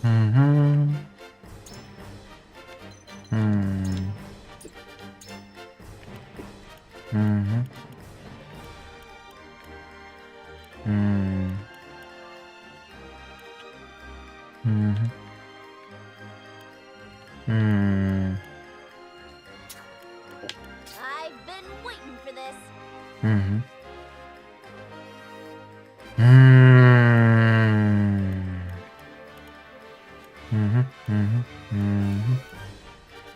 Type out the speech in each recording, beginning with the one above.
Mhm. Hmm. Mhm. Hmm. Mhm. Hmm. I've been waiting for this. Mhm. Hmm. Mhm. Mhm. Mhm.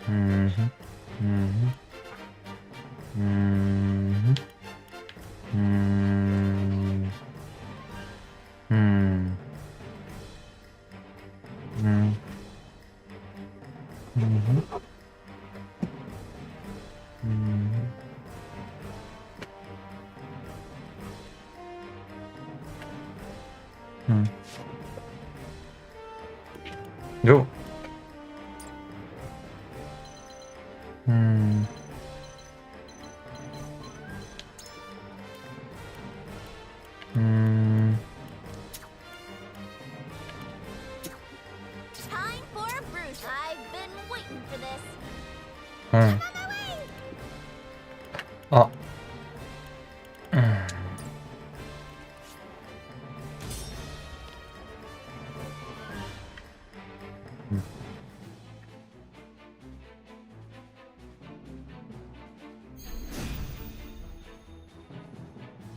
Mhm. Mhm. Mhm. Hmm. Hmm. Hmm. Mhm. Mhm. Hmm. Go. Hmm. Hmm. Time for a brew. I've been waiting for this. Hmm. I'm on my way. Oh. Hmm.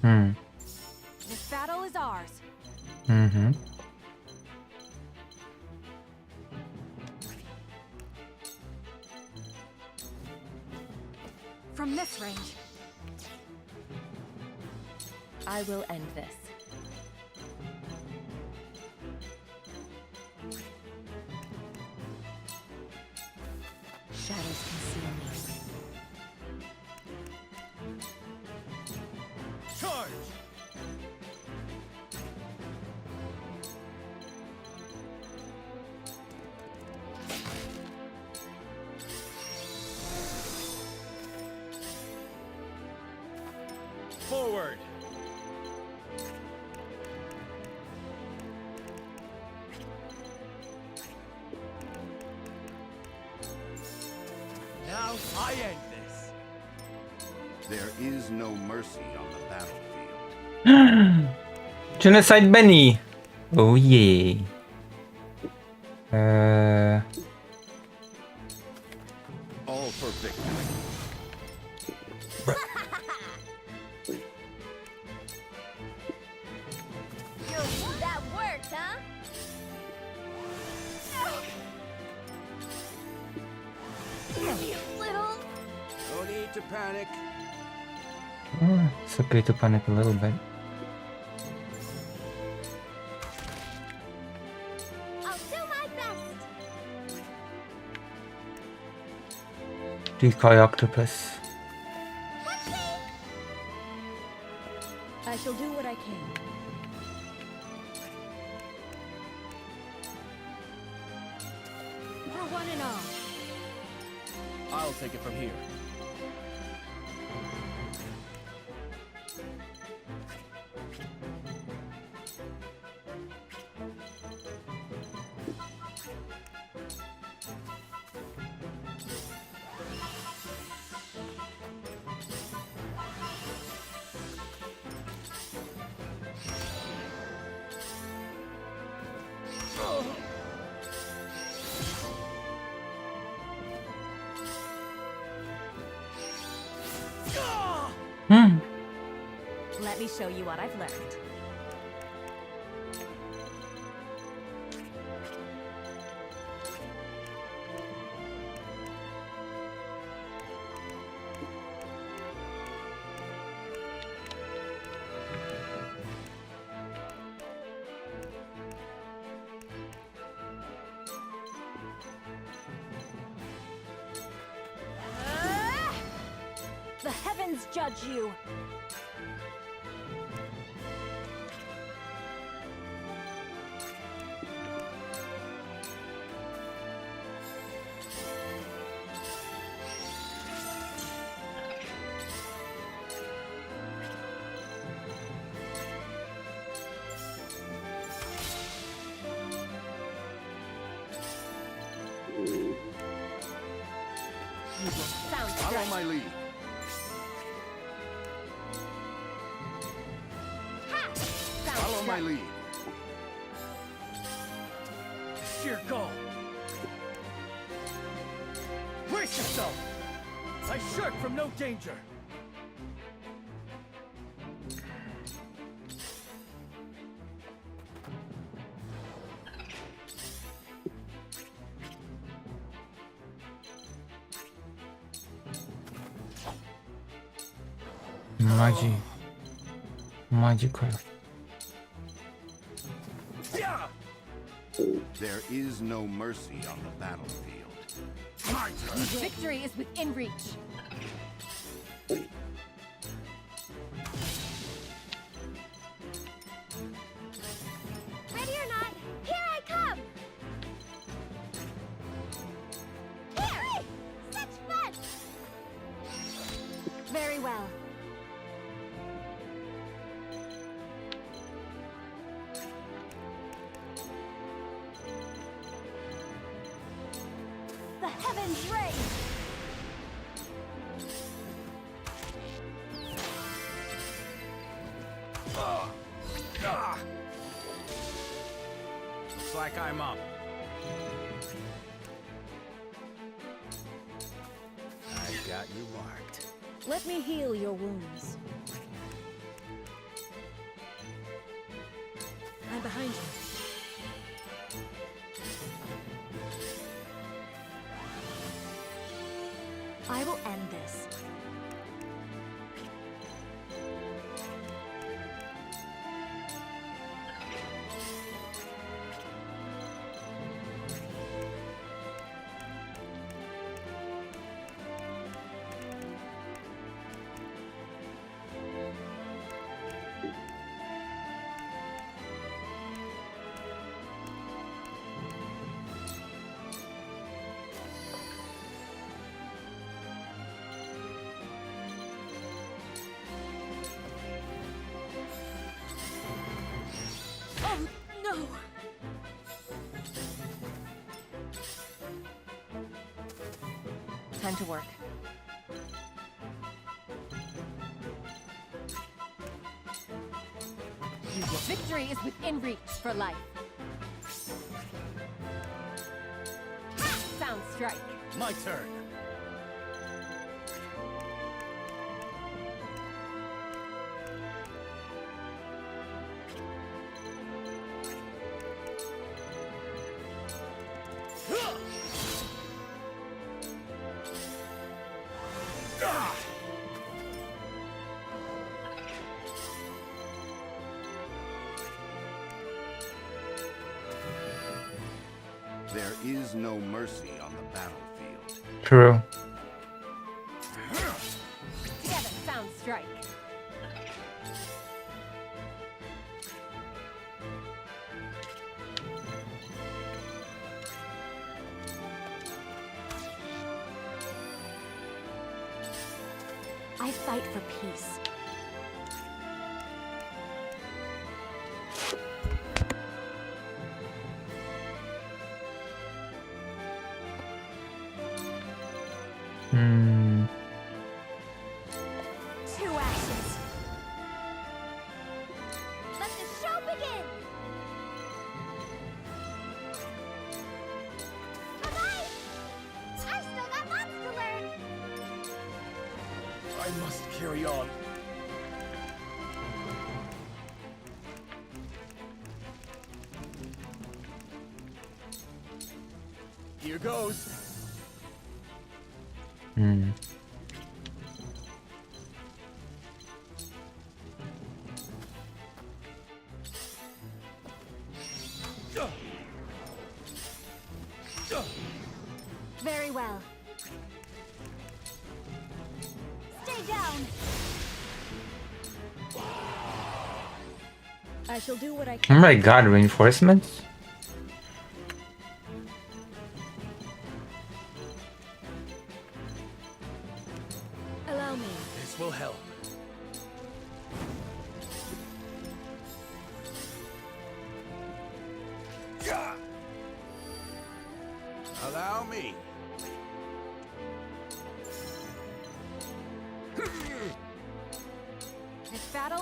Hmm. This battle is ours. Mhm. From this range, I will end this. Shadows conceal me. Charge! Forward! Now I end this. There is no mercy on the battlefield. Genocide Benny. Oh yeah. All for victory. That worked, huh? You little. No need to panic. It's okay to panic a little bit. I'll do my best. Decoy octopus. I shall do what I can. For one and all. I'll take it from here. Hmm. Let me show you what I've learned. The heavens judge you. my lead. Ha! Sound Follow my strike. lead. Sheer gall. Brace yourself. I shirk from no danger. Magical. Yeah! There is no mercy on the battlefield. My turn. Victory is within reach. Ready or not, here I come! Here! Such fun! Very well. The heavens rage! Looks like I'm up. I've got you marked. Let me heal your wounds. I'm behind you. I will end this. Oh, no! Time to work. Victory is within reach for life. Ha! Sound strike. My turn. There is no mercy on the battlefield. True. Together, sound strike. I fight for peace. Hmm. Two ashes. Let the show begin. Bye-bye. I've still got lots to learn. I must carry on. Here goes. Hmm. Very well. Stay down. I shall do what I Oh can. my god, reinforcements? Allow me. This will help. Allow me.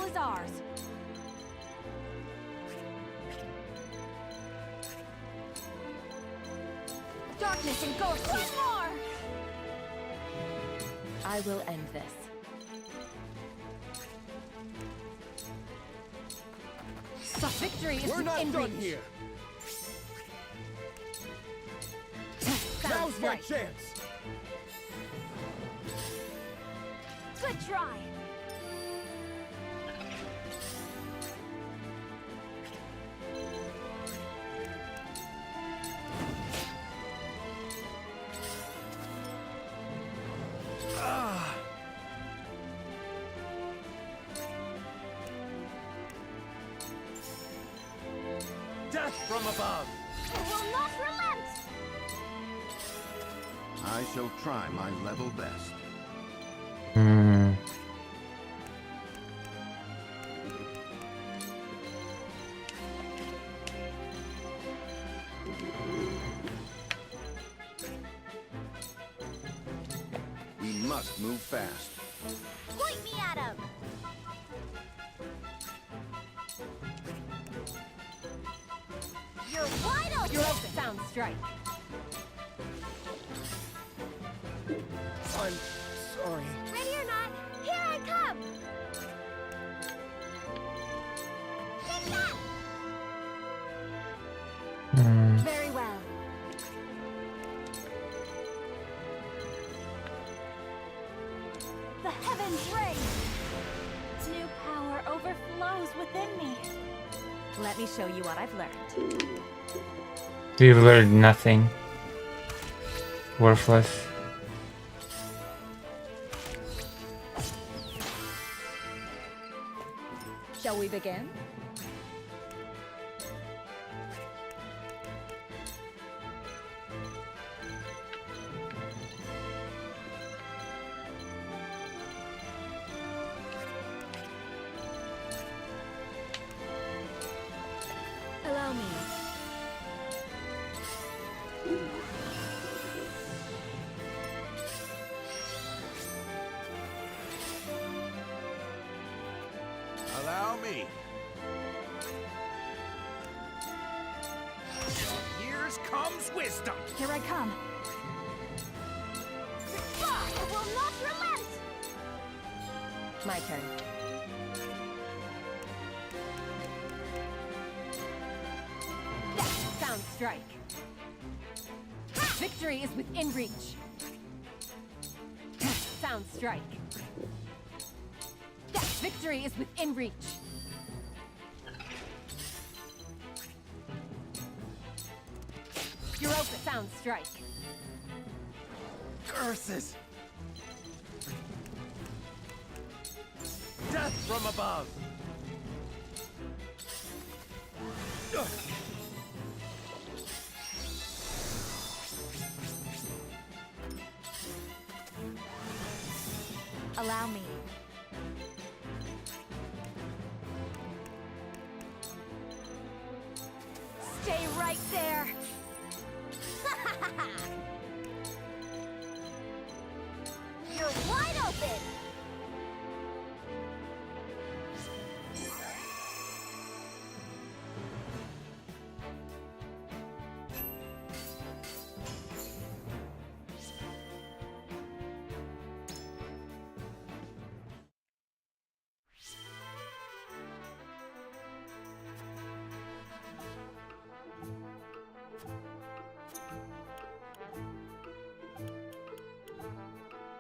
is ours. Darkness engulfs you. One more. I will end this. The victory is We're not within done reach. here. Sounds Now's my right. chance. Good try. Death from above. I will not relent. I shall try my level best. Hmm. We must move fast. Point me at him. You're wide open. You're open. Sound strike. I'm sorry. Ready or not, here I come. Take that. Hmm. Very well. The heavens raise. New power overflows within me. Let me show you what I've learned. We've learned nothing. Worthless. Shall we begin? Allow me. Allow me. Years comes wisdom. Here I come. I will not relent! My turn. Sound strike. Victory is within reach. Sound strike. Victory is within reach. You're open. Sound strike. Curses. Death from above. Ugh. Allow me. Stay right there. You're wide open.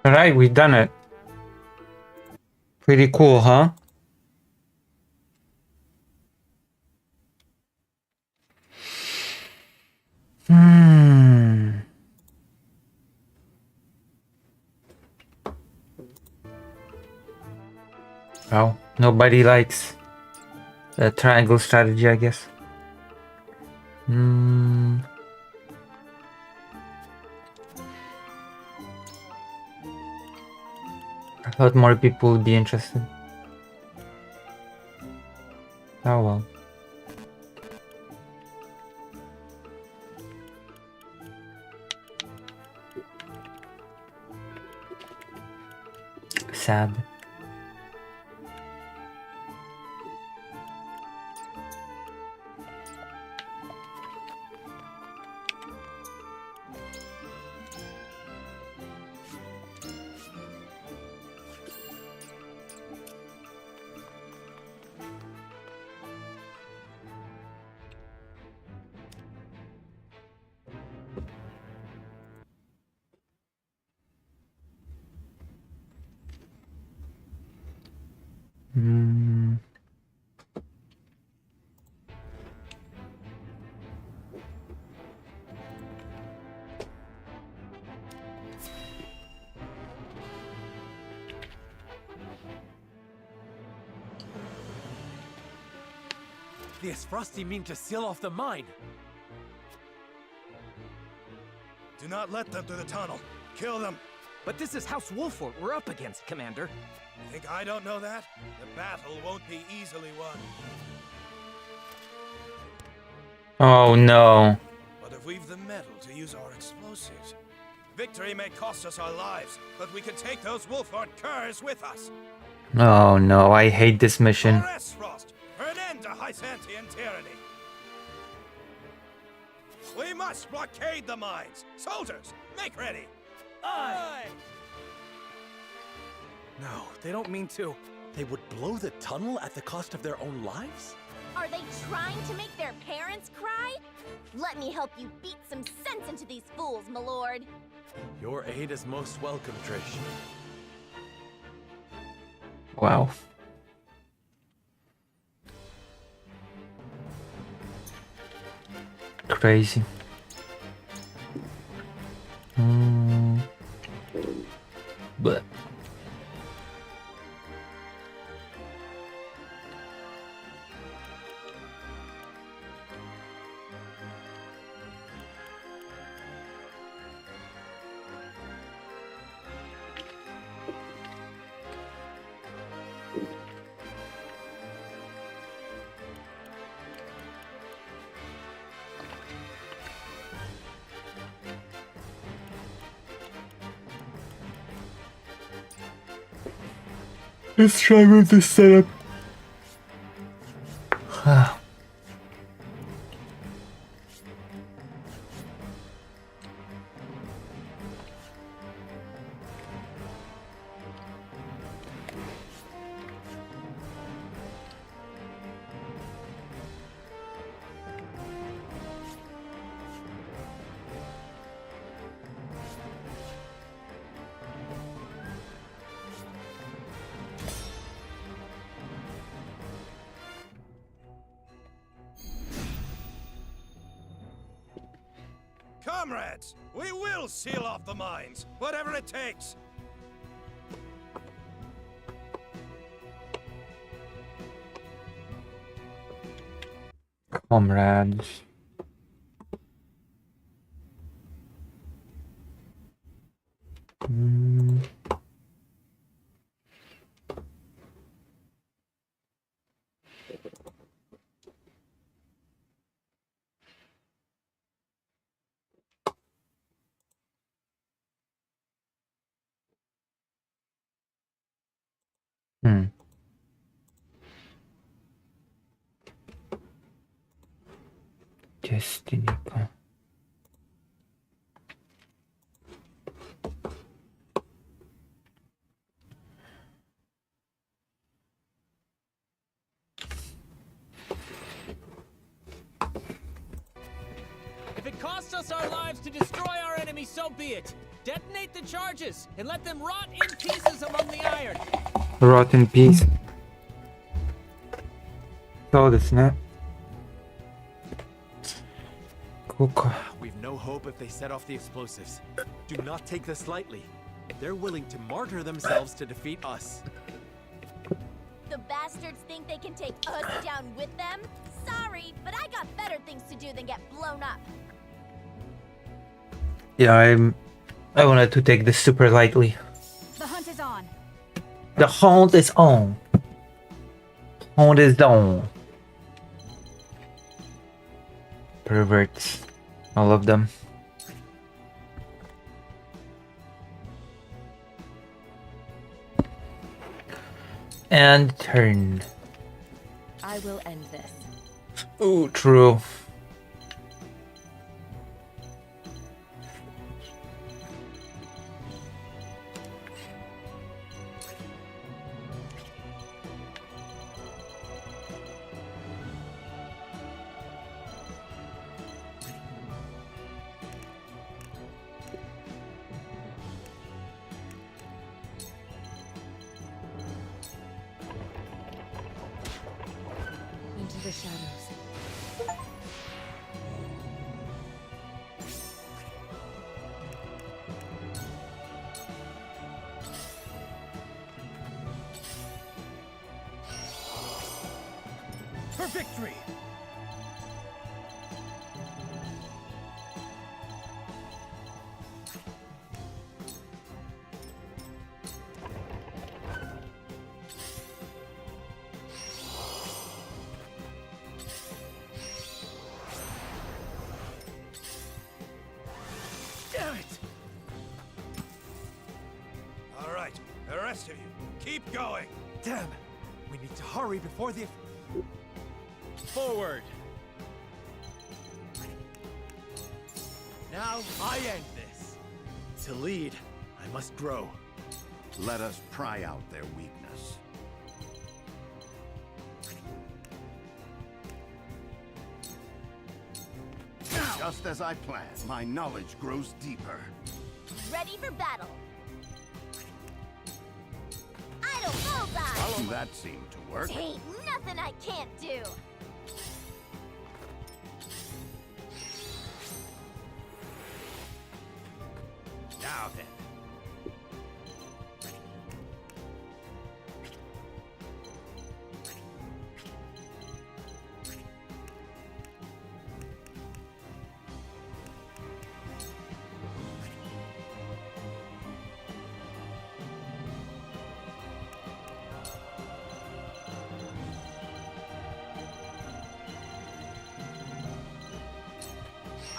Alright, we've done it. Pretty cool, huh? Hmm. Well, nobody likes the triangle strategy, I guess. Hmm. I thought more people would be interested. Oh well. Sad. The Isfrosti mean to seal off the mine. Do not let them through the tunnel. Kill them. But this is House Wolfort we're up against, Commander. Think I don't know that? The battle won't be easily won. Oh no. But if we've the metal to use our explosives, victory may cost us our lives, but we can take those Wolfort curs with us. Oh no, I hate this mission. For Esfrost, for an end to Hysantian tyranny. We must blockade the mines. Soldiers, make ready. Aye! No, they don't mean to. They would blow the tunnel at the cost of their own lives? Are they trying to make their parents cry? Let me help you beat some sense into these fools, my lord. Your aid is most welcome, Trish. Wow. Crazy. But let's try with this setup. Comrades, we will seal off the mines, whatever it takes. Comrades. Destiny. If it costs us our lives to destroy our enemy, so be it. Detonate the charges and let them rot in pieces among the iron. Rot in peace. そうですね。こうか。 We've no hope if they set off the explosives. Do not take this lightly. They're willing to martyr themselves to defeat us. The bastards think they can take us down with them? Sorry, but I got better things to do than get blown up. Yeah, I wanted to take this super lightly. The hunt is on. The hunt is on. Hunt is on. Perverts. All of them. And turn. I will end this. Oh, true. Into the shadows. for victory! Damn it! All right, the rest of you, keep going. Damn, we need to hurry before the... Forward! Now I end this. To lead, I must grow. Let us pry out their weakness. Just as I planned, my knowledge grows deeper. Ready for battle. Idle bullseye! That seemed to work. Ain't nothing I can't do. Now then.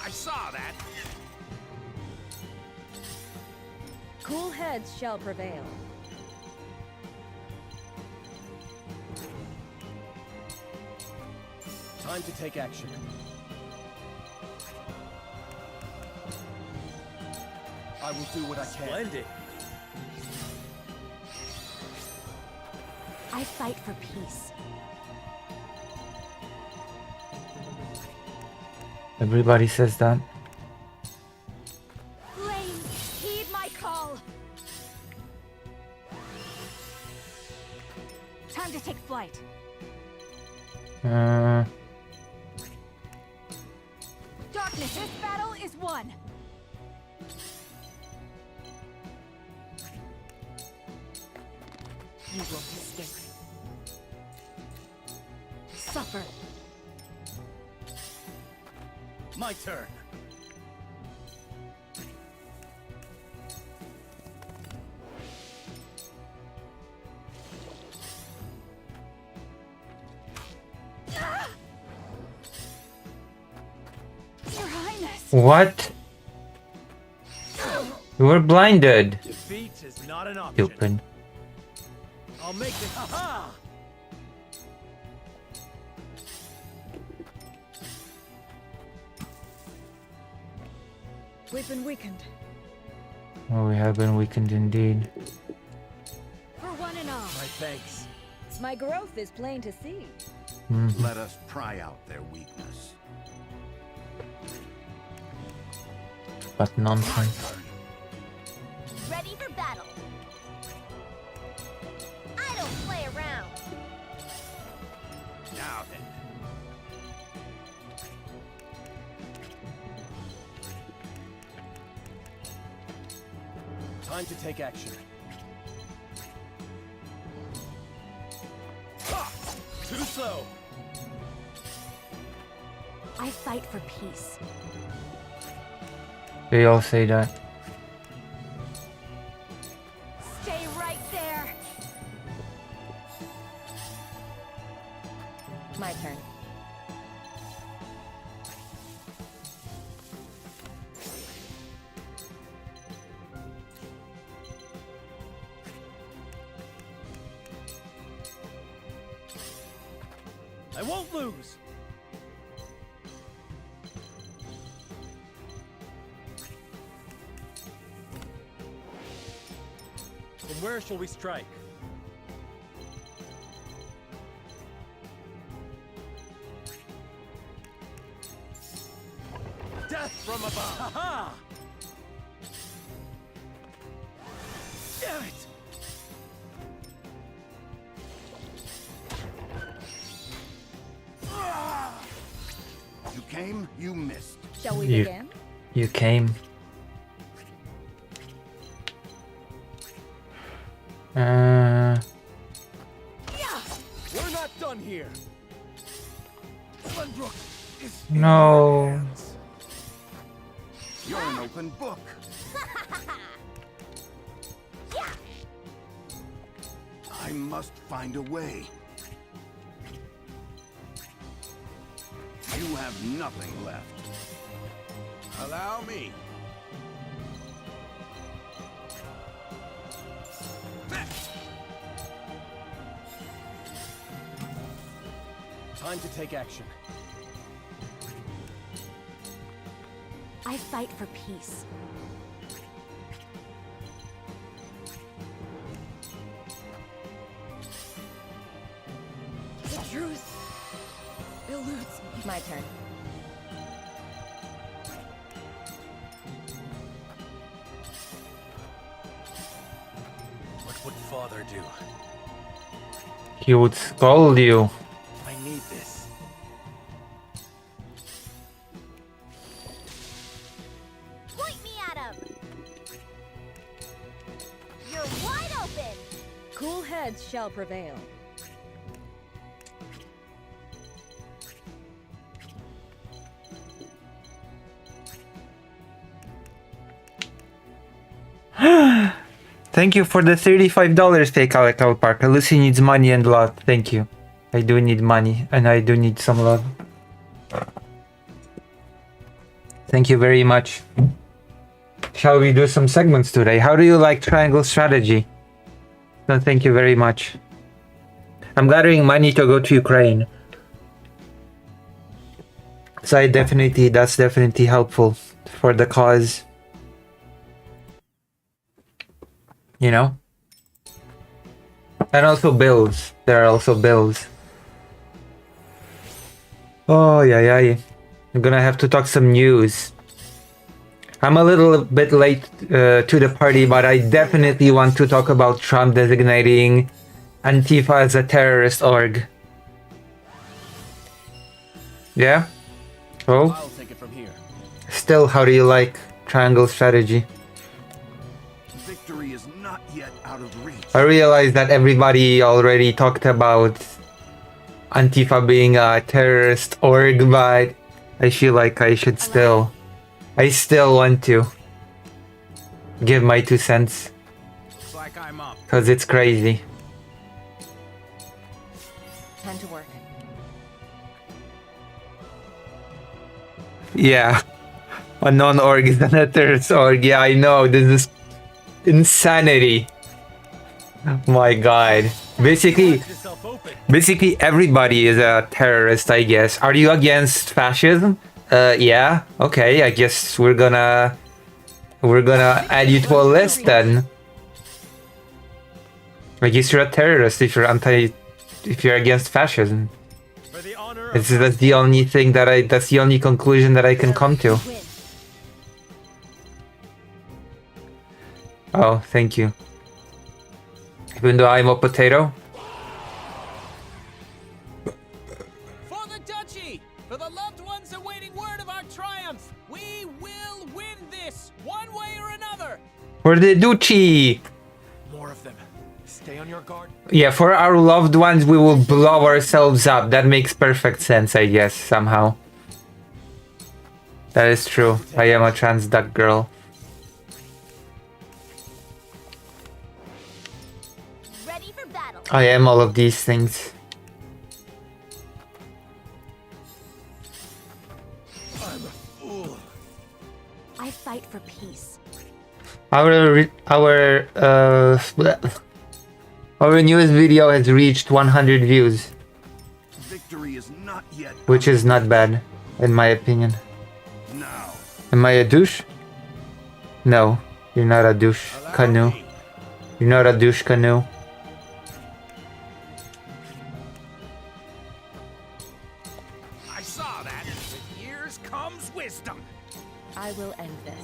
I saw that. Cool heads shall prevail. Time to take action. I will do what I can. Splendid. I fight for peace. Everybody says that. Flames, heed my call. Time to take flight. Darkness, this battle is won. You won't escape. Suffer. My turn. Your Highness. What? You were blinded. Defeat is not an option. Stupid. I'll make this. Ha We've been weakened. Oh, we have been weakened indeed. For one and all, My thanks. my growth is plain to see. Let us pry out their weakness. But nonsense. Ready for battle. I don't play around. Now then. Time to take action. Ha! Too slow. I fight for peace. They all say that. Stay right there. My turn. I won't lose. From where shall we strike? Death from above! Ha-ha! Damn it! You came, you missed. Shall we You- begin? You came. We're not done here. Dunbrook is in No. our hands. You're an open book. I must find a way. You have nothing left. Allow me. Time to take action. I fight for peace. The truth eludes me. My turn. What would Father do? He would scold you. I need this. Point me at him! You're wide open! Cool heads shall prevail. Thank you for the $35, Fake Calico Parker. Lucy needs money and love. Thank you. I do need money and I do need some love. Thank you very much. Shall we do some segments today? How do you like Triangle Strategy? No, thank you very much. I'm gathering money to go to Ukraine. So that's definitely helpful for the cause. You know? And also bills. There are also bills. Oh, yeah. I'm gonna have to talk some news. I'm a little bit late to the party, but I definitely want to talk about Trump designating Antifa as a terrorist org. Yeah? Oh? I'll take it from here. Still, how do you like Triangle Strategy? Victory is not yet out of reach. I realize that everybody already talked about Antifa being a terrorist org, but I feel like I still want to give my 2 cents. Looks like I'm up. Because it's crazy. Time to work. Yeah. A non-org is not a terrorist org. Yeah, I know. This is insanity. My god. Basically everybody is a terrorist, I guess. Are you against fascism? Yeah. Okay, I guess we're gonna add you to a list then. I guess you're a terrorist if you're against fascism. For the honor That's the only thing that's the only conclusion that I can come to. Win. Oh, thank you. Even though I'm a potato? For the duchy! For the loved ones awaiting word of our triumph! We will win this, one way or another! For the Duchy! more of them. Stay on your guard. Yeah, for our loved ones, we will blow ourselves up. That makes perfect sense, I guess, somehow. That is true. I am a trans duck girl. Ready for battle. I am all of these things. I'm a fool. I fight for peace. Our newest video has reached 100 views, Victory is not yet which is not bad, in my opinion. now. Am I a douche? No, you're not a douche, Allow Canoe. me. You're not a douche, Canoe. I saw that. With years comes wisdom. I will end this.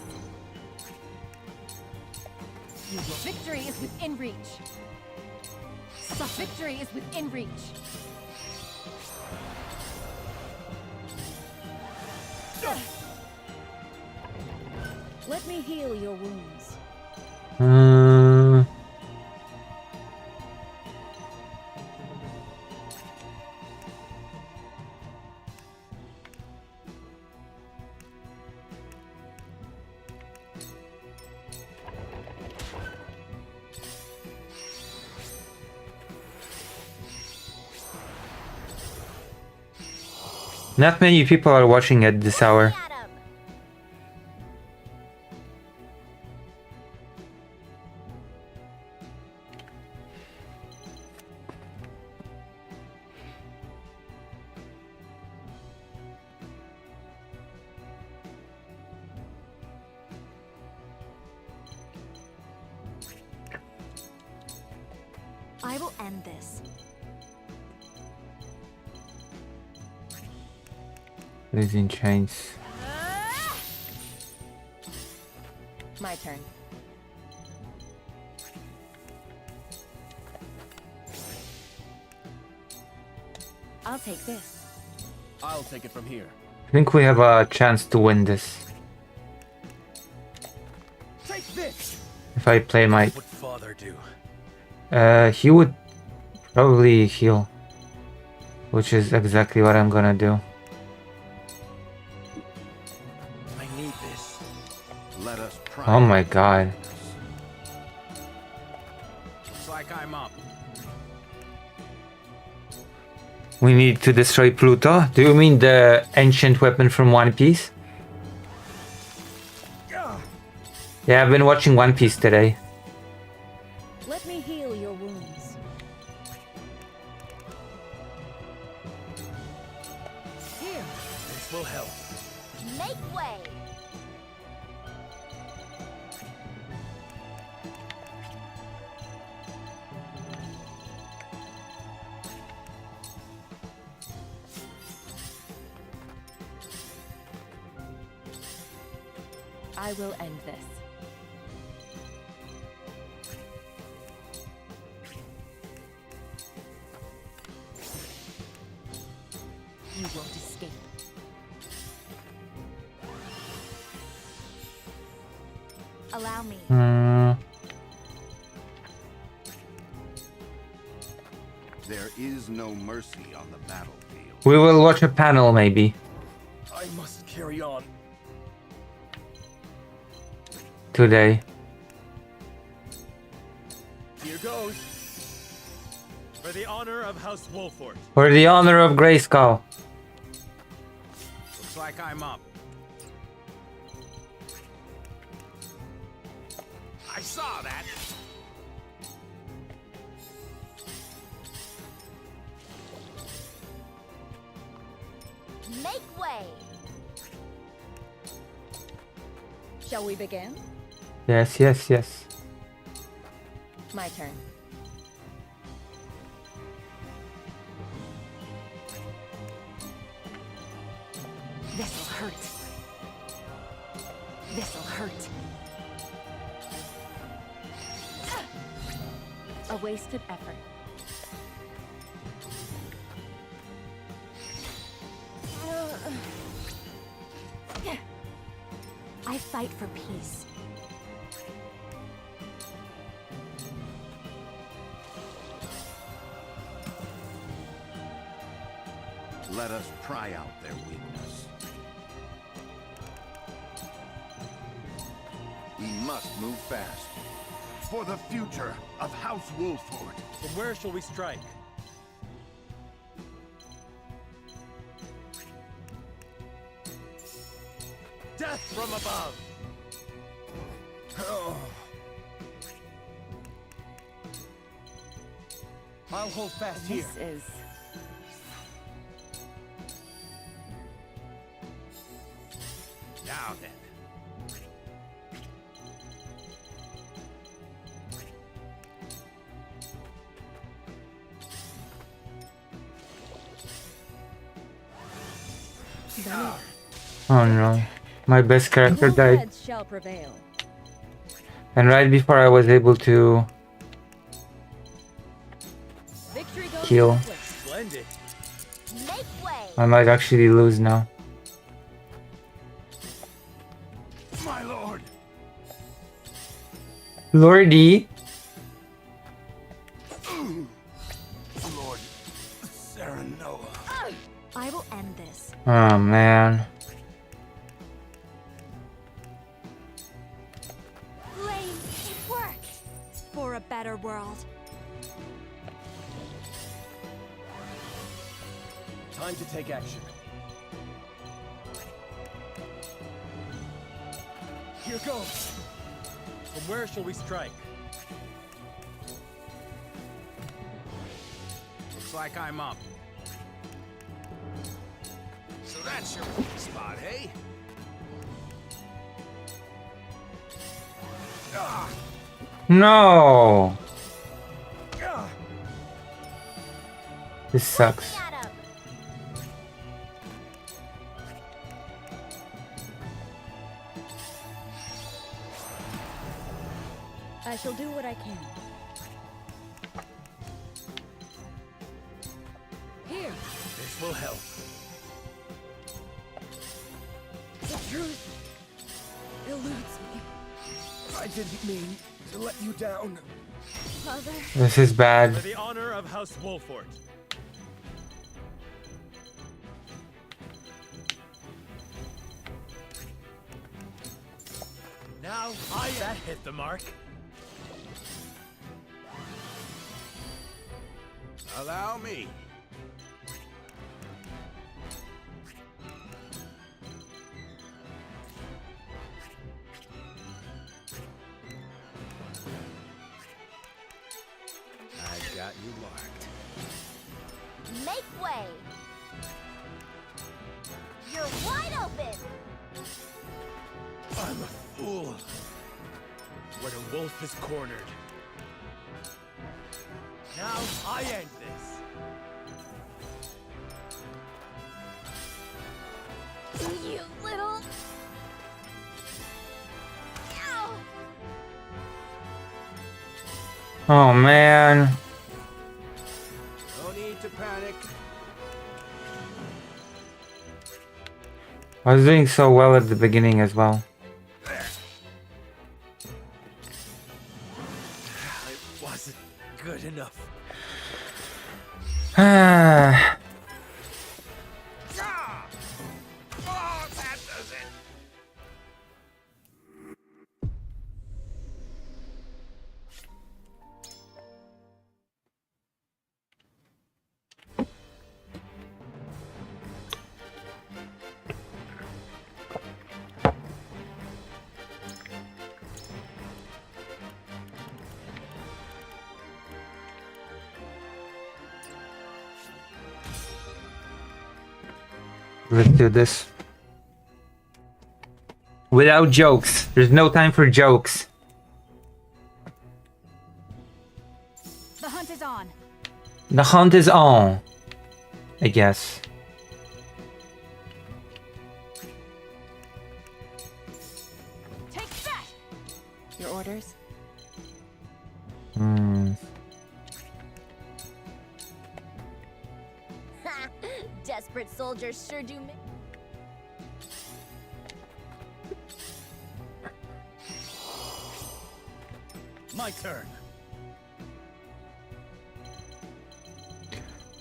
Victory is within reach. Victory is within reach. Let me heal your wounds. Not many people are watching at this hour. At 'em. I will end this. Losing chains. My turn. I'll take this. I'll take it from here. I think we have a chance to win this. Take this! If I play my... What father do? he would probably heal. Which is exactly what I'm gonna do. I need this. Let us try. Oh my god. Looks like I'm up. We need to destroy Pluto? Do you mean the ancient weapon from One Piece? Yeah, I've been watching One Piece today. Let me heal your wounds. Here. This will help. Make way. I will end this. You won't escape. Allow me. There is no mercy on the battlefield. We will watch a panel maybe I must carry on. today. Here goes. For the honor of House Wolford. For the honor of Grayskull. Looks like I'm up. I saw that. Make way. Shall we begin? Yes, yes, yes. My turn. This'll hurt. This'll hurt. A wasted effort. I fight for peace. Let us try out their weakness. We must move fast. For the future of House Wolford. From where shall we strike? Death from above! Oh. I'll hold fast here. This is... Now then. Oh no. My best character Your died. heads shall prevail. And right before I was able to Victory goes Kill. to the swift. Splendid. Make way. I might actually lose now. My lord! Lordy! Lord Serenoa. I will end this. Oh man. Flame, it worked. For a better world. Time to take action. Here goes. From where shall we strike? Looks like I'm up. So that's your weak spot, eh? Ah! No! Ah! This sucks. At 'em. I shall do what I can. Here, This will help. the truth eludes me. I didn't mean to let you down. Mother, This is bad. For the honor of House Wolfort. Now that hit the mark. Allow me. I got you marked. Make way. You're wide open. I'm a fool. When a wolf is cornered. Now I end this. You little. Ow. Oh man. No need to panic. I was doing so well at the beginning as well. It wasn't good enough. Ah. Ah! Oh, that does it. Let's do this. Without jokes. There's no time for jokes. The hunt is on. The hunt is on. I guess. Take that. your orders? Desperate soldiers sure do. My turn.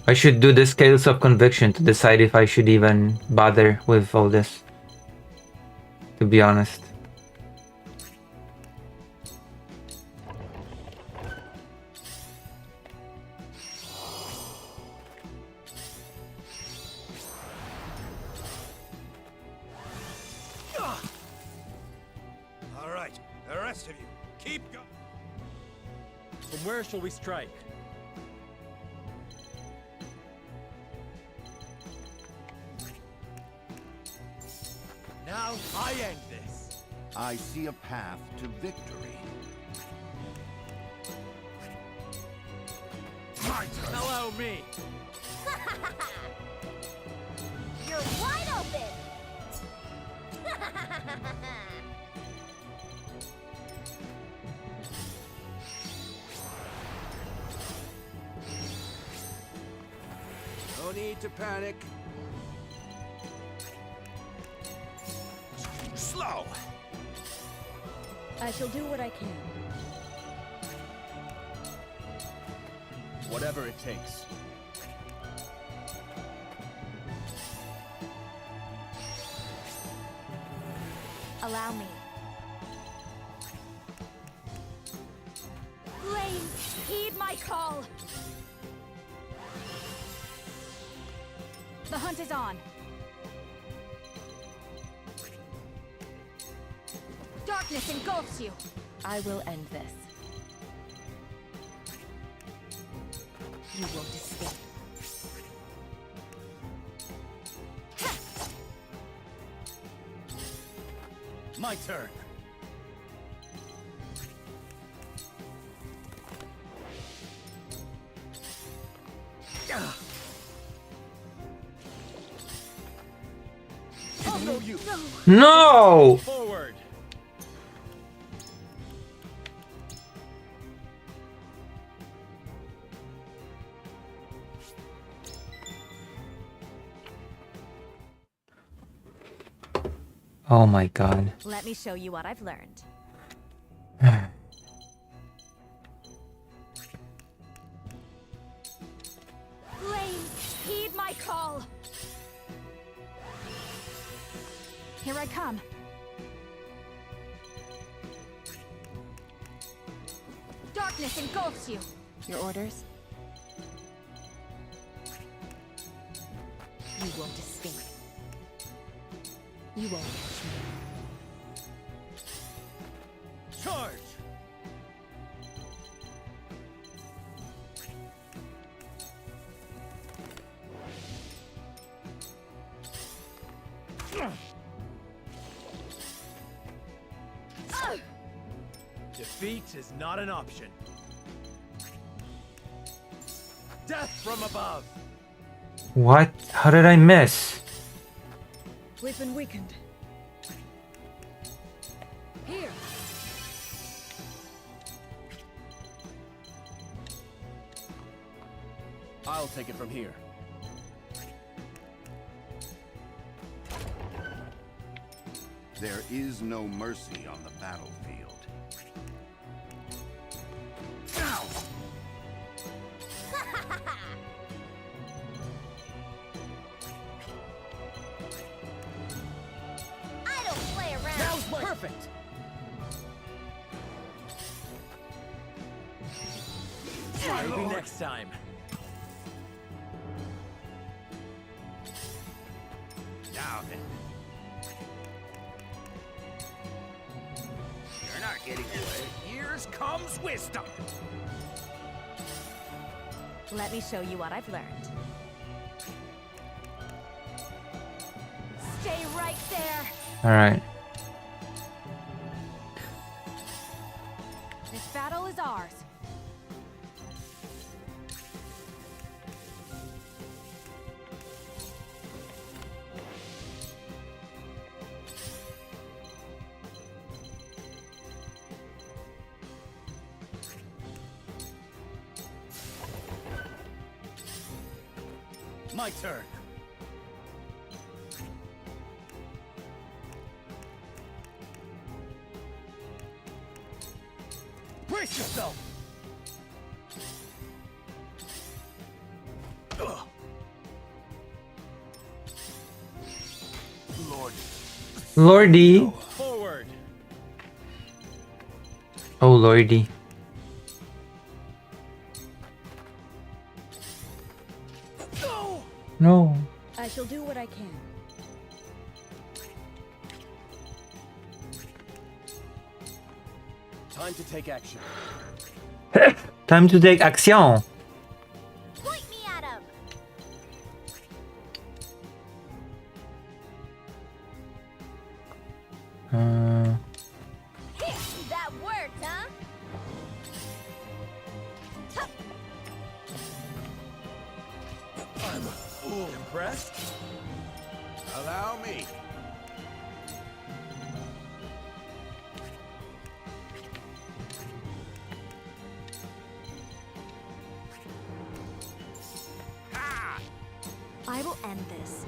I should do the scales of conviction to decide if I should even bother with all this. To be honest. All right, the rest of you, keep going. From where shall we strike? Now I end this. I see a path to victory. My turn. Allow me. You're wide open. No need to panic. Slow. I shall do what I can. Whatever it takes. Allow me. Flames, heed my call. The hunt is on. Darkness engulfs you. I will end this. You won't escape. My turn. Oh no, you. No! Forward. Oh my god. Let me show you what I've learned. Flames, heed my call. Here I come. Darkness engulfs you. Your orders? You won't escape. You won't catch me. Charge. Defeat is not an option. Death from above. What? How did I miss? We've been weakened. Here. I'll take it from here. There is no mercy on the battlefield. Ow! I don't play around. That was perfect! Maybe next time. Now then. You're not getting away. Years comes wisdom. Let me show you what I've learned. Stay right there. Alright. This battle is ours. My turn. Brace yourself. Ugh. Lord. Lordy. Forward. Oh lordy. Go. No. I shall do what I can. Time to take action. Time to take action. Point me at him. That worked, huh? I'm a fool. Impressed? Allow me. Ha! I will end this.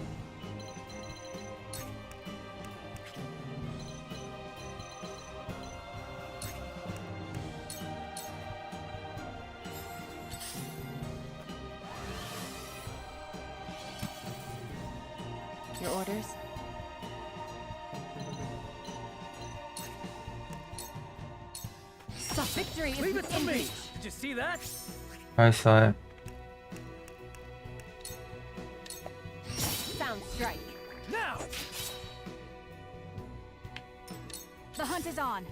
Your orders? Victory is Leave it to within me! reach. Did you see that? I saw it. Sound strike. Now! The hunt is on.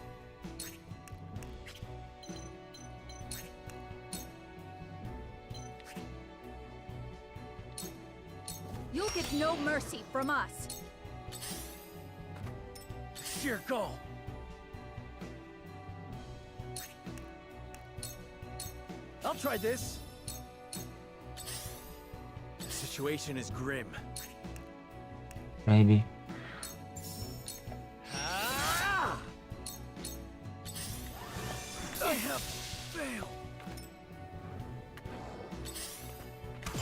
You'll get no mercy from us. Sheer goal. I'll try this. The situation is grim. Maybe. Ah! I have failed.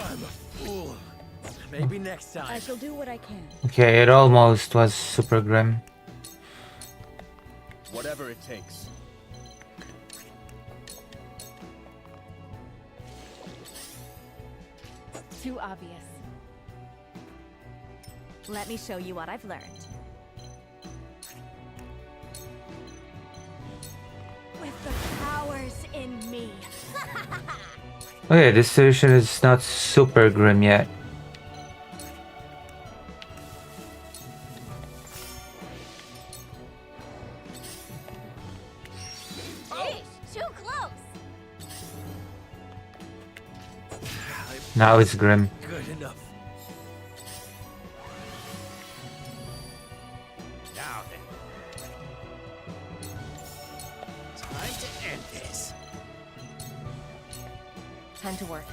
I'm a fool. Maybe next I time. shall do what I can. Okay, it almost was super grim. Whatever it takes. Too obvious. Let me show you what I've learned. With the powers in me. Okay, this solution is not super grim yet. Jeez, too close. Now it's grim. Good enough. Now then. Time to end this. Time to work.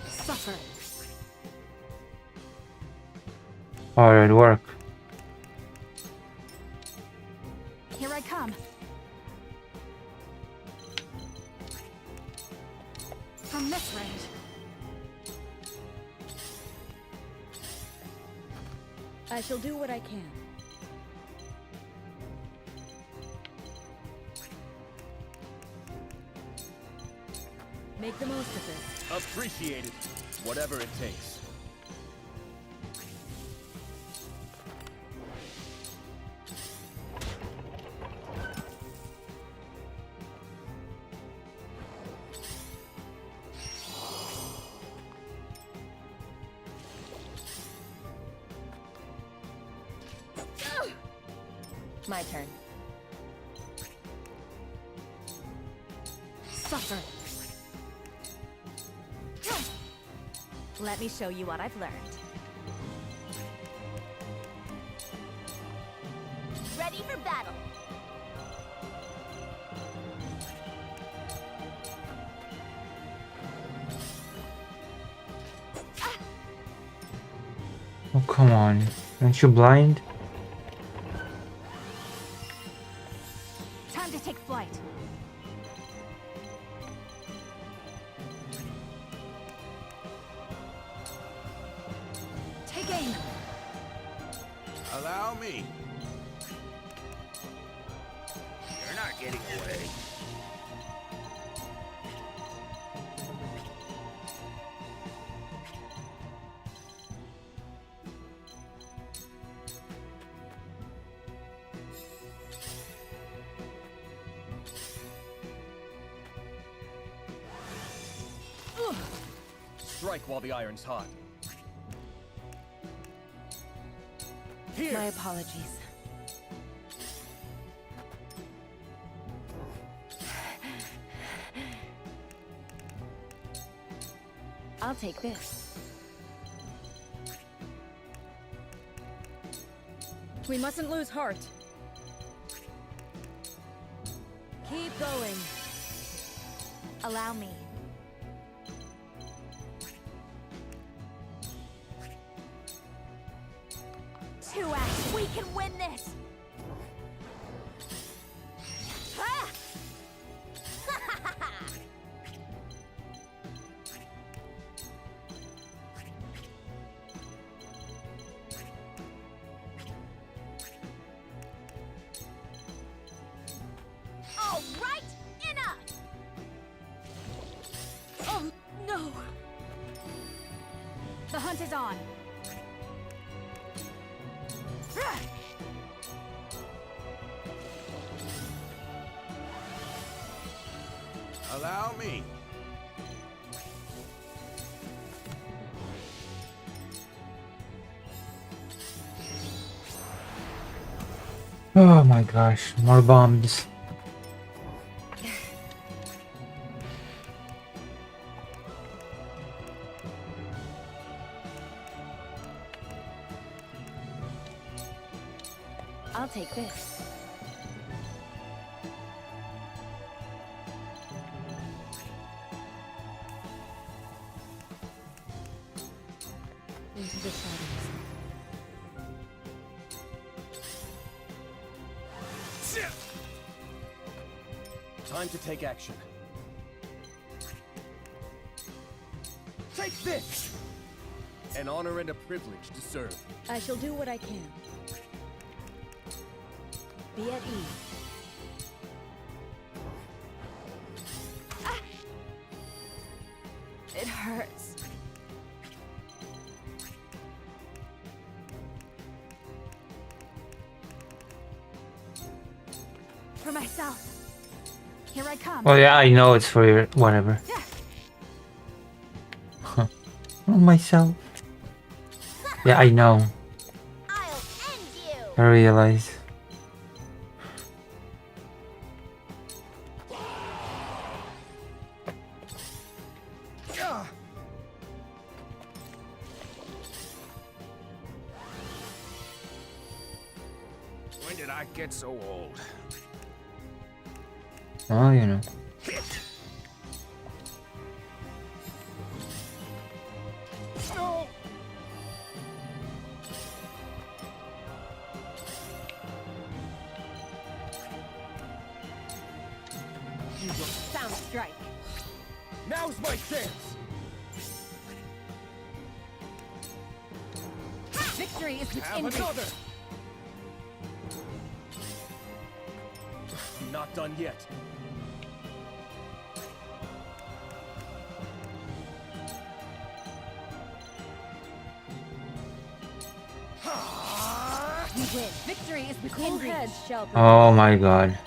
Suffer. Alright, work. Here I come. From this range. I shall do what I can. Make the most of this. Appreciate it. Whatever it takes. My turn. Suffer. Let me show you what I've learned. Ready for battle. Oh, come on. Aren't you blind? Time to take flight. Take aim. Allow me. You're not getting away. Strike while the iron's hot. My apologies. I'll take this. We mustn't lose heart. Keep going. Allow me. Two acts. We can win this. Ah! All right, enough. Oh no! The hunt is on. Allow me. Oh my gosh, more bombs. I'll take this. Into the shadows. Time to take action. Take this! An honor and a privilege to serve. I shall do what I can. Be at ease. It hurts. For myself. Here I come. Well, yeah, I know it's for your whatever. Huh. Oh, myself. Yeah, I know. I'll end you. I realize. When did I get so old? Oh, you know. No! You will sound strike. Now's my chance! Victory is Have within reach. another! Not done yet. We win. Victory is within Cool reach. heads shall Oh my god.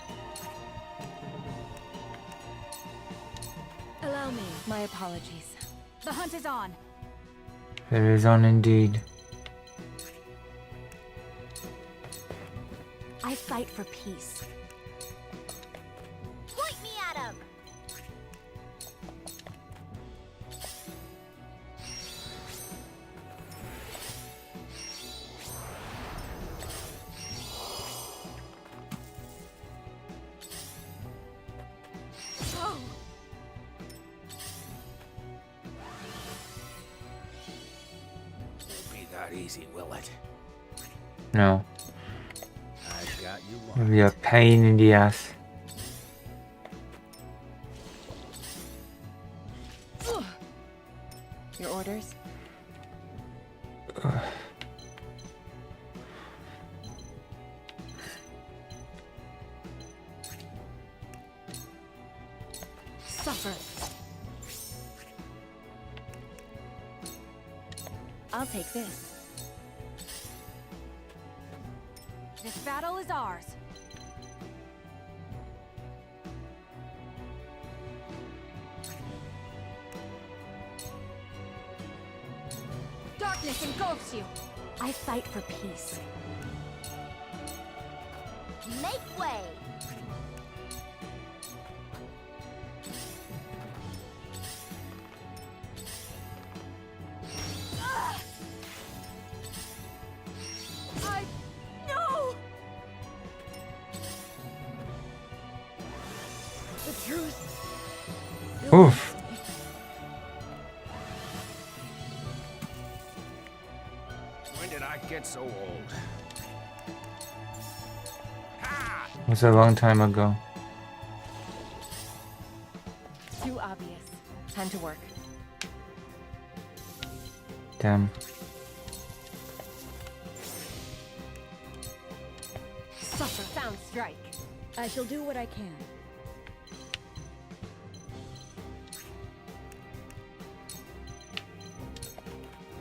allow me. My apologies. The hunt is on. It is on indeed. I fight for peace. Point me at him. Won't be that easy, will it? No. I got you It'll one. be a pain in the ass. Your orders? Suffer. I'll take this. This battle is ours. Darkness engulfs you. I fight for peace. Make way. No! The truth. Oof. When did I get so old? Ha! It was a long time ago. Too obvious. Time to work. Damn. Suffer. Sound strike. I shall do what I can.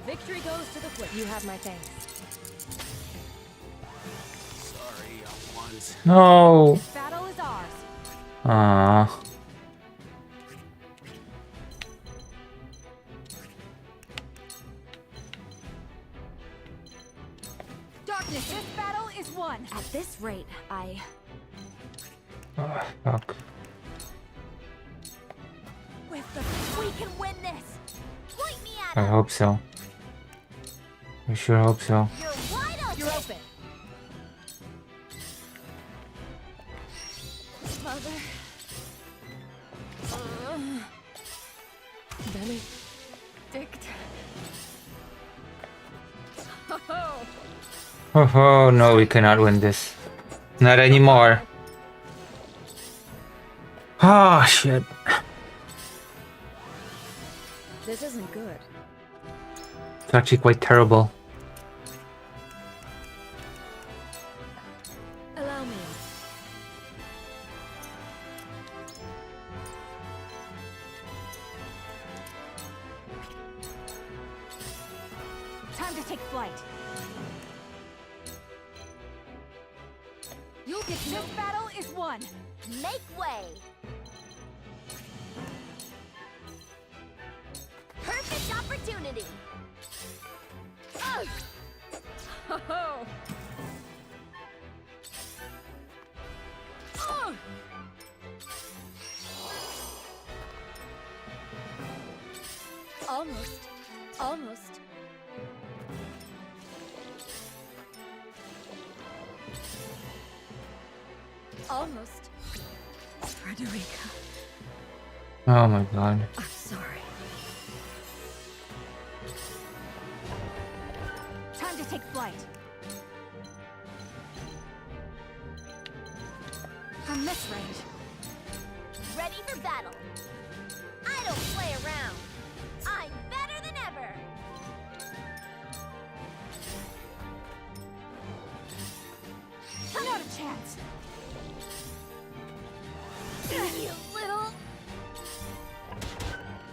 Victory goes to the quick. You have my thanks. ones. No. This battle is ours. Ah. Darkness, this battle is won. At this rate, Fuck. With the we can win this. point me at I him. hope so. I sure hope so. You're wide open. You're open. Mother. Benedict. Oh no, we cannot win this. Not anymore. Ah, shit. This isn't good. It's actually quite terrible. Allow me. Time to take flight. You'll get This battle is won. make way. Perfect opportunity. Ugh. Oh. Ugh. Almost. Almost. Almost. Frederica, Oh my god. I'm sorry. Time to take flight. From this range. Ready for battle. I don't play around. I'm better than ever. Not a chance. You little...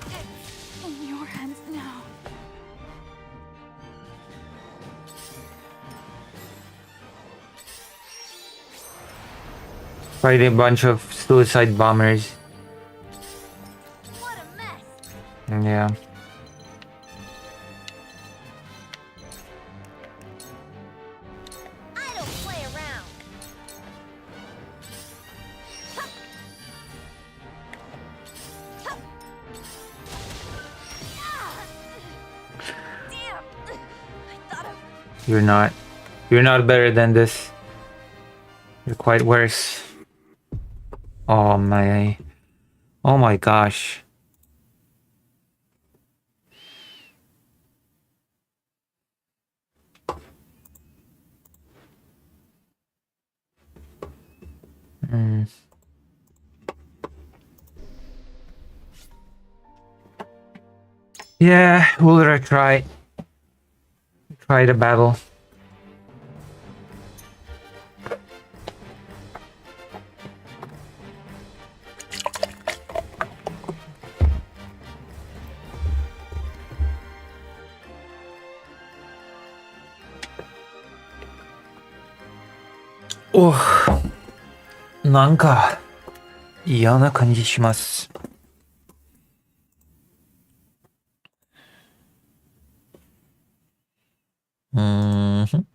It's in your hands now. Fighting a bunch of suicide bombers. What a mess. Yeah. I don't play around. Hup. Hup. Ah. Damn. I thought of... You're not. You're not better than this. You're quite worse. Oh my. Oh my gosh. Hmm. Yeah, we'll retry. Try the battle. Oh, なんか嫌な感じします。うーん。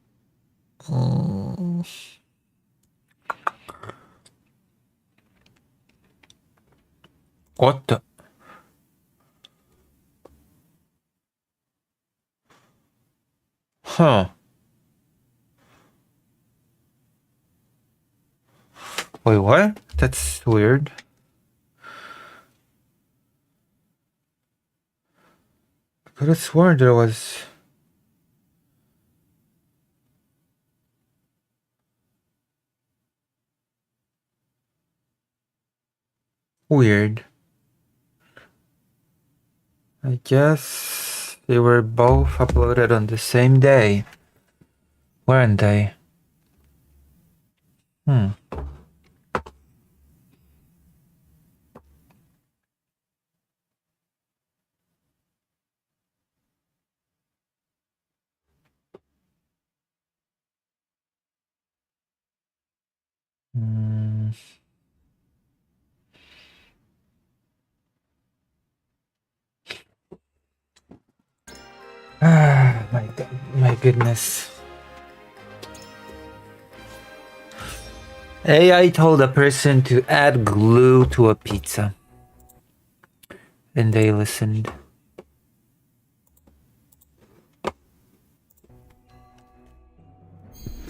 What? Huh. Wait, what? That's weird. I could have sworn there was... Weird. I guess they were both uploaded on the same day, weren't they? Hmm. Hmm. Ah, my goodness. AI told a person to add glue to a pizza. And they listened.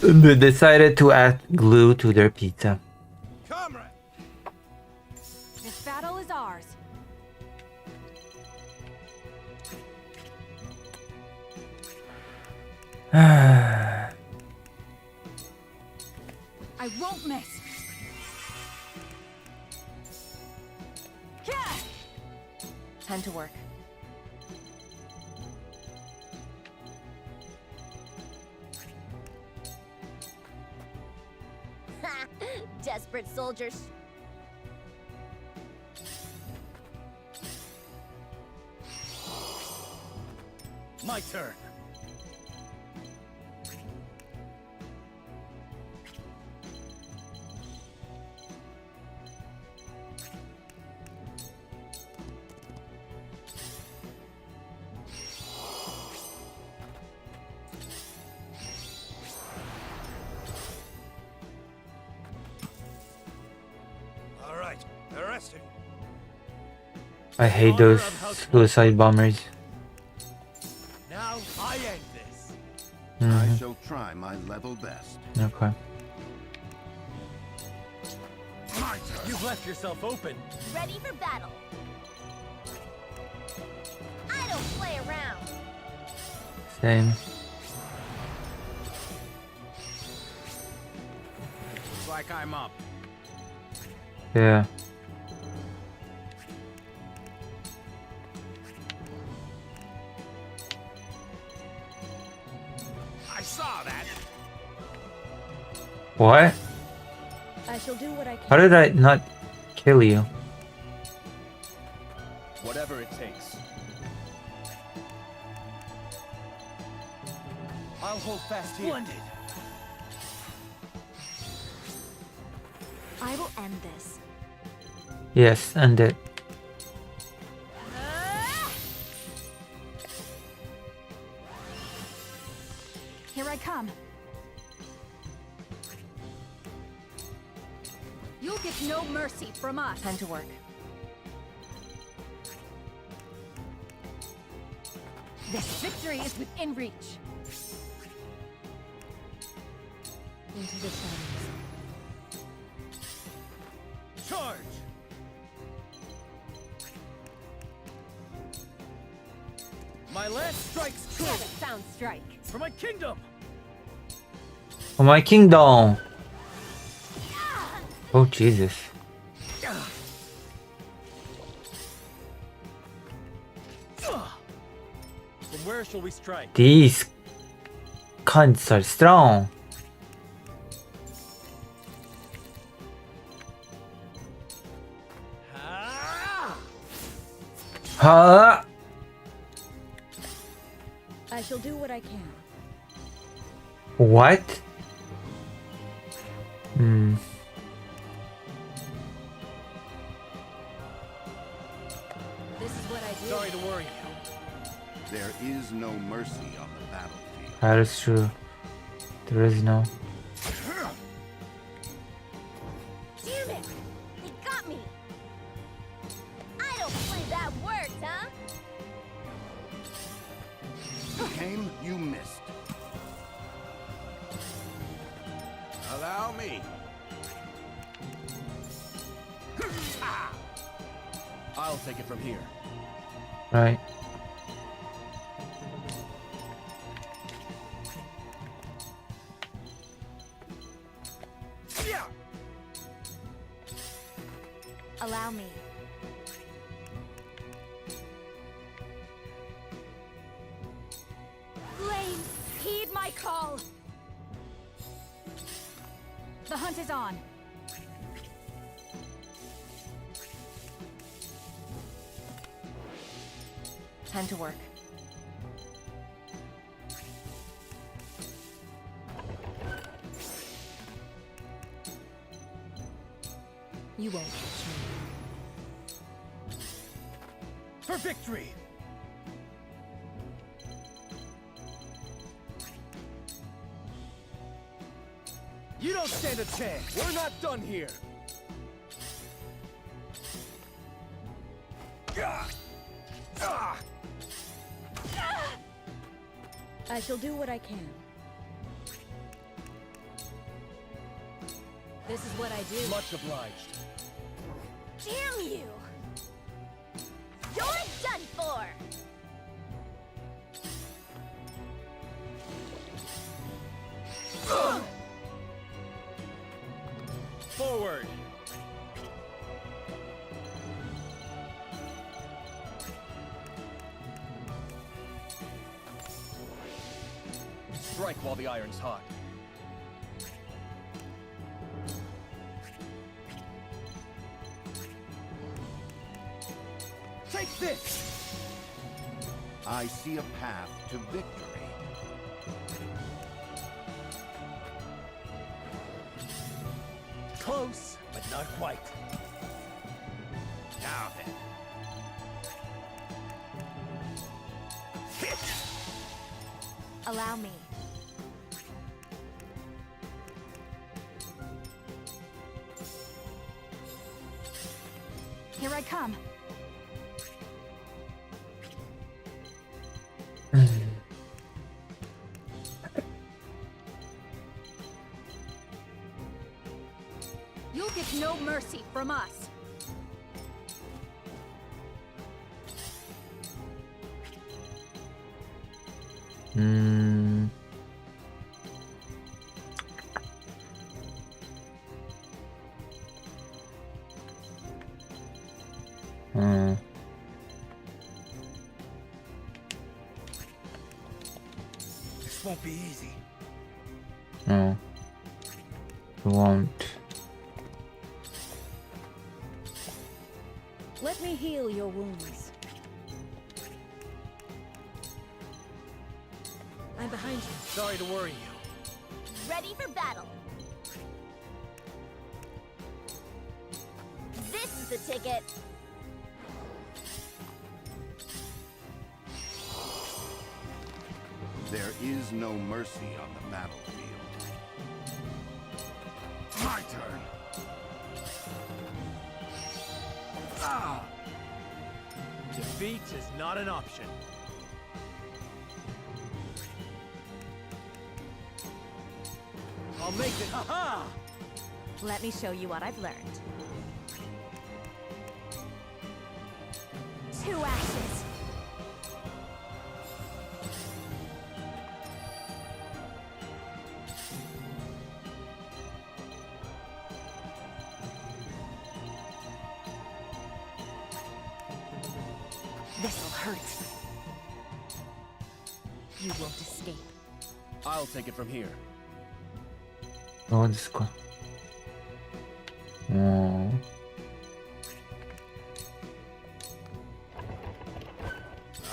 They decided to add glue to their pizza. Comrade! This battle is ours. I won't miss. Yeah! Time to work. Desperate soldiers. My turn. All right, arrested. I hate those suicide bombers. Now I end this. I shall try my level best. Okay. My turn. You've left yourself open. Ready for battle. I don't play around. Same. Looks like I'm up. Yeah. I saw that. What? I shall do what I How can. did I not kill you? Whatever it takes. I'll hold fast here. Splendid. I will end this. Yes, end it. Here I come. You'll get no mercy from us. Time to work. This victory is within reach. Into the shadows. Charge. My last strike's true. Sound strike. For my kingdom. For my kingdom! Oh, Jesus. From where shall we strike? These cunts are strong. Ah! Huh? I shall do what I can. What? Hmm. This is what I do. Sorry to worry you. There is no mercy on the battlefield. That is true. There is no. Damn it! They got me! I don't play that worked, huh? You came, you missed. Allow me. I'll take it from here. Right. Allow me. Flames, heed my call. The hunt is on. Time to work. You won't catch me. For victory! You don't stand a chance! We're not done here! I shall do what I can. This is what I do. Much obliged. Damn you! You're done for! Forward! Strike while the iron's hot. Take this! I see a path to victory. Close, but not quite. Now then. Hit! Allow me. Here I come. You'll get no mercy from us. Hmm. Hmm. This won't be easy. No. It won't. Let me heal your wounds. I'm behind you. Sorry to worry you. Ready for battle. This is the ticket. There is no mercy on the battlefield. My turn. Ah! Defeat is not an option. I'll make it. Ha-ha! Let me show you what I've learned. 2 ashes. This'll hurt. You won't escape. I'll take it from here. Oh, this one. Oh.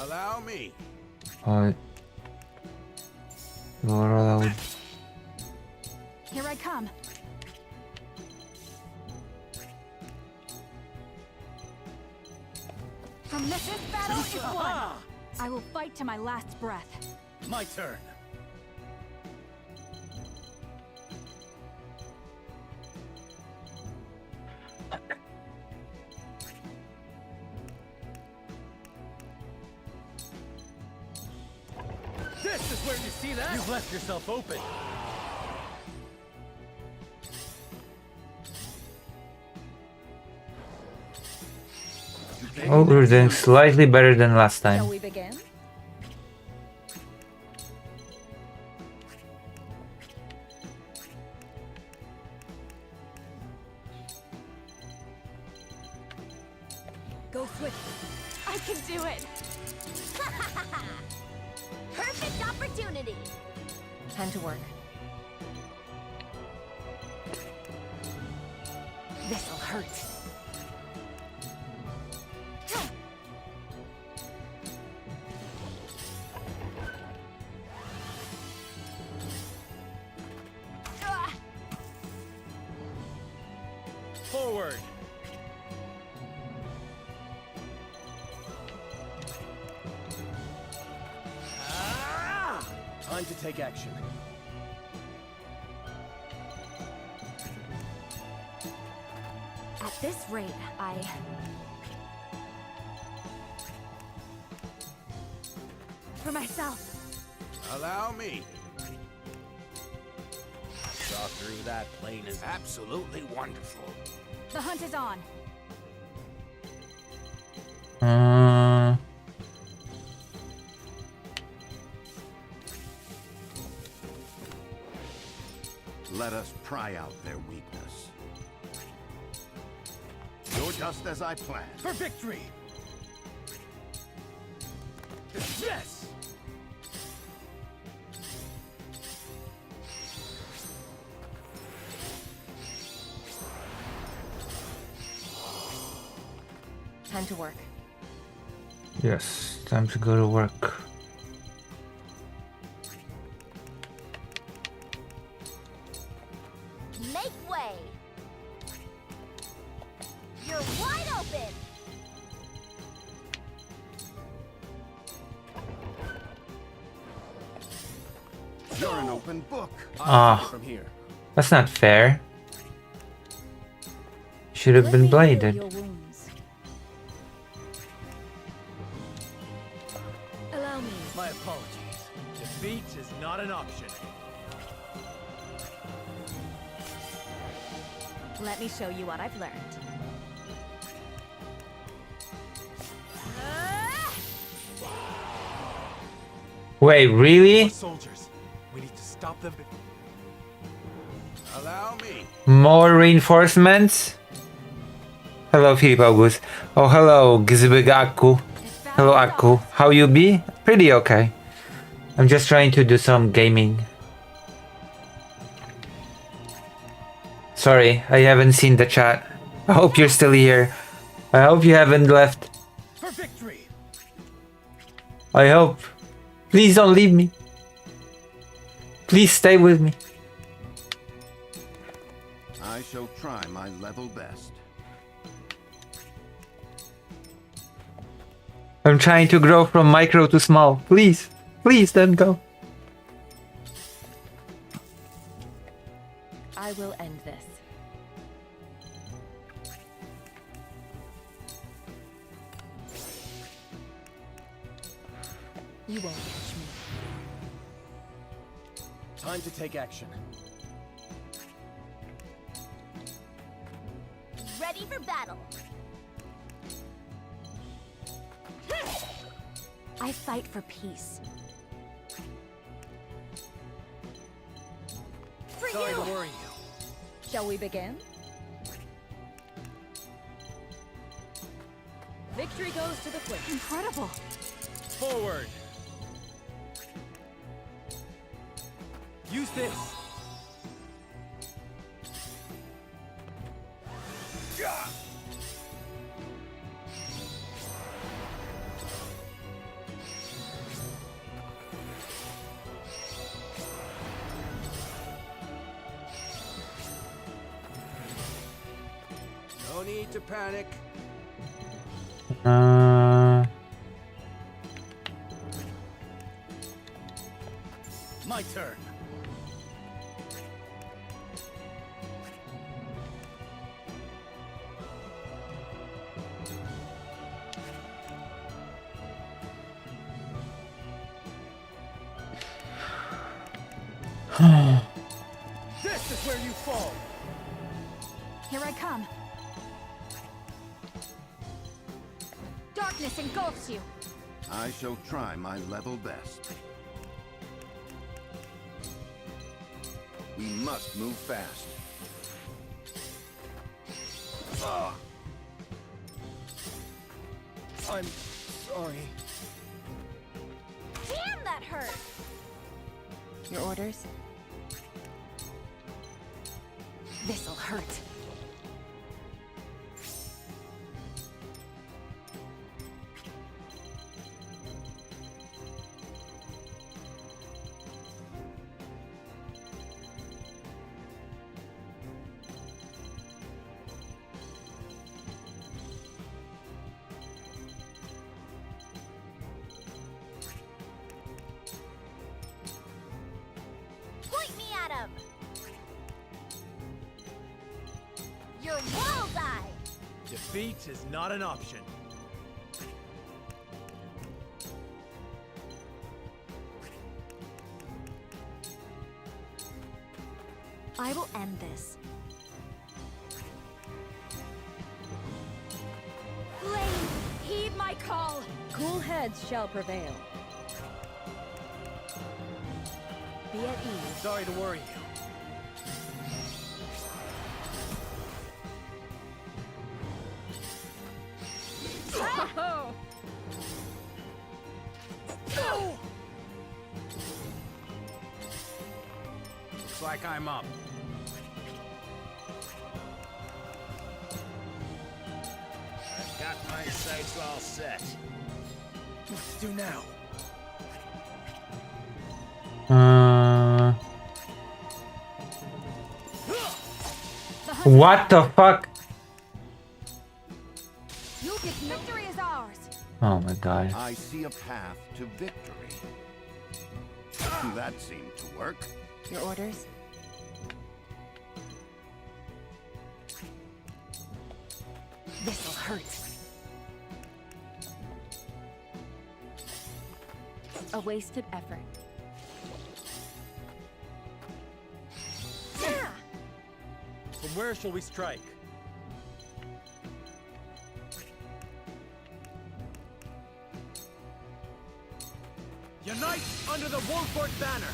Allow me. But you're allowed. Here I come. From this battle is won. Ha! I will fight to my last breath. My turn. This is where you see that? You've left yourself open. Oh, we're doing slightly better than last Shall time. we begin? Go swiftly. I can do it. Perfect opportunity. Time to work. This'll hurt. Forward. Time to take action. At this rate, For myself. Allow me. Saw through that plane is Absolutely wonderful. The hunt is on. Uh, Let us pry out their weakness. You're just as I planned. for victory. Yes. Time to work. yes, time to go to work. Make way. You're wide open. You're an open book. Ah, From here. that's not fair. Should have Let been me heal bladed. your wounds. Allow me. My apologies. Defeat is not an option. Let me show you what I've learned. Wait, really? Soldiers, we need to stop them. Allow me. More reinforcements? Hello, Philip August. Oh, hello, Gizbig Aku. Hello, Aku. How you be? Pretty okay. I'm just trying to do some gaming. Sorry, I haven't seen the chat. I hope you're still here. I hope you haven't left. For victory. I hope. Please don't leave me. Please stay with me. I shall try my level best. I'm trying to grow from micro to small. Please, please don't go. I will end this. You won't catch me. Time to take action. Ready for battle. I fight for peace. For Sorry to you. worry you. Shall we begin? Victory goes to the quick. Incredible. Forward. Use this. No need to panic. My turn. This is where you fall. Here I come. Darkness engulfs you. I shall try my level best. We must move fast. I'm sorry. Damn, that hurt. Your orders? This'll hurt. Defeat is not an option. I will end this. Flame, heed my call! Cool heads shall prevail. Be at ease. Sorry to worry you. Looks like I'm up. I've got my sights all set. What to do now? What the fuck? You get victory is ours! Oh my god. I see a path to victory. That seemed to work. Your orders? This'll hurt. A wasted effort. From where shall we strike? Unite under the Wolford banner!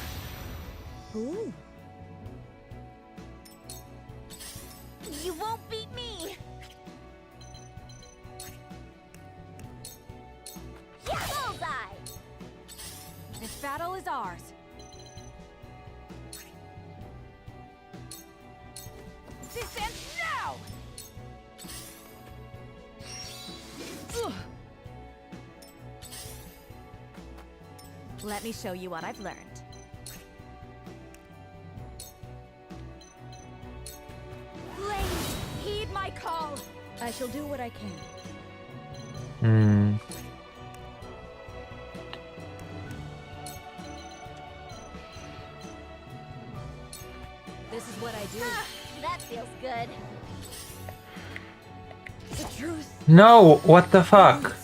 Ooh. You won't beat me! Yeah, bullseye! This battle is ours. This ends now! Let me show you what I've learned. Flames, heed my call! I shall do what I can. Hmm. This is what I do. That feels good. The truth. No, what the fuck?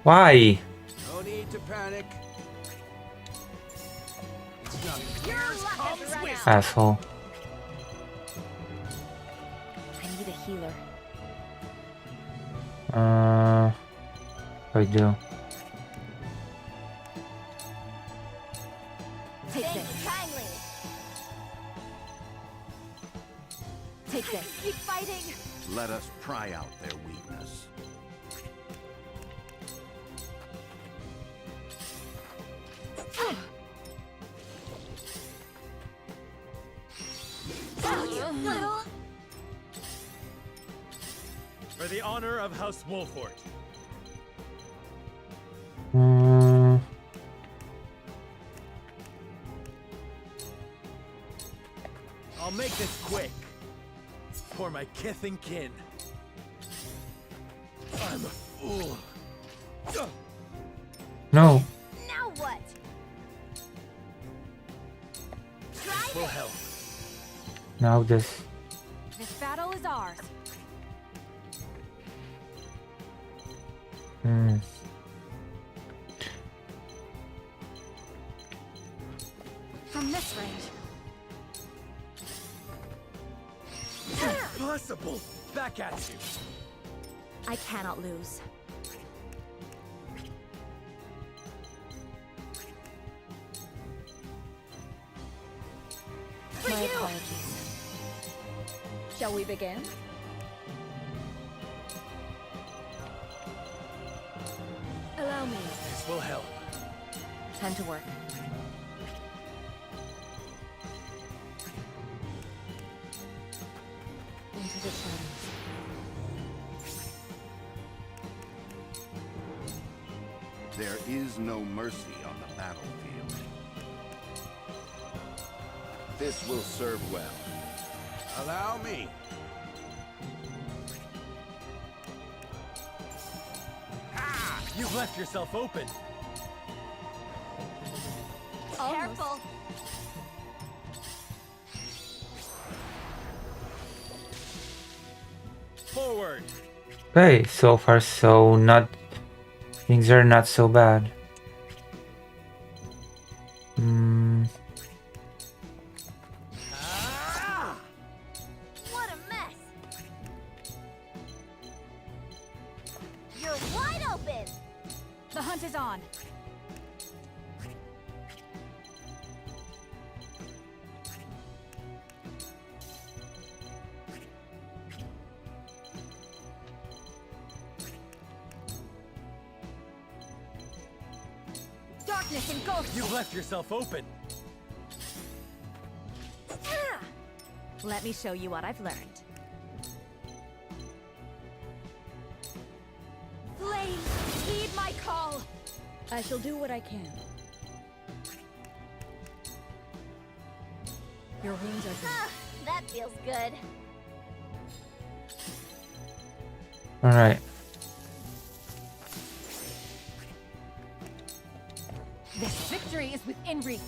Why? No need to panic. Your luck has run out. Asshole. I need a healer. I do. Take Thanks this. kindly. Take this. Keep fighting! Let us pry out their weakness. For the honor of House Wolford. Hmm. I'll make this quick. For my kith and kin. I'm a fool. No. Now what? Try Will this. help. Now this. This battle is ours. Hmm. From this range. Impossible! Back at you. I cannot lose. My apologies. Shall we begin? Allow me. This will help. Time to work. Into the shadows. There is no mercy on the battlefield. This will serve well. Allow me. You've left yourself open. Careful. forward. Okay, so far so not... Things are not so bad. What a mess! You're wide open! The hunt is on. Darkness engulfs. You've left yourself open. Let me show you what I've learned. Flames, heed my call. I shall do what I can. Your wounds are good. Ah, that feels good. Alright. This victory is within reach.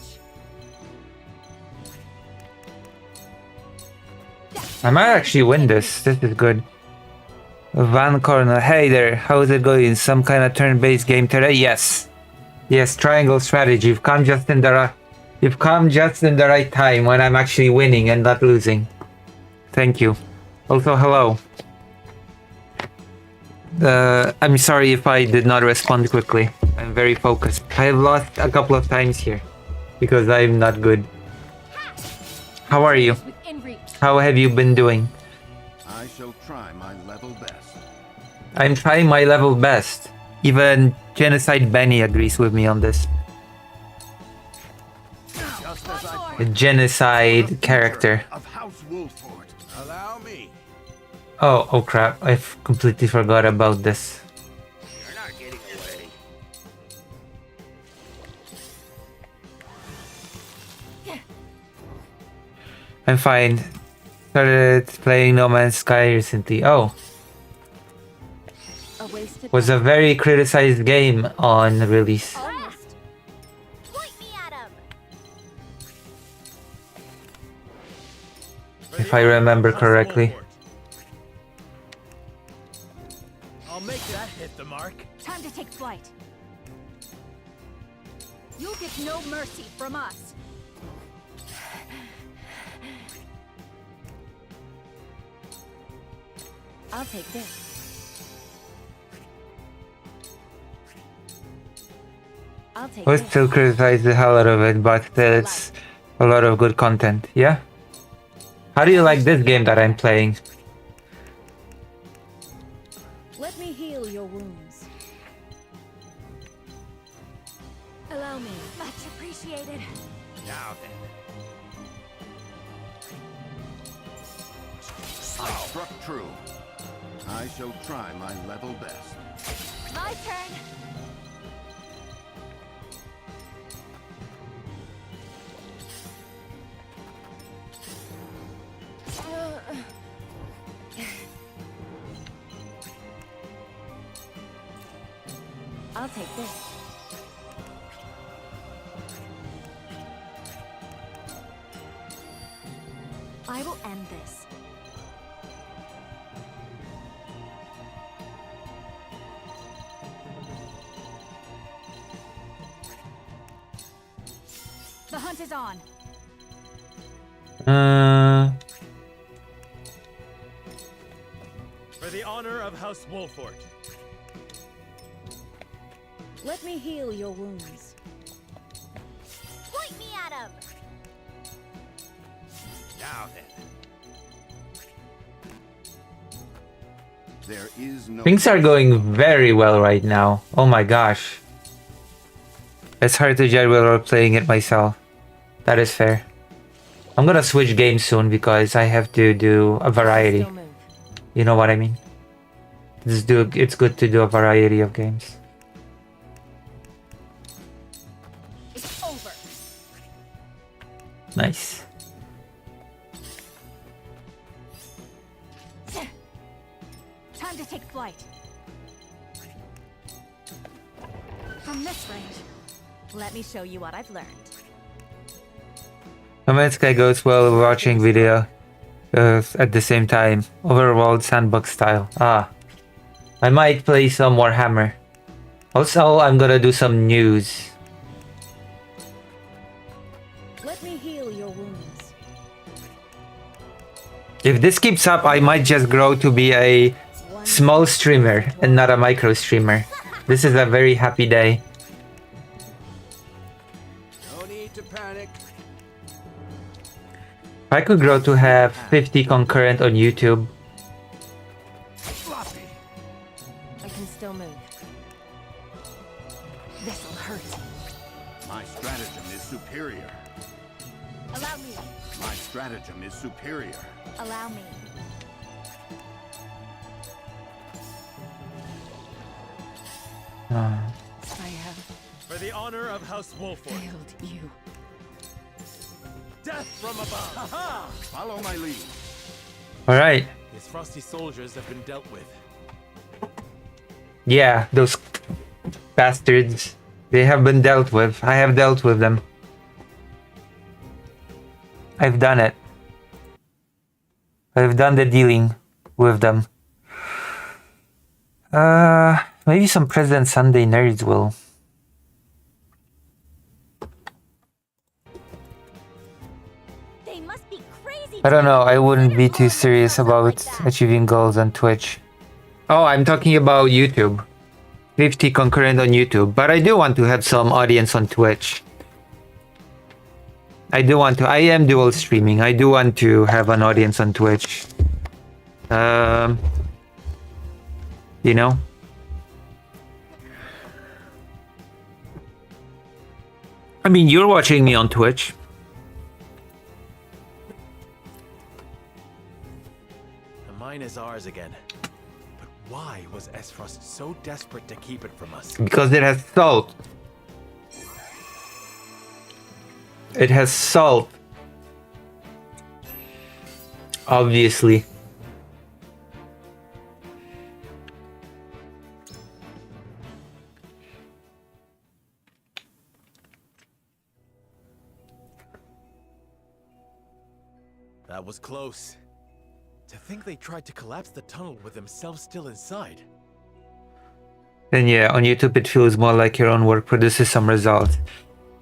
I might actually win this. This is good. Van Cornell. Hey there, how's it going? Some kind of turn-based game today? Yes. Yes, triangle strategy. You've come just in the right time when I'm actually winning and not losing. Thank you. Also, hello. I'm sorry if I did not respond quickly. I'm very focused. I have lost a couple of times here because I'm not good. How are you? Within reach. How have you been doing? I shall try my level best. I'm trying my level best. Even Genocide Benny agrees with me on this. Just as I A genocide character. of House Wolford. Allow me. Oh crap. I've completely forgot about this. You're not getting away. I'm fine. Started playing No Man's Sky recently. Oh, A wasted was a very criticized game on release. Blast! Point me at him! If I remember correctly. I'll make that hit the mark. Time to take flight. You'll get no mercy from us. I'll take this. I'll take I this. still criticize the hell out of it, but it's a lot of good content. Yeah? How do you like this game that I'm playing? Let me heal your wounds. Allow me. Much appreciated. Now then. I struck true. I shall try my level best. My turn. I'll take this. I will end this. The hunt is on. For the honor of House Wolford. Let me heal your wounds. Point me at him! Now then. There is no Things are going very well right now. Oh my gosh. It's hard to judge while playing it myself. That is fair. I'm gonna switch games soon because I have to do a variety. Still move. You know what I mean? It's good to do a variety of games. It's over. Nice. Time to take flight. From this range, let me show you what I've learned. No Man's Sky goes well with watching video at the same time. Overworld sandbox style. Ah. I might play some Warhammer. Also, I'm gonna do some news. Let me heal your wounds. If this keeps up, I might just grow to be a small streamer and not a micro streamer. This is a very happy day. No need to panic. I could grow to have 50 concurrent on YouTube. Floppy. I can still move. This'll hurt. My stratagem is superior. Allow me. My stratagem is superior. Allow me. Ah. I have For the honor of House Wolford. failed you. Death from above. Ha Follow my lead. Alright. His frosty soldiers have been dealt with. Yeah, those bastards. They have been dealt with. I have dealt with them. I've done it. I've done the dealing with them. Maybe some President Sunday nerds will. They must be crazy. I don't know, I wouldn't be too serious about achieving goals on Twitch. Oh, I'm talking about YouTube. 50 concurrent on YouTube, but I do want to have some audience on Twitch. I am dual streaming. I do want to have an audience on Twitch. You know? I mean, you're watching me on Twitch. The mine is ours again. But why was Esfrost so desperate to keep it from us? Because it has salt. It has salt. Obviously. That was close. To think they tried to collapse the tunnel with themselves still inside. Then yeah, on YouTube it feels more like your own work produces some results.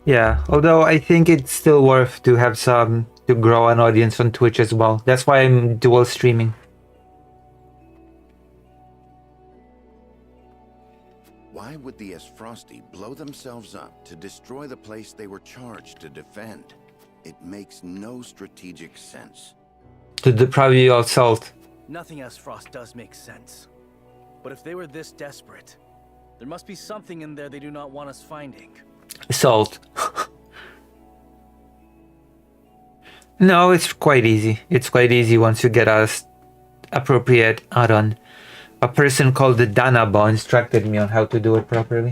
Yeah, although I think it's still worth to have to grow an audience on Twitch as well. That's why I'm dual streaming. Why would the Esfrosti blow themselves up to destroy the place they were charged to defend? It makes no strategic sense. To deprive you of salt. Nothing as Frost does make sense. But if they were this desperate, there must be something in there they do not want us finding. Salt. No, it's quite easy. It's quite easy once you get a appropriate add-on. A person called the Danabo instructed me on how to do it properly.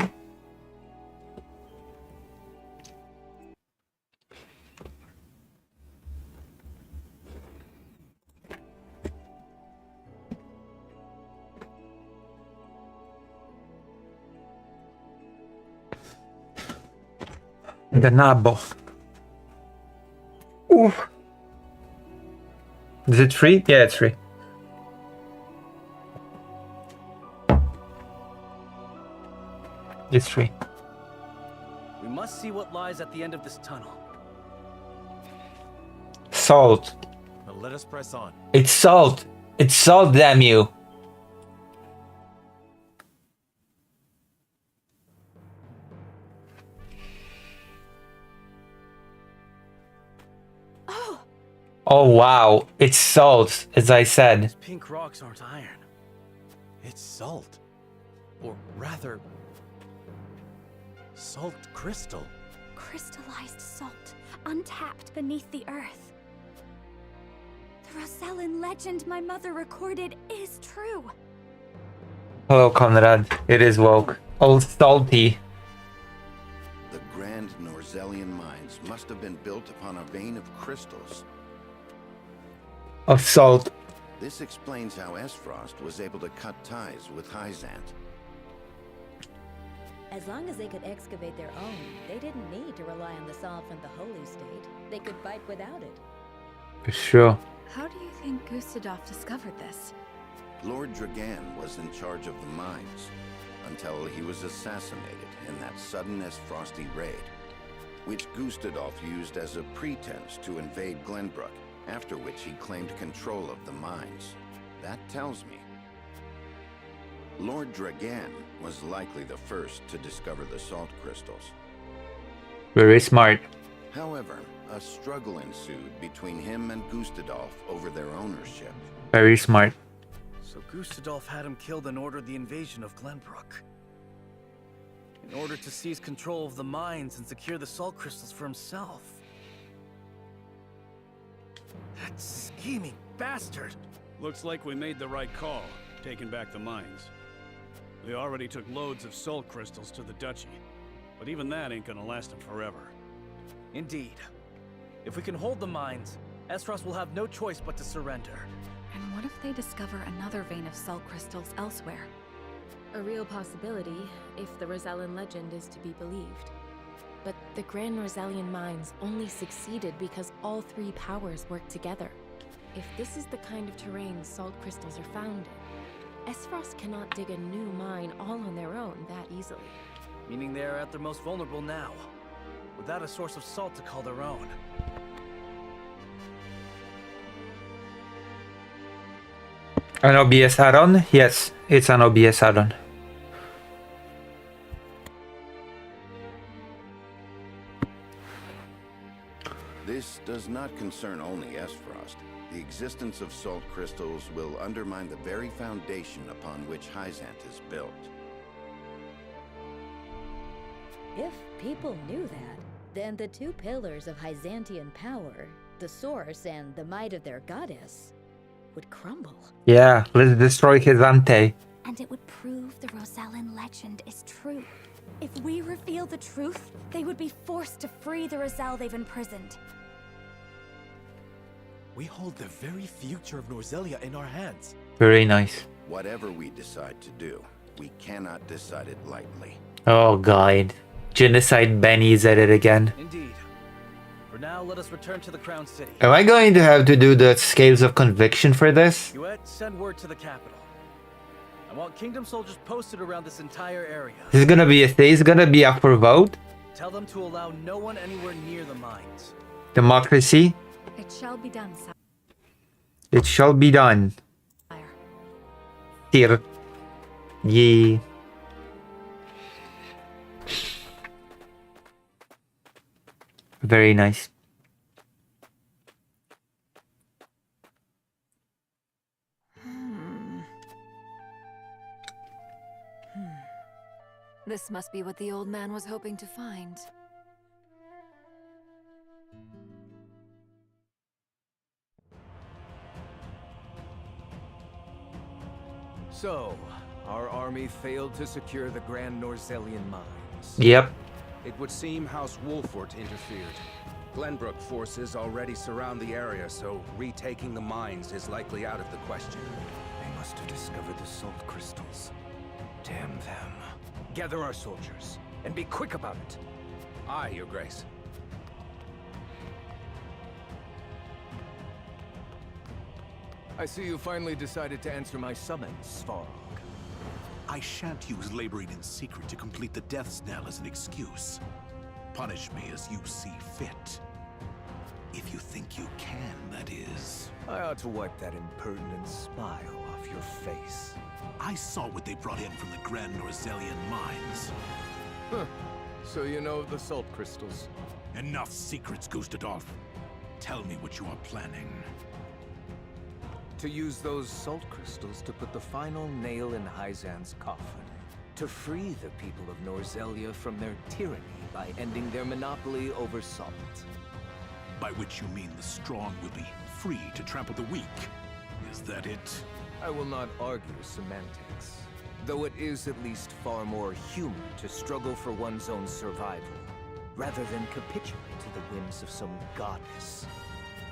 The Nabo. Ooh. Is it free? Yeah, it's free. It's free. We must see what lies at the end of this tunnel. Salt. Now let us press on. It's salt. It's salt, damn you. Oh wow, it's salt, as I said. These pink rocks aren't iron. It's salt. Or rather, salt crystal. Crystallized salt, untapped beneath the earth. The Rosellan legend my mother recorded is true. Hello, Conrad. It is woke. All salty. The Grand Norzellian mines must have been built upon a vein of crystals. Of salt. This explains how Esfrost was able to cut ties with Hyzant. As long as they could excavate their own, they didn't need to rely on the salt from the Holy State. They could fight without it. For sure. How do you think Gustadolf discovered this? Lord Dragan was in charge of the mines until he was assassinated in that sudden Esfrosti raid, which Gustadolf used as a pretense to invade Glenbrook, after which he claimed control of the mines. That tells me Lord Dragan was likely the first to discover the salt crystals. Very smart. However, a struggle ensued between him and Gustadolf over their ownership. Very smart. So Gustadolf had him killed and ordered the invasion of Glenbrook. In order to seize control of the mines and secure the salt crystals for himself. That scheming bastard! Looks like we made the right call, taking back the mines. We already took loads of salt crystals to the Duchy, but even that ain't gonna last them forever. Indeed. If we can hold the mines, Esfrost will have no choice but to surrender. And what if they discover another vein of salt crystals elsewhere? A real possibility, if the Rosellan legend is to be believed. But the Grand Norzelian mines only succeeded because all three powers worked together. If this is the kind of terrain salt crystals are found in, Esfrost cannot dig a new mine all on their own that easily. Meaning they're at their most vulnerable now, without a source of salt to call their own. An OBS add-on? Yes, it's an OBS add-on. This does not concern only Esfrost. The existence of salt crystals will undermine the very foundation upon which Hyzant is built. If people knew that, then the two pillars of Hyzantian power, the source and the might of their goddess, would crumble. Yeah, let's destroy Hyzante. And it would prove the Rosellan legend is true. If we reveal the truth, they would be forced to free the Roselle they've imprisoned. We hold the very future of Norzelia in our hands. Very nice. Whatever we decide to do, we cannot decide it lightly. Oh god. Genocide Benny's at it again. Indeed. For now, let us return to the Crown City. Am I going to have to do the scales of conviction for this? Huet, send word to the capital. I want Kingdom soldiers posted around this entire area. This is gonna be a thing. It's gonna be up for vote. Tell them to allow no one anywhere near the mines. Democracy. It shall be done, sire. It shall be done. Here. Ye. Very nice. This must be what the old man was hoping to find. So, our army failed to secure the Grand Norzelian mines. Yep. It would seem House Wolfort interfered. Glenbrook forces already surround the area, so retaking the mines is likely out of the question. They must have discovered the salt crystals. Damn them. Gather our soldiers, and be quick about it. Aye, Your Grace. I see you finally decided to answer my summons, Svarog. I shan't use laboring in secret to complete the death knell as an excuse. Punish me as you see fit. If you think you can, that is. I ought to wipe that impertinent smile off your face. I saw what they brought in from the Grand Norzelian mines. Huh. So you know of the salt crystals? Enough secrets, Gustadolf. Tell me what you are planning. To use those salt crystals to put the final nail in Hyzant's coffin. To free the people of Norzelia from their tyranny by ending their monopoly over salt. By which you mean the strong will be free to trample the weak. Is that it? I will not argue semantics, though it is at least far more human to struggle for one's own survival, rather than capitulate to the whims of some goddess.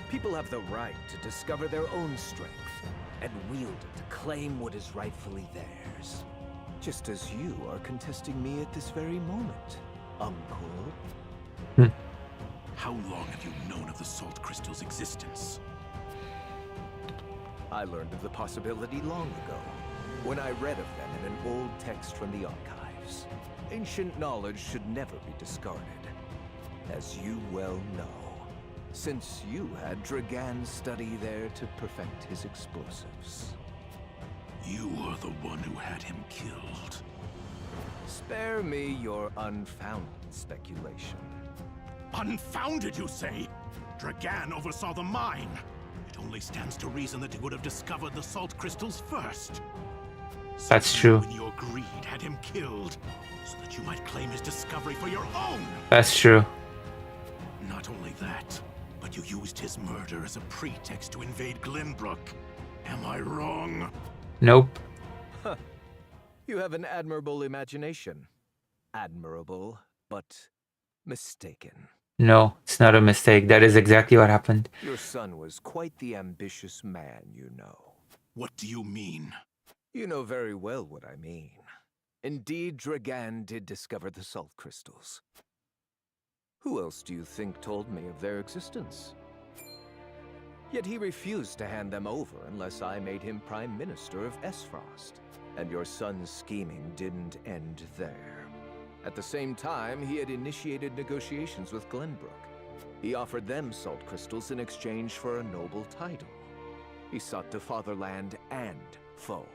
People have the right to discover their own strength, and wield it to claim what is rightfully theirs. Just as you are contesting me at this very moment, Uncle. How long have you known of the salt crystal's existence? I learned of the possibility long ago, when I read of them in an old text from the archives. Ancient knowledge should never be discarded, as you well know, since you had Dragan study there to perfect his explosives. You are the one who had him killed. Spare me your unfounded speculation. Unfounded, you say? Dragan oversaw the mine. It only stands to reason that he would have discovered the salt crystals first. That's So true. you in your greed had him killed, so that you might claim his discovery for your own. That's true. Not only that, but you used his murder as a pretext to invade Glenbrook. Am I wrong? Nope. You have an admirable imagination. Admirable, but mistaken. No, it's not a mistake. That is exactly what happened. Your son was quite the ambitious man, you know. What do you mean? You know very well what I mean. Indeed, Dragan did discover the salt crystals. Who else do you think told me of their existence? Yet he refused to hand them over unless I made him Prime Minister of Esfrost. And your son's scheming didn't end there. At the same time, he had initiated negotiations with Glenbrook. He offered them salt crystals in exchange for a noble title. He sought to fatherland and foe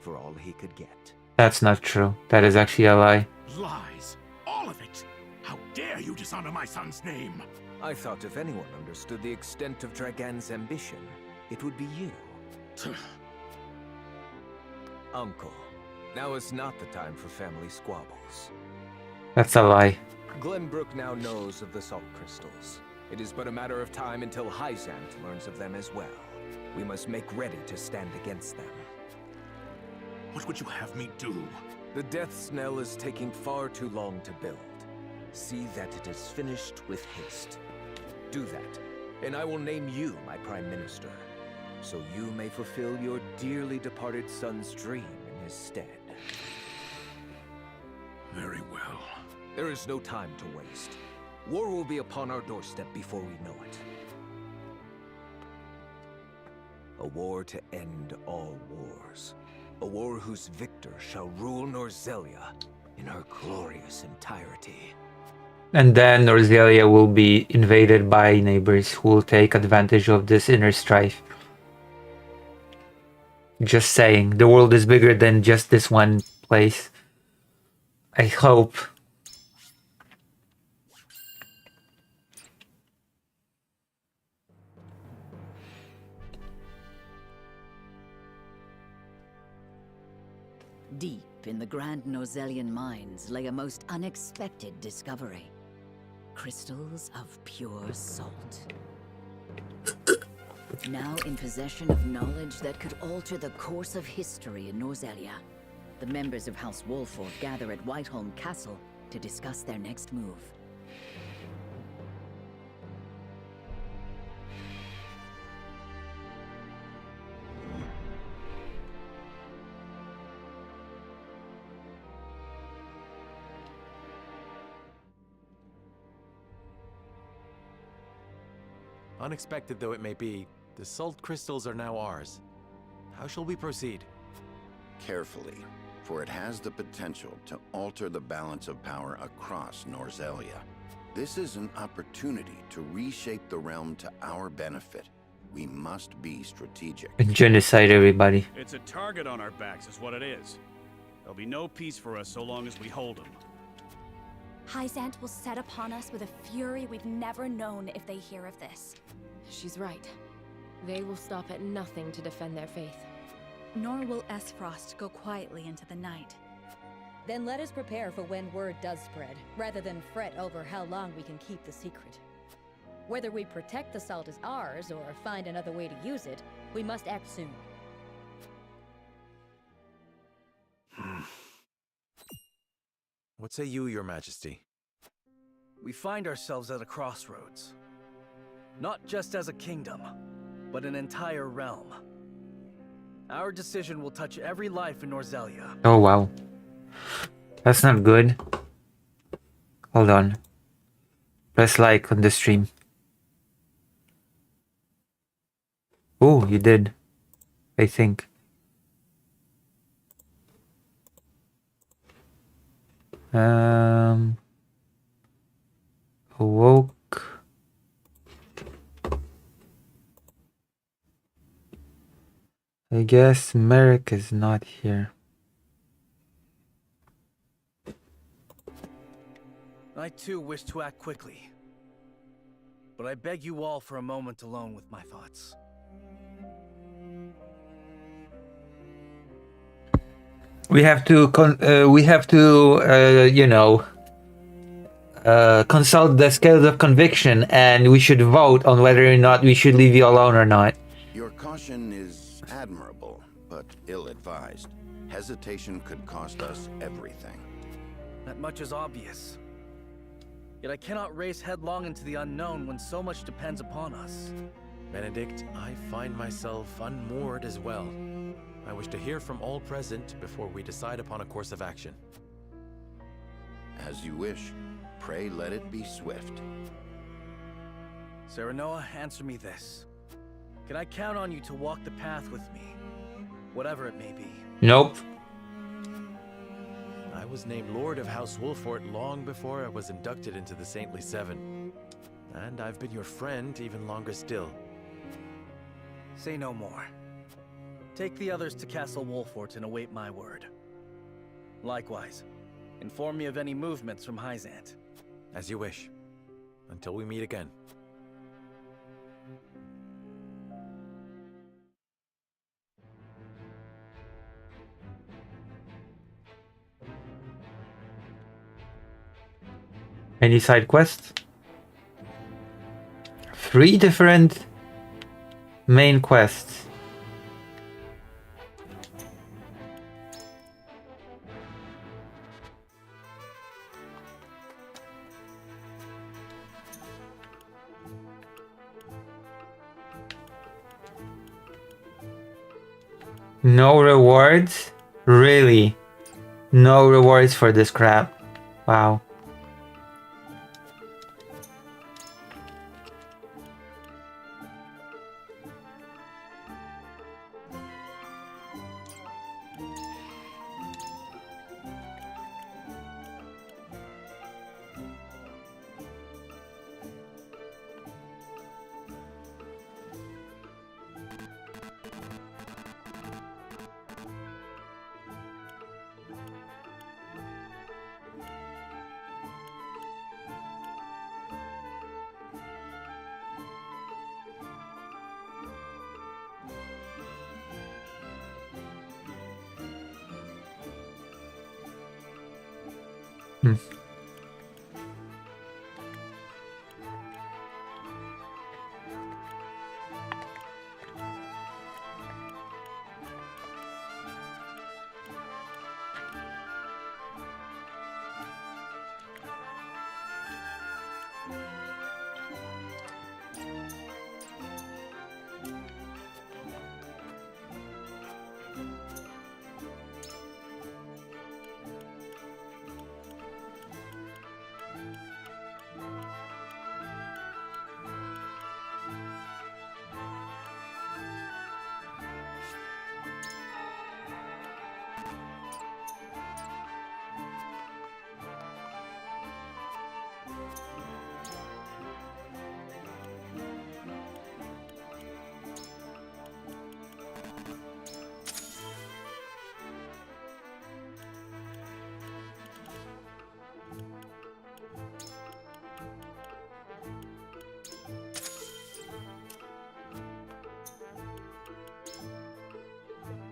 for all he could get. That's not true. That is actually a lie. Lies. All of it. How dare you dishonor my son's name? I thought if anyone understood the extent of Dragan's ambition, it would be you. Uncle, now is not the time for family squabbles. That's a lie. Glenbrook now knows of the salt crystals. It is but a matter of time until Hyzant learns of them as well. We must make ready to stand against them. What would you have me do? The Death's Knell is taking far too long to build. See that it is finished with haste. Do that, and I will name you my Prime Minister, so you may fulfill your dearly departed son's dream in his stead. Very well. There is no time to waste. War will be upon our doorstep before we know it. A war to end all wars. A war whose victor shall rule Norzelia in her glorious entirety. And then Norzelia will be invaded by neighbors who will take advantage of this inner strife. Just saying, the world is bigger than just this one place. I hope. Deep in the Grand Norzelian mines lay a most unexpected discovery. Crystals of pure salt. Now in possession of knowledge that could alter the course of history in Norzelia, the members of House Wolford gather at Whiteholm Castle to discuss their next move. Unexpected though it may be, the salt crystals are now ours. How shall we proceed? Carefully, for it has the potential to alter the balance of power across Norzelia. This is an opportunity to reshape the realm to our benefit. We must be strategic. Genocide, everybody. It's a target on our backs is what it is. There'll be no peace for us so long as we hold them. Hyzant will set upon us with a fury we've never known if they hear of this. She's right. They will stop at nothing to defend their faith. Nor will Esfrost go quietly into the night. Then let us prepare for when word does spread, rather than fret over how long we can keep the secret. Whether we protect the salt as ours, or find another way to use it, we must act soon. What say you, Your Majesty? We find ourselves at a crossroads. Not just as a kingdom, but an entire realm. Our decision will touch every life in Norzelia. Oh wow. That's not good. Hold on. Press like on the stream. Oh, you did. I think. Awoke. I guess Merrick is not here. I too wish to act quickly. But I beg you all for a moment alone with my thoughts. We have to consult the scales of conviction, and we should vote on whether or not we should leave you alone or not. Your caution is admirable, but ill-advised. Hesitation could cost us everything. That much is obvious. Yet I cannot race headlong into the unknown when so much depends upon us. Benedict, I find myself unmoored as well. I wish to hear from all present before we decide upon a course of action. As you wish. Pray let it be swift. Serenoa, answer me this. Can I count on you to walk the path with me? Whatever it may be. Nope. I was named Lord of House Wolfort long before I was inducted into the Saintly Seven. And I've been your friend even longer still. Say no more. Take the others to Castle Wolfort and await my word. Likewise, inform me of any movements from Hyzant. As you wish. Until we meet again. Any side quests? 3 different main quests. No rewards? Really? No rewards for this crap? Wow.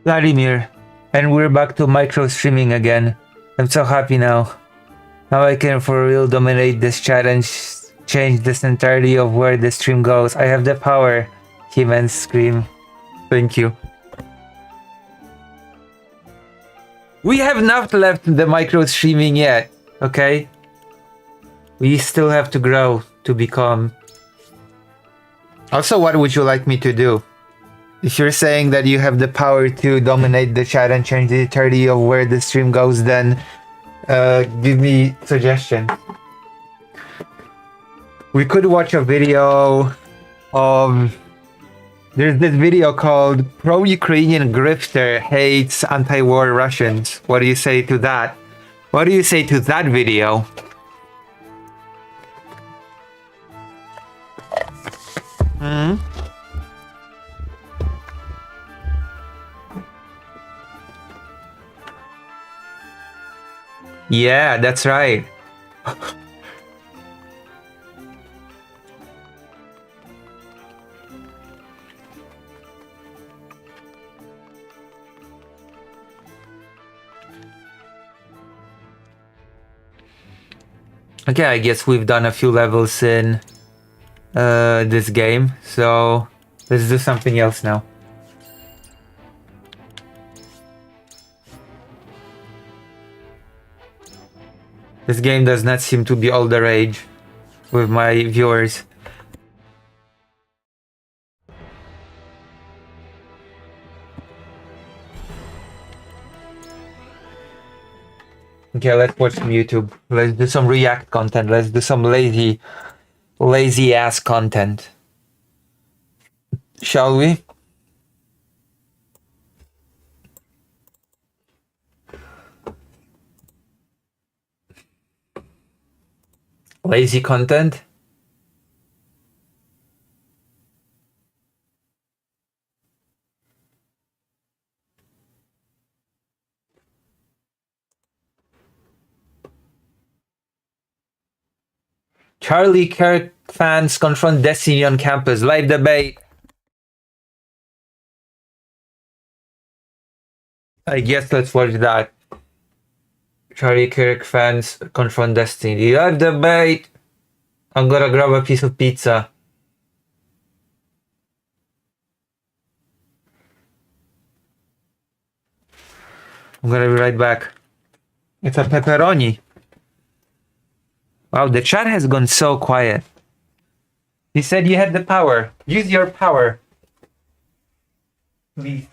Vladimir, and we're back to micro streaming again. I'm so happy now. Now I can for real dominate this chat and change this entirety of where the stream goes. I have the power. He-Man scream. Thank you. We have not left the micro streaming yet, okay? We still have to grow to become. Also, what would you like me to do? If you're saying that you have the power to dominate the chat and change the entirety of where the stream goes, then give me suggestion. We could watch a video of There's this video called Pro-Ukrainian Grifter Hates Anti-War Russians. What do you say to that? What do you say to that video? Hmm? Yeah, that's right. Okay, I guess we've done a few levels in this game, so let's do something else now. This game does not seem to be all the rage with my viewers. Okay, let's watch some YouTube. Let's do some React content. Let's do some lazy ass content. Shall we? Lazy content? Charlie Kirk fans confront Destiny on campus. Live debate. I guess let's watch that. Charlie Kirk fans confront Destiny. Live debate. I'm gonna grab a piece of pizza. I'm gonna be right back. It's a pepperoni. Wow, the chat has gone so quiet. He said you had the power. Use your power. Please.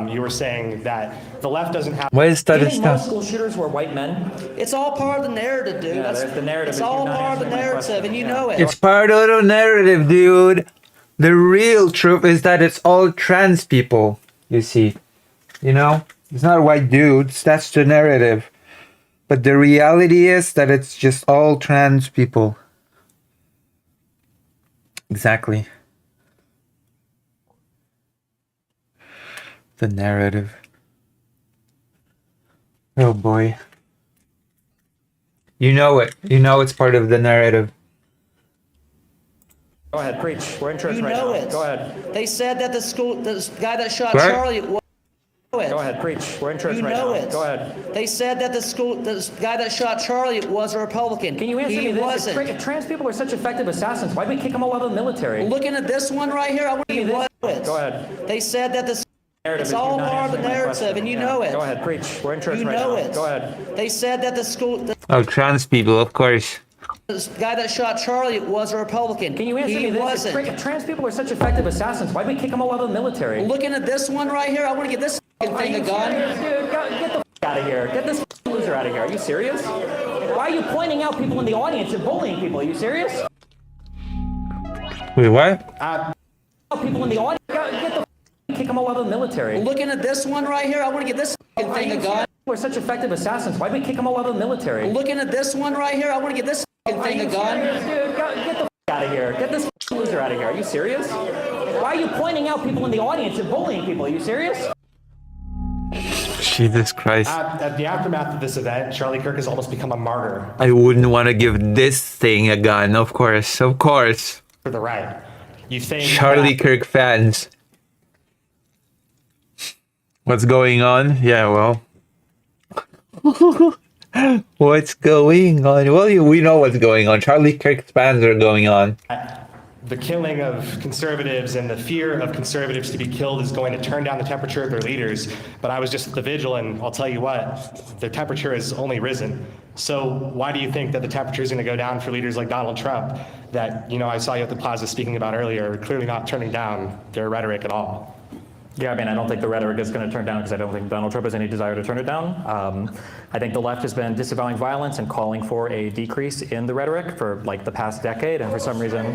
You were saying that the left doesn't have. Why is that Do you think most stuff? school shooters were white men? It's all part of the narrative, dude. Yeah, there's the narrative. It's all part of the narrative, and you know it. It's part of the narrative, dude. The real truth is that it's all trans people, you see. You know? It's not white dudes, that's the narrative. But the reality is that it's just all trans people. Exactly. The narrative. Oh boy. You know it. You know it's part of the narrative. Go ahead, preach. We're interested You right know now. it. Go ahead. They said that the guy that shot What? Charlie. Go ahead, preach. We're interested You right know now. it. Go ahead. They said that the guy that shot Charlie was a Republican. Can you answer he me this? wasn't. If trans people are such effective assassins, why do we kick them all out of the military? Looking at this one right here, I want to know it. Go ahead. They said that Narrative, it's if you're all not part of the answering my narrative, question. and you Yeah. know it. Go ahead, preach. We're interested You right know now. it. Go ahead. They said that the Oh, trans people, of course. guy that shot Charlie was a Republican. Can you answer he me this? wasn't. If trans people are such effective assassans, why do we kick them all out of the military? Looking at this one right here, I want to get this thing a gun. Dude, get the out of here. Get this loser out of here. Are you serious? Why are you pointing out people in the audience and bullying people? Are you serious? Wait, what? People in the audience. Get the kick them all out of the military. Looking at this one right here, I want to get this thing a gun. We're such effective assassins. Why do we kick them all out of the military? Looking at this one right here, I want to get this thing a gun. Dude, get the out out of here. Get this loser out of here. Are you serious? Why are you pointing out people in the audience and bullying people? Are you serious? Jesus Christ. At the aftermath of this event, Charlie Kirk has almost become a martyr I wouldn't want to give this thing a gun, of course. Of course. for the right. You think Charlie Kirk fans. What's going on? Yeah, well. What's going on? Well, we know what's going on. Charlie Kirk's fans are going on. the killing of conservatives and the fear of conservatives to be killed is going to turn down the temperature of their leaders. But I was just at the vigil, and I'll tell you what, the temperature has only risen. So why do you think that the temperature is going to go down for leaders like Donald Trump that, I saw you at the plaza speaking about earlier, clearly not turning down their rhetoric at all? Yeah, I mean, I don't think the rhetoric is going to turn down because I don't think Donald Trump has any desire to turn it down. I think the left has been disavowing violence and calling for a decrease in the rhetoric for like the past decade, and for some reason,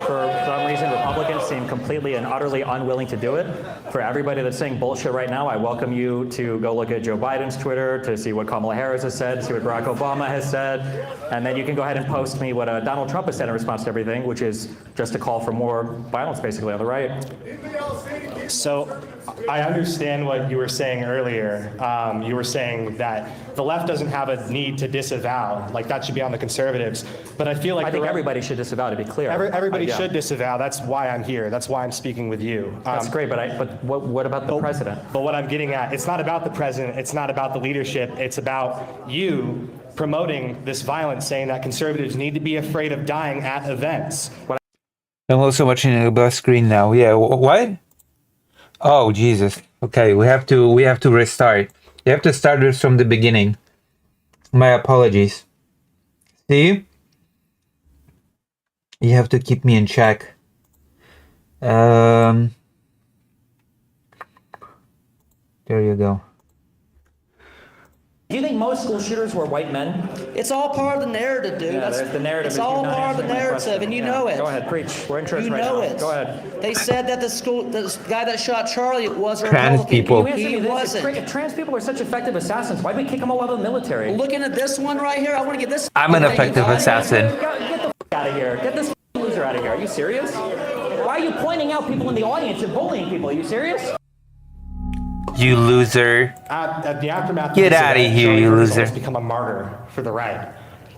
Republicans seem completely and utterly unwilling to do it. For everybody that's saying bullshit right now, I welcome you to go look at Joe Biden's Twitter to see what Kamala Harris has said, see what Barack Obama has said, and then you can go ahead and post me what Donald Trump has said in response to everything, which is just a call for more violence, basically, on the right. So I understand what you were saying earlier. You were saying that the left doesn't have a need to disavow, like that should be on the conservatives. But I feel like I think everybody should disavow, to be clear. Everybody should disavow. That's why I'm here. That's why I'm speaking with you. That's great, but what about the president? But what I'm getting at, it's not about the president. It's not about the leadership. It's about you promoting this violence, saying that conservatives need to be afraid of dying at events. I'm also watching a black screen now. Yeah, what? Oh Jesus. Okay, we have to restart. You have to start this from the beginning. My apologies. See? You have to keep me in check. There you go. Do you think most school shooters were white men? It's all part of the narrative, dude. Yeah, the narrative. It's all part of the narrative, and you know it. Go ahead, preach. We're in church you right know now. it. Go ahead. They said that the guy that shot Charlie was a Trans Republican. people. He wasn't. If trans people are such effective assassins, why do we kick them all out of the military? Looking at this one right here, I want to get this. I'm an effective assassin. Get the out of here. Get this loser out of here. Are you serious? Why are you pointing out people in the audience and bullying people? Are you serious? You loser. At the aftermath Get of this out of event, here, Charlie you Kirk has loser. almost become a martyr for the right.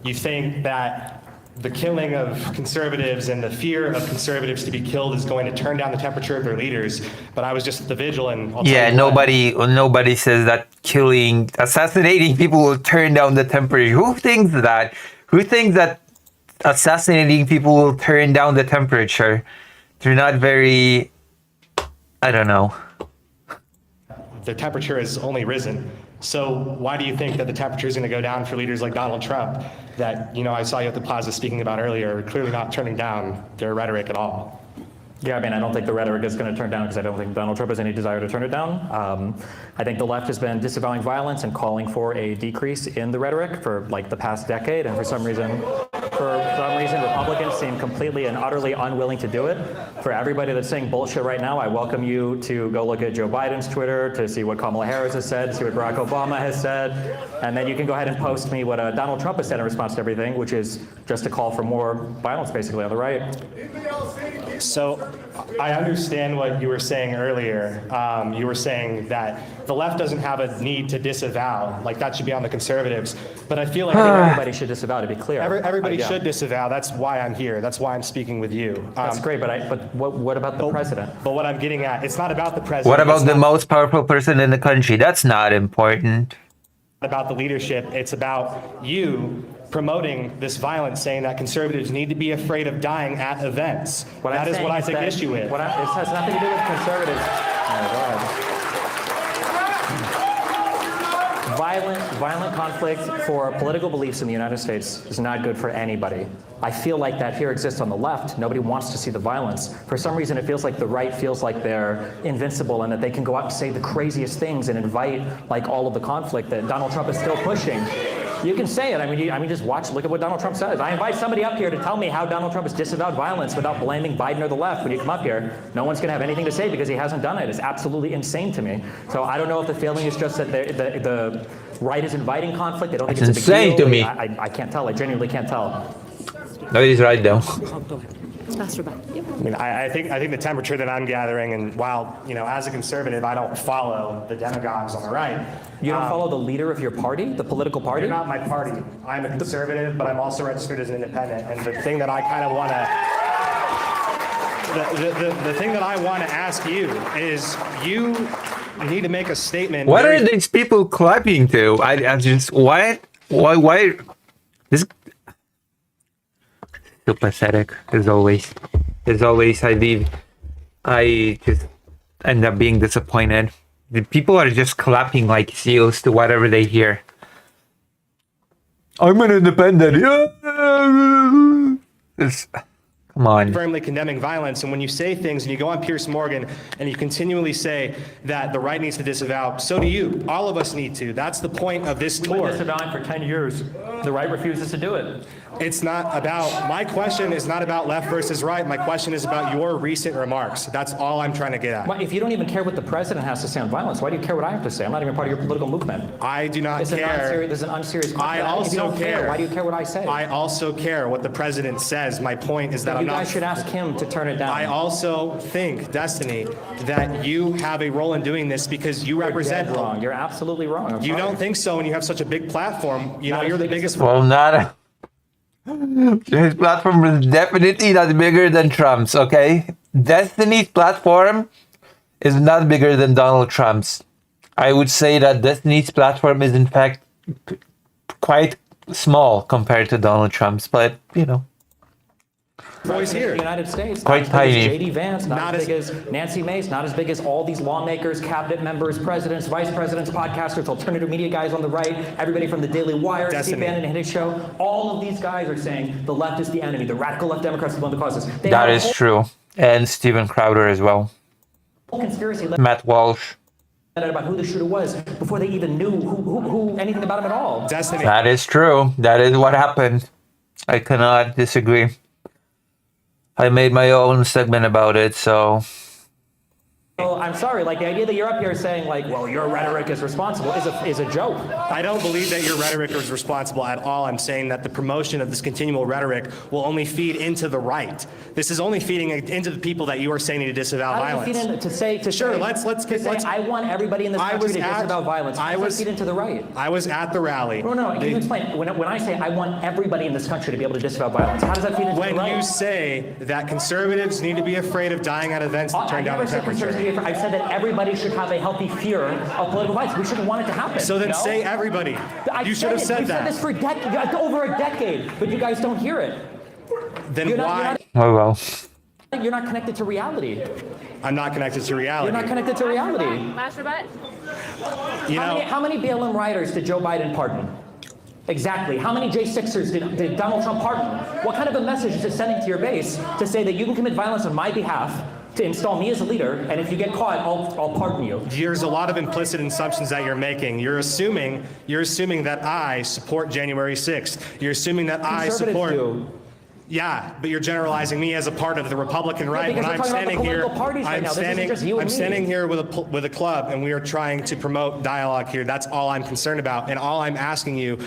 You think that the killing of conservatives and the fear of conservatives to be killed is going to turn down the temperature of their leaders. But I was just at the vigil, and I'll tell Yeah, you nobody says that assassinating people will turn down the temperature. Who thinks that? Who thinks that assassinating people will turn down the temperature? They're not very, I don't know. the temperature has only risen. So why do you think that the temperature is going to go down for leaders like Donald Trump that, I saw you at the plaza speaking about earlier, clearly not turning down their rhetoric at all? Yeah, I mean, I don't think the rhetoric is going to turn down because I don't think Donald Trump has any desire to turn it down. I think the left has been disavowing violence and calling for a decrease in the rhetoric for like the past decade, and for some reason, Republicans seem completely and utterly unwilling to do it. For everybody that's saying bullshit right now, I welcome you to go look at Joe Biden's Twitter to see what Kamala Harris has said, see what Barack Obama has said, and then you can go ahead and post me what Donald Trump has said in response to everything, which is just a call for more violence, basically, on the right. So I understand what you were saying earlier. You were saying that the left doesn't have a need to disavow, like that should be on the conservatives. But I feel like everybody should disavow, to be clear. Everybody should disavow. That's why I'm here. That's why I'm speaking with you. That's great, but what about the president? But what I'm getting at, it's not about the president. What about the most powerful person in the country? That's not important. About the leadership. It's about you promoting this violence, saying that conservatives need to be afraid of dying at events. That is what I take issue with. It has nothing to do with conservatives. Go ahead. Violent conflict for political beliefs in the United States is not good for anybody. I feel like that here exists on the left. Nobody wants to see the violence. For some reason, it feels like the right feels like they're invincible and that they can go out and say the craziest things and invite like all of the conflict that Donald Trump is still pushing. You can say it. I mean, just look at what Donald Trump says. I invite somebody up here to tell me how Donald Trump has disavowed violence without blaming Biden or the left. When you come up here, no one's going to have anything to say because he hasn't done it. It's absolutely insane to me. So I don't know if the feeling is just that the right is inviting conflict. They don't think it's a big deal. Insane to me. I can't tell. I genuinely can't tell. No, he's right though. Master Bat. Yep. I mean, I think the temperature that I'm gathering, and while, as a conservative, I don't follow the demagogues on the right. You don't follow the leader of your party, the political party? They're not my party. I'm a conservative, but I'm also registered as an independent. And the thing that I kind of want to, the thing that I want to ask you is, you need to make a statement. What are these people clapping to? I just what? Why? This so pathetic as always. As always, I just end up being disappointed. The people are just clapping like seals to whatever they hear. I'm an independent. Come on. Firmly condemning violence, and when you say things and you go on Piers Morgan and you continually say that the right needs to disavow, so do you. All of us need to. That's the point of this tour. We've been disavowing for 10 years. The right refuses to do it. It's not about, my question is not about left versus right. My question is about your recent remarks. That's all I'm trying to get at. If you don't even care what the president has to say on violence, why do you care what I have to say? I'm not even part of your political movement. I do not care. There's an unserious question. I also if you don't care. Why do you care what I say? I also care what the president says. My point is that I'm not. You guys should ask him to turn it down. I also think, Destiny, that you have a role in doing this because you represent. You're dead wrong. You're absolutely wrong. You don't think so when you have such a big platform. You're the biggest. Well, not. His platform is definitely not bigger than Trump's, okay? Destiny's platform is not bigger than Donald Trump's. I would say that Destiny's platform is in fact quite small compared to Donald Trump's, but Voice here. The United States. Quite tiny. J.D. Vance, not as big as Nancy Mace, not as big as all these lawmakers, cabinet members, presidents, vice presidents, podcasters, alternative media guys on the right, everybody from the Daily Wire, Steve Bannon and his show. All of these guys are saying the left is the enemy. The radical left Democrats are one of the causes. That is true. And Steven Crowder as well. Conspiracy. Matt Walsh. About who the shooter was before they even knew who anything about him at all. Destiny. That is true. That is what happened. I cannot disagree. I made my own segment about it, so. Well, I'm sorry, the idea that you're up here saying, well, your rhetoric is responsible is a joke. I don't believe that your rhetoric is responsible at all. I'm saying that the promotion of this continual rhetoric will only feed into the right. This is only feeding into the people that you are saying need to disavow violence. I want everybody in this country to disavow violence. How does that feed into the right? I was at the rally. No, can you explain? When I say I want everybody in this country to be able to disavow violence, how does that feed into the right? When you say that conservatives need to be afraid of dying at events that turn down the temperature. I've said that everybody should have a healthy fear of political violence. We shouldn't want it to happen. So then say everybody. You should have said that. We've said this for over a decade, but you guys don't hear it. Then why? Oh well. You're not connected to reality. I'm not connected to reality. You're not connected to reality. Master Bet. How many BLM rioters did Joe Biden pardon? Exactly. How many J6ers did Donald Trump pardon? What kind of a message is it sending to your base to say that you can commit violence on my behalf to install me as a leader, and if you get caught, I'll pardon you? There's a lot of implicit assumptions that you're making. You're assuming that I support January 6th. You're assuming that I support. Yeah, but you're generalizing me as a part of the Republican right. When I'm standing here, I'm standing here with a club, and we are trying to promote dialogue here. That's all I'm concerned about, and all I'm asking you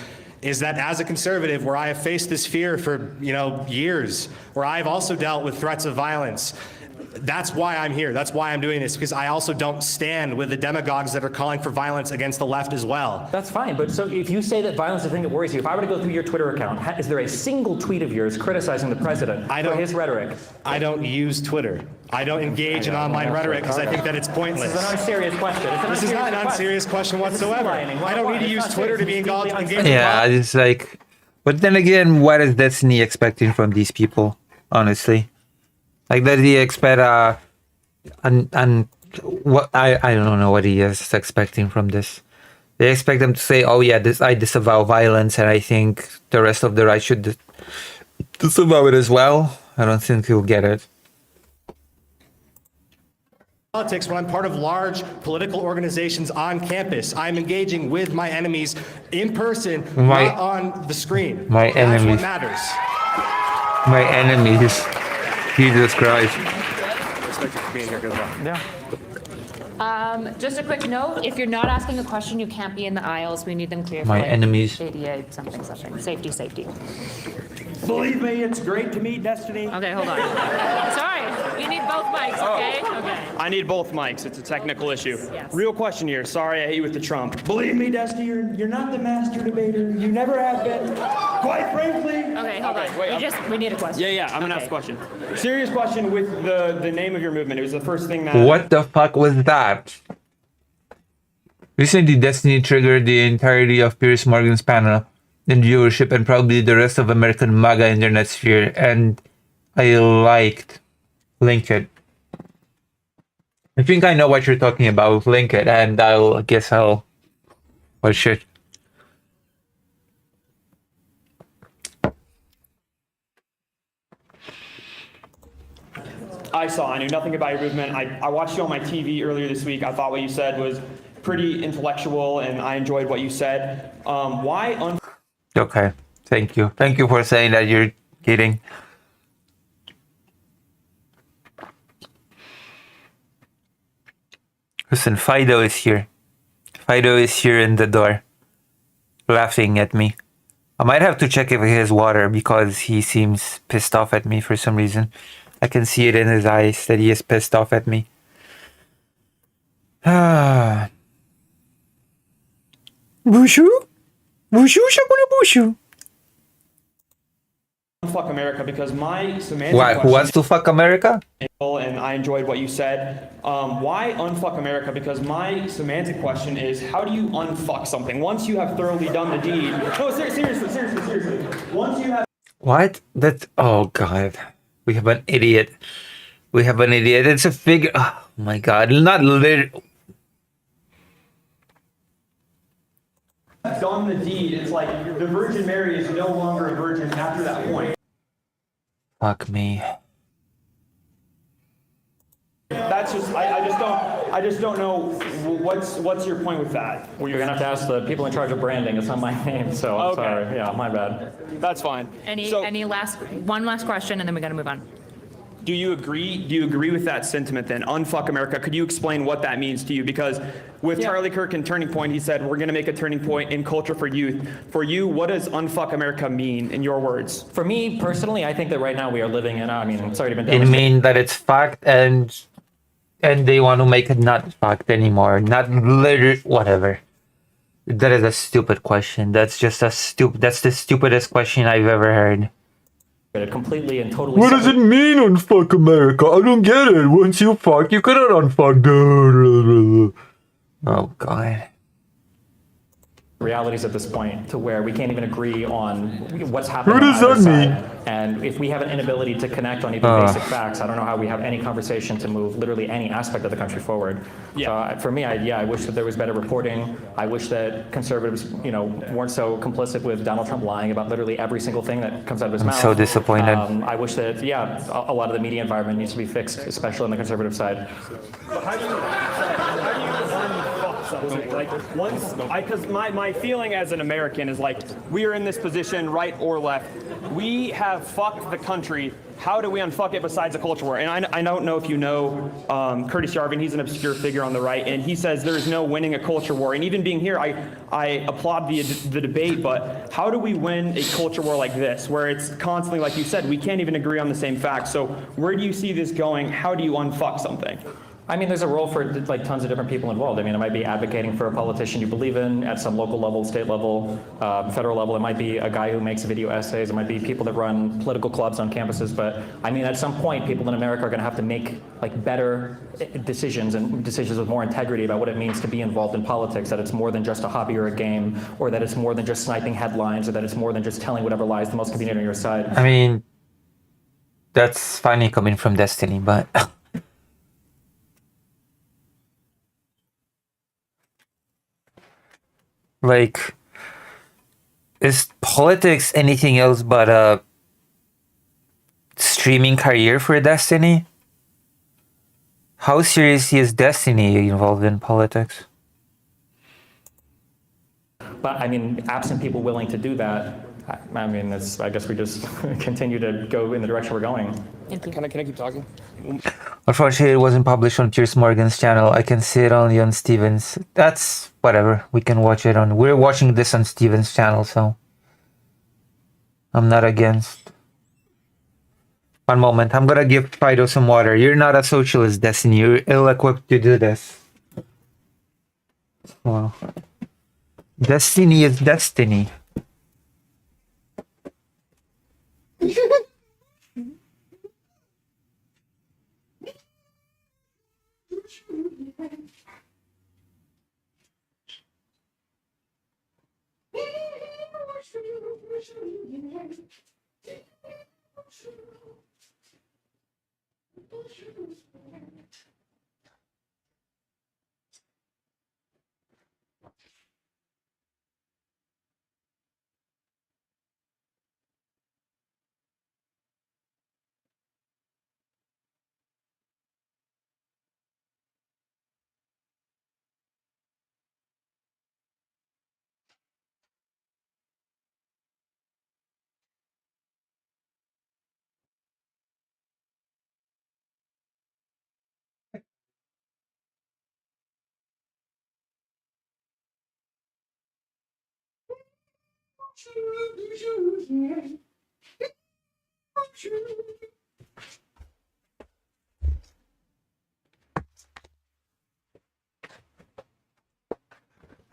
is that as a conservative, where I have faced this fear for years, where I've also dealt with threats of violence. That's why I'm here. That's why I'm doing this, because I also don't stand with the demagogues that are calling for violence against the left as well. That's fine, but so if you say that violence is the thing that worries you, if I were to go through your Twitter account, is there a single tweet of yours criticizing the president for his rhetoric? I don't use Twitter. I don't engage in online rhetoric because I think that it's pointless. This is an unserious question. This is not an unserious question whatsoever. I don't need to use Twitter to be engaged. Yeah, it's like, but then again, what is Destiny expecting from these people, honestly? Like, does he expect and what I don't know what he is expecting from this. They expect them to say, "Oh yeah, I disavow violence, and I think the rest of the right should disavow it as well." I don't think he'll get it. Politics, when I'm part of large political organizations on campus, I'm engaging with my enemies in person, not on the screen. My enemies. That's what matters. My enemies. Jesus Christ. Respect you for being here. Good luck. Yeah. Just a quick note, if you're not asking a question, you can't be in the aisles. We need them clear for My like, enemies. ADA, something. Safety. Believe me, it's great to meet Destiny. Okay, hold on. Sorry, you need both mics, okay? Okay. I need both mics. It's a technical issue. Yes. Real question here. Sorry I hit you with the Trump. Believe me, Destiny, you're not the master debater. You never have been. Quite frankly. Okay, hold on. Wait, We need a question. Yeah, I'm gonna ask a question. Serious question with the name of your movement. It was the first thing that. What the fuck was that? Recently, Destiny triggered the entirety of Piers Morgan's panel in viewership and probably the rest of American MAGA internet sphere, and I link it. I think I know what you're talking about. Link it, and I guess I'll watch it. I knew nothing about your movement. I watched you on my TV earlier this week. I thought what you said was pretty intellectual, and I enjoyed what you said. Why Okay, thank you. Thank you for saying that. You're kidding. Listen, Fido is here. Fido is here in the door, laughing at me. I might have to check if he has water because he seems pissed off at me for some reason. I can see it in his eyes that he is pissed off at me. Ah. Bushu? Bushu, shakuna bushu. Fuck America, because my semantic Why? Who wants to fuck America? And I enjoyed what you said. Why unfuck America? Because my semantic question is, how do you unfuck something once you have thoroughly done the deed? No, seriously. Once you have. What? That? Oh God. We have an idiot. It's a figure. Oh my God. Not literally. Done the deed, it's like the Virgin Mary is no longer a virgin after that point. Fuck me. That's just I just don't know what's your point with that. You're gonna have to ask the people in charge of branding. It's not my name, so I'm sorry. Yeah, my bad. That's fine. One last question, and then we gotta move on. Do you agree with that sentiment then? Unfuck America. Could you explain what that means to you? Because with Charlie Kirk in Turning Point, he said, we're going to make a turning point in culture for youth. For you, what does unfuck America mean in your words? For me personally, I think that right now we are living in, it's already been It demonstrated. means that it's fucked and they want to make it not fucked anymore. Not literally, whatever. That is a stupid question. That's the stupidest question I've ever heard. Completely and totally. What does it mean unfuck America? I don't get it. Once you fuck, you cannot unfuck. Oh God. Realities at this point to where we can't even agree on what's happening. What does on either that side. And if we have an inability to connect on even basic facts, I don't know how we have any conversation to move literally any aspect of the country forward. Yeah. For me, I wish that there was better reporting. I wish that conservatives, weren't so complicit with Donald Trump lying about literally every single thing that comes out of his mouth. I'm so disappointed. I wish that, a lot of the media environment needs to be fixed, especially on the conservative side. How do you unfuck something? Because my feeling as an American is like, we are in this position, right or left. We have fucked the country. How do we unfuck it besides a culture war? And I don't know if you know Curtis Yarvin. He's an obscure figure on the right, and he says there is no winning a culture war. And even being here, I applaud the debate, but how do we win a culture war like this, where it's constantly, like you said, we can't even agree on the same facts? So where do you see this going? How do you unfuck something? There's a role for tons of different people involved. It might be advocating for a politician you believe in at some local level, state level, federal level. It might be a guy who makes video essays. It might be people that run political clubs on campuses. But at some point, people in America are going to have to make better decisions and decisions with more integrity about what it means to be involved in politics. That it's more than just a hobby or a game, or that it's more than just sniping headlines, or that it's more than just telling whatever lies the most convenient on your side. That's funny coming from Destiny, but. Is politics anything else but a streaming career for Destiny? How seriously is Destiny involved in politics? But absent people willing to do that, I mean, I guess we just continue to go in the direction we're going. Thank you. Can I keep talking? Unfortunately, it wasn't published on Piers Morgan's channel. I can see it only on Steven's. That's whatever. We can watch it on... We're watching this on Steven's channel, so... I'm not against. One moment. I'm gonna give Fido some water. You're not a socialist, Destiny. You're ill-equipped to do this. Wow. Destiny is destiny.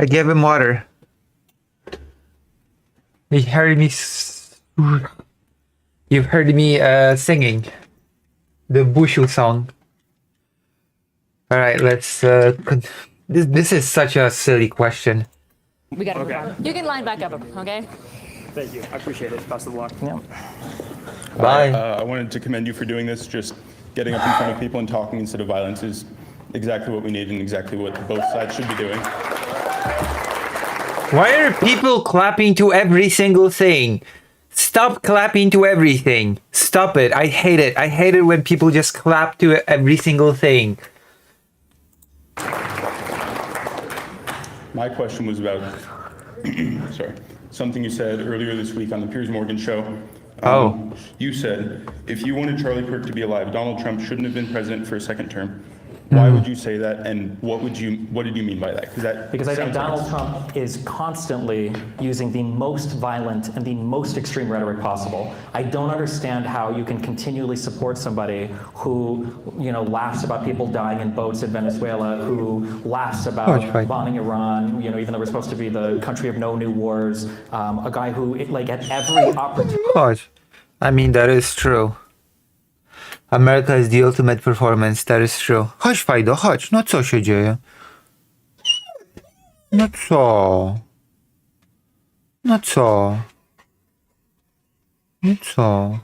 I gave him water. He heard me. You've heard me singing the Bushu song. All right, let's. This is such a silly question. We gotta move on. You can line back up, okay? Thank you. I appreciate it. Best of luck. Yeah. Bye. I wanted to commend you for doing this. Just getting up in front of people and talking instead of violence is exactly what we need and exactly what both sides should be doing. Why are people clapping to every single thing? Stop clapping to everything. Stop it. I hate it. I hate it when people just clap to every single thing. My question was about, sorry, something you said earlier this week on the Piers Morgan show. You said, if you wanted Charlie Kirk to be alive, Donald Trump shouldn't have been president for a second term. Why would you say that, and what did you mean by that? Because I think Donald Trump is constantly using the most violent and the most extreme rhetoric possible. I don't understand how you can continually support somebody who, laughs about people dying in boats in Venezuela, who laughs about bombing Iran, even though we're supposed to be the country of no new wars. A guy who, at every opportunity. I mean, that is true. America is the ultimate performance, that is true. Chodź, Fajdo, chodź. No co się dzieje? No co? No co? No co?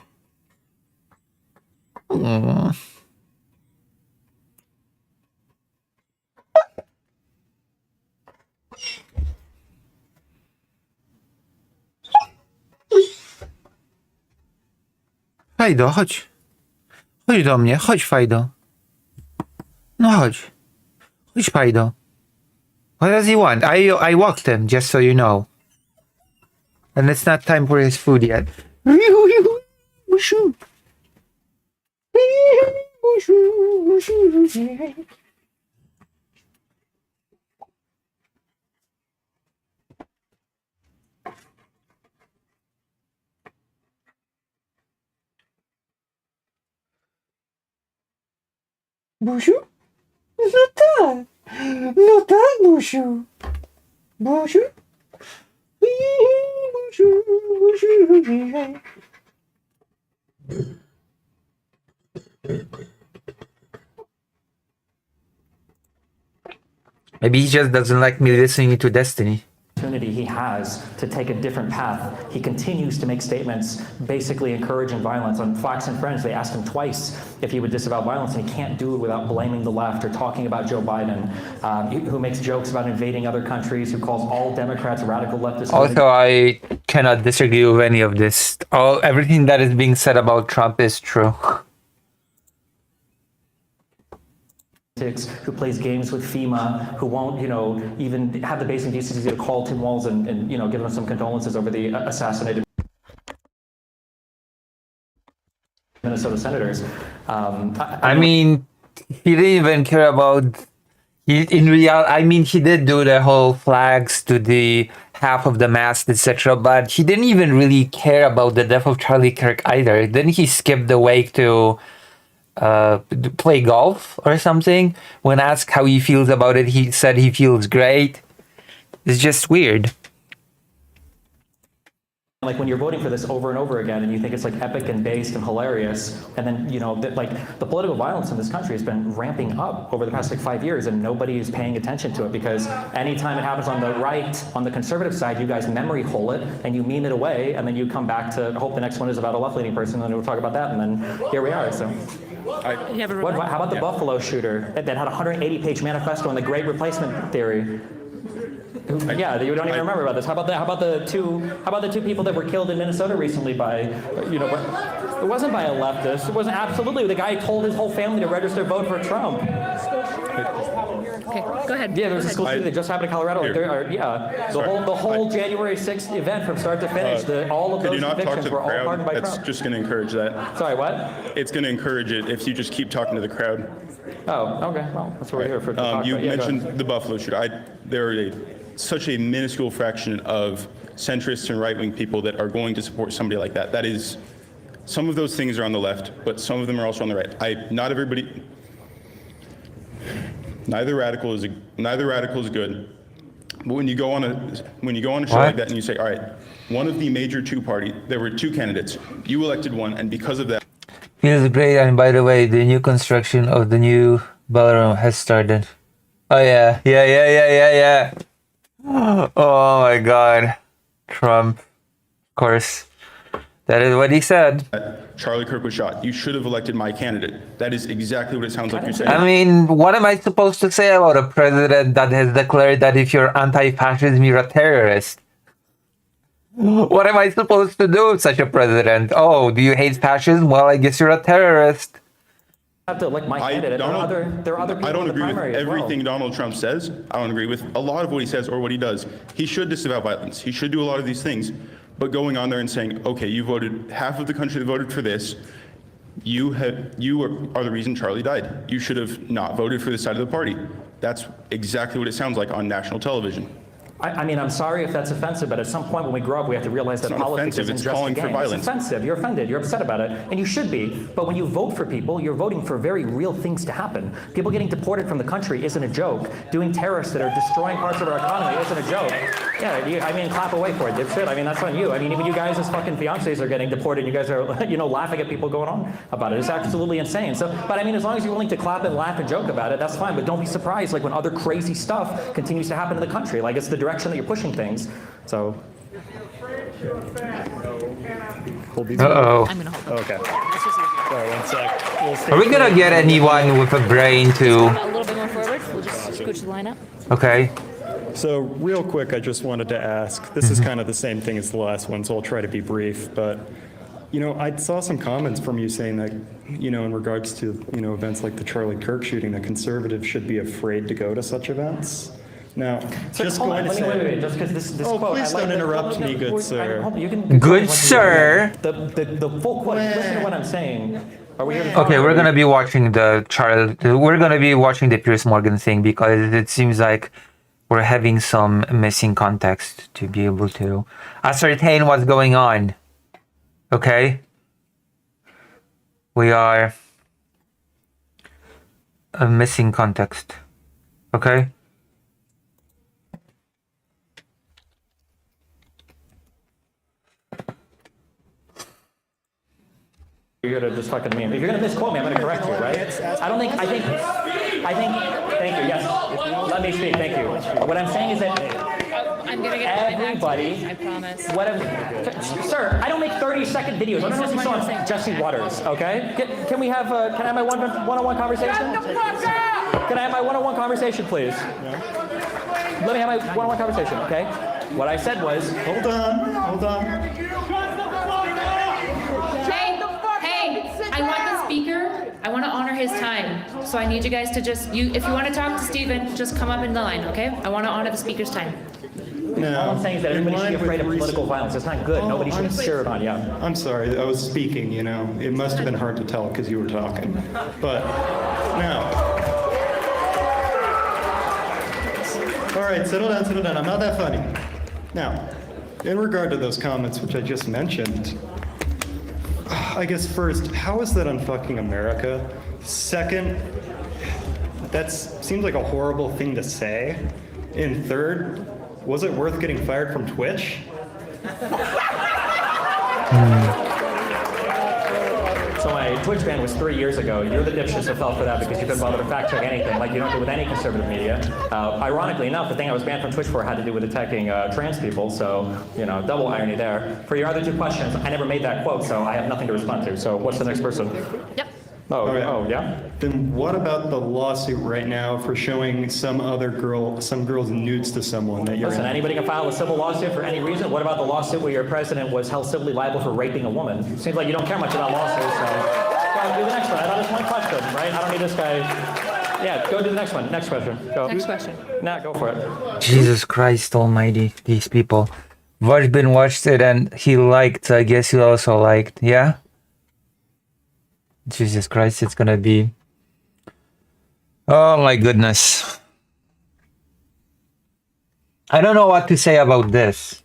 Fajdo, chodź. Chodź do mnie, chodź, Fajdo. No chodź. Chodź, Fajdo. What does he want? I walked him, just so you know. And it's not time for his food yet. Bushu? No tak! No tak, Bushu! Bushu? Bushu. Maybe he just doesn't like me listening to Destiny. He has to take a different path. He continues to make statements basically encouraging violence. On Fox and Friends, they asked him twice if he would disavow violence, and he can't do it without blaming the left or talking about Joe Biden, who makes jokes about invading other countries, who calls all Democrats radical leftists. Also, I cannot disagree with any of this. Everything that is being said about Trump is true. Who plays games with FEMA, who won't, even have the basic decency to call Tim Walz and give him some condolences over the assassinated Minnesota senators. I mean, he didn't even care about. He did do the whole flags to the half of the mast, etc. But he didn't even really care about the death of Charlie Kirk either. Didn't he skip the wake to play golf or something? When asked how he feels about it, he said he feels great. It's just weird. Like when you're voting for this over and over again and you think it's like epic and based and hilarious, and then the political violence in this country has been ramping up over the past 5 years and nobody is paying attention to it, because anytime it happens on the right, on the conservative side, you guys memory hole it and you meme it away, and then you come back to hope the next one is about a left-leaning person, and then we'll talk about that, and then here we are. So how about the Buffalo shooter that had a 180-page manifesto on the Great Replacement Theory? Yeah, you don't even remember about this. How about the two people that were killed in Minnesota recently by, it wasn't by a leftist. It wasn't absolutely. The guy told his whole family to register to vote for Trump. Okay, go ahead. Yeah, there was a school shooting that just happened in Colorado. The whole January 6th event from start to finish, all of those convictions were all pardoned by Trump. That's just going to encourage that. Sorry, what? It's going to encourage it if you just keep talking to the crowd. Oh, okay. Well, that's what we're here for. You mentioned the Buffalo shooter. There are such a minuscule fraction of centrists and right-wing people that are going to support somebody like that. That is, some of those things are on the left, but some of them are also on the right. Not everybody. Neither radical is good. But when you go on a show like that and you say, all right, one of the major there were two candidates. You elected one, and because of that. Feels great, and by the way, the new construction of the new ballroom has started. Oh yeah. Oh my God, Trump. Of course, that is what he said. Charlie Kirk was shot. You should have elected my candidate. That is exactly what it sounds like you're saying. I mean, what am I supposed to say about a president that has declared that if you're anti-fascism, you're a terrorist? What am I supposed to do with such a president? Oh, do you hate fascism? Well, I guess you're a terrorist. Have to elect my candidate. There are other people I don't in the agree with primary as well. everything Donald Trump says. I don't agree with a lot of what he says or what he does. He should disavow violence. He should do a lot of these things. But going on there and saying, okay, you voted, half of the country that voted for this, you are the reason Charlie died. You should have not voted for this side of the party. That's exactly what it sounds like on national television. I mean, I'm sorry if that's offensive, but at some point when we grow up, we have to realize that politics isn't just a game. It's offensive. You're offended. You're upset about it, and you should be. But when you vote for people, you're voting for very real things to happen. People getting deported from the country isn't a joke. Doing terrorists that are destroying parts of our economy isn't a joke. Yeah, I mean, clap away for it, dipshit. I mean, that's on you. I mean, even you guys as fucking fiancés are getting deported, and you guys are, laughing at people going on about it. It's absolutely insane. So, but I mean, as long as you're willing to clap and laugh and joke about it, that's fine. But don't be surprised, like when other crazy stuff continues to happen in the country. Like it's the direction that you're pushing things. So. Uh-oh. I'm gonna hold. Okay. Sorry, 1 sec. Are we gonna get anyone with a brain to? A little bit more forward. We'll just scooch the line up. Okay. So real quick, I just wanted to ask, this is kind of the same thing as the last one, so I'll try to be brief, but I saw some comments from you saying that, in regards to, events like the Charlie Kirk shooting, that conservatives should be afraid to go to such events. Now, just going to say... Wait, just because this quote... Please don't interrupt me, good sir. Good sir. The full quote, listen to what I'm saying. Are we Okay, we're gonna be watching the Piers Morgan thing because it seems like we're having some missing context to be able to ascertain what's going on. Okay? We are missing context. Okay? You're gonna just fucking meme. If you're gonna misquote me, I'm gonna correct you, right? I think, thank you, yes. Let me speak, thank you. What I'm saying is that I'm gonna get everybody, I promise. Sir, I don't make 30-second videos. I don't know if you saw Jesse Waters, okay? Can I have my one-on-one conversation? Can I have my one-on-one conversation, please? Let me have my one-on-one conversation, okay? What I said was... Hold on. I want the speaker. I want to honor his time. So I need you guys to if you want to talk to Steven, just come up in the line, okay? I want to honor the speaker's time. No. All I'm saying is that In everybody should line be afraid of with political violence. It's not good. Oh, Nobody should cheer it on you. I'm sorry, I was speaking, you know. It must have been hard to tell because you were talking. But now. All right, settle down, settle down. I'm not that funny. Now, in regard to those comments which I just mentioned, I guess first, how is that unfucking America? Second, that seems like a horrible thing to say. And third, was it worth getting fired from Twitch? So my Twitch ban was 3 years ago. You're the dipshits that fell for that because you couldn't bother to fact check anything, like you don't do with any conservative media. Ironically enough, the thing I was banned from Twitch for had to do with attacking trans people, so, you know, double irony there. For your other two questions, I never made that quote, so I have nothing to respond to. So what's the next person? Yep. Oh, oh, yeah? Then what about the lawsuit right now for showing some girl's nudes to someone that you're Listen, in? anybody can file a civil lawsuit for any reason. What about the lawsuit where your president was held civilly liable for raping a woman? Seems like you don't care much about lawsuits, so go do the next one. I thought it was one question, right? I don't need this guy. Yeah, go do the next one. Next question. Go. Next question. Nah, go for it. Jesus Christ almighty, these people. Vajbin watched it and he liked, I guess you also liked, yeah? Jesus Christ, it's gonna be... Oh my goodness. I don't know what to say about this.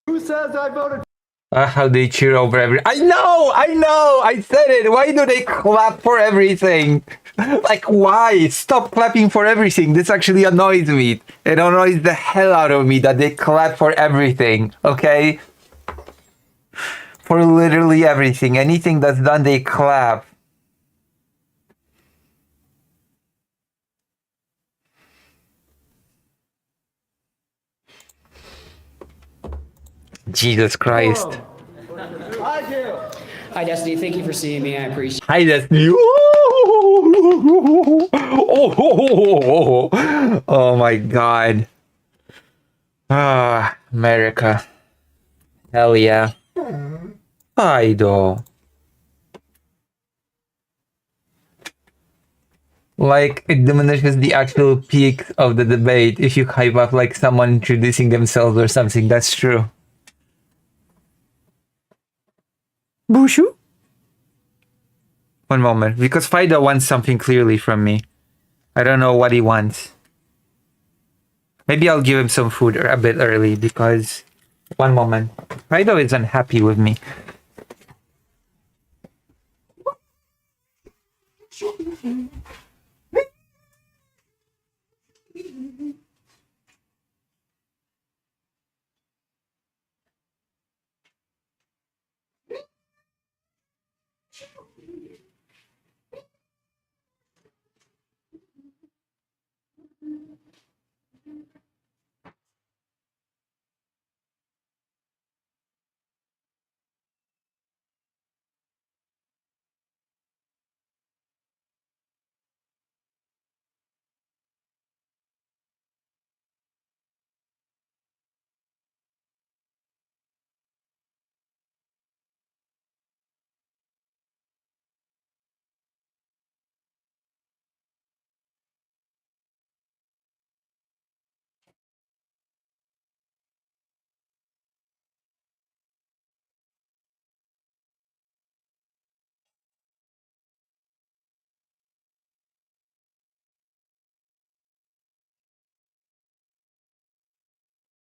Who says I voted? How they cheer over every... I know! I said it! Why do they clap for everything? Like, why? Stop clapping for everything. This actually annoys me. It annoys the hell out of me that they clap for everything, okay? For literally everything. Anything that's done, they clap. Jesus Christ. Hi, Destiny. Thank you for seeing me. I appreciate it. Hi, Destiny. Oh my God. Ah, America. Hell yeah. Idol. Like, it diminishes the actual peak of the debate if you hype up like someone introducing themselves or something. That's true. Bushu? One moment, because Fido wants something clearly from me. I don't know what he wants. Maybe I'll give him some food a bit early because... One moment. Fido is unhappy with me.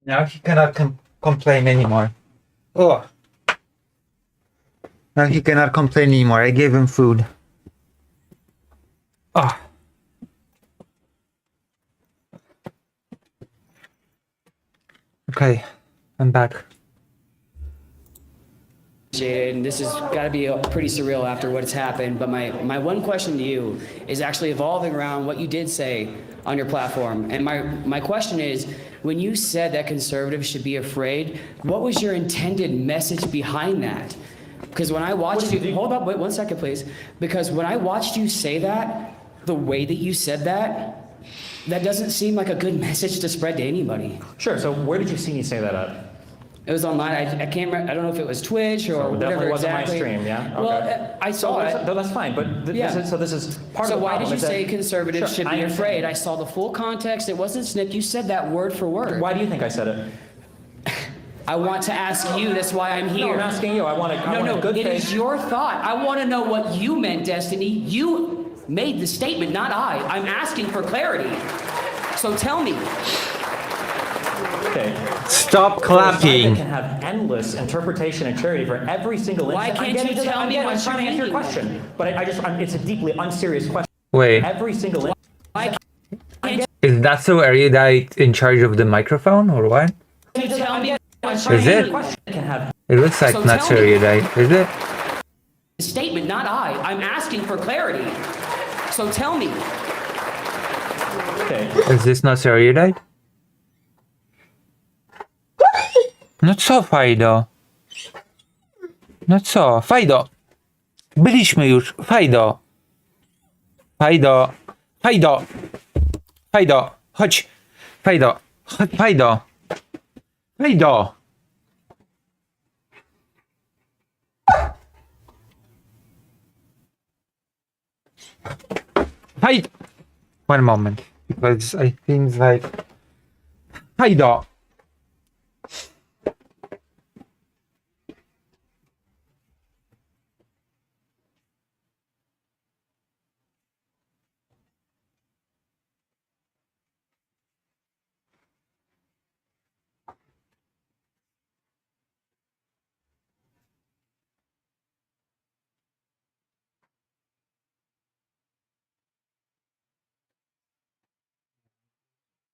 Now he cannot complain anymore. Oh. Now he cannot complain anymore. I gave him food. Oh. Okay. I'm back. And this has got to be pretty surreal after what's happened. But my one question to you is actually evolving around what you did say on your platform. And my question is, when you said that conservatives should be afraid, what was your intended message behind that? Because when I watched you, hold up, wait 1 second, please. Because when I watched you say that, the way that you said that, that doesn't seem like a good message to spread to anybody. Sure, so where did you see me say that at? It was online. I can't remember. I don't know if it was Twitch or whatever definitely wasn't exactly. my stream, yeah? Okay. Well, I saw it. No, that's fine, but this is part of So the why problem. did you say conservatives Sure, should I be understand. afraid? I saw the full context. It wasn't snipped. You said that word for word. Why do you think I said it? I want to ask you. That's why I'm here. No, I'm asking you. I want a good It faith. is your thought. I want to know what you meant, Destiny. You made the statement, not I. I'm asking for clarity. So tell me. Okay. Stop That clapping. can have endless interpretation and charity for every single Why incident. can't you tell me I'm what trying to you're answer your meaning? question, but it's a deeply unserious question. Wait, Every single incident. is that so erudite in charge of the microphone or what? Can you tell me what Is you're it? meaning? Can have It looks like So not tell so me. erudite, is it? The statement, not I. I'm asking for clarity. So tell me. Okay. Is this not so erudite? No co, Fajdo? No co? Fajdo! Byliśmy już! Fajdo! Fajdo! Fajdo! Fajdo! Chodź! Fajdo! Chodź, Fajdo! Fajdo! Fajdo! One moment, because I think like... Fajdo!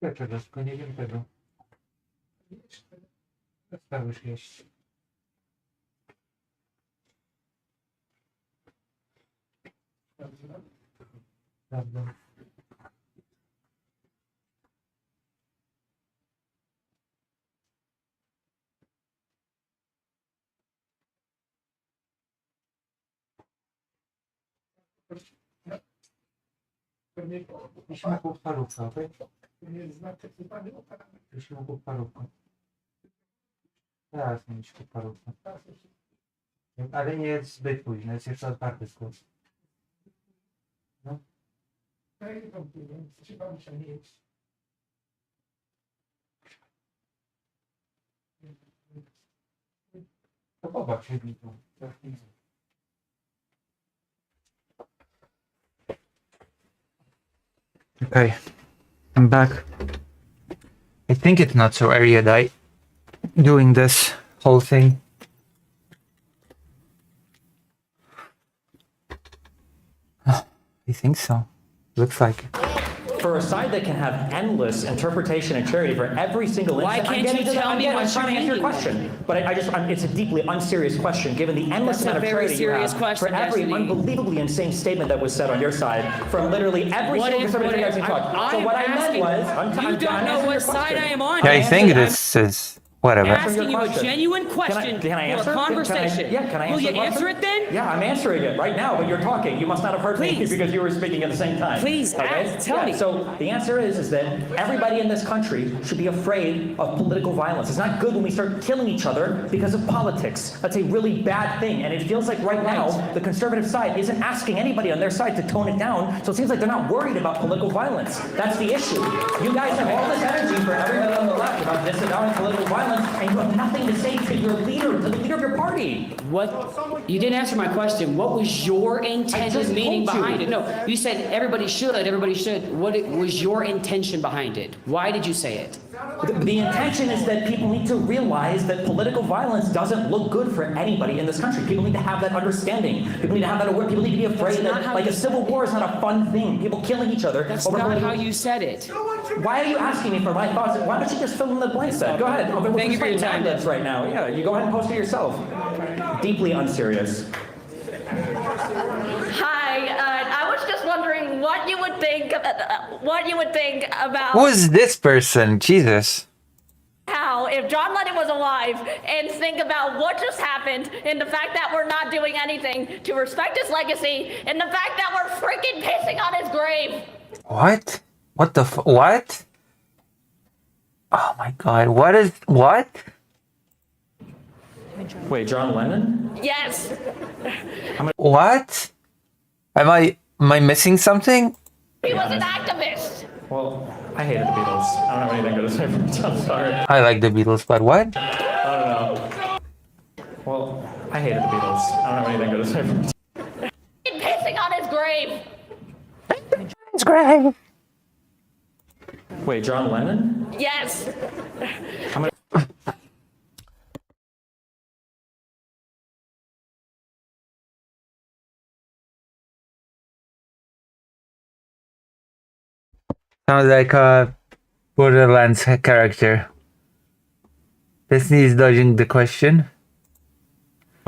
Dlaczego? Tylko nie wiem tego. Został już jeść. Prawda. Pewnie musimy kupić parówkę, okej? Musimy kupić parówkę. Teraz nie musi kupić parówkę. Ale nie jest zbyt późno, jest jeszcze otwarty sklep. No. To pobaw się mi tu. Okay, I'm back. I think it's not so erudite doing this whole thing. I think so. Looks like it. For a side that can have endless interpretation and charity for every single Why incident. can't you tell me I'm what trying to you're answer your meaning? question, but it's a deeply unserious question given the endless That's a amount of very charity you serious have question, for every Destiny. unbelievably insane statement that was said on your side from literally every What single if- conservative what if- thing I've seen. So I'm what I meant asking- was, You don't know what side I am on. Yeah, I think this is whatever. Asking you a genuine question Can I answer? for a conversation. Can I answer Will you the question? answer it then? Yeah, I'm answering it right now, but you're talking. You must not have heard me Please. because you were speaking at the same time. Please, tell me. So the answer is that everybody in this country should be afraid of political violence. It's not good when we start killing each other because of politics. That's a really bad thing, and it feels like right now the conservative side isn't asking anybody on their side to tone it down. So it seems like they're not worried about political violence. That's the issue. You guys have all this energy for everybody on the left about disavowing political violence, and you have nothing to say to your leader, to the leader of your party. What? You didn't answer my question. What was your intended just meaning told you. behind it? No, you said everybody should. What was your intention behind it? Why did you say it? The intention is that people need to realize that political violence doesn't look good for anybody in this country. People need to have that understanding. People need to have that awareness. People need to be afraid that, like, a civil war is not a fun thing. People killing each other. That's not how you said it. Why are you asking me for my thoughts? Why don't you just fill in the blanks then? Go ahead. Thank you for your time. Right now. Yeah, you go ahead and post it yourself. Deeply unserious. Hi, I was just wondering what you would think about Who is this person? Jesus. how if John Lennon was alive, and think about what just happened and the fact that we're not doing anything to respect his legacy and the fact that we're freaking pissing on his grave. What? What the what? Oh my god, what? Wait, John Lennon? Yes. What? Am I missing something? He was an activist. Well, I hated the Beatles. I don't have anything good to say for I'm sorry. I like the Beatles, but what? I don't know. Well, I hated the Beatles. I don't have anything good to say for Pissing on his grave. His grave. Wait, John Lennon? Yes. Sounds like a Borderlands character. Destiny is dodging the question.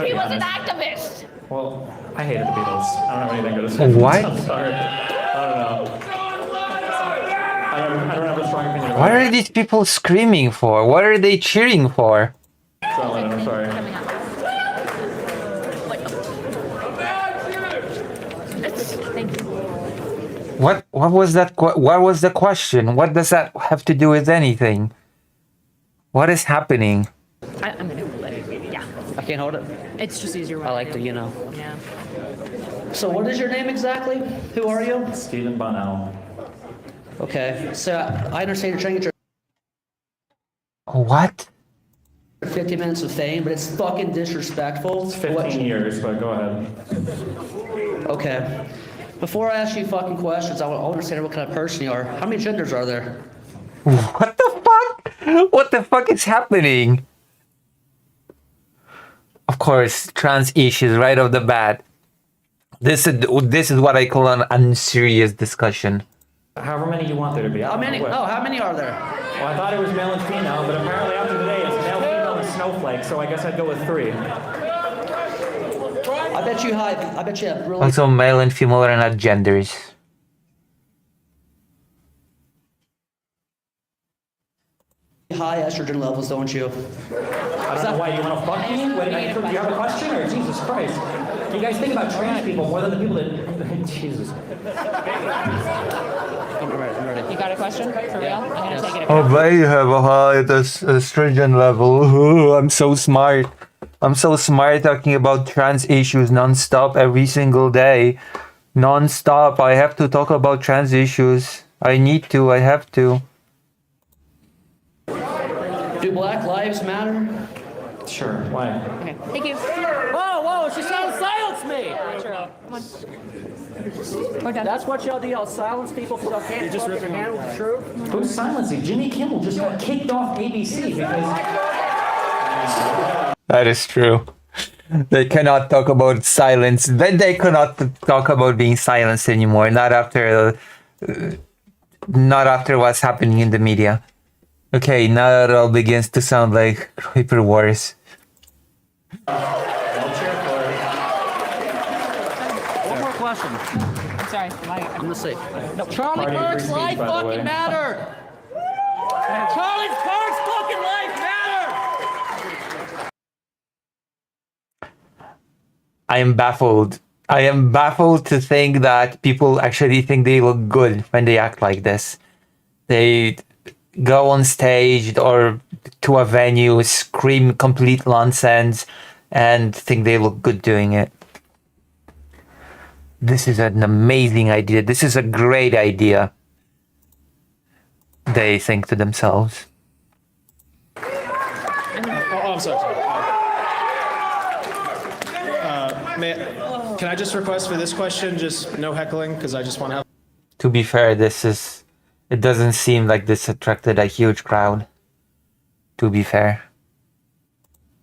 He was an activist. Well, I hated the Beatles. I don't have anything good to say. What? I'm sorry. I don't know. I don't have a strong opinion. What are these people screaming for? What are they cheering for? John Lennon, I'm sorry. Thank you. What was that? What was the question? What does that have to do with anything? What is happening? I'm gonna hold it. Yeah. I can't hold it. It's just easier. I like to, Yeah. So what is your name exactly? Who are you? Stephen Bonnell. Okay. So I understand you're trying to get What? your 50 minutes of fame, but it's fucking disrespectful. It's 15 years, but go ahead. Okay. Before I ask you fucking questions, I want to understand what kind of person you are. How many genders are there? What the fuck? What the fuck is happening? Of course, trans issues right off the bat. This is what I call an unserious discussion. However many you want there to be. How many? Oh, how many are there? Well, I thought it was male and female, but apparently after today it's male, female, and snowflake, so I guess I'd go with 3. I bet you have really Also, male and female are not genders. high estrogen levels, don't you? I don't know why you want to fuck me. Do you have a question or Jesus Christ? You guys think about trans people more than the people that Jesus. I'm ready. You got a question for real? I'm gonna take it. Oh, they have a high estrogen level. Ooh, I'm so smart. I'm so smart talking about trans issues non-stop every single day. Non-stop. I have to talk about trans issues. I need to. I have to. Do Black Lives Matter? Sure. Why? Okay. Thank you. Whoa, she sounds silence me! Come on. We're done. That's what y'all do, y'all silence people because y'all can't fucking handle the truth? Who's silencing? Jimmy Kimmel just got kicked off ABC because... That is true. They cannot talk about silence. They cannot talk about being silenced anymore. Not after what's happening in the media. Okay, now it all begins to sound like Creeper Wars. One more question. I'm sorry. I'm gonna say. Charlie Kirk's life fucking mattered! Charlie Kirk's fucking life mattered! I am baffled. I am baffled to think that people actually think they look good when they act like this. They go on stage or to a venue, scream complete nonsense, and think they look good doing it. This is an amazing idea. This is a great idea. They think to themselves. Oh, I'm sorry. Can I just request for this question, just no heckling, because I just want to have... To be fair, this is It doesn't seem like this attracted a huge crowd, to be fair.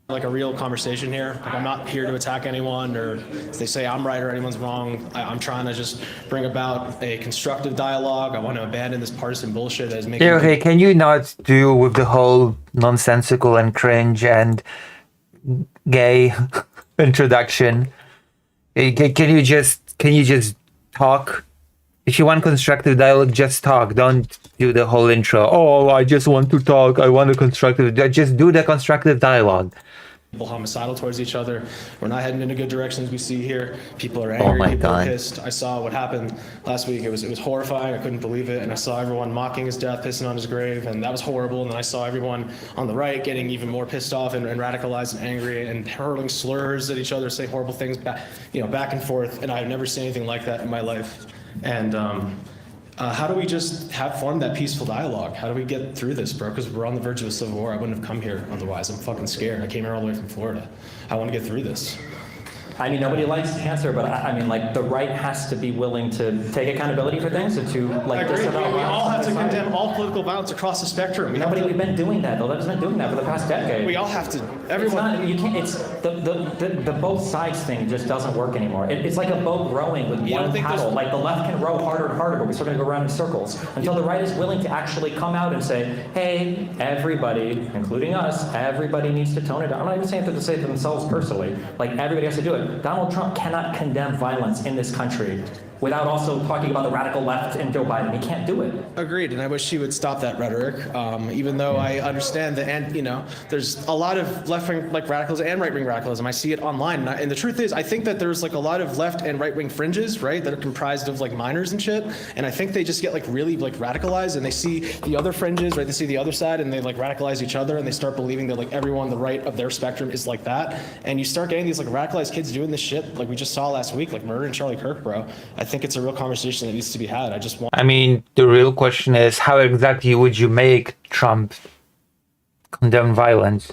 Like a real conversation here. Like I'm not here to attack anyone, or if they say I'm right or anyone's wrong. I'm trying to just bring about a constructive dialogue. I want to abandon this partisan bullshit that is making. Yeah, okay, can you not do with the whole nonsensical and cringe and gay introduction? Can you just talk? If you want constructive dialogue, just talk. Don't do the whole intro. Oh, I just want to talk. I want a constructive. Just do the constructive dialogue. People homicidal towards each other. We're not heading in a good direction as we see here. People are angry. People are pissed. I saw what happened last week. It was horrifying. I couldn't believe it. And I saw everyone mocking his death, pissing on his grave, and that was horrible. And then I saw everyone on the right getting even more pissed off and radicalized and angry and hurling slurs at each other, saying horrible things back and forth. And I've never seen anything like that in my life. And how do we just form that peaceful dialogue? How do we get through this, bro? Because we're on the verge of a civil war. I wouldn't have come here otherwise. I'm fucking scared. I came here all the way from Florida. I want to get through this. I mean, nobody likes cancer, but I mean, like, the right has to be willing to take accountability for things and to, like, I agree. We all have to condemn all political violence across the spectrum. We've been doing that, though. That's been doing that for the past decade. We all have to. Everyone. You can't. It's the both sides thing just doesn't work anymore. It's like a boat rowing with one paddle. Like the left can row harder and harder, but we're still going to go around in circles until the right is willing to actually come out and say, "Hey, everybody, including us, everybody needs to tone it down." I'm not even saying that to say it to themselves personally. Like everybody has to do it. Donald Trump cannot condemn violence in this country without also talking about the radical left and Joe Biden. He can't do it. Agreed, and I wish he would stop that rhetoric. Even though I understand that, and there's a lot of left-wing radicalism and right-wing radicalism. I see it online, and the truth is, I think that there's like a lot of left and right-wing fringes, right, that are comprised of like minors and shit. And I think they just get like really like radicalized, and they see the other fringes, right? They see the other side, and they like radicalize each other, and they start believing that like everyone on the right of their spectrum is like that. And you start getting these like radicalized kids doing this shit, like we just saw last week, like murdering Charlie Kirk, bro. I think it's a real conversation that needs to be had. I mean, the real question is, how exactly would you make Trump condemn violence?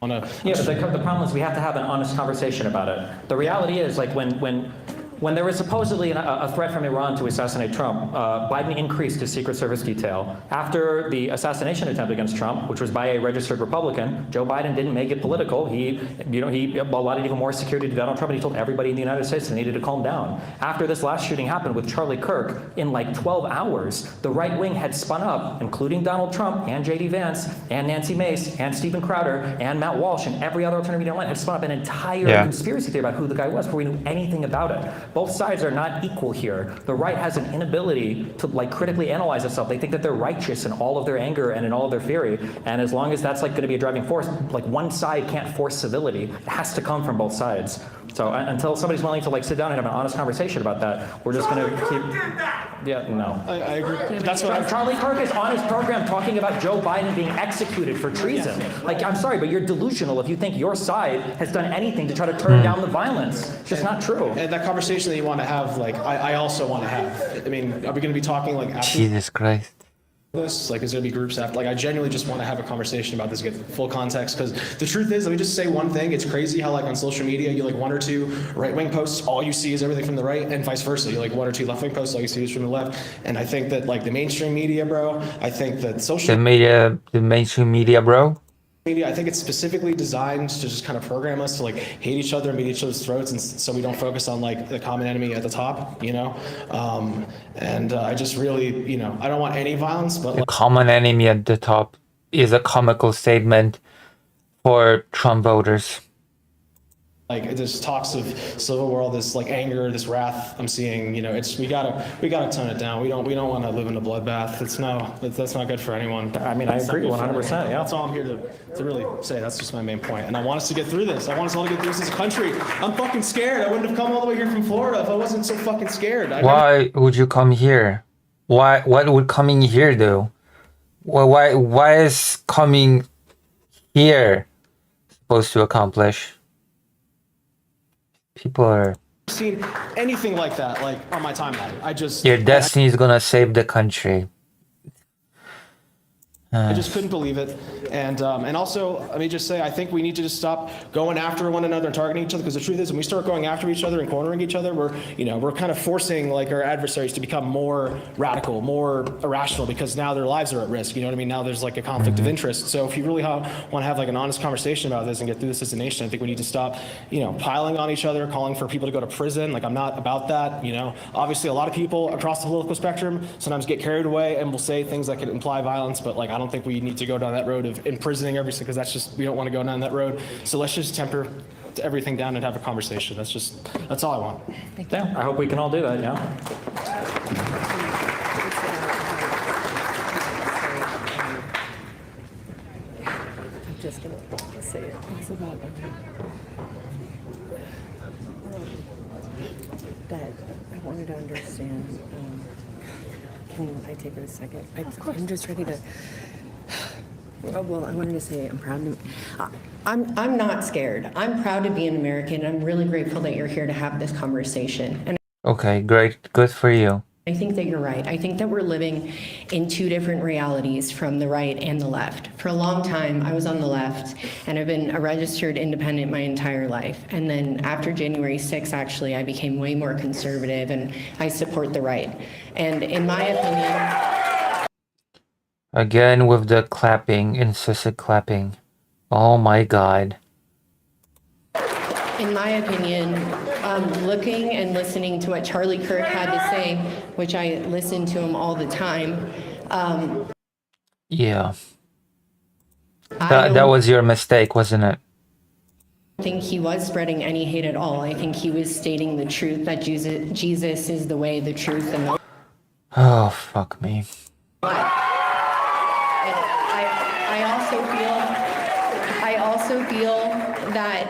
Yeah, but the problem is we have to have an honest conversation about it. The reality is, like, when there was supposedly a threat from Iran to assassinate Trump, Biden increased his Secret Service detail. After the assassination attempt against Trump, which was by a registered Republican, Joe Biden didn't make it political. He allotted even more security to Donald Trump, and he told everybody in the United States they needed to calm down. After this last shooting happened with Charlie Kirk, in like 12 hours, the right wing had spun up, including Donald Trump and J.D. Vance and Nancy Mace and Stephen Crowder and Matt Walsh and every other alternative media online had spun up an entire conspiracy theory about who the guy was before we knew anything about it. Both sides are not equal here. The right has an inability to like critically analyze itself. They think that they're righteous in all of their anger and in all of their fury. And as long as that's like going to be a driving force, like one side can't force civility. It has to come from both sides. So until somebody's willing to like sit down and have an honest conversation about that, we're just going to keep. Yeah, no. I agree. That's what Charlie Kirk is on his program talking about Joe Biden being executed for treason. Like, I'm sorry, but you're delusional if you think your side has done anything to try to turn down the violence. It's just not true. And that conversation that you want to have, like, I also want to have. I mean, are we going to be talking like after Jesus Christ. this? Like, is there going to be groups after? Like, I genuinely just want to have a conversation about this, get full context. Because the truth is, let me just say one thing. It's crazy how, like, on social media, you like one or two right-wing posts, all you see is everything from the right, and vice versa. You like one or two left-wing posts, all you see is from the left. And I think that, like, the mainstream media, bro, I think that social The mainstream media, bro. media, I think it's specifically designed to just kind of program us to like hate each other and beat each other's throats, and so we don't focus on like the common enemy at the top, I just really, I don't want any violence, but The common enemy at the top is a comical statement for Trump voters. like this talks of civil war, this like anger, this wrath I'm seeing, it's we gotta tone it down. We don't want to live in a bloodbath. That's not good for anyone. I mean, I agree 100%. Yeah, that's all I'm here to really say. That's just my main point. And I want us to get through this. I want us all to get through this as a country. I'm fucking scared. I wouldn't have come all the way here from Florida if I wasn't so fucking scared. Why would you come here? What would coming here do? Well, why is coming here supposed to accomplish? People are seen anything like that like on my timeline. Your destiny is gonna save the country. I just couldn't believe it. And also, let me just say, I think we need to just stop going after one another and targeting each other, because the truth is, when we start going after each other and cornering each other, we're kind of forcing like our adversaries to become more radical, more irrational, because now their lives are at risk. You know what I mean? Now there's like a conflict of interest. So if you really want to have like an honest conversation about this and get through this as a nation, I think we need to stop, piling on each other, calling for people to go to prison. Like, I'm not about that. Obviously a lot of people across the political spectrum sometimes get carried away and will say things that could imply violence, but like, I don't think we need to go down that road of imprisoning everything, because we don't want to go down that road. So let's just temper everything down and have a conversation. That's all I want. Yeah, I hope we can all do that, yeah. I'm just going to say it. It's about that I wanted to understand. Can I take it a second? I'm just ready to. Well, I wanted to say I'm proud to. I'm not scared. I'm proud to be an American. I'm really grateful that you're here to have this conversation. And Okay, great. Good for you. I think that you're right. I think that we're living in two different realities from the right and the left. For a long time, I was on the left, and I've been a registered independent my entire life. And then after January 6th, actually, I became way more conservative, and I support the right. And in my opinion... Again with the clapping, incessant clapping. Oh my god. In my opinion, looking and listening to what Charlie Kirk had to say, which I listen to him all the time. Yeah. That was your mistake, wasn't it? I think he was spreading any hate at all. I think he was stating the truth, that Jesus is the way, the truth, and the... Oh, fuck me. I also feel that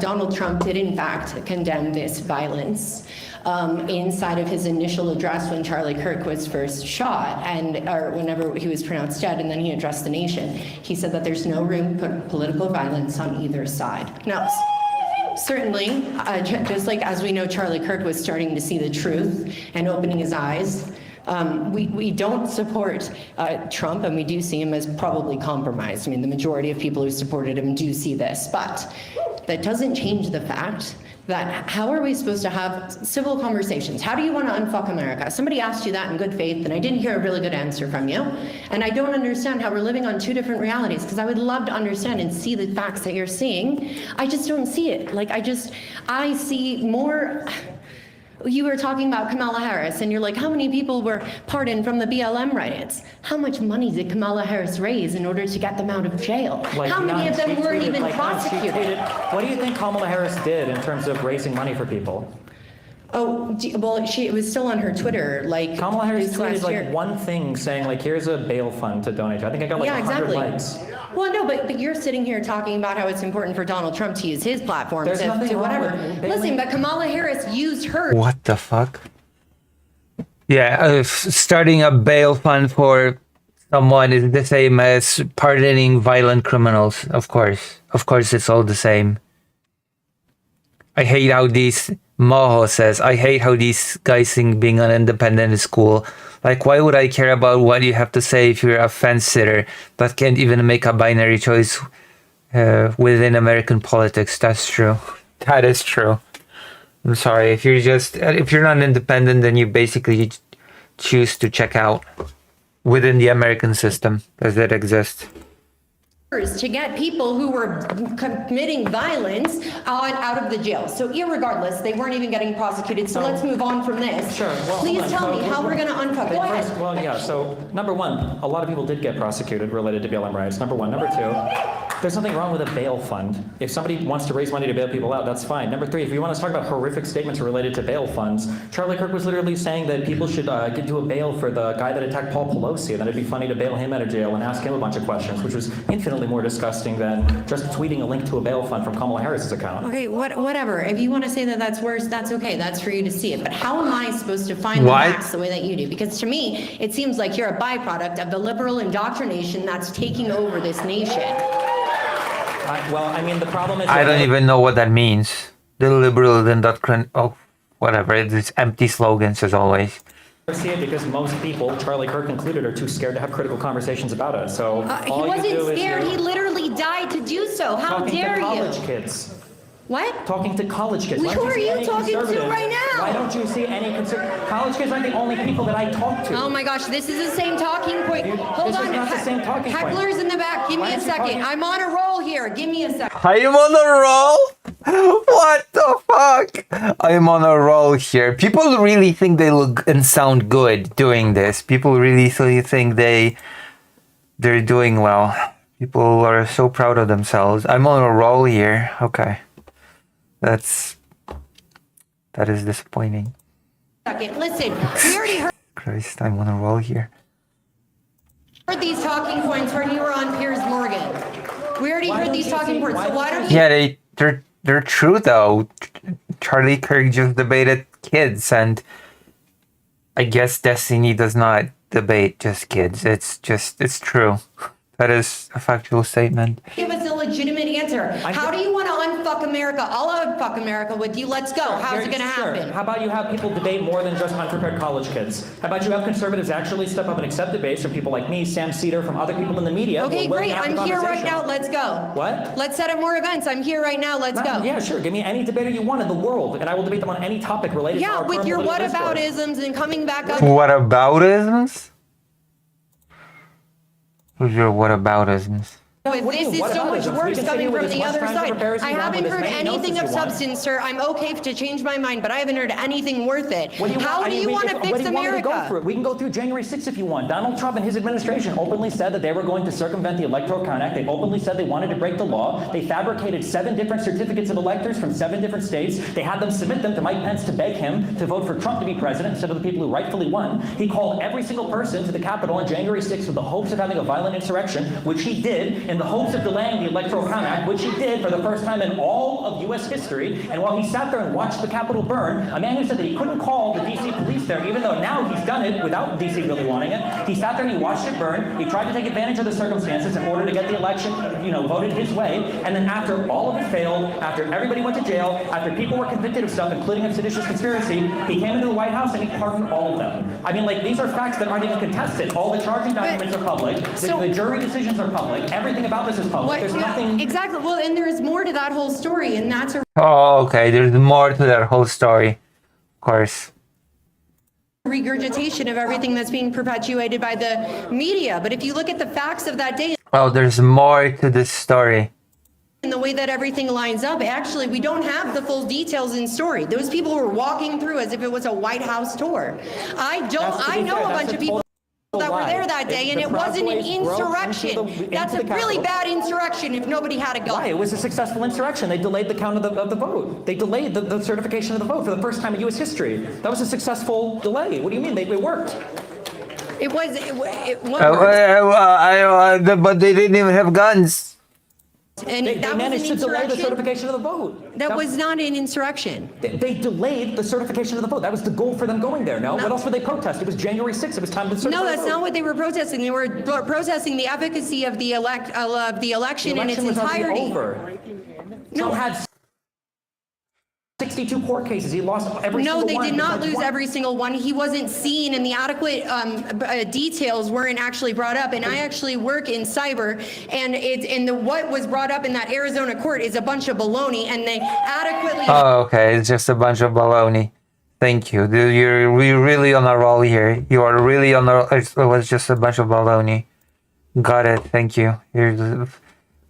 Donald Trump did in fact condemn this violence inside of his initial address when Charlie Kirk was first shot, or whenever he was pronounced dead, and then he addressed the nation. He said that there's no room for political violence on either side. Now, certainly, just like as we know Charlie Kirk was starting to see the truth and opening his eyes, we don't support Trump, and we do see him as probably compromised. I mean, the majority of people who supported him do see this, but that doesn't change the fact that how are we supposed to have civil conversations? How do you want to unfuck America? Somebody asked you that in good faith, and I didn't hear a really good answer from you. And I don't understand how we're living on two different realities, because I would love to understand and see the facts that you're seeing. I just don't see it. Like, I see more... You were talking about Kamala Harris, and you're like, how many people were pardoned from the BLM riots? How much money did Kamala Harris raise in order to get them out of jail? How many of them weren't even prosecuted? What do you think Kamala Harris did in terms of raising money for people? Oh, well, it was still on her Twitter, like Kamala Harris tweeted last year. like one thing saying like, here's a bail fund to donate. I think I got like 100 likes. Well, no, but you're sitting here talking about how it's important for Donald Trump to use his platform There's to nothing wrong whatever. with Listen, but Kamala Harris used her. What the fuck? Yeah, starting a bail fund for someone is the same as pardoning violent criminals, of course. Of course, it's all the same. I hate how Moho says, I hate how these guys think being an independent is cool. Like, why would I care about what you have to say if you're a fence sitter that can't even make a binary choice within American politics? That's true. That is true. I'm sorry. If you're not independent, then you basically choose to check out within the American system as it exists. To get people who were committing violence out of the jail. So irregardless, they weren't even getting prosecuted. So let's move on from this. Sure. Well, please tell me how we're going to unfuck. Go ahead. Well, yeah. So number one, a lot of people did get prosecuted related to BLM riots. Number one. Number two, there's nothing wrong with a bail fund. If somebody wants to raise money to bail people out, that's fine. Number three, if you want to talk about horrific statements related to bail funds, Charlie Kirk was literally saying that people should get to a bail for the guy that attacked Paul Pelosi, and that it'd be funny to bail him out of jail and ask him a bunch of questions, which was infinitely more disgusting than just tweeting a link to a bail fund from Kamala Harris's account. Okay, whatever. If you want to say that that's worse, that's okay. That's for you to see it. But how am I supposed to find the facts the way that you do? Because to me, it seems like you're a byproduct of the liberal indoctrination that's taking over this nation. Well, I mean, the problem is... I don't even know what that means. The liberal indoctrination... Oh, whatever. It's empty slogans as always. see it because most people, Charlie Kirk included, are too scared to have critical conversations about it. So He all you wasn't do is scared. you- He literally died to do so. How talking dare to you? college kids. What? Talking to college kids. Why Who don't are see you any talking to conservative- right now? Why don't you see any college kids aren't the only people that I talk to. Oh my gosh, this is the same talking point. Hold this on. is not the same talking point. Heckler's in the back. Give Why me a aren't you second. talking- I'm on a roll here. Give me a second. I am on a roll? What the fuck? I am on a roll here. People really think they look and sound good doing this. People really think they're doing well. People are so proud of themselves. I'm on a roll here. Okay. That is disappointing. Second. Listen, we already heard Christ, I'm on a roll here. these talking points when you were on Piers Morgan. We already heard these talking points. So why don't you? Yeah, they're true though. Charlie Kirk just debated kids, and I guess Destiny does not debate just kids. It's true. That is a factual statement. Give us a legitimate answer. How do you want to unfuck America? I'll unfuck America with you. Let's go. How's it going to happen? How about you have people debate more than just unprepared college kids? How about you have conservatives actually step up and accept debates from people like me, Sam Cedar, from other people in the media? Okay, who are willing great. to have the I'm here right conversation? now. Let's go. What? Let's set up more events. I'm here right now. Let's go. Yeah, sure. Give me any debater you want in the world, and I will debate them on any topic related to Yeah, our with current your political discourse. whataboutisms and coming back up. Whataboutisms? Who's your whataboutisms? This is so much worse coming from the other side. I haven't heard anything of substance, sir. I'm okay to change my mind, but I haven't heard anything worth it. How do you want to fix America? We can go through January 6th if you want. Donald Trump and his administration openly said that they were going to circumvent the Electoral Count Act. They openly said they wanted to break the law. They fabricated 7 different certificates of electors from 7 different states. They had them submit them to Mike Pence to beg him to vote for Trump to be president instead of the people who rightfully won. He called every single person to the Capitol on January 6th with the hopes of having a violent insurrection, which he did, in the hopes of delaying the Electoral Count Act, which he did for the first time in all of U.S. history. And while he sat there and watched the Capitol burn, a man who said that he couldn't call the D.C. police there, even though now he's done it without D.C. really wanting it, he sat there and he watched it burn. He tried to take advantage of the circumstances in order to get the election, voted his way. And then after all of it failed, after everybody went to jail, after people were convicted of stuff, including of seditious conspiracy, he came into the White House and he pardoned all of them. I mean, these are facts that aren't even contested. All the charging documents are public. The jury decisions are public. Everything about this is public. There's nothing. Exactly. Well, and there's more to that whole story, and that's a Oh, okay. There's more to that whole story. Of course. regurgitation of everything that's being perpetuated by the media. But if you look at the facts of that day Oh, there's more to this story. and the way that everything lines up, actually, we don't have the full details in story. Those people were walking through as if it was a White House tour. I know a bunch of people that were there that day, and it wasn't an insurrection. That's a really bad insurrection if nobody had a gun. Why? It was a successful insurrection. They delayed the count of the vote. They delayed the certification of the vote for the first time in U.S. history. That was a successful delay. What do you mean? It worked. It was. But they didn't even have guns. And they that managed was to an delay the insurrection? certification of the vote. That was not an insurrection. They delayed the certification of the vote. That was the goal for them going there. No? What else were they protesting? It was January 6th. It was time to certify No, the that's vote. not what they were protesting. They were protesting the efficacy of the election in its was already entirety. over. Trump had 62 court cases. He lost every single No, one. they did not besides lose one. every single one. He wasn't seen, and the adequate details weren't actually brought up. And I actually work in cyber, and what was brought up in that Arizona court is a bunch of baloney, and they adequately. Oh, okay. It's just a bunch of baloney. Thank you. You're really on a roll here. You are really on a. It was just a bunch of baloney. Got it. Thank you. Here's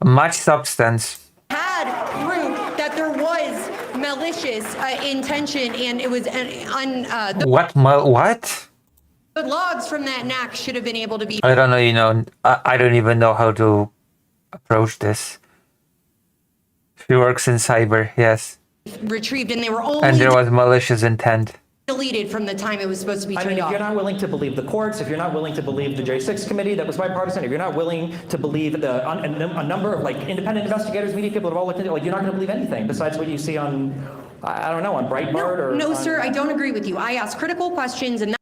much substance. Had proof that there was malicious intention, and it was What? the logs from that NAC should have been able to be I don't know. I don't even know how to approach this. She works in cyber. Yes. retrieved, and they were And only there was malicious intent. deleted from the time it was supposed to be I turned mean, if off. you're not willing to believe the courts, if you're not willing to believe the J6 committee that was bipartisan, if you're not willing to believe a number of independent investigators, media people that have all looked into it, you're not going to believe anything besides what you see on, I don't know, on Breitbart or. No, sir, I don't agree with you. I ask critical questions, and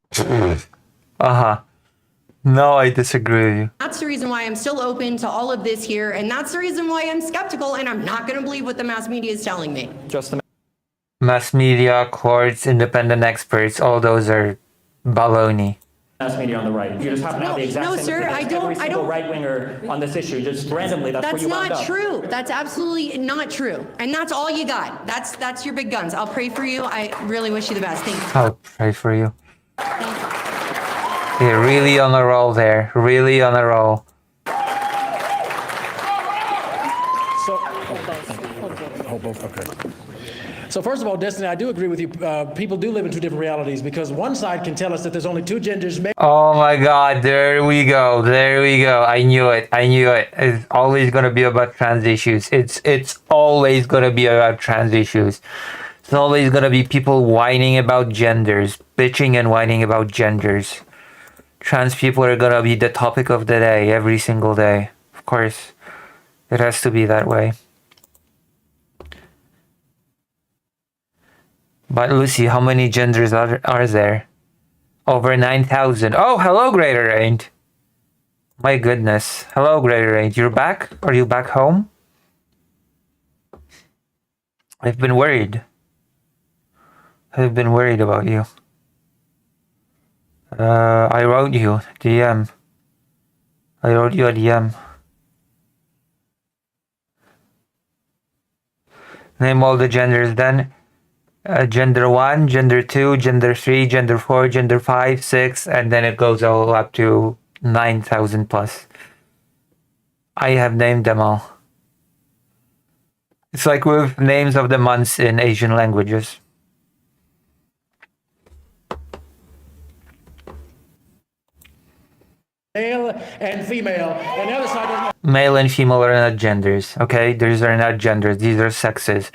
No, I disagree with you. that's the reason why I'm still open to all of this here, and that's the reason why I'm skeptical, and I'm not going to believe what the mass media is telling me. Just the Mass media, courts, independent experts, all those are Baloney. Mass media on the right. You just happen to have the exact No, same sir, opinion I as don't- every I single don't- right-winger on this issue. Just randomly, that's where you wound not up. true. That's absolutely not true. And that's all you got. That's your big guns. I'll pray for you. I really wish you the best. Thank you. I'll pray for you. You're really on a roll there. Really on a roll. So first of all, Destiny, I do agree with you. People do live in two different realities because one side can tell us that there's only two genders. Oh my god, there we go. There we go. I knew it. I knew it. It's always gonna be about trans issues. It's always gonna be about trans issues. It's always gonna be people whining about genders, bitching and whining about genders. Trans people are gonna be the topic of the day every single day. Of course, it has to be that way. But Lucy, how many genders are there? Over 9,000. Oh, hello, Greater Range. My goodness. Hello, Greater Range. You're back? Are you back home? I've been worried. I've been worried about you. I wrote you DM. I wrote you a DM. Name all the genders then. Gender 1, gender 2, gender 3, gender 4, gender 5, 6, and then it goes all up to 9,000 plus. I have named them all. It's like with names of the months in Asian languages. Male and female, and the other side doesn't. Male and female are not genders, okay? These are not genders, these are sexes.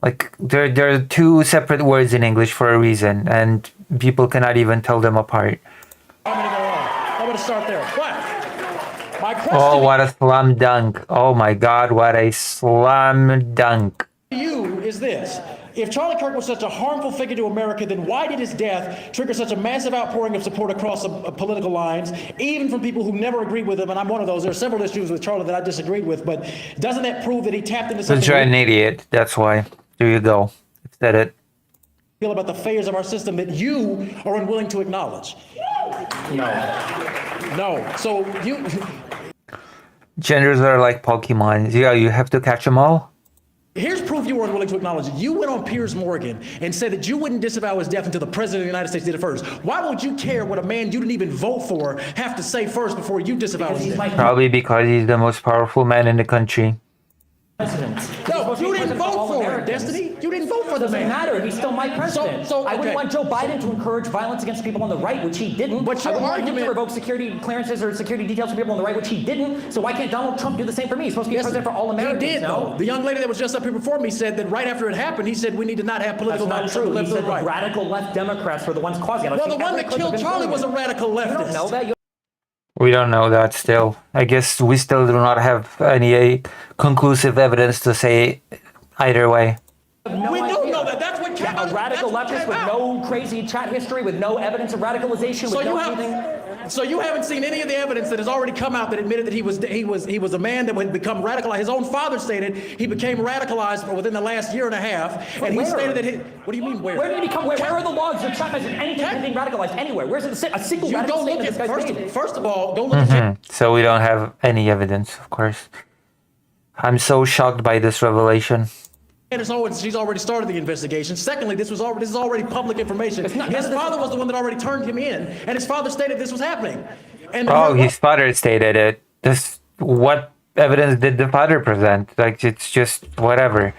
Like, there are two separate words in English for a reason, and people cannot even tell them apart. I'm going to start there. What? My question Oh, what a slam dunk. Oh my god, what a slam dunk. to you is this. If Charlie Kirk was such a harmful figure to America, then why did his death trigger such a massive outpouring of support across political lines, even from people who never agreed with him? And I'm one of those. There are several issues with Charlie that I disagreed with, but doesn't that prove that he tapped into something? Because you're an idiot, that's why. There you go. Said it. Feel about the failures of our system that you are unwilling to acknowledge. No. So you. Genders are like Pokemon. Yeah, you have to catch them all. Here's proof you were unwilling to acknowledge it. You went on Piers Morgan and said that you wouldn't disavow his death until the President of the United States did it first. Why would you care what a man you didn't even vote for have to say first before you disavow his death? Probably because he's the most powerful man in the country. No, you didn't vote for it, Destiny. You didn't vote for the man. Doesn't matter. He's still my president. I wouldn't want Joe Biden to encourage violence against people on the right, which he didn't. But your I wouldn't want him argument- to revoke security clearances or security details for people on the right, which he didn't. So why can't Donald Trump do the same for me? He's supposed to be president for all Americans. He did, though. The young lady that was just up here before me said that right after it happened, he said we need to not have political That's not violence on true. the He left said or right. the radical left Democrats were the ones causing it. Well, the one that killed Charlie was a radical leftist. You don't know that. We don't know that still. I guess we still do not have any conclusive evidence to say either way. We do know that. That's what came out. A radical leftist with no crazy chat history, with no evidence of radicalization, with no anything. So you haven't seen any of the evidence that has already come out that admitted that he was a man that would become radicalized. His own father stated he became radicalized within the last year and a half, and he stated that what do you mean where? Where did he come? Where are the logs that Trump has anything from being radicalized anywhere? Where's a single You radical go look statement at this guy's made? first of all, go look at So we don't have any evidence, of course. I'm so shocked by this revelation. Candace Owens, she's already started the investigation. Secondly, this is already public information. His father was the one that already turned him in, and his father stated this was happening. And Oh, his father stated it. What evidence did the father present? Like, it's just whatever.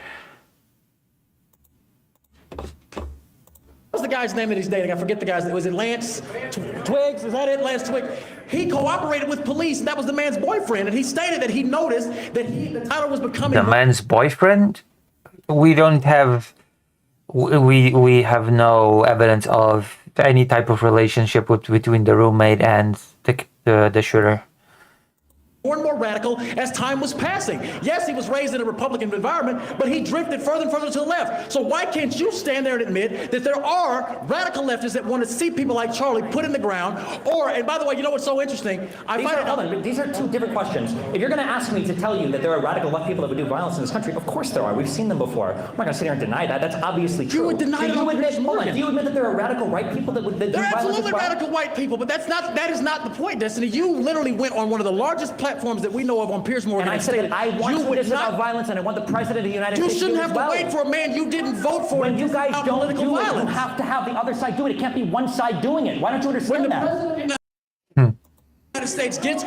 What's the guy's name that he's dating? I forget the guy's name. Was it Lance Twiggs? Is that it, Lance Twiggs? He cooperated with police, and that was the man's boyfriend. And he stated that he noticed that the title was becoming. The man's boyfriend? We don't have. We have no evidence of any type of relationship between the roommate and the shooter. more and more radical as time was passing. Yes, he was raised in a Republican environment, but he drifted further and further to the left. So why can't you stand there and admit that there are radical leftists that want to see people like Charlie put in the ground? Or, and by the way, you know what's so interesting? These are two different questions. If you're going to ask me to tell you that there are radical left people that would do violence in this country, of course there are. We've seen them before. I'm not going to sit here and deny that. That's obviously true. You would deny it. Do you admit that there are radical right people that would do There are violence absolutely as well? radical white people, but that is not the point, Destiny. You literally went on one of the largest platforms that we know of on Piers Morgan And I said that I want to disavow violence and I want the president of the United States to do You it shouldn't have as to well. wait for a man you didn't vote for. When you guys don't political do it, violence. you have to have the other side do it. It can't be one side doing it. Why don't you understand When the that? president of the United States gets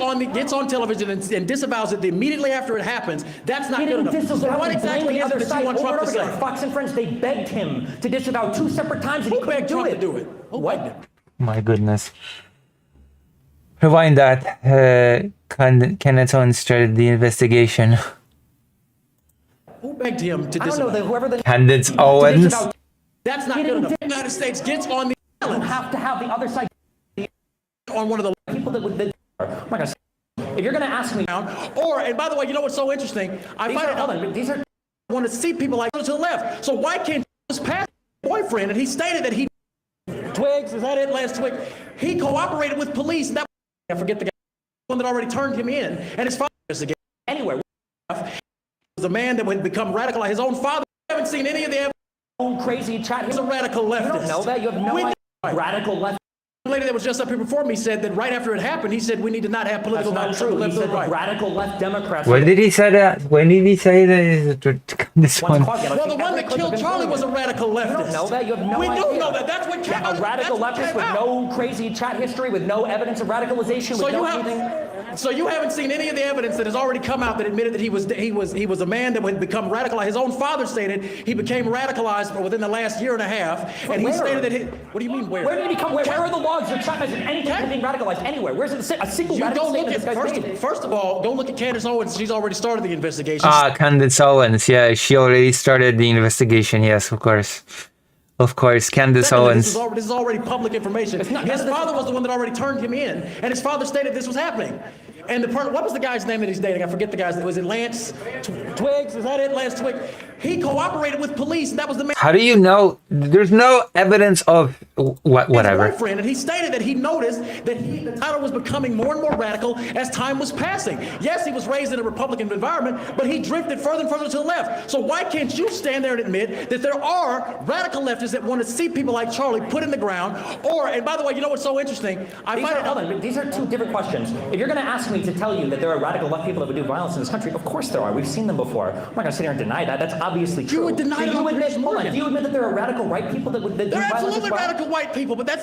on television and disavows it immediately after it happens, that's not good enough. So what exactly is it that you want Trump to say? Fox and Friends, they begged him to disavow 2 separate times and he couldn't do it. What? My goodness. Rewind that. Kenneth Owens started the investigation. Who begged him to I don't know, disavow? whoever the Candace Owens. That's not good enough. The United States gets on the you have to have the other side on one of the people that would. Oh my gosh. If you're going to ask me, or, and by the way, you know what's so interesting? these are want to see people like to the left. So why can't this past boyfriend, and he stated that he Twigs, is that it, Lance Twig? He cooperated with police. That I forget the guy, one that already turned him in, and his father again. Anyway, was a man that would become radicalized. His own father. I haven't seen any of the evidence. Crazy chat. He's a radical leftist. You don't know that. You have no idea. Radical left. The lady that was just up here before me said that right after it happened, he said we need to not have political That's not violence. true. He said the radical left Democrats. When did he say that? When did he say that? This one. Well, the one that killed Charlie was a radical leftist. You don't know that. You have no We idea. do know that. That's what came out. A radical leftist with no crazy chat history, with no evidence of radicalization, So with you no have, anything. so you haven't seen any of the evidence that has already come out that admitted that he was a man that would become radicalized. His own father stated he became radicalized within the last year and a half, and he stated that he. What do you mean where? Where did he become? Where are the logs or chat messages? Anything can be radicalized anywhere. Where's it? A single You radical go look statement at this guy's made. first of all, go look at Candace Owens. She's already started the investigation. Candace Owens. Yeah, she already started the investigation. Yes, of course. Of course, Candace Secondly, Owens. this is already public information. His father was the one that already turned him in, and his father stated this was happening. And what was the guy's name that he's dating? I forget the guy's name. Was it Lance Twigs? Is that it, Lance Twigs? He cooperated with police, and that was the man. How do you know? There's no evidence of whatever. His boyfriend, and he stated that he noticed that the title was becoming more and more radical as time was passing. Yes, he was raised in a Republican environment, but he drifted further and further to the left. So why can't you stand there and admit that there are radical leftists that want to see people like Charlie put in the ground? Or, and by the way, you know what's so interesting? These are two different questions. If you're going to ask me to tell you that there are radical left people that would do violence in this country, of course there are. We've seen them before. I'm not going to sit here and deny that. That's obviously true. You would deny it. Do you admit that there are radical right people that would do There are violence as absolutely well? radical white people, but that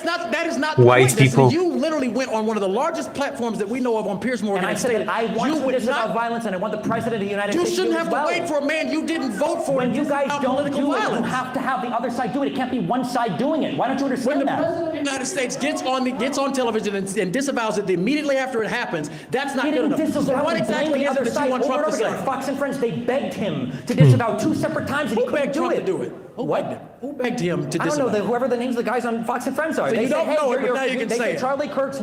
is not the White point, Destiny. people. You literally went on one of the largest platforms that we know of on Piers Morgan. And I said that I want to disavow violence and I want the president of the United You States shouldn't to do have as to well. wait for a man you didn't vote for. When you guys don't political do it, you violence. have to have the other side do it. It can't be one side doing it. Why don't you understand When the that? president of the United States gets on television and disavows it immediately after it happens, that's not good enough. So what exactly is it that you want Trump to say? Fox and Friends, they begged him to disavow 2 separate times and he couldn't do it. Who begged him to disavow? I don't know. Whoever the names of the guys on Fox and Friends are. So They you say, don't hey, know it, you're- but now you can they say it. Charlie Kirk's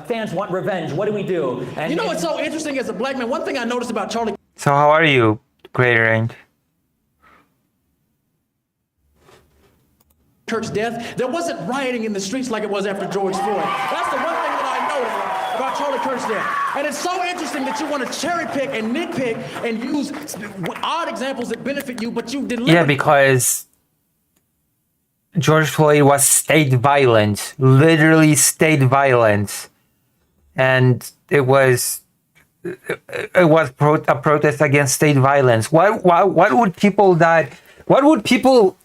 fans want revenge. What do we do? And You know what's so interesting as a black man? One thing I noticed about Charlie So how are you, Great Range? Kirk's death, there wasn't rioting in the streets like it was after George Floyd. That's the one thing that I noticed about Charlie Kirk's death. And it's so interesting that you want to cherry pick and nitpick and use odd examples that benefit you, but you deliver. Yeah, because George Floyd was state violence, literally state violence, and it was a protest against state violence. What would people what would people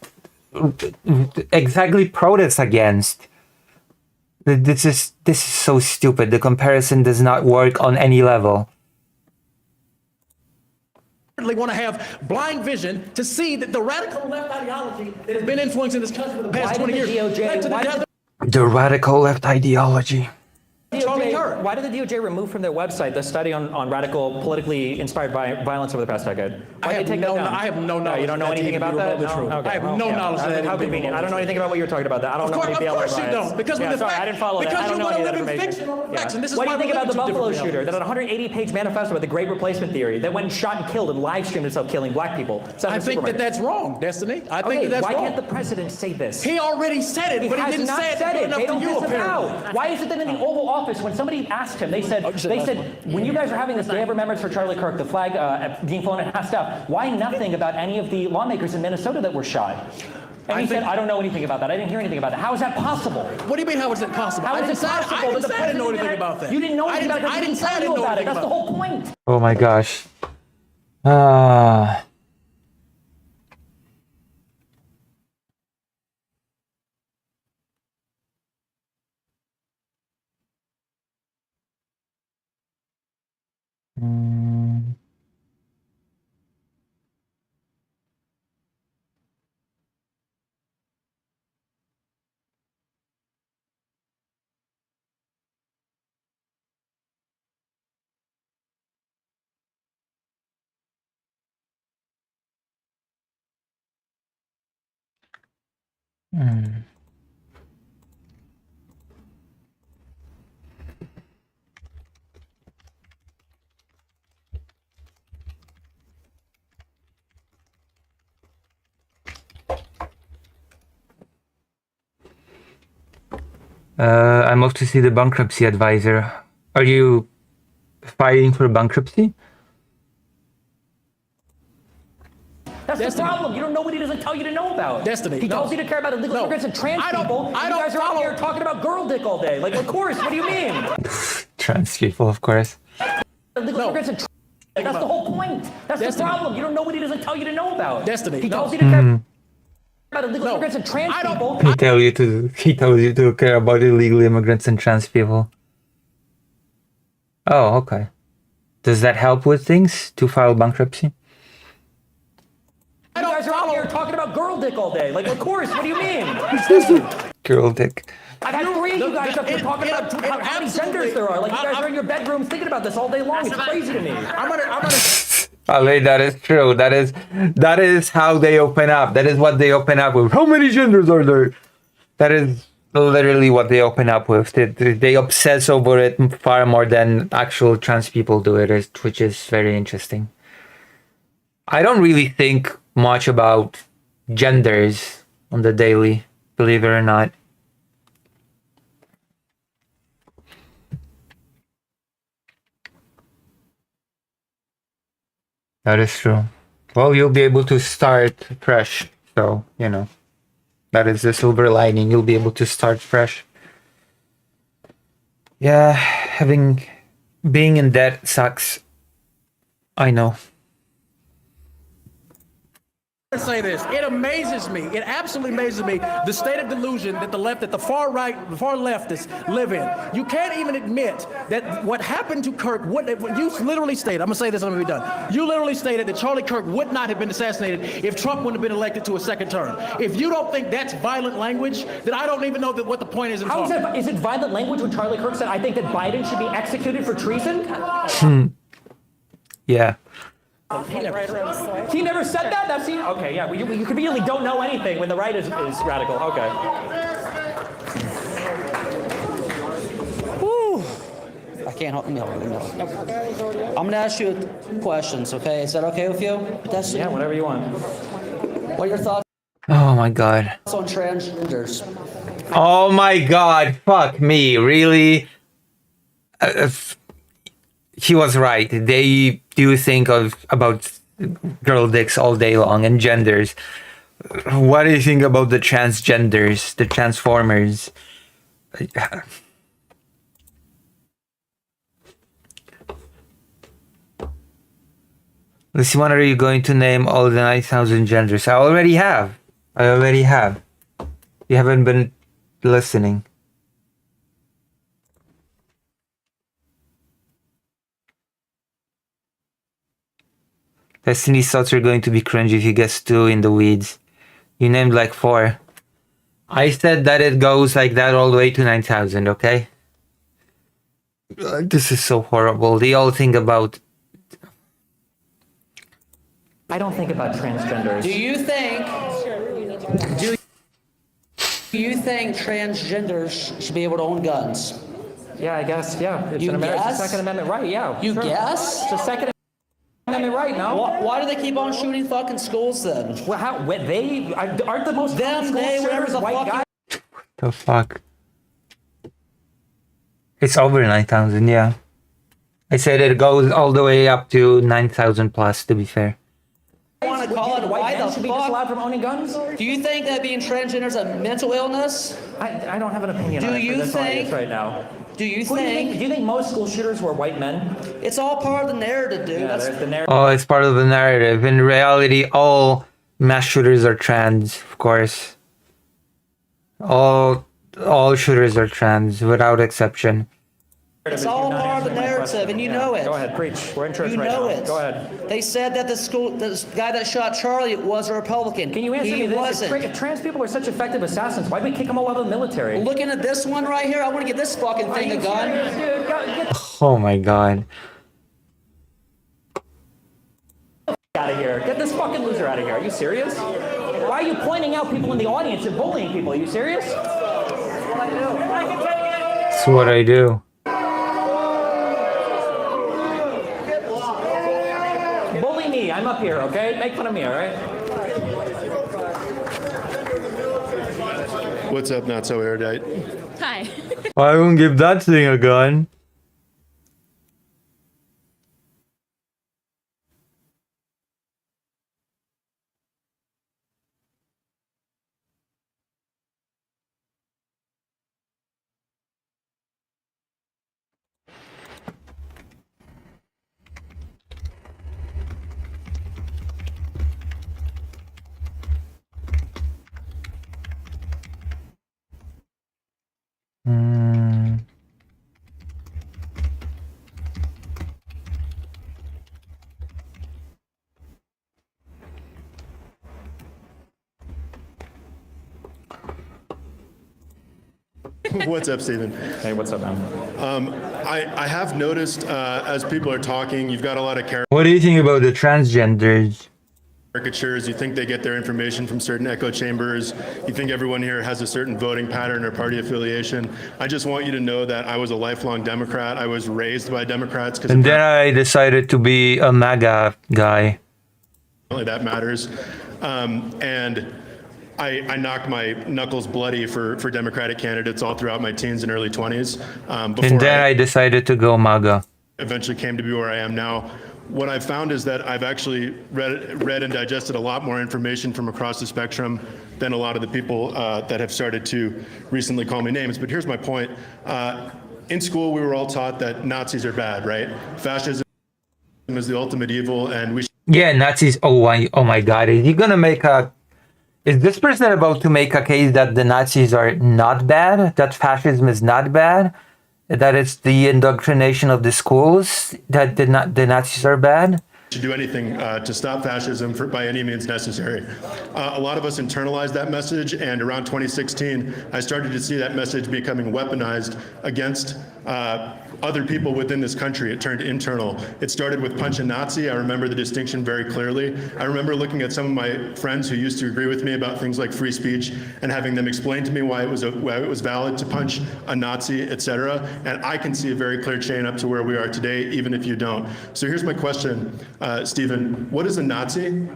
exactly protest against? This is so stupid. The comparison does not work on any level. Want to have blind vision to see that the radical left ideology that has been influencing this country for the past 20 years led to the death The radical left ideology. of Charlie Kirk. why did the DOJ remove from their website the study on radical, politically inspired violence over the past decade? Why did they take that down? I have no knowledge. You don't know that to anything even about be that? remotely true. Okay. I have no knowledge of that. How convenient. I don't know anything about what you're talking about. I don't know any BLM Of course you riots. don't. Because when the sorry, fact, I didn't follow that. because I don't you know want any to of that live in information. fictional facts, and this is What do why you think we're about the living two Buffalo different shooter? realities. That had a 180-page manifesto about the Great Replacement Theory that went and shot and killed and live streamed itself killing black people. I think that that's wrong, Destiny. I think that that's why wrong. can't the president say this? He already said it, but he didn't say it good enough They to don't you, disavow. apparently. Why is it that in the Oval Office, when somebody asked him, they said, when you guys are having this Day of Remembrance for Charlie Kirk, the flag being flown at half staff, why nothing about any of the lawmakers in Minnesota that were shot? And he said, I don't know anything about that. I didn't hear anything about that. How is that possible? What do you mean, how is that possible? How is it possible that the I didn't know anything president about that. You didn't know anything about it because he didn't tell you about it. That's the whole point. Oh my gosh. I'm off to see the bankruptcy advisor. Are you fighting for bankruptcy? That's the problem. You don't know what he doesn't tell you to know about. Destiny. He tells you to care about illegal immigrants and trans people. You guys are out here talking about girl dick all day. Like, of course. What do you mean? Trans people, of course. Illegal immigrants and that's the whole point. That's the problem. You don't know what he doesn't tell you to know about. Destiny. He tells you to care about illegal immigrants and trans people. He tells you to care about illegal immigrants and trans people. Oh, okay. Does that help with things to file bankruptcy? You guys are out here talking about girl dick all day. Like, of course. What do you mean? Girl dick. I've had 3 of you guys up here talking about how many genders there are. Like, you guys are in your bedrooms thinking about this all day long. It's crazy to me. I'm gonna Ali, that is true. That is how they open up. That is what they open up with. How many genders are there? That is literally what they open up with. They obsess over it far more than actual trans people do it, which is very interesting. I don't really think much about genders on the daily, believe it or not. That is true. Well, you'll be able to start fresh. So, you know, that is the silver lining. You'll be able to start fresh. Yeah, being in debt sucks. I know. to say this. It amazes me. It absolutely amazes me the state of delusion that the far right, the far leftists live in. You can't even admit that what happened to Kirk, you literally stated, I'm going to say this, I'm going to be done. You literally stated that Charlie Kirk would not have been assassinated if Trump wouldn't have been elected to a second term. If you don't think that's violent language, then I don't even know what the point is in talking. Is it violent language when Charlie Kirk said, I think that Biden should be executed for treason? Yeah. He never said that? That's okay, yeah. You conveniently don't know anything when the right is radical. Okay. Whew. I can't help me. I'm going to ask you questions, okay? Is that okay with you? Yeah, whatever you want. What are your thoughts Oh my god. on transgenders? Oh my god. Fuck me. Really? He was right. They do think about girl dicks all day long and genders. What do you think about the transgenders, the transformers? Let's see, when are you going to name all the 9,000 genders? I already have. You haven't been listening. Destiny's thoughts are going to be cringy if he gets too in the weeds. You named like 4. I said that it goes like that all the way to 9,000, okay? This is so horrible. They all think about. I don't think about transgenders. Do you think transgenders should be able to own guns? Yeah, I guess. Yeah, it's You an American guess? Second Amendment right. Yeah. You sure. guess? It's a Second Amendment right. No. Why do they keep on shooting fucking schools then? Well, how? They aren't the most Them, they, whatever's a white fucking guy. The fuck? It's over 9,000. Yeah. I said it goes all the way up to 9,000 plus. To be fair. want to call it White why men the should be fuck? disallowed from owning guns? Do you think that being transgender is a mental illness? I don't have an opinion Do on it you for this think- audience right now. Do you Who think? do you think most school shooters were white men? It's all part of the narrative, dude. Yeah, That's there's the narrative. Oh, it's part of the narrative. In reality, all mass shooters are trans, of course. All shooters are trans, without exception. It's all part of the narrative, and you know it. Go ahead, preach. We're in church You right know now. it. Go ahead. They said that the guy that shot Charlie was a Republican. Can you answer He me this? wasn't. If trans people are such effective assassins, why do we kick them all out of the military? Looking at this one right here, I want to give this fucking thing a gun. Dude, get Oh my god. out of here. Get this fucking loser out of here. Are you serious? Why are you pointing out people in the audience and bullying people? Are you serious? That's what I do. That's what I do. Bully me. I'm up here, okay? Make fun of me, all right? What's up, not so erudite? Hi. I won't give that thing a gun. Hmm. What's up, Stephen? Hey, what's up, man? I have noticed as people are talking, you've got a lot of What do you think about the transgenders? caricatures. You think they get their information from certain echo chambers. You think everyone here has a certain voting pattern or party affiliation. I just want you to know that I was a lifelong Democrat. I was raised by Democrats because And then I decided to be a MAGA guy. that matters. And I knocked my knuckles bloody for Democratic candidates all throughout my teens and early 20s. And Before then I decided to go MAGA. eventually came to be where I am now. What I've found is that I've actually read and digested a lot more information from across the spectrum than a lot of the people that have started to recently call me names. But here's my point. In school, we were all taught that Nazis are bad, right? Fascism is the ultimate evil, and we Yeah, Nazis. Oh my god. Is he gonna make a... Is this person about to make a case that the Nazis are not bad? That fascism is not bad? That it's the indoctrination of the schools that the Nazis are bad? should do anything to stop fascism by any means necessary. A lot of us internalized that message, and around 2016, I started to see that message becoming weaponized against other people within this country. It turned internal. It started with Punch a Nazi. I remember the distinction very clearly. I remember looking at some of my friends who used to agree with me about things like free speech and having them explain to me why it was valid to punch a Nazi, etc. And I can see a very clear chain up to where we are today, even if you don't. So here's my question, Stephen. What is a Nazi?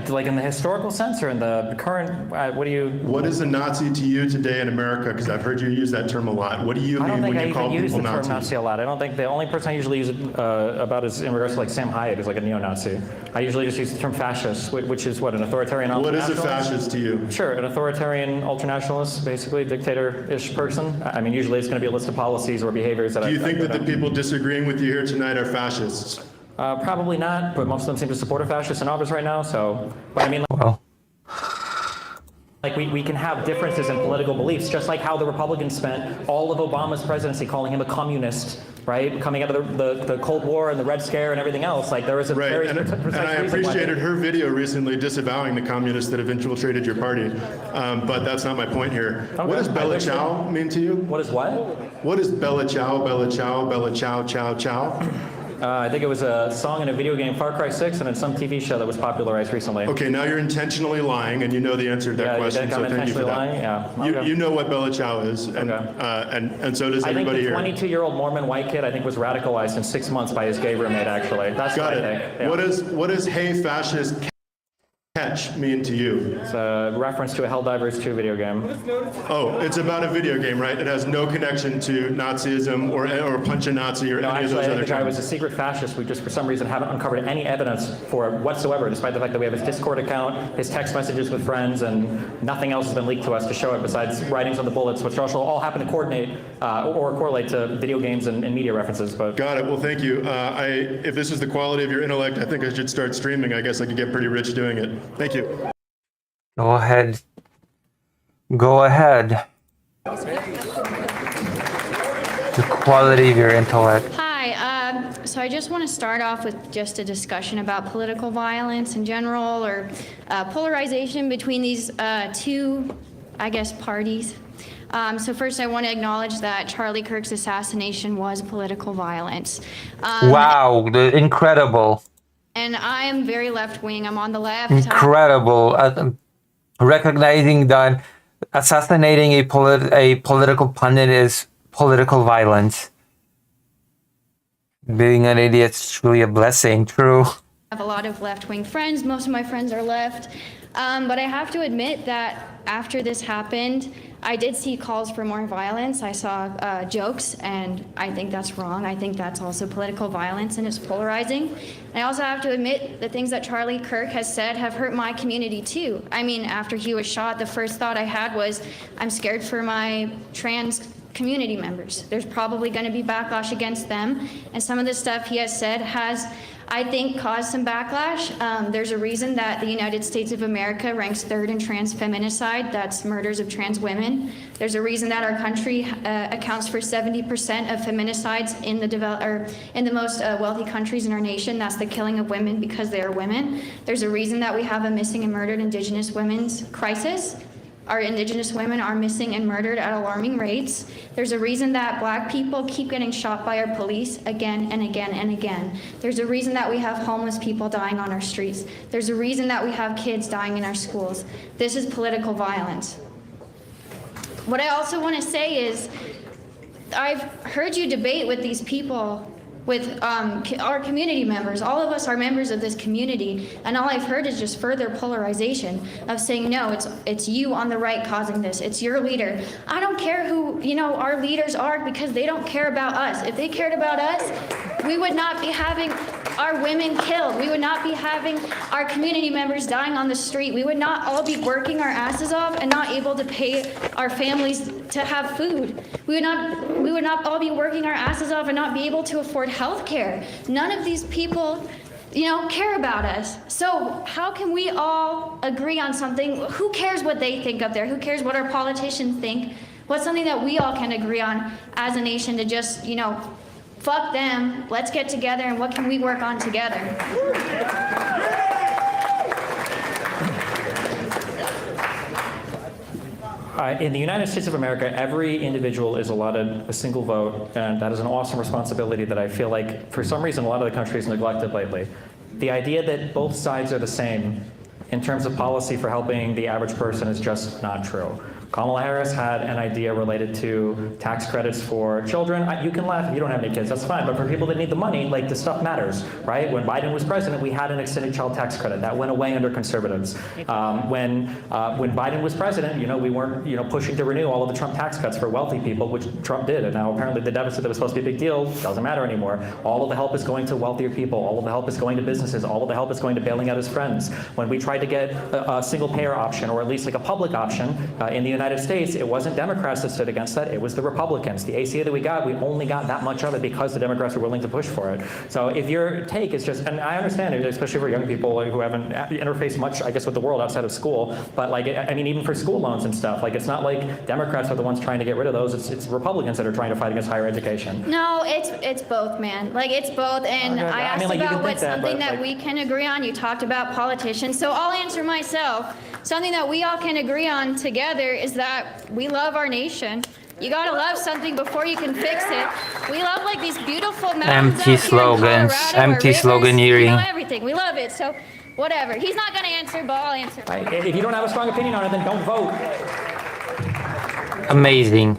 Like in the historical sense or in the current, what do you... What is a Nazi to you today in America? Because I've heard you use that term a lot. What do you mean when you call I don't think I even use the people term Nazis? Nazi a lot. I don't think the only person I usually use it about is in regards to like Sam Hyatt, who's like a neo-Nazi. I usually just use the term fascist, which is what, an authoritarian What is a ultranationalist? fascist to you? Sure, an authoritarian ultranationalist, basically dictator-ish person. I mean, usually it's going to be a list of policies or behaviors that Do you think that the people disagreeing with you here tonight are fascists? Probably not, but most of them seem to support a fascist in office right now, so, but I mean, well, like we can have differences in political beliefs, just like how the Republicans spent all of Obama's presidency calling him a communist right? Coming out of the Cold War and the Red Scare and everything else, like there was a very and precise I reason why appreciated her video recently disavowing the communists that have infiltrated your party, but that's not my point here. Okay. What does Bella Ciao mean to you? What is what? What is Bella Ciao, Bella Ciao, Bella Ciao, Ciao, Ciao? I think it was a song in a video game, Far Cry 6, and in some TV show that was popularized recently. Okay, now you're intentionally lying, and you know the answer to that question, so thank you for that. Lying? Yeah. Okay. You know what Bella Ciao is, and so does everybody here. I think the 22-year-old Mormon white kid, I think, was radicalized in 6 months by his gay roommate, actually. That's Got what it. I think. Yeah. What does hey fascist catch mean to you? It's a reference to a Helldivers 2 video game. Oh, it's about a video game, right? It has no connection to Nazism or Punch a Nazi or No, any actually, of those I think other the guy terms. was a secret fascist. We just, for some reason, haven't uncovered any evidence for it whatsoever, despite the fact that we have his Discord account, his text messages with friends, and nothing else has been leaked to us to show it besides writings on the bullets, which also all happen to coordinate or correlate to video games and media references. But Got it. Well, thank you. If this is the quality of your intellect, I think I should start streaming. I guess I could get pretty rich doing it. Thank you. Go ahead. Go ahead. The quality of your intellect. Hi, so I just want to start off with just a discussion about political violence in general, or polarization between these two, I guess, parties. So first, I want to acknowledge that Charlie Kirk's assassination was political violence. Wow, incredible. And I am very left-wing. I'm on the left. Incredible. Recognizing that assassinating a political pundit is political violence. Being an idiot's truly a blessing, true. I have a lot of left-wing friends. Most of my friends are left. But I have to admit that after this happened, I did see calls for more violence. I saw jokes, and I think that's wrong. I think that's also political violence, and it's polarizing. And I also have to admit the things that Charlie Kirk has said have hurt my community too. I mean, after he was shot, the first thought I had was, I'm scared for my trans community members. There's probably going to be backlash against them. And some of the stuff he has said has, I think, caused some backlash. There's a reason that the United States of America ranks third in trans feminicide. That's murders of trans women. There's a reason that our country accounts for 70% of feminicides in the most wealthy countries in our nation. That's the killing of women because they are women. There's a reason that we have a missing and murdered Indigenous women's crisis. Our Indigenous women are missing and murdered at alarming rates. There's a reason that Black people keep getting shot by our police again and again and again. There's a reason that we have homeless people dying on our streets. There's a reason that we have kids dying in our schools. This is political violence. What I also want to say is, I've heard you debate with these people, with our community members. All of us are members of this community, and all I've heard is just further polarization of saying, no, it's you on the right causing this. It's your leader. I don't care who, our leaders are, because they don't care about us. If they cared about us, we would not be having our women killed. We would not be having our community members dying on the street. We would not all be working our asses off and not able to pay our families to have food. We would not all be working our asses off and not be able to afford health care. None of these people, care about us. So how can we all agree on something? Who cares what they think up there? Who cares what our politicians think? What's something that we all can agree on as a nation to just, fuck them, let's get together, and what can we work on together? In the United States of America, every individual is allotted a single vote, and that is an awesome responsibility that I feel like, for some reason, a lot of the country has neglected lately. The idea that both sides are the same in terms of policy for helping the average person is just not true. Kamala Harris had an idea related to tax credits for children. You can laugh if you don't have any kids, that's fine. But for people that need the money, this stuff matters, right? When Biden was president, we had an extended child tax credit. That went away under conservatives. When Biden was president, we weren't, pushing to renew all of the Trump tax cuts for wealthy people, which Trump did. And now apparently the deficit that was supposed to be a big deal doesn't matter anymore. All of the help is going to wealthier people. All of the help is going to businesses. All of the help is going to bailing out his friends. When we tried to get a single payer option, or at least a public option in the United United States, it wasn't Democrats that stood against that, it was the Republicans. The ACA that we got, we only got that much of it because the Democrats were willing to push for it. So if your take is just, and I understand it, especially for young people who haven't interfaced much, I guess, with the world outside of school, but like, I mean, even for school loans and stuff, like, it's not like Democrats are the ones trying to get rid of those, it's Republicans that are trying to fight against higher education. No, it's both, man. Like, it's both. And Okay, I I asked mean, like, you about can what's think that, something but, that like- we can agree on. You talked about politicians. So I'll answer myself. Something that we all can agree on together is that we love our nation. You gotta love something before you can fix it. We love like these beautiful mountains out Empty here in slogans, Colorado, our empty rivers, sloganeering. You know, everything. We love it. So whatever. He's not gonna answer, but I'll answer. If you don't have a strong opinion on it, then don't vote. Amazing.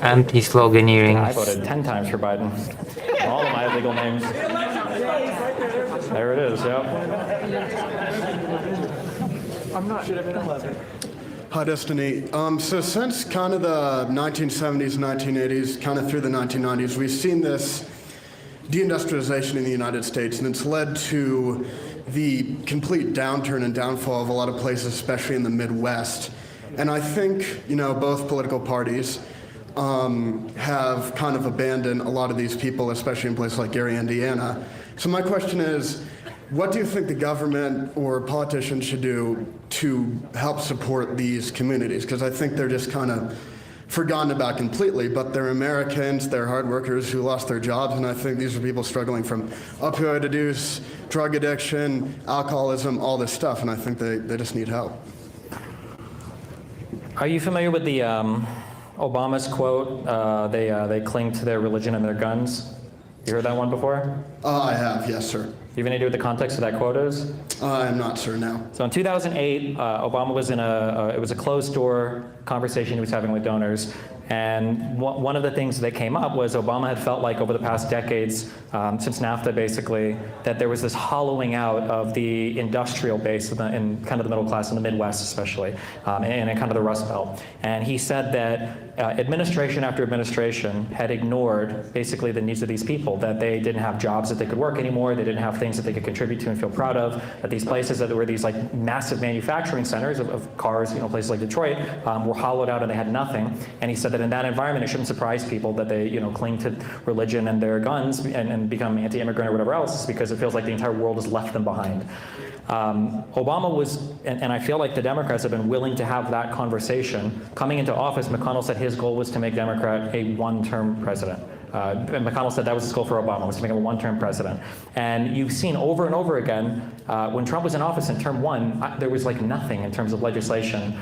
Empty sloganeering. I voted 10 times for Biden. All of my legal names. There it is, yep. I'm not. Should have been 11. Hi, Destiny. So since kind of the 1970s, 1980s, kind of through the 1990s, we've seen this deindustrialization in the United States, and it's led to the complete downturn and downfall of a lot of places, especially in the Midwest. And I think, you know, both political parties have kind of abandoned a lot of these people, especially in places like Gary, Indiana. So my question is, what do you think the government or politicians should do to help support these communities? Because I think they're just kind of forgotten about completely, but they're Americans, they're hard workers who lost their jobs, and I think these are people struggling from opioid abuse, drug addiction, alcoholism, all this stuff, and I think they just need help. Are you familiar with the Obama's quote, they cling to their religion and their guns? You heard that one before? I have, yes, sir. Do you have any idea what the context of that quote is? I'm not sure now. So in 2008, Obama was in it was a closed door conversation he was having with donors. And one of the things that came up was Obama had felt like over the past decades, since NAFTA basically, that there was this hollowing out of the industrial base in kind of the middle class in the Midwest especially, and in kind of the Rust Belt. And he said that administration after administration had ignored basically the needs of these people, that they didn't have jobs that they could work anymore, they didn't have things that they could contribute to and feel proud of, that these places that were these like massive manufacturing centers of cars, you know, places like Detroit, were hollowed out and they had nothing. And he said that in that environment, it shouldn't surprise people that they, you know, cling to religion and their guns and become anti-immigrant or whatever else, because it feels like the entire world has left them behind. Obama was, and I feel like the Democrats have been willing to have that conversation. Coming into office, McConnell said his goal was to make Democrat a one-term president. And McConnell said that was his goal for Obama, was to make him a one-term president. And you've seen over and over again, when Trump was in office in term one, there was like nothing in terms of legislation.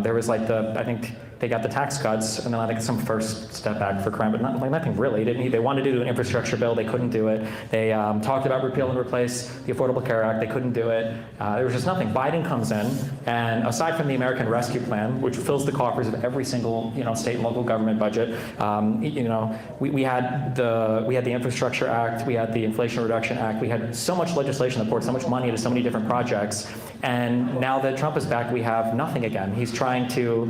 There was like I think they got the tax cuts, and then I think some first step back for crime, but nothing really. They wanted to do an infrastructure bill, they couldn't do it. They talked about repeal and replace the Affordable Care Act, they couldn't do it. There was just nothing. Biden comes in, and aside from the American Rescue Plan, which fills the coffers of every single, you know, state and local government budget, you know, we had the Infrastructure Act, we had the Inflation Reduction Act, we had so much legislation that poured so much money into so many different projects. And now that Trump is back, we have nothing again. He's trying to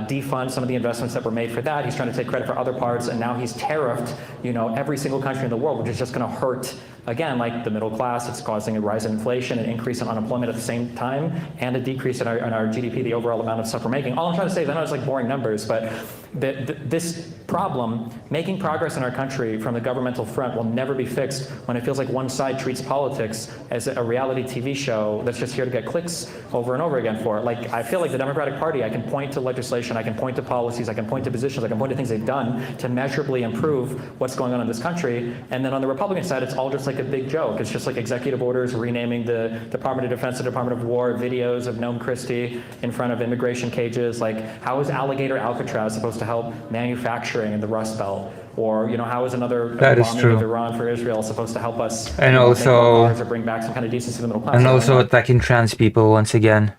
defund some of the investments that were made for that. He's trying to take credit for other parts, and now he's tariffed, you know, every single country in the world, which is just going to hurt, again, like the middle class. It's causing a rise in inflation, an increase in unemployment at the same time, and a decrease in our GDP, the overall amount of stuff we're making. All I'm trying to say is, I know it's like boring numbers, but this problem, making progress in our country from the governmental front, will never be fixed when it feels like one side treats politics as a reality TV show that's just here to get clicks over and over again for it. Like, I feel like the Democratic Party, I can point to legislation, I can point to policies, I can point to positions, I can point to things they've done to measurably improve what's going on in this country. And then on the Republican side, it's all just like a big joke. It's just like executive orders renaming the Department of Defense the Department of War, videos of Noam Christie in front of immigration cages. Like, how is Alligator Alcatraz supposed to help manufacturing in the Rust Belt? Or, you know, how is another bombing of Iran for Israel supposed to help us and also or bring back some kind of decency to the middle class? And also attacking trans people once again.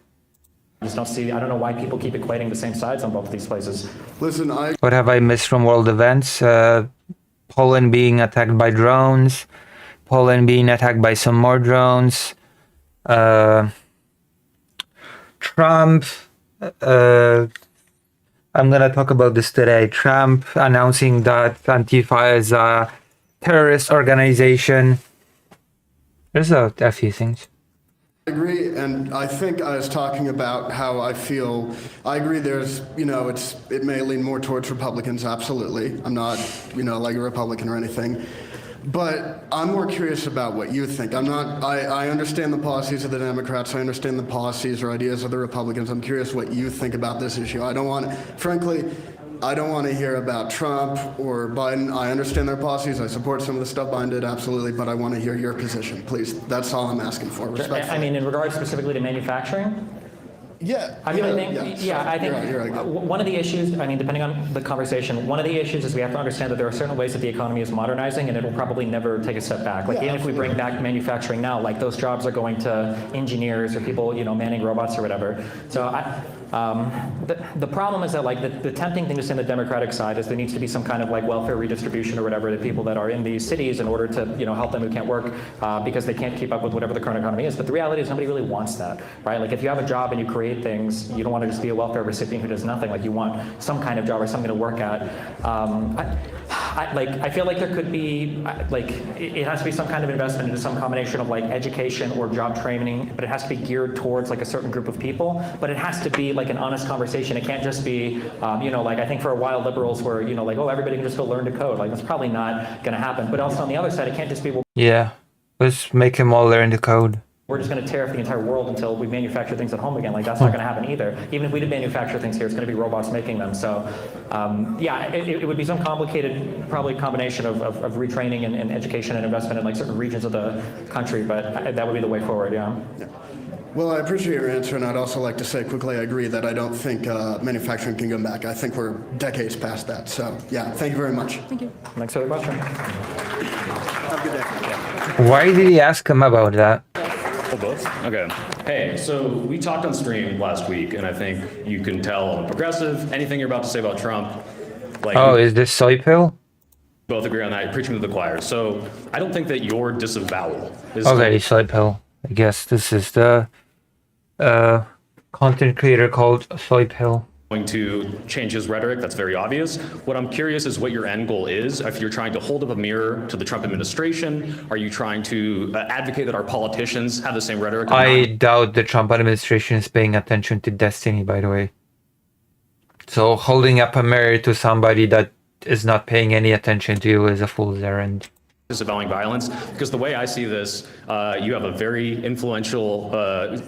I just don't see, I don't know why people keep equating the same sides on both of these places. Listen, What have I missed from world events? Poland being attacked by drones. Poland being attacked by some more drones. Trump. I'm gonna talk about this today. Trump announcing that Antifa is a terrorist organization. There's a few things. I agree, and I think I was talking about how I feel. I agree. There's, it may lean more towards Republicans. Absolutely, I'm not, like a Republican or anything. But I'm more curious about what you think. I understand the policies of the Democrats. I understand the policies or ideas of the Republicans. I'm curious what you think about this issue. Frankly, I don't want to hear about Trump or Biden. I understand their policies. I support some of the stuff Biden did, absolutely, but I want to hear your position, please. That's all I'm asking for, respectfully. I mean, in regards specifically to manufacturing? Yeah. I think You're right. one of the issues, I mean, depending on the conversation, one of the issues is we have to understand that there are certain ways that the economy is modernizing, and it will probably never take a step back. Like, even if we bring back manufacturing now, like, those jobs are going to engineers or people, manning robots or whatever. So the problem is that, like, the tempting thing to say on the Democratic side is there needs to be some kind of, like, welfare redistribution or whatever to people that are in these cities in order to, help them who can't work because they can't keep up with whatever the current economy is. But the reality is nobody really wants that, right? Like, if you have a job and you create things, you don't want to just be a welfare recipient who does nothing. Like, you want some kind of job or something to work at. I feel like there could be, it has to be some kind of investment into some combination of, like, education or job training, but it has to be geared towards, like, a certain group of people. But it has to be, like, an honest conversation. It can't just be, like, I think for a while liberals were, like, oh, everybody can just go learn to code. Like, that's probably not going to happen. But also on the other side, it can't just be, well, Yeah, let's make them all learn the code. we're just going to tear up the entire world until we manufacture things at home again. Like, that's not going to happen either. Even if we did manufacture things here, it's going to be robots making them. So, it would be some complicated, probably combination of retraining and education and investment in, like, certain regions of the country. But that would be the way forward. Yeah. Well, I appreciate your answer, and I'd also like to say quickly I agree that I don't think manufacturing can come back. I think we're decades past that. So, yeah, thank you very much. Thank you. Thanks for the question. Have a good day. Why did he ask him about that? Oh, both? Okay. Hey, so we talked on stream last week, and I think you can tell I'm progressive. Anything you're about to say about Trump, like, Oh, is this soy pill? both agree on that. You're preaching to the choir. So I don't think that your disavowal is Okay, soy pill. I guess this is the content creator called Soy Pill. going to change his rhetoric. That's very obvious. What I'm curious is what your end goal is. If you're trying to hold up a mirror to the Trump administration, are you trying to advocate that our politicians have the same rhetoric? I doubt the Trump administration is paying attention to Destiny, by the way. So holding up a mirror to somebody that is not paying any attention to you is a fool's errand. Disavowing violence, because the way I see this, you have a very influential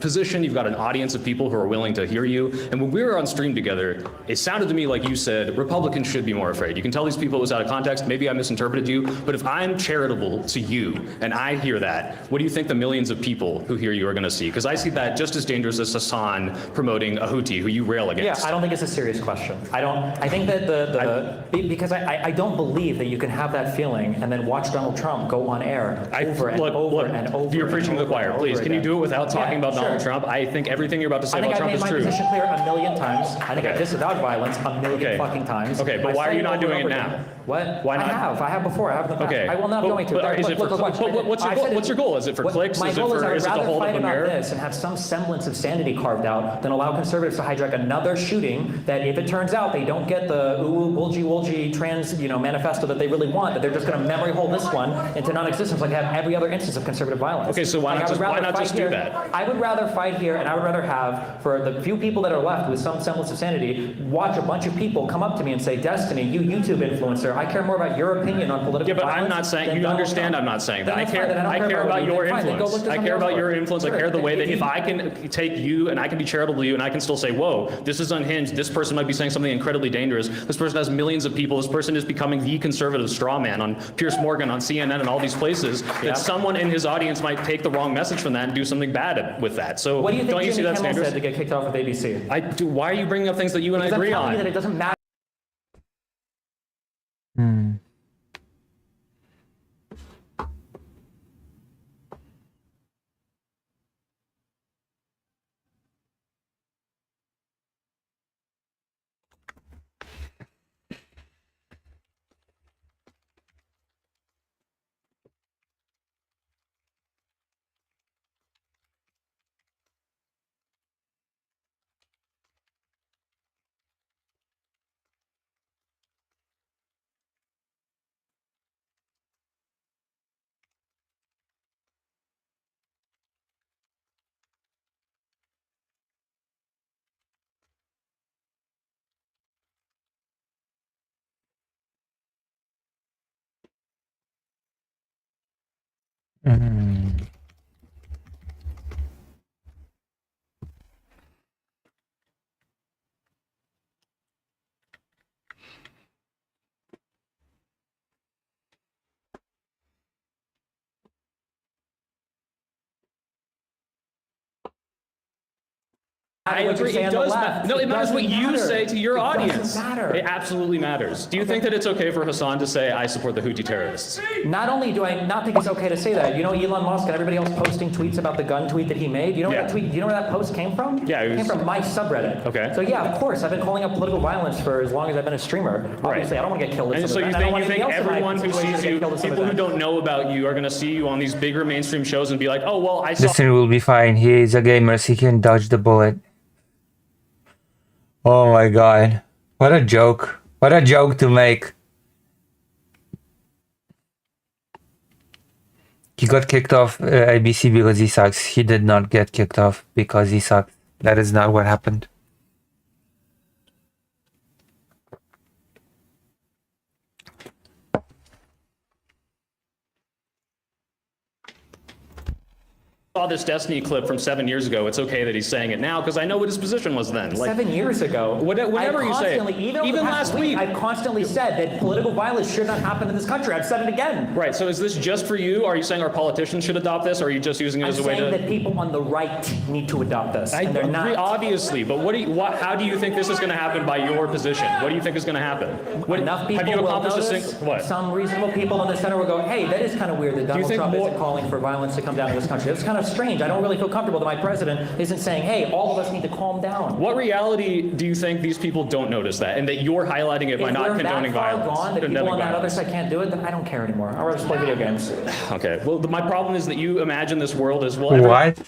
position. You've got an audience of people who are willing to hear you. And when we were on stream together, it sounded to me like you said Republicans should be more afraid. You can tell these people it was out of context. Maybe I misinterpreted you. But if I'm charitable to you and I hear that, what do you think the millions of people who hear you are going to see? Because I see that just as dangerous as Hassan promoting a Houthi who you rail against. Yeah, I don't think it's a serious question. I think that because I don't believe that you can have that feeling and then watch Donald Trump go on air over and over. You're preaching to the choir. Please, can you do it without talking about Donald Trump? I think everything you're about to say about Trump is true. I think I've made my position clear a million times. I think I've disavowed violence a million fucking times. Okay, but why are you not doing it now? What? Why not? I have before. I have in the past. Okay. I will not go into it. What's your goal? Is it for clicks? My Is it goal is for I'd to rather hold up fight a about mirror? this and have some semblance of sanity carved out than allow conservatives to hijack another shooting that if it turns out they don't get the bulgy trans manifesto that they really want, that they're just going to memory hold this one into non-existence like they have every other instance of conservative violence. Okay, so why not just do that? I would rather fight here, and I would rather have, for the few people that are left with some semblance of sanity, watch a bunch of people come up to me and say, Destiny, you YouTube influencer, I care more about your opinion on political Yeah, but I'm not saying, you understand I'm not saying that. I care about your influence. I care about your influence. I care the way that if I can take you and I can be charitable to you and I can still say, whoa, this is unhinged. This person might be saying something incredibly dangerous. This person has millions of people. This person is becoming the conservative straw man on Piers Morgan, on CNN, and all these places. That someone in his audience might take the wrong message from that and do something bad with that. So what do you think don't you see Jimmy that's Kimmel dangerous? said to get kicked off of ABC? I do. Why are you bringing up things that you and I agree I'm telling on? you that it doesn't matter. Mm. I what you agree. say It on the does left. matter. No, it matters what doesn't you matter. say to your It doesn't audience. matter. It absolutely matters. Do you think that it's okay for Hassan to say, I support the Houthi terrorists? Not only do I not think it's okay to say that, you know Elon Musk and everybody else posting tweets about the gun tweet that he made? You know where Yeah. that tweet, you know where that post came from? Yeah, it it came was- from my subreddit. Okay. So yeah, of course, I've been calling up political violence for as long as I've been a streamer. Obviously, I don't want to get killed at And some so you event. I don't think, want you think anybody else in my everyone who situation sees to get you, killed at some people who event. don't know about you, are going to see you on these bigger mainstream shows and be like, oh, well, I saw... Destiny will be fine. He is a gamer, so he can dodge the bullet. Oh my god. What a joke. What a joke to make. He got kicked off ABC because he sucks. He did not get kicked off because he sucks. That is not what happened. saw this Destiny clip from 7 years ago, it's okay that he's saying it now because I know what his position was then. 7 years ago. Whatever you say. Even last week, I've constantly said that political violence should not happen in this country. I've said it again. Right, so is this just for you? Are you saying our politicians should adopt this, or are you just using it I'm as a way saying to... that people on the right need to adopt this, I and they're agree, not. obviously, but how do you think this is going to happen by your position? What do you think is going to happen? Enough people have you will accomplished a notice. what? Some reasonable people in the center will go, hey, that is kind of weird that Do you Donald think Trump more- isn't calling for violence to come down to this country. It's kind of strange. I don't really feel comfortable that my president isn't saying, hey, all of us need to calm down. What reality do you think these people don't notice that, and that you're highlighting it by If not we're condoning that far violence? gone that condemning people on that other violence? side can't do it, then I don't care anymore. I'll rather just play video games. Okay, well, my problem is that you imagine this world as well. What?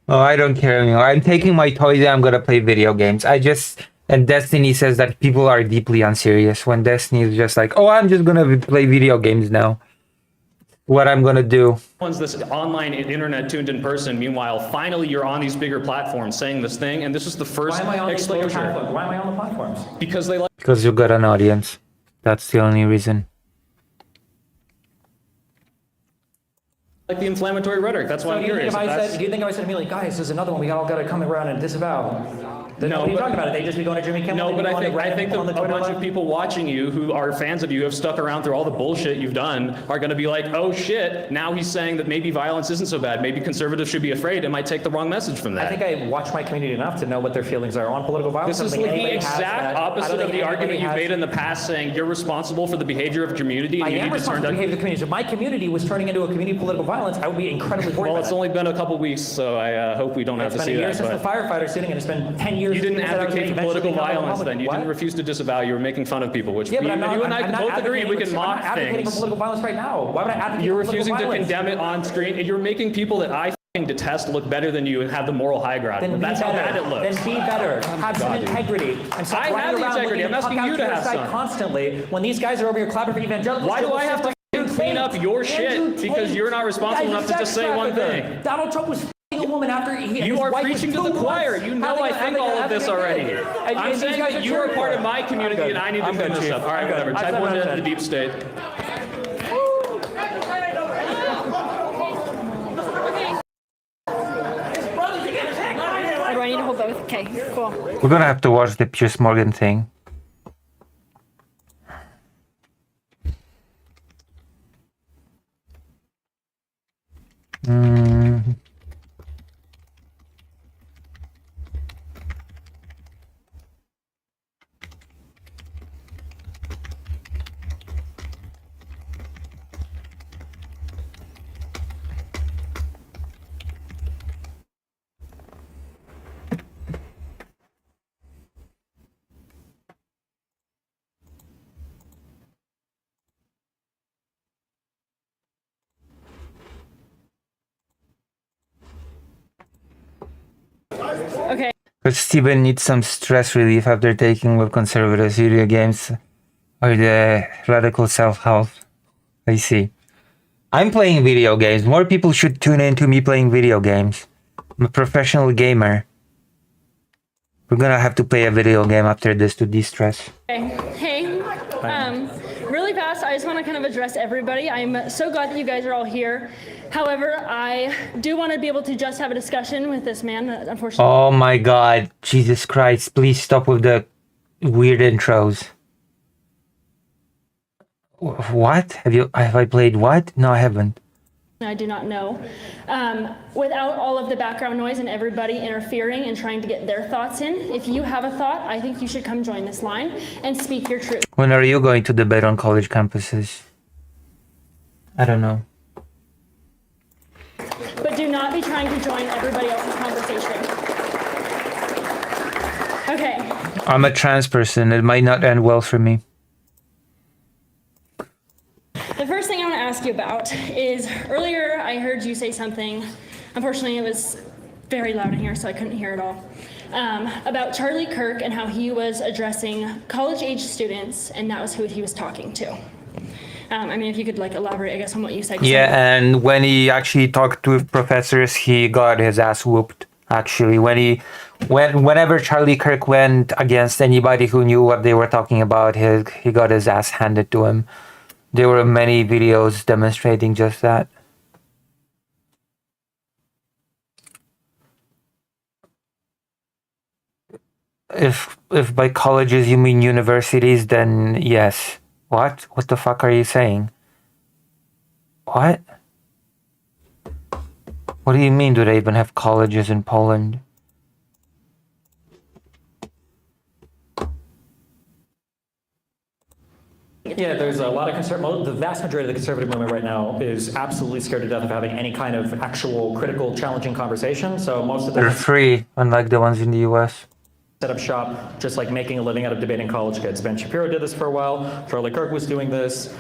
Oh, I don't care anymore. I'm taking my toys and I'm gonna play video games. And Destiny says that people are deeply unserious when Destiny is just like, oh, I'm just gonna play video games now. What I'm gonna do. One's this online internet tuned in person. Meanwhile, finally, you're on these bigger platforms saying this thing, and this is the first Why am I on these bigger exposure. platforms? Why am I on the platforms? Because they like Because you got an audience. That's the only reason. the inflammatory rhetoric. That's why So I'm do you think curious. if I That's- said, do you think if I said immediately, guys, there's another one we all got to come around and disavow? Then No, what are you but- talking about? They just be going to Jimmy Kimmel? No, they'd be but I going to think random people on the a Twitter bunch lab? of people watching you who are fans of you, have stuck around through all the bullshit you've done, are going to be like, oh shit, now he's saying that maybe violence isn't so bad. Maybe conservatives should be afraid and might take the wrong message from that. I think I watch my community enough to know what their feelings are on political violence. This is I don't like think the anybody has exact that. I don't opposite of think the anybody argument you've has- made in the past, saying you're responsible for the behavior of a community and I you am need to turn responsible for the down. behavior of the community. If my community was turning into a community of political violence, I would be incredibly worried Well, about it's that. only been a couple weeks, so I hope we don't have It's to been a see year that. since the But firefighter sitting, and it's been 10 years. you didn't since I was advocate eventually political become a violence Republican. then. You What? didn't refuse to disavow. You were making fun of people, which Yeah, but you, I'm not, you and I'm I not both agree we can advocating for- I'm mock not advocating for things. political violence right now. Why would I advocate You're for political refusing to violence? condemn it on screen, and you're making people that I f***ing detest look better than you and have the moral high ground. Then be That's how better. bad it looks. Then be better. Have some God, dude. integrity. And stop I running have the around integrity. looking I'm asking puck out you to your have side some. constantly when these guys are over here clapping for evangelicals. Why do I have to f***ing clean up your shit because you're not responsible enough to just say one thing? Donald Trump was f***ing a woman after he You his are wife was preaching to the 2 choir. months. You know How I they- think how all they- of this how they already. did it. And I'm these saying guys that are you are cheering part for of my it. community I'm and I need to good. clean I'm this good, up. All right, Chief. whatever. I'm good. Type I said 1 what I to said. the deep state. Or do I need to hold both? Okay, cool. We're gonna have to watch the Piers Morgan thing. Mm. Okay. Because Steven needs some stress relief after taking with conservative video games or the radical self-help. I see. I'm playing video games. More people should tune in to me playing video games. I'm a professional gamer. We're gonna have to play a video game after this to de-stress. Hey, really really fast, I just want to kind of address everybody. I'm so glad that you guys are all here. However, I do want to be able to just have a discussion with this man, unfortunately. Oh my god, Jesus Christ, please stop with the weird intros. What? Have I played what? No, I haven't. I do not know. Without all of the background noise and everybody interfering and trying to get their thoughts in, if you have a thought, I think you should come join this line and speak your truth. When are you going to debate on college campuses? I don't know. But do not be trying to join everybody else's conversation. Okay. I'm a trans person. It might not end well for me. The first thing I want to ask you about is earlier I heard you say something, unfortunately it was very loud in here so I couldn't hear it all, about Charlie Kirk and how he was addressing college-age students and that was who he was talking to. I mean, if you could like elaborate, I guess, on what you said. Yeah, and when he actually talked to professors, he got his ass whooped. Actually, whenever Charlie Kirk went against anybody who knew what they were talking about, he got his ass handed to him. There were many videos demonstrating just that. If by colleges you mean universities, then yes. What? What the fuck are you saying? What? What do you mean, do they even have colleges in Poland? Yeah, there's a lot of the vast majority of the conservative movement right now is absolutely scared to death of having any kind of actual critical, challenging conversation. So most of them They're free, unlike the ones in the US. Set up shop, just like making a living out of debating college kids. Ben Shapiro did this for a while. Charlie Kirk was doing this.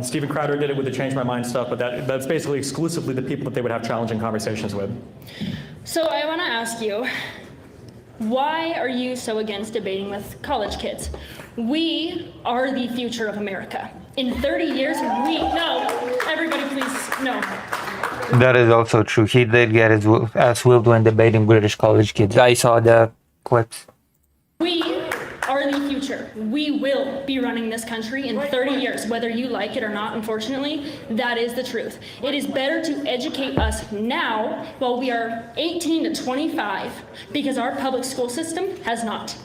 Steven Crowder did it with the Change My Mind stuff, but that's basically exclusively the people that they would have challenging conversations with. So I want to ask you, why are you so against debating with college kids? We are the future of America. In 30 years, no, everybody please, no. That is also true. He did get his ass whooped when debating British college kids. I saw the clips. We are the future. We will be running this country in 30 years, whether you like it or not, unfortunately. That is the truth. It is better to educate us now while we are 18 to 25 because our public school system has not.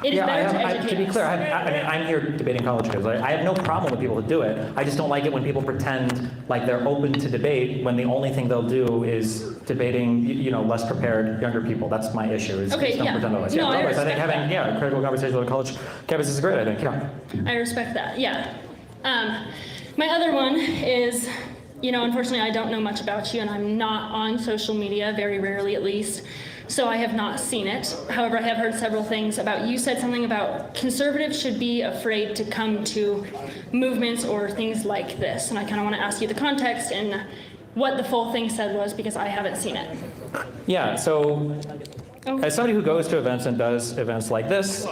It is better to educate to be clear, I'm here debating college kids. I have no problem with people who do it. I just don't like it when people pretend like they're open to debate when the only thing they'll do is debating, less prepared younger people. That's my issue. Okay, don't yeah. pretend otherwise. No, I I think respect having a critical conversation with a college campus is great. I think. Yeah. I respect that. Yeah. My other one is, unfortunately, I don't know much about you, and I'm not on social media, very rarely at least. So I have not seen it. However, I have heard several things about, you said something about conservatives should be afraid to come to movements or things like this. And I kind of want to ask you the context and what the full thing said was because I haven't seen it. Yeah, so as somebody who goes to events and does events like this,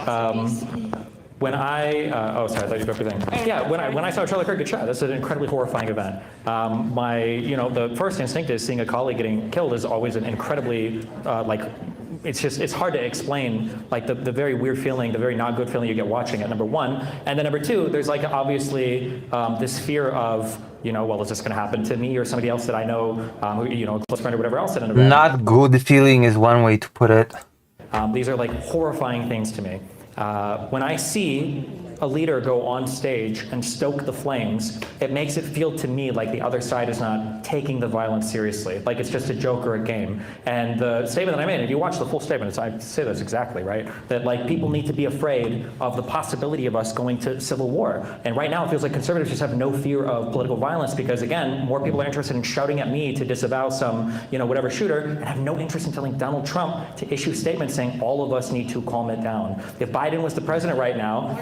when I, sorry, I thought you'd go through thing. Yeah, when I saw Charlie Kirk get shot, that's an incredibly horrifying event. The first instinct is seeing a colleague getting killed is always an incredibly, it's hard to explain, like the very weird feeling, the very not good feeling you get watching it, number one. And then number two, there's like obviously this fear of, well, is this going to happen to me or somebody else that I know, a close friend or whatever else at an event. Not good feeling is one way to put it. These are like horrifying things to me. When I see a leader go on stage and stoke the flames, it makes it feel to me like the other side is not taking the violence seriously, like it's just a joke or a game. And the statement that I made, if you watch the full statement, I say this exactly, right? That like people need to be afraid of the possibility of us going to civil war. And right now it feels like conservatives just have no fear of political violence because again, more people are interested in shouting at me to disavow some, whatever shooter, and have no interest in telling Donald Trump to issue statements saying all of us need to calm it down. If Biden was the president right now,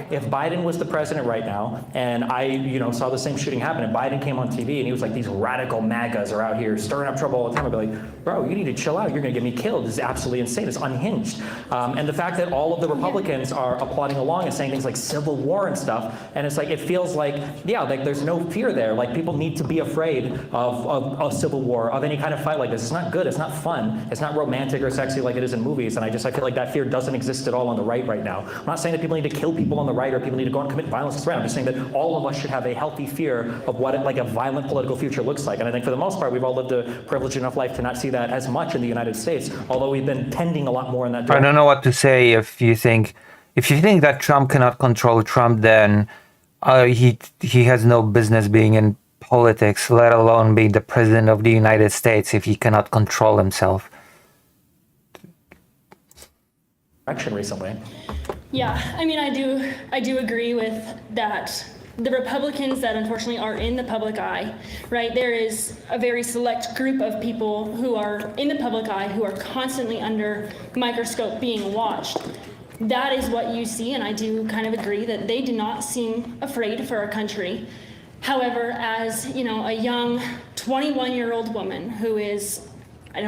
and I, saw the same shooting happen, and Biden came on TV and he was like, these radical MAGAs are out here stirring up trouble all the time, I'd be like, bro, you need to chill out. You're going to get me killed. This is absolutely insane. It's unhinged. And the fact that all of the Republicans are applauding along and saying things like civil war and stuff, and it's like, it feels like, like there's no fear there. Like people need to be afraid of a civil war, of any kind of fight like this. It's not good. It's not fun. It's not romantic or sexy like it is in movies. And I feel like that fear doesn't exist at all on the right now. I'm not saying that people need to kill people on the right or people people need to go out and commit violence and threat. I'm just saying that all of us should have a healthy fear of what like a violent political future looks like. And I think for the most part, we've all lived a privileged enough life to not see that as much in the United States, although we've been tending a lot more in that direction. I don't know what to say. If you think that Trump cannot control Trump, then he has no business being in politics, let alone be the president of the United States, if he cannot control himself. Recently. Yeah, I mean, I do agree with that. The Republicans that unfortunately are in the public eye, right? There is a very select group of people who are in the public eye who are constantly under microscope being watched. That is what you see, and I do kind of agree that they do not seem afraid for our country. However, as you know, a young 21-year-old woman who is, I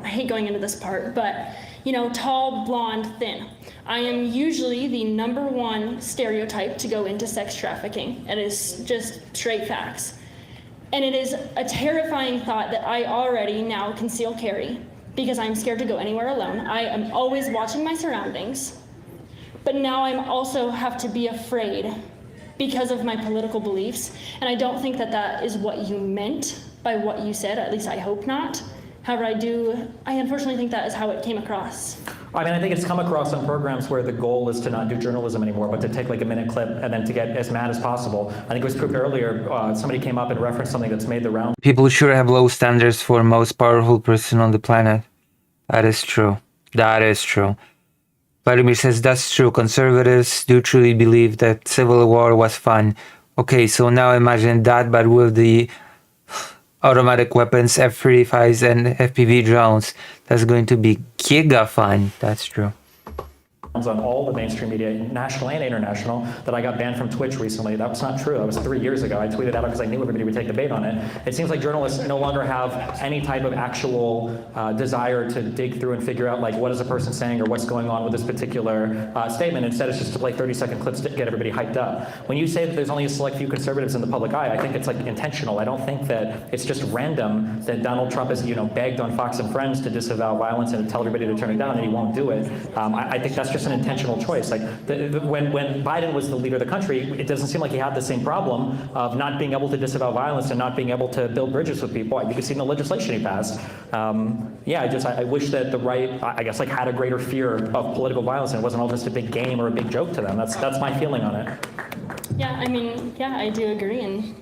hate going into this part, but you know, tall, blonde, thin. I am usually the #1 stereotype to go into sex trafficking. It is just straight facts. And it is a terrifying thought that I already now conceal carry because I'm scared to go anywhere alone. I am always watching my surroundings, but now I'm also have to be afraid because of my political beliefs. And I don't think that that is what you meant by what you said, at least I hope not. However, I unfortunately think that is how it came across. I mean, I think it's come across on programs where the goal is to not do journalism anymore, but to take like a minute clip and then to get as mad as possible. I think it was proved earlier, somebody came up and referenced something that's made the round. People sure have low standards for most powerful person on the planet. That is true. That is true. Vladimir says that's true. Conservatives do truly believe that civil war was fun. Okay, so now imagine that, but with the automatic weapons, F-35s, and FPV drones. That's going to be giga fun. That's true. On all the mainstream media, national and international, that I got banned from Twitch recently. That was not true. That was 3 years ago. I tweeted out because I knew everybody would take the bait on it. It seems like journalists no longer have any type of actual desire to dig through and figure out like what is a person saying or what's going on with this particular statement. Instead, it's just to play 30-second clips to get everybody hyped up. When you say that there's only a select few conservatives in the public eye, I think it's like intentional. I don't think that it's just random that Donald Trump has begged on Fox and Friends to disavow violence and to tell everybody to turn it down, and he won't do it. I think that's just an intentional choice. Like when Biden was the leader of the country, it doesn't seem like he had the same problem of not being able to disavow violence and not being able to build bridges with people. You can see in the legislation he passed. I wish that the right, I guess, like had a greater fear of political violence and it wasn't all just a big game or a big joke to them. That's my feeling on it. Yeah, I mean, yeah, I do agree, and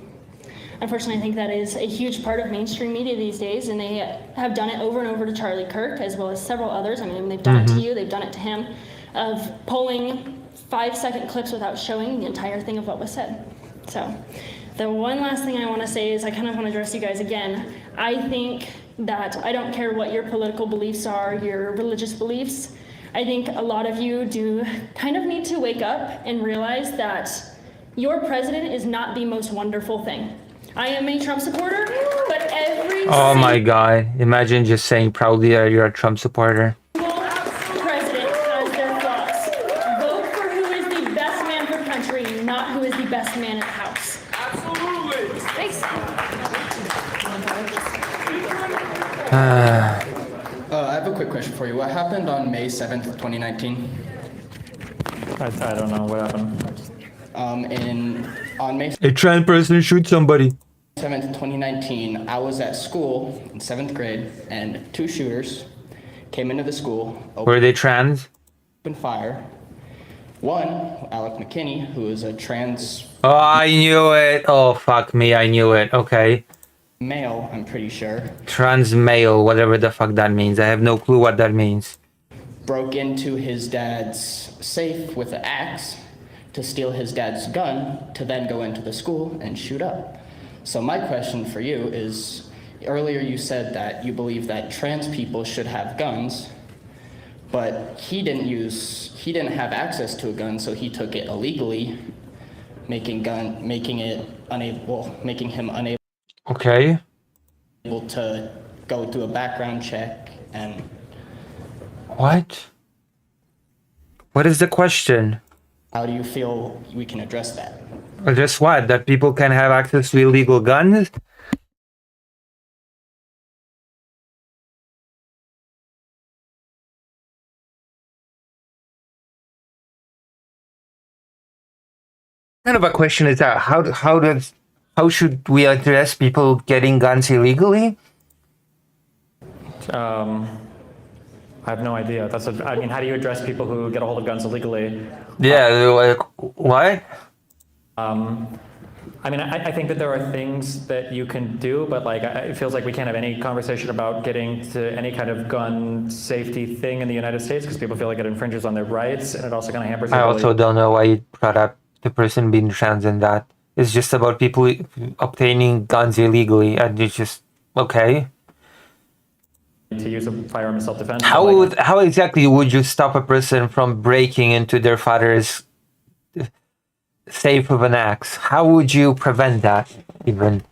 unfortunately, I think that is a huge part of mainstream media these days, and they have done it over and over to Charlie Kirk, as well as several others. I mean, they've done it to you, they've done it to him, of pulling 5-second clips without showing the entire thing of what was said. So, the one last thing I want to say is I kind of want to address you guys again. I think that I don't care what your political beliefs are, your religious beliefs. I think a lot of you do kind of need to wake up and realize that your president is not the most wonderful thing. I am a Trump supporter, but every Oh my god. Imagine just saying proudly that you're a Trump supporter. president has their flaws. Vote for who is the best man for the country, not who is the best man in the House. Absolutely. Thanks. I have a quick question for you. What happened on May 7th, 2019? I don't know what happened. On May A trans person shoots somebody. 7th, 2019, I was at school in 7th grade, and 2 shooters came into the school, Were they trans? opened fire. One, Alec McKinney, who is a trans Oh, I knew it. Oh, fuck me. I knew it. Okay. male, I'm pretty sure, Trans male, whatever the fuck that means. I have no clue what that means. broke into his dad's safe with an axe to steal his dad's gun to then go into the school and shoot up. So my question for you is, earlier you said that you believe that trans people should have guns, but he didn't have access to a gun, so he took it illegally, making him unable Okay. to go through a background check and What? What is the question? how do you feel we can address that? Just what? That people can have access to illegal guns? Kind of a question is that how should we address people getting guns illegally? I have no idea. I mean, how do you address people who get a hold of guns illegally? Yeah, like what? I mean, I think that there are things that you can do, but like it feels like we can't have any conversation about getting to any kind of gun safety thing in the United States because people feel like it infringes on their rights, and it also kind of hampers. I also don't know why you brought up the person being trans in that. It's just about people obtaining guns illegally, and it's just okay. To use a firearm in self-defense. How exactly would you stop a person from breaking into their father's safe with an axe? How would you prevent that even?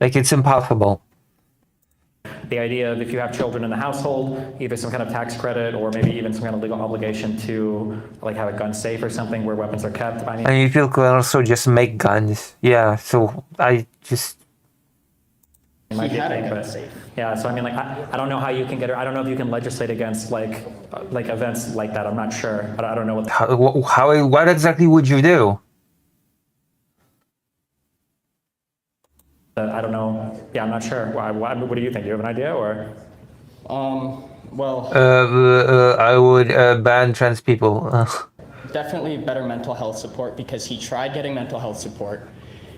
Like, it's impossible. The idea of if you have children in the household, either some kind of tax credit or maybe even some kind of legal obligation to like have a gun safe or something where weapons are kept. I mean, And you people can also just make guns. Yeah, so I just... it might He be a had a thing, gun but safe. yeah, so I mean, like, I don't know how you can get it. I don't know if you can legislate against like events like that. I'm not sure. I don't know what. What exactly would you do? I don't know. Yeah, I'm not sure. What do you think? Do you have an idea or? Well, I would ban trans people. definitely better mental health support because he tried getting mental health support.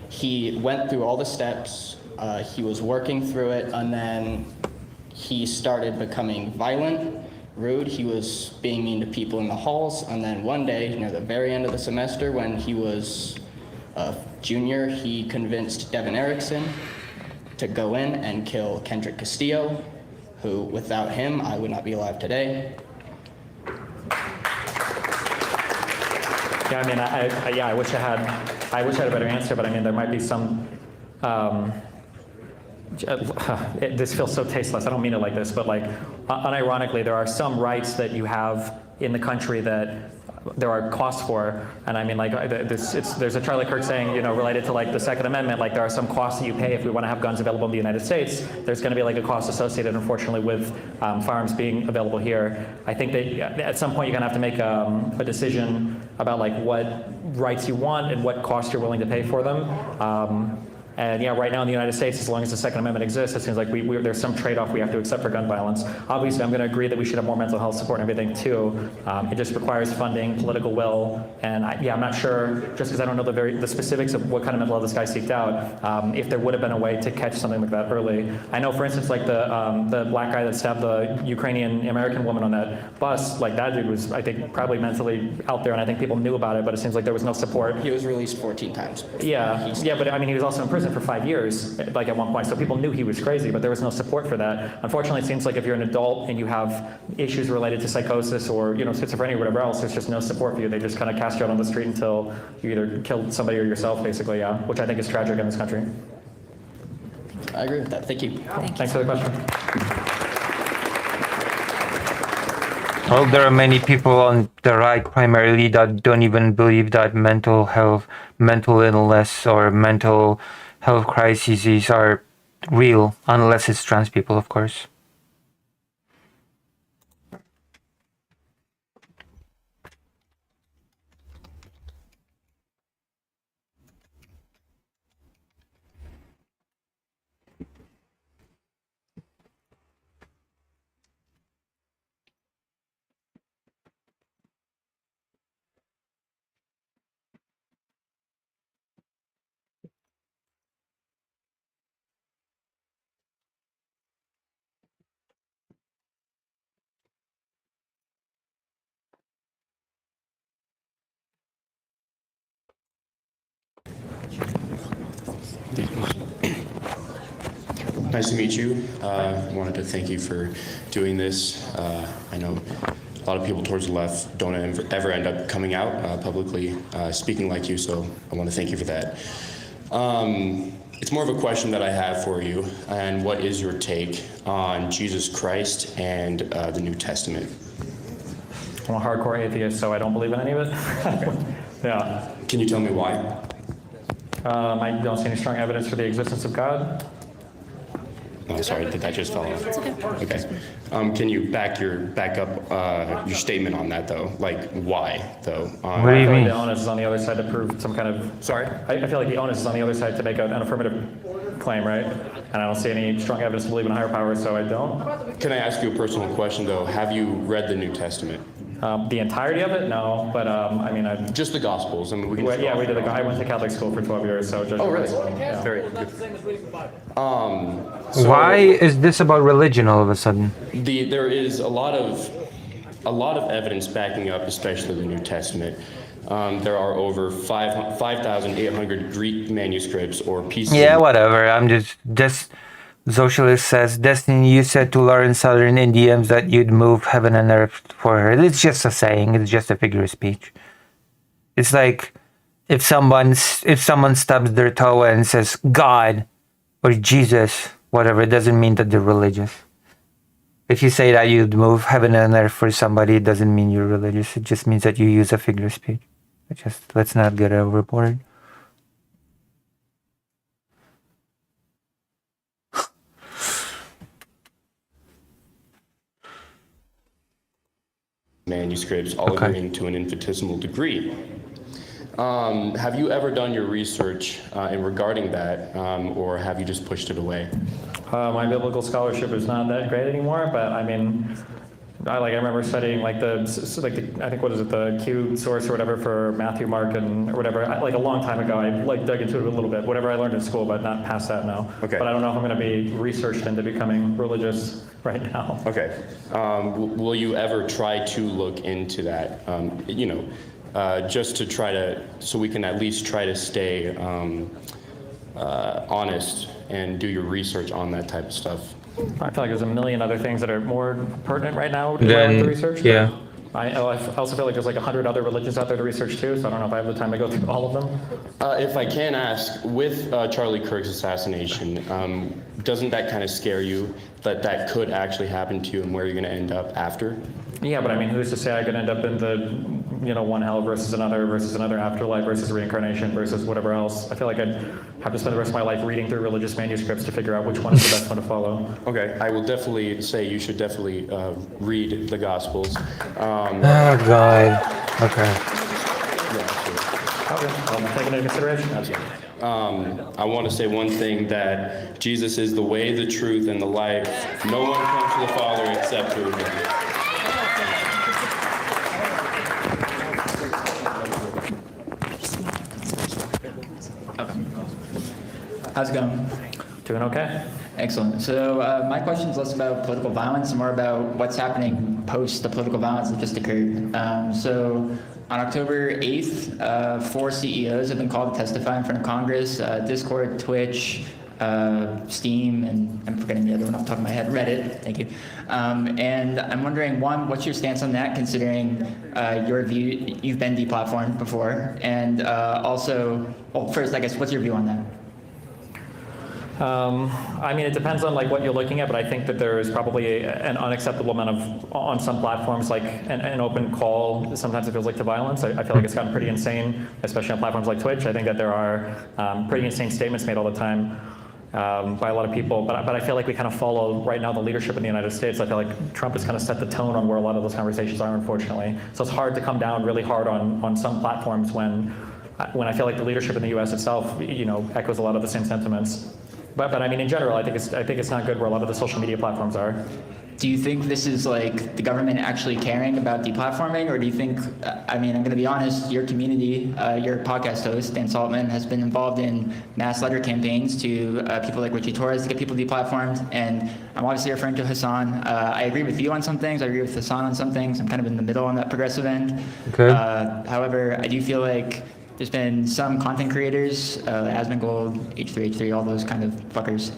He went through all the steps. He was working through it, and then he started becoming violent, rude. He was being mean to people in the halls, and then one day, near the very end of the semester, when he was a junior, he convinced Devin Erickson to go in and kill Kendrick Castillo, who, without him, I would not be alive today. Yeah, I mean, I wish I had a better answer, but I mean, there might be some. This feels so tasteless. I don't mean it like this, but like, unironically, there are some rights that you have in the country that there are costs for, and I mean, like, there's a Charlie Kirk saying, you know, related to like the Second Amendment, like there are some costs that you pay if we want to have guns available in the United States. There's going to be like a cost associated, unfortunately, with firearms being available here. I think that at some point you're going to have to make a decision about like what rights you want and what cost you're willing to pay for them. And yeah, right now in the United States, as long as the Second Amendment exists, it seems like there's some trade-off we have to accept for gun violence. Obviously, I'm going to agree that we should have more mental health support and everything too. It just requires funding, political will, and I'm not sure, just because I don't know the specifics of what kind of mental health this guy seeked out, if there would have been a way to catch something like that early. I know, for instance, like the black guy that stabbed the Ukrainian American woman on that bus, like that dude was, I think, probably mentally out there, and I think people knew about it, but it seems like there was no support. He was released 14 times. Yeah, but I mean, he was also in prison for 5 years, like at one point, so people knew he was crazy, but there was no support for that. Unfortunately, it seems like if you're an adult and you have issues related to psychosis or, you know, schizophrenia or whatever else, there's just no support for you. They just kind of cast you out on the street until you either killed somebody or yourself, basically, yeah, which I think is tragic in this country. I agree with that. Thank you. Thanks for the question. Well, there are many people on the right primarily that don't even believe that mental illness or mental health crises are real, unless it's trans people, of course. Nice to meet you. I wanted to thank you for doing this. I know a lot of people towards the left don't ever end up coming out publicly speaking like you, so I want to thank you for that. It's more of a question that I have for you, and what is your take on Jesus Christ and the New Testament? I'm a hardcore atheist, so I don't believe in any of it. Yeah. Can you tell me why? I don't see any strong evidence for the existence of God. Oh, sorry, did that just fall off? Okay. Can you back up your statement on that though? Like why though? What do you mean? The onus is on the other side to prove some kind of. Sorry? I feel like the onus is on the other side to make an affirmative claim, right? And I don't see any strong evidence to believe in a higher power, so I don't. Can I ask you a personal question though? Have you read the New Testament? The entirety of it, no, but I mean, I. Just the Gospels. I mean, we can. Well, yeah, we did. I went to Catholic school for 12 years, so. Oh, really? Yeah. Very good. Why is this about religion all of a sudden? There is a lot of evidence backing up, especially the New Testament. There are over 5,800 Greek manuscripts or pieces. Yeah, whatever. I'm just. Socialist says, Destiny, you said to Lauren Southern in DMs that you'd move heaven and earth for her. It's just a saying. It's just a figure of speech. It's like if someone stubs their toe and says God or Jesus, whatever, it doesn't mean that they're religious. If you say that you'd move heaven and earth for somebody, it doesn't mean you're religious. It just means that you use a figure of speech. Let's not get overboard. Manuscripts, all agreeing to an infinitesimal degree. Have you ever done your research in regarding that, or have you just pushed it away? My biblical scholarship is not that great anymore, but I mean, I remember studying I think what is it, the Q source or whatever for Matthew, Mark, and or whatever. A long time ago, I dug into it a little bit. Whatever I learned in school, but not past that now. Okay. But I don't know if I'm going to be researched into becoming religious right now. Okay. Will you ever try to look into that? Just to try to, so we can at least try to stay honest and do your research on that type of stuff. I feel like there's a million other things that are more pertinent right now Then, to research. yeah. I also feel like there's 100 other religions out there to research too, so I don't know if I have the time to go through all of them. If I can ask, with Charlie Kirk's assassination, doesn't that kind of scare you that could actually happen to you and where you're going to end up after? Yeah, but I mean, who's to say I could end up in the, one hell versus another afterlife versus reincarnation versus whatever else? I feel like I'd have to spend the rest of my life reading through religious manuscripts to figure out which one is the best one to follow. Okay, I will definitely say you should definitely read the Gospels. Oh, God. Okay. Okay, I'll take it into consideration. I want to say one thing, that Jesus is the way, the truth, and the life. No one comes to the Father except through him. How's it going? Doing okay. Excellent. So my question is less about political violence and more about what's happening post the political violence that just occurred. So on October 8th, 4 CEOs have been called to testify in front of Congress, Discord, Twitch, Steam, and I'm forgetting the other one off the top of my head, Reddit, thank you. And I'm wondering, one, what's your stance on that, considering your view, you've been deplatformed before, and also, well, first, I guess, what's your view on that? I mean, it depends on what you're looking at, but I think that there is probably an unacceptable amount of, on some platforms, an open call, sometimes it feels like, to violence. I feel like it's gotten pretty insane, especially on platforms like Twitch. I think that there are pretty insane statements made all the time by a lot of people, but I feel like we kind of follow right now the leadership in the United States. I feel like Trump has kind of set the tone on where a lot of those conversations are, unfortunately. So it's hard to come down really hard on some platforms when I feel like the leadership in the U.S. itself, echoes a lot of the same sentiments. But I mean, in general, I think it's not good where a lot of the social media platforms are. Do you think this is the government actually caring about deplatforming, or do you think, I mean, I'm going to be honest, your community, your podcast host, Dan Saltman, has been involved in mass letter campaigns to people like Richie Torres to get people deplatformed, and I'm obviously referring to Hassan. I agree with you on some things, I agree with Hassan on some things, I'm kind of in the middle on that progressive end. Okay. However, I do feel like there's been some content creators, Asmongold, H3H3, all those kind of fuckers,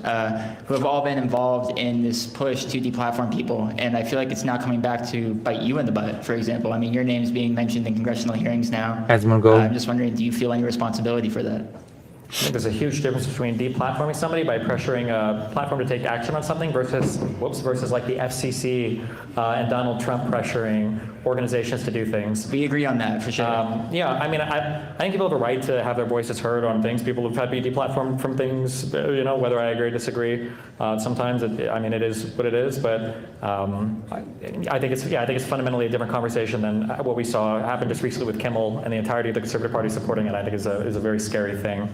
who have all been involved in this push to deplatform people. And I feel like it's now coming back to bite you in the butt, for example. I mean, your name's being mentioned in congressional hearings now. Asmongold. I'm just wondering, do you feel any responsibility for that? I think there's a huge difference between deplatforming somebody by pressuring a platform to take action on something versus like the FCC and Donald Trump pressuring organizations to do things. We agree on that for sure. Yeah, I mean, I think people have a right to have their voices heard on things. People have had to be deplatformed from things, whether I agree or disagree. Sometimes, it is what it is, but I think it's fundamentally a different conversation than what we saw happen just recently with Kimmel and the entirety of the Conservative Party supporting it. I think is a very scary thing.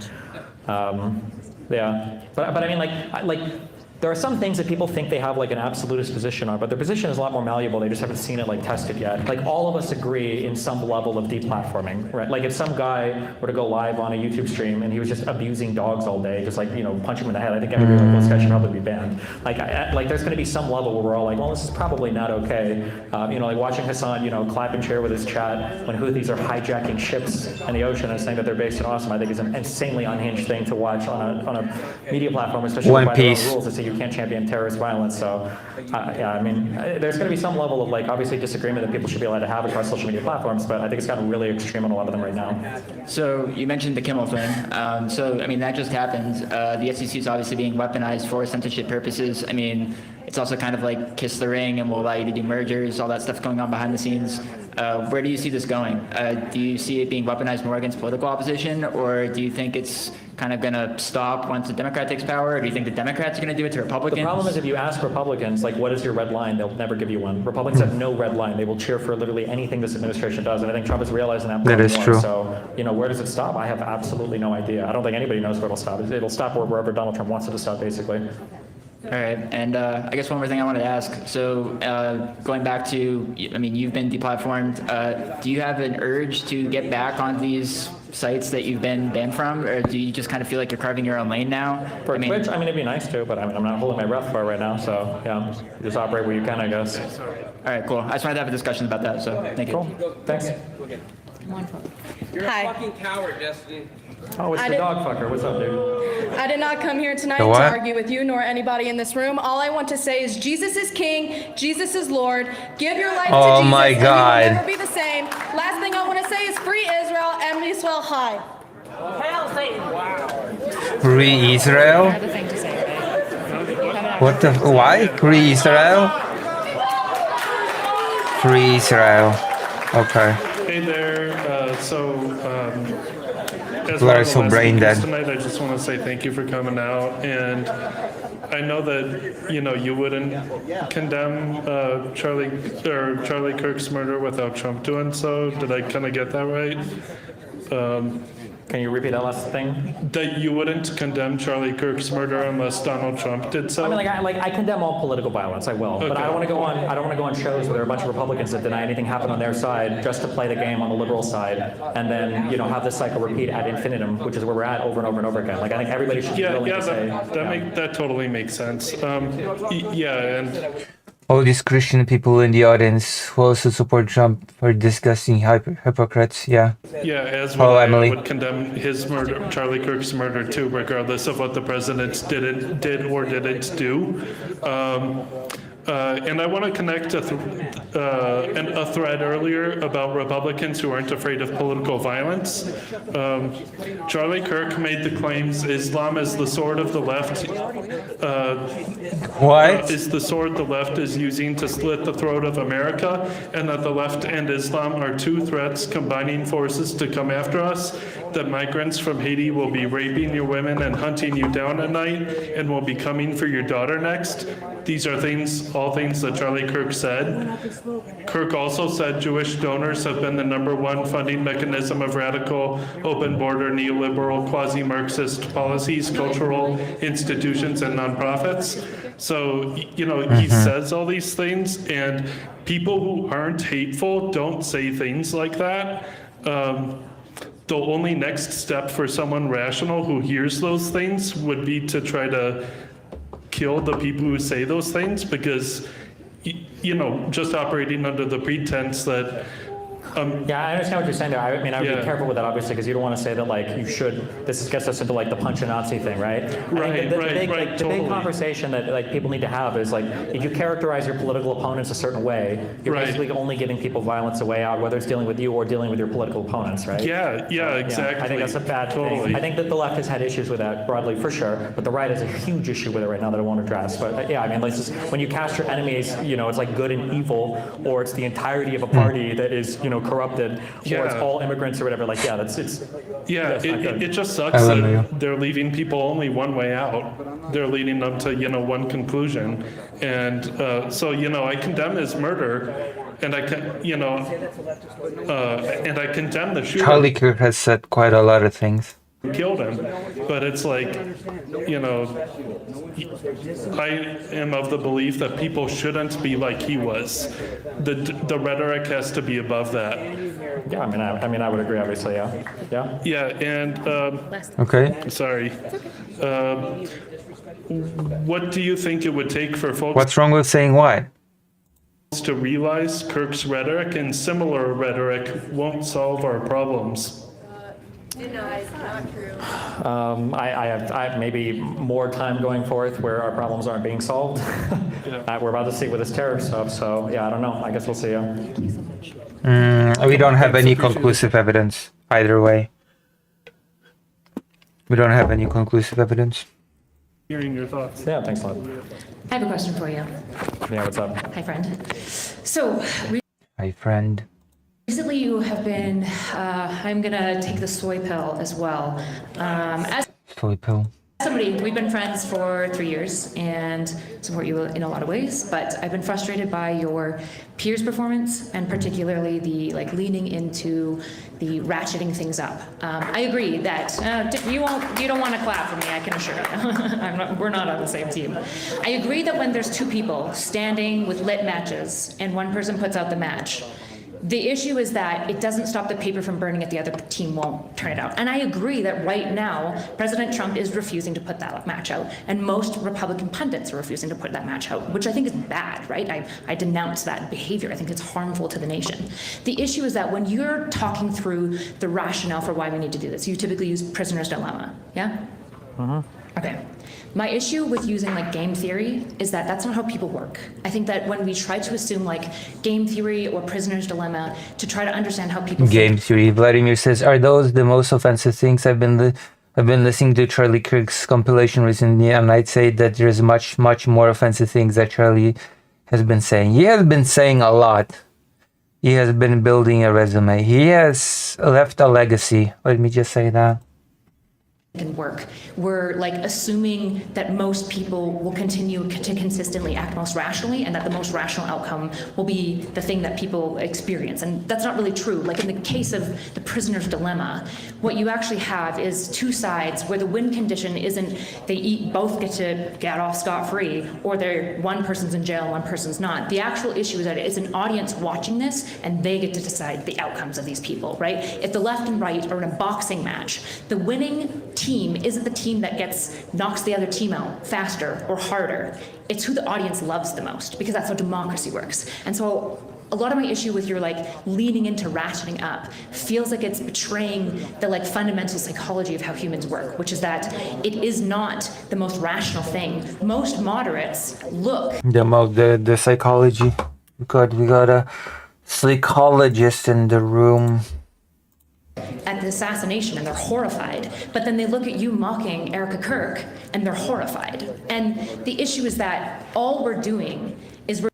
Yeah, but I mean, like there are some things that people think they have like an absolutist position on, but their position is a lot more malleable. They just haven't seen it like tested yet. Like all of us agree in some level of deplatforming, right? Like if some guy were to go live on a YouTube stream and he was just abusing dogs all day, just like punch him in the head, I think everybody like, well, this guy should probably be banned. Like there's going to be some level where we're all like, well, this is probably not okay. Like watching Hassan, clap and cheer with his chat when Houthis are hijacking ships in the ocean and saying that they're based in awesome, I think is an insanely unhinged thing to watch on a media platform, especially by their own rules. You can't champion terrorist violence. So, there's going to be some level of obviously disagreement that people should be allowed to have across social media platforms, but I think it's gotten really extreme on a lot of them right now. So you mentioned the Kimmel thing. That just happened. The SEC is obviously being weaponized for censorship purposes. It's also kind of like kiss the ring and will allow you to do mergers, all that stuff going on behind the scenes. Where do you see this going? Do you see it being weaponized more against political opposition, or do you think it's kind of going to stop once the Democrat takes power, or do you think the Democrats are going to do it to Republicans? The problem is if you ask Republicans, what is your red line, they'll never give you one. Republicans have no red line. They will cheer for literally anything this administration does, and I think Trump is realizing that more and more. True. So, where does it stop? I have absolutely no idea. I don't think anybody knows where it'll stop. It'll stop wherever Donald Trump wants it to stop, basically. All right, and I guess one more thing I wanted to ask. So going back to, you've been deplatformed. Do you have an urge to get back on these sites that you've been banned from, or do you just kind of feel like you're carving your own lane now? For Twitch, it'd be nice to, but I'm not holding my breath for it right now. So yeah, just operate where you can, I guess. All right, cool. I just wanted to have a discussion about that. So thank you. Cool. Thanks. You're Hi. a fucking coward, Destiny. Oh, it's the dog fucker. What's up, dude? I did not come here tonight The to what? argue with you nor anybody in this room. All I want to say is Jesus is King, Jesus is Lord. Give your life Oh to Jesus my and God. you will never be the same. Last thing I want to say is free Israel and Israel high. Hell, Satan. Wow. Free Israel? What the? Why? Free Israel? Free Israel. Okay. Hey there. As People one are of the so last brain speakers dead. tonight, I just want to say thank you for coming out. And I know that you wouldn't condemn Charlie Kirk's murder without Trump doing so. Did I kind of get that right? Can you repeat that last thing? That you wouldn't condemn Charlie Kirk's murder unless Donald Trump did so. I condemn all political violence. I will, but I don't want to go on. I don't want to go on shows where there are a bunch of Republicans that deny anything happened on their side just to play the game on the liberal side, and then have this cycle repeat ad infinitum, which is where we're at over and over and over again. I think everybody should be willing to say. That totally makes sense. And. All these Christian people in the audience who also support Trump are disgusting hypocrites. Yeah. Yeah, as Hello, would I Emily. would condemn his murder, Charlie Kirk's murder too, regardless of what the president did or didn't do. And I want to connect a thread earlier about Republicans who aren't afraid of political violence. Charlie Kirk made the claims Islam is the sword of the left. What? Is the sword the left is using to slit the throat of America, and that the left and Islam are two threats combining forces to come after us, that migrants from Haiti will be raping your women and hunting you down at night and will be coming for your daughter next. These are all things that Charlie Kirk said. Kirk also said Jewish donors have been the #1 funding mechanism of radical, open border, neoliberal, quasi-Marxist policies, cultural institutions, and nonprofits. So, he says all these things, and people who aren't hateful don't say things like that. The only next step for someone rational who hears those things would be to try to kill the people who say those things, because just operating under the pretense that Yeah, I understand what you're saying there. I mean, I would Yeah. be careful with that, obviously, because you don't want to say that, like, you should, gets us into, like, the punch a Nazi thing, right? I think Right, the right, big, right, like, the big totally. conversation that, like, people need to have is, like, if you characterize your political opponents a certain way, you're Right. basically only giving people violence a way out, whether it's dealing with you or dealing with your political opponents, right? Yeah, exactly. I think that's a bad Totally. thing. I think that the left has had issues with that broadly, for sure, but the right has a huge issue with it right now that I won't address. But yeah, I mean, like, just, when you cast your enemies, you know, it's like good and evil, or it's the entirety of a party that is, you know, corrupted, or it's Yeah. all immigrants or whatever. Like, yeah, that's Yeah, that's not good. it just sucks that they're leaving people only one way out. They're leading them to, you know, one conclusion. And so, you know, I condemn his murder, and I can, you know, and I condemn the shooter Charlie Kirk has said quite a lot of things. who killed him. But it's like, you know, I am of the belief that people shouldn't be like he was. The rhetoric has to be above that. Yeah, I mean, I would agree, obviously, yeah. Yeah? Yeah, and Okay. sorry. What do you think it would take for folks What's wrong with saying what? to realize Kirk's rhetoric and similar rhetoric won't solve our problems? I have maybe more time going forth where our problems aren't being solved. We're about to see with this tariff stuff, so yeah, I don't know. I guess we'll see. We don't have any conclusive evidence either way. We don't have any conclusive evidence. Hearing your thoughts. Yeah, thanks a lot. I have a question for you. Yeah, what's up? Hi, friend. So, My friend. recently you have been, I'm gonna take the soy pill as well. As Soy pill. somebody, we've been friends for 3 years and support you in a lot of ways, but I've been frustrated by your peers' performance and particularly the like leaning into the ratcheting things up. I agree that you don't want to clap for me, I can assure you. We're not on the same team. I agree that when there's two people standing with lit matches and one person puts out the match, the issue is that it doesn't stop the paper from burning if the other team won't turn it out. And I agree that right now, President Trump is refusing to put that match out. And most Republican pundits are refusing to put that match out, which I think is bad, right? I denounce that behavior. I think it's harmful to the nation. The issue is that when you're talking through the rationale for why we need to do this, you typically use prisoner's dilemma, yeah? Okay. My issue with using like game theory is that that's not how people work. I think that when we try to assume like game theory or prisoner's dilemma to try to understand how people Game theory. Vladimir says, "Are those the most offensive things I've been listening to Charlie Kirk's compilation recently, and I'd say that there's much more offensive things that Charlie has been saying. He has been saying a lot. He has been building a resume. He has left a legacy. Let me just say that." can work. We're like assuming that most people will continue to consistently act most rationally and that the most rational outcome will be the thing that people experience. And that's not really true. Like in the case of the prisoner's dilemma, what you actually have is two sides where the win condition isn't both get to get off scot-free or they're one person's in jail, one person's not. The actual issue is that it's an audience watching this and they get to decide the outcomes of these people, right? If the left and right are in a boxing match, the winning team isn't the team that knocks the other team out faster or harder. It's who the audience loves the most because that's how democracy works. And so a lot of my issue with your like leaning into ratcheting up feels like it's betraying the like fundamental psychology of how humans work, which is that it is not the most rational thing. Most moderates look. The psychology. We got a psychologist in the room. At the assassination and they're horrified, but then they look at you mocking Erica Kirk and they're horrified. And the issue is that all we're doing is we're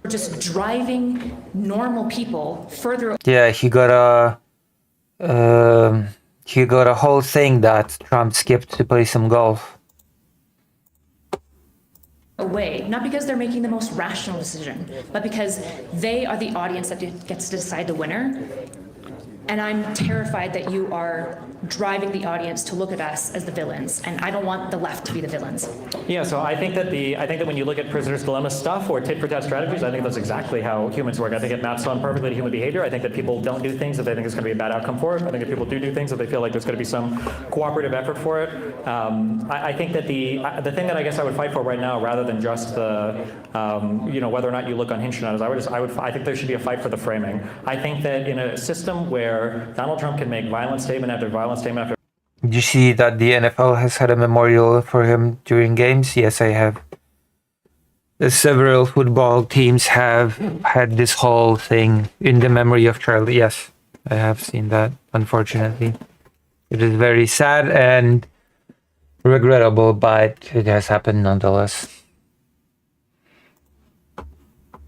just driving normal people further. Yeah, he got a whole thing that Trump skipped to play some golf. Away, not because they're making the most rational decision, but because they are the audience that gets to decide the winner. And I'm terrified that you are driving the audience to look at us as the villains, and I don't want the left to be the villains. Yeah, so I think that when you look at prisoner's dilemma stuff or tit for tat strategies, I think that's exactly how humans work. I think it maps on perfectly to human behavior. I think that people don't do things if they think it's going to be a bad outcome for it. I think that people do things if they feel like there's going to be some cooperative effort for it. I think that the thing that I guess I would fight for right now, rather than just the whether or not you look unhinged or not, is I think there should be a fight for the framing. I think that in a system where Donald Trump can make violent statement after violent statement after. Did you see that the NFL has had a memorial for him during games? Yes, I have. Several football teams have had this whole thing in the memory of Charlie. Yes, I have seen that, unfortunately. It is very sad and regrettable, but it has happened nonetheless.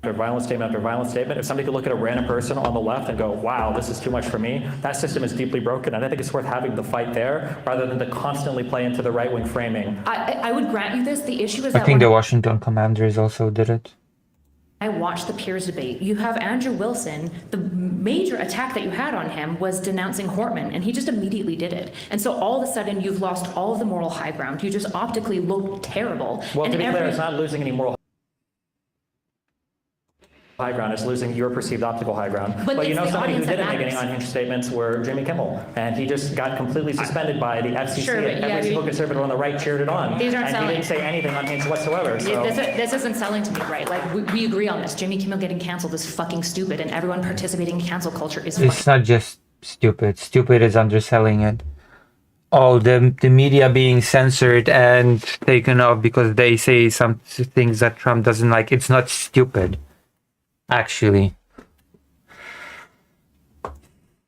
Violent statement after violent statement. If somebody could look at a random person on the left and go, wow, this is too much for me, that system is deeply broken. And I think it's worth having the fight there rather than to constantly play into the right-wing framing. I would grant you this. The issue is I that think the Washington Commanders also did it. I watched the Piers debate. You have Andrew Wilson. The major attack that you had on him was denouncing Hortman, and he just immediately did it. And so all of a sudden, you've lost all of the moral high ground. You just optically look terrible. Well, and to be clear, it's not losing any moral high ground, it's losing your perceived optical high ground. But you know, it's the somebody who audience that didn't make any matters. unhinged statements were Jimmy Kimmel, and he just got completely suspended by the FCC, Sure, but and yeah, every single conservative on the right cheered it on. These aren't and selling. he didn't say anything unhinged whatsoever. So. This isn't selling to me, right? Like, we agree on this. Jimmy Kimmel getting canceled is fucking stupid, and everyone participating in cancel culture is fucking It's not just stupid. Stupid is underselling it. Oh, the media being censored and taken off because they say some things that Trump doesn't like. It's not stupid, actually.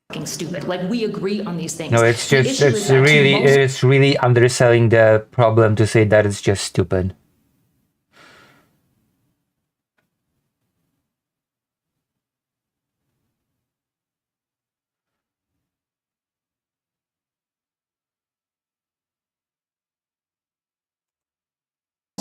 fucking stupid. Like, we agree on these things. No, it's The just issue is that to most- it's really underselling the problem to say that it's just stupid.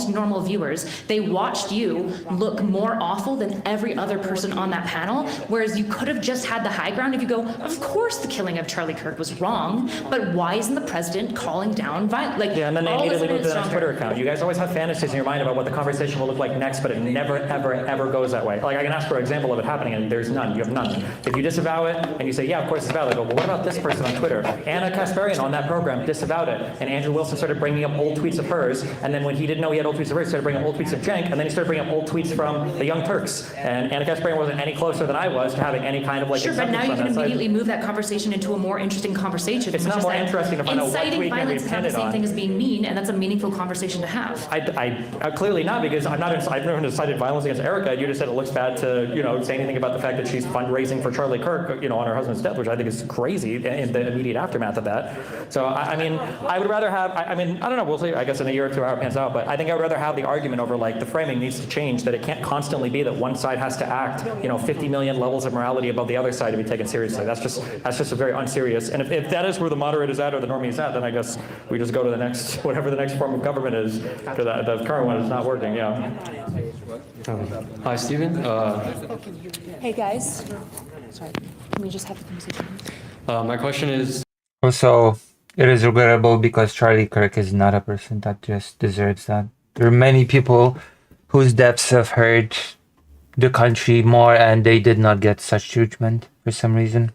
normal viewers, they watched you look more awful than every other person on that panel, whereas you could have just had the high ground if you go, of course the killing of Charlie Kirk was wrong, but why isn't the president calling down violence? Like, Yeah, and then they all of a immediately sudden move to it's the next stronger. Twitter account. You guys always have fantasies in your mind about what the conversation will look like next, but it never, ever, ever goes that way. Like, I can ask for an example of it happening, and there's none. You have none. If you disavow it, and you say, yeah, of course it's valid, I go, well, what about this person on Twitter? Anna Kasparian on that program disavowed it, and Andrew Wilson started bringing up old tweets of hers, and then when he didn't know he had old tweets of hers, he started bringing up old tweets of Cenk, and then he started bringing up old tweets from the Young Turks. And Anna Kasparian wasn't any closer than I was to having any kind of, like, Sure, but now acceptance you on can that side. immediately move that conversation into a more interesting conversation. It's which not is more that interesting to find out what inciting tweet can be violence is not the pinned same on. thing as being mean, and that's a meaningful conversation to have. Clearly not, because I've never incited violence against Erica. You just said it looks bad to, say anything about the fact that she's fundraising for Charlie Kirk, on her husband's death, which I think is crazy in the immediate aftermath of that. So, I would rather have, I don't know, we'll see, I guess in a year or two how it pans out, but I think I would rather have the argument over, like, the framing needs to change, that it can't constantly be that one side has to act, 50 million levels of morality above the other side to be taken seriously. That's just a very unserious, and if that is where the moderate is at or the normie is at, then I guess we just go to the next, whatever the next form of government is, after that, the current one is not working, yeah. Hi, Stephen. Hey guys. Sorry, can we just have the conversation? My question is, Also, it is regrettable because Charlie Kirk is not a person that just deserves that. There are many people whose deaths have hurt the country more and they did not get such treatment for some reason.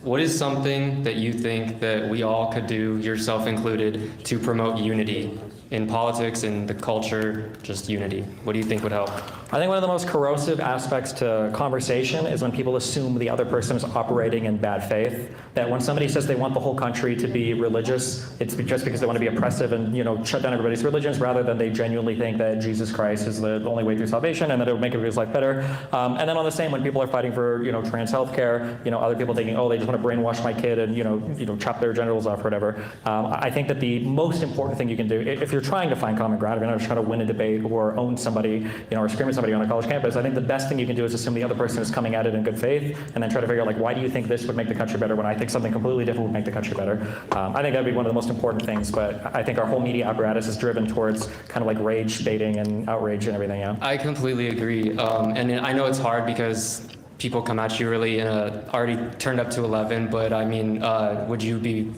what is something that you think that we all could do, yourself included, to promote unity in politics, in the culture, just unity? What do you think would help? I think one of the most corrosive aspects to conversation is when people assume the other person is operating in bad faith. That when somebody says they want the whole country to be religious, it's just because they want to be oppressive and shut down everybody's religions, rather than they genuinely think that Jesus Christ is the only way through salvation and that it would make everybody's life better. And then on the same, when people are fighting for trans health care, other people thinking, oh, they just want to brainwash my kid and chop their genitals off or whatever. I think that the most important thing you can do, if you're trying to find common ground, if you're not just trying to win a debate or own somebody, or scream at somebody on a college campus, I think the best thing you can do is assume the other person is coming at it in good faith, and then try to figure out, like, why do you think this would make the country better when I think something completely different would make the country better? I think that'd be one of the most important things, but I think our whole media apparatus is driven towards kind of like rage baiting and outrage and everything, yeah. I completely agree. And I know it's hard because people come at you really in a already turned up to 11, but I mean, would you be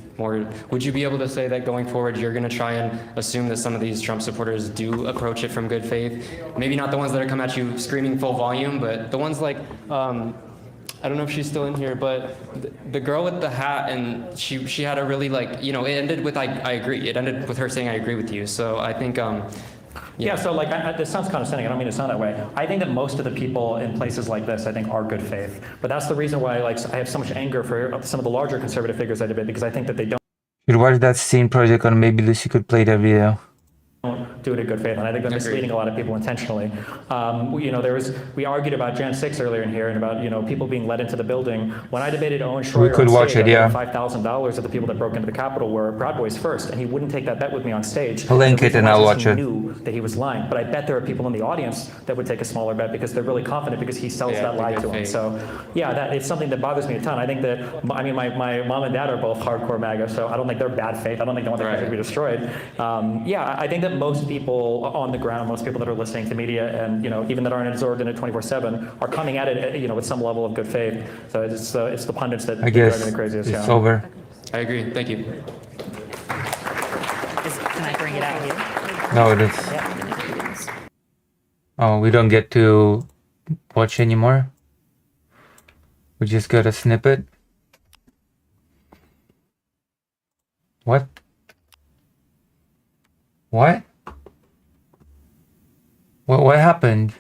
able to say that going forward you're going to try and assume that some of these Trump supporters do approach it from good faith? Maybe not the ones that are come at you screaming full volume, but the ones like, I don't know if she's still in here, but the girl with the hat, and she had a really like, you know, it ended with I agree. It ended with her saying I agree with you. So I think Yeah, so like, this sounds condescending, I don't mean to sound that way. I think that most of the people in places like this, I think, are good faith. But that's the reason why like I have so much anger for some of the larger conservative figures I debate, because I think that they don't Should watch that scene project on maybe Lucy could play that video. do it in good faith, and I think they're misleading a lot of people intentionally. You know, we argued about Jan 6 earlier in here, and about, you know, people being led into the building. When I debated Owen Schroyer, We could on watch stage, it, yeah. $5,000 of the people that broke into the Capitol were Proud Boys first, and he wouldn't take that bet with me on stage. I'll link it and I'll watch it. He knew that he was lying, but I bet there are people in the audience that would take a smaller bet because they're really confident because he sells that lie to them. So yeah, it's something that bothers me a ton. I think that, I mean, my mom and dad are both hardcore MAGA, so I don't think they're bad faith. I don't think they want their country to be destroyed. Yeah, I think that most people on the ground, most people that are listening to media, and, you know, even that aren't absorbed in it 24/7, are coming at it, you know, with some level of good faith. So it's the pundits that I guess drive me craziest. it's over. I agree. Thank you. Can I bring it out here? No, it is. Oh, we don't get to watch anymore? We just got a snippet? What? What? What happened?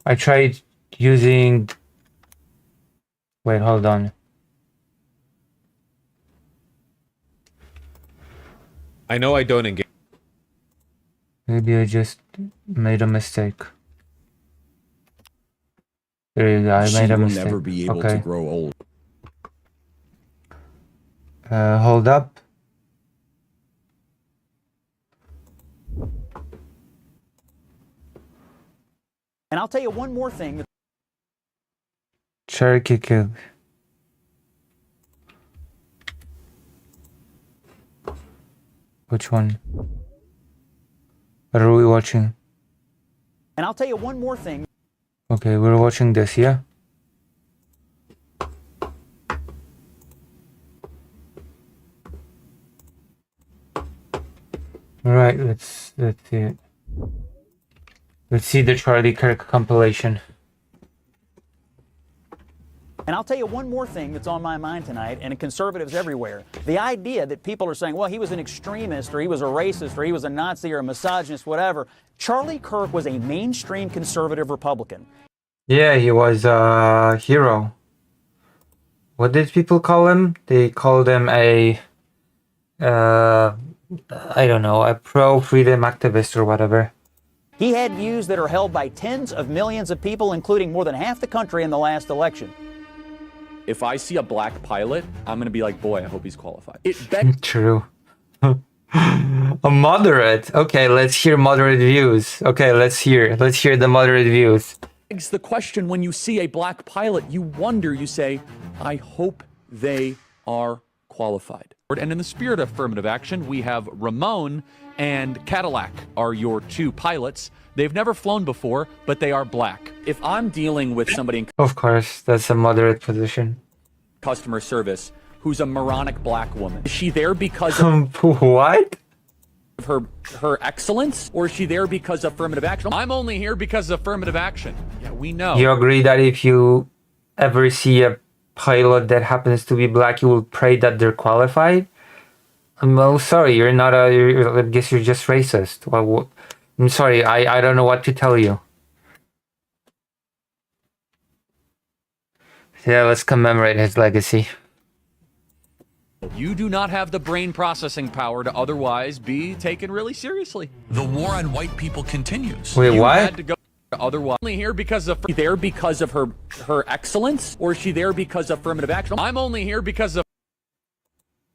I tried using... Wait, hold on. I know I don't engage. Maybe I just made a mistake. There you go, I made a mistake. Never be able to grow old. Hold up. And I'll tell you one more thing. Cherokee Kid. Which one? What are we watching? And I'll tell you one more thing. Okay, we're watching this, yeah? Alright, let's see it. Let's see the Charlie Kirk compilation. And I'll tell you one more thing that's on my mind tonight, and conservatives everywhere. The idea that people are saying, well, he was an extremist, or he was a racist, or he was a Nazi, or a misogynist, whatever. Charlie Kirk was a mainstream conservative Republican. Yeah, he was a hero. What did people call him? They called him a... I don't know, a pro-freedom activist or whatever. He had views that are held by tens of millions of people, including more than half the country in the last election. If I see a black pilot, I'm going to be like, boy, I hope he's qualified. True. A moderate. Okay, let's hear moderate views. Okay, let's hear the moderate views. Begs the question, when you see a black pilot, you wonder, you say, I hope they are qualified. And in the spirit of affirmative action, we have Ramon and Cadillac are your two pilots. They've never flown before, but they are black. If I'm dealing with somebody in Of course, that's a moderate position. customer service who's a moronic black woman, is she there because of what? her excellence, or is she there because of affirmative action? I'm only here because of affirmative action. Yeah, we know. You agree that if you ever see a pilot that happens to be black, you will pray that they're qualified? I'm sorry, you're not I guess you're just racist. Well, I'm sorry, I don't know what to tell you. Yeah, let's commemorate his legacy. You do not have the brain processing power to otherwise be taken really seriously. The war on white people continues. Wait, you what? Had to go otherwise. Only here because of there because of her excellence, or is she there because of affirmative action? I'm only here because of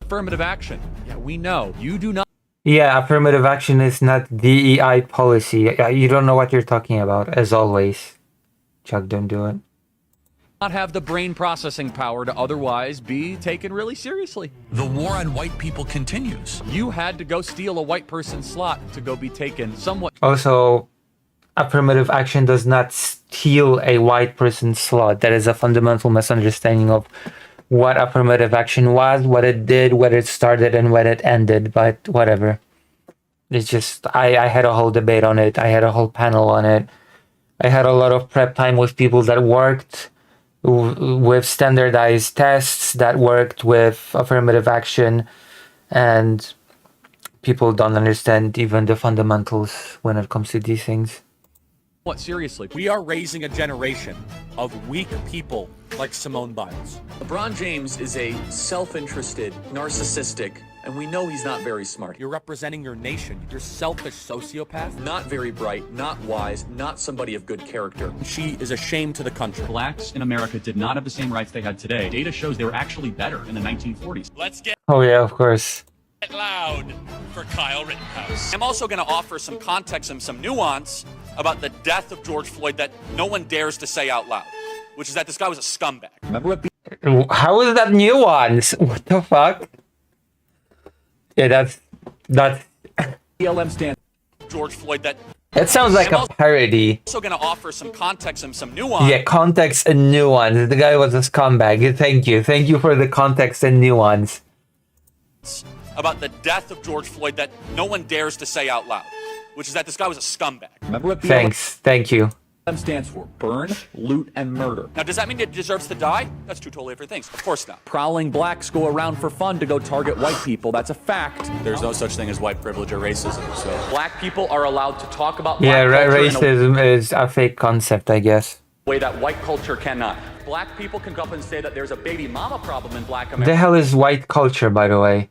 affirmative action. Yeah, we know. You do not. Yeah, affirmative action is not DEI policy. You don't know what you're talking about, as always. Chuck, don't do it. Not have the brain processing power to otherwise be taken really seriously. The war on white people continues. You had to go steal a white person's slot to go be taken somewhat. Also, affirmative action does not steal a white person's slot. That is a fundamental misunderstanding of what affirmative action was, what it did, where it started, and when it ended. But whatever. It's just, I had a whole debate on it. I had a whole panel on it. I had a lot of prep time with people that worked with standardized tests, that worked with affirmative action, and people don't understand even the fundamentals when it comes to these things. What, seriously? We are raising a generation of weak people like Simone Biles. LeBron James is a self-interested, narcissistic, and we know he's not very smart. You're representing your nation. You're selfish sociopath. Not very bright, not wise, not somebody of good character. She is a shame to the country. Blacks in America did not have the same rights they had today. Data shows they were actually better in the 1940s. Let's get Oh yeah, of course. loud for Kyle Rittenhouse. I'm also going to offer some context and some nuance about the death of George Floyd that no one dares to say out loud, which is that this guy was a scumbag. Remember what How is that nuance? What the fuck? Yeah, that's BLM stands. George Floyd that... It sounds like a parody. Also going to offer some context and some nuance. Yeah, context and nuance. The guy was a scumbag. Thank you. Thank you for the context and nuance. About the death of George Floyd that no one dares to say out loud, which is that this guy was a scumbag. Remember what Thanks. Thank you. BLM stands for? Burn, loot, and murder. Now, does that mean it deserves to die? That's two totally different things. Of course not. Prowling blacks go around for fun to go target white people. That's a fact. There's no such thing as white privilege or racism, so... Black people are allowed to talk about Yeah, black culture in a racism is a fake concept, I guess. way that white culture cannot. Black people can go up and say that there's a baby mama problem in black The America. hell is white culture, by the way?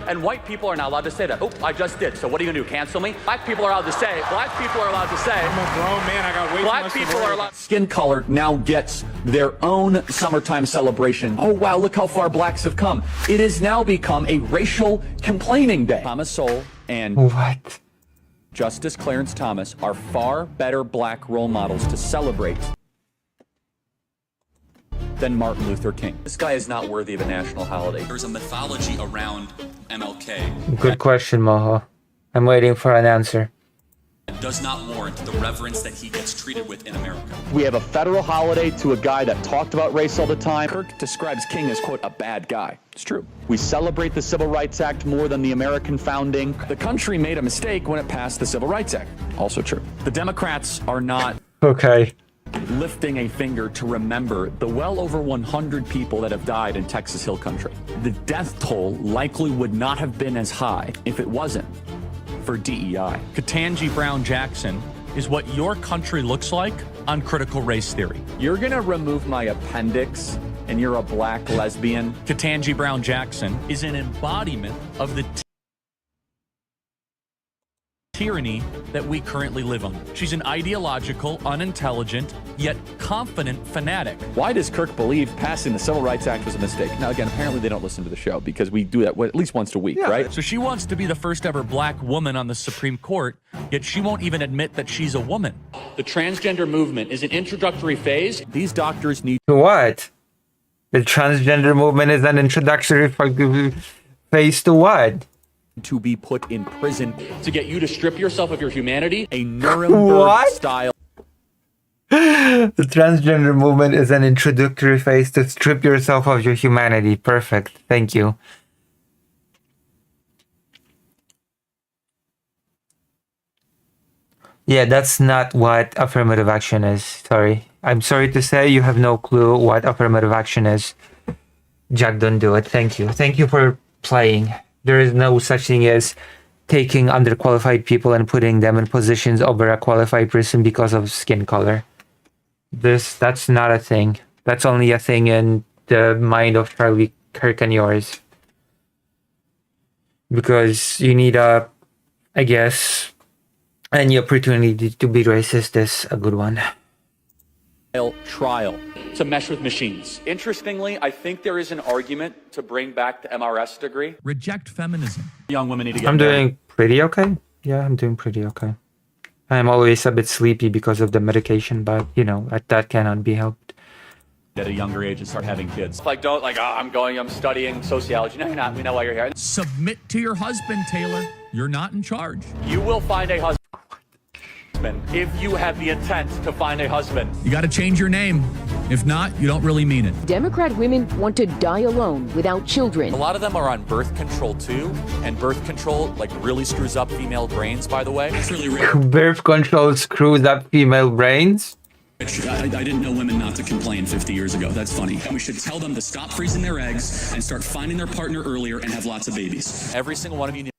And white people are not allowed to say that. Oh, I just did. So what are you gonna do? Cancel me? Black people are allowed to say. Black people are allowed to say. I'm a grown man. I got way Black people are allowed. Skin color now gets their own summertime celebration. Oh wow, look how far blacks have come. It has now become a racial complaining day. Thomas Sowell and what? Justice Clarence Thomas are far better black role models to celebrate than Martin Luther King. This guy is not worthy of a national holiday. There's a mythology around MLK. Good question, Moho. I'm waiting for an answer. It does not warrant the reverence that he gets treated with in America. We have a federal holiday to a guy that talked about race all the time. Kirk describes King as, quote, a bad guy. It's true. We celebrate the Civil Rights Act more than the American founding. The country made a mistake when it passed the Civil Rights Act. Also true. The Democrats are not Okay. lifting a finger to remember the well over 100 people that have died in Texas Hill Country. The death toll likely would not have been as high if it wasn't for DEI. Ketanji Brown Jackson is what your country looks like on critical race theory. You're gonna remove my appendix and you're a black lesbian? Ketanji Brown Jackson is an embodiment of the tyranny that we currently live under. She's an ideological, unintelligent, yet confident fanatic. Why does Kirk believe passing the Civil Rights Act was a mistake? Now, again, apparently they don't listen to the show because we do that at least once a week, right? So she wants to be the first ever black woman on the Supreme Court, yet she won't even admit that she's a woman. The transgender movement is an introductory phase. These doctors need To what? The transgender movement is an introductory phase to what? to be put in prison to get you to strip yourself of your humanity. A Nuremberg style. The transgender movement is an introductory phase to strip yourself of your humanity. Perfect. Thank you. Yeah, that's not what affirmative action is. Sorry. I'm sorry to say you have no clue what affirmative action is. Jack, don't do it. Thank you. Thank you for playing. There is no such thing as taking underqualified people and putting them in positions over a qualified person because of skin color. That's not a thing. That's only a thing in the mind of Charlie Kirk and yours. Because you need I guess, any opportunity to be racist is a good one. Trial to mesh with machines. Interestingly, I think there is an argument to bring back the MRS degree. Reject feminism. Young women need to get I'm doing pretty okay. Yeah, I'm doing pretty okay. I'm always a bit sleepy because of the medication, but you know, that cannot be helped. at a younger age and start having kids. Like, I'm studying sociology. No, you're not. We know why you're here. Submit to your husband, Taylor. You're not in charge. You will find a husband husband if you have the intent to find a husband. You got to change your name. If not, you don't really mean it. Democrat women want to die alone without children. A lot of them are on birth control too, and birth control like really screws up female brains, by the way. It's really rare. Birth control screws up female brains. I didn't know women not to complain 50 years ago. That's funny. We should tell them to stop freezing their eggs and start finding their partner earlier and have lots of babies. Every single one of you need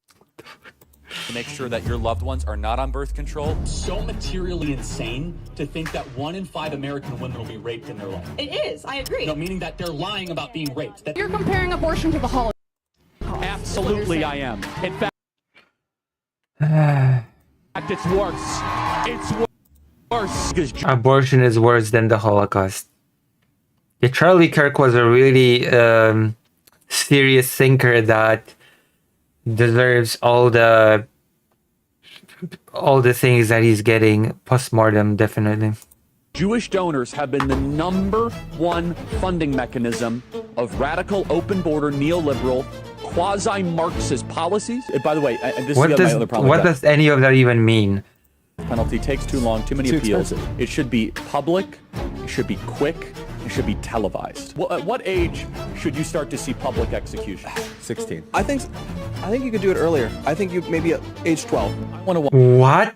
to make sure that your loved ones are not on birth control. So materially insane to think that 1 in 5 American women will be raped in their life. It is, I agree. No, meaning that they're lying about being raped. That You're comparing abortion to the Holocaust. Absolutely, I am. In fact, it's worse. It's worse. Abortion is worse than the Holocaust. Yeah, Charlie Kirk was a really serious thinker that deserves all the things that he's getting post-mortem, definitely. Jewish donors have been the #1 funding mechanism of radical, open border, neoliberal, quasi-Marxist policies. By the way, this What is my other problem. what does any of that even mean? Penalty takes too long, too many appeals. It should be public, it should be quick, it should be televised. Well, at what age should you start to see public execution? 16. I think you could do it earlier. I think you maybe at age 12. I want to What?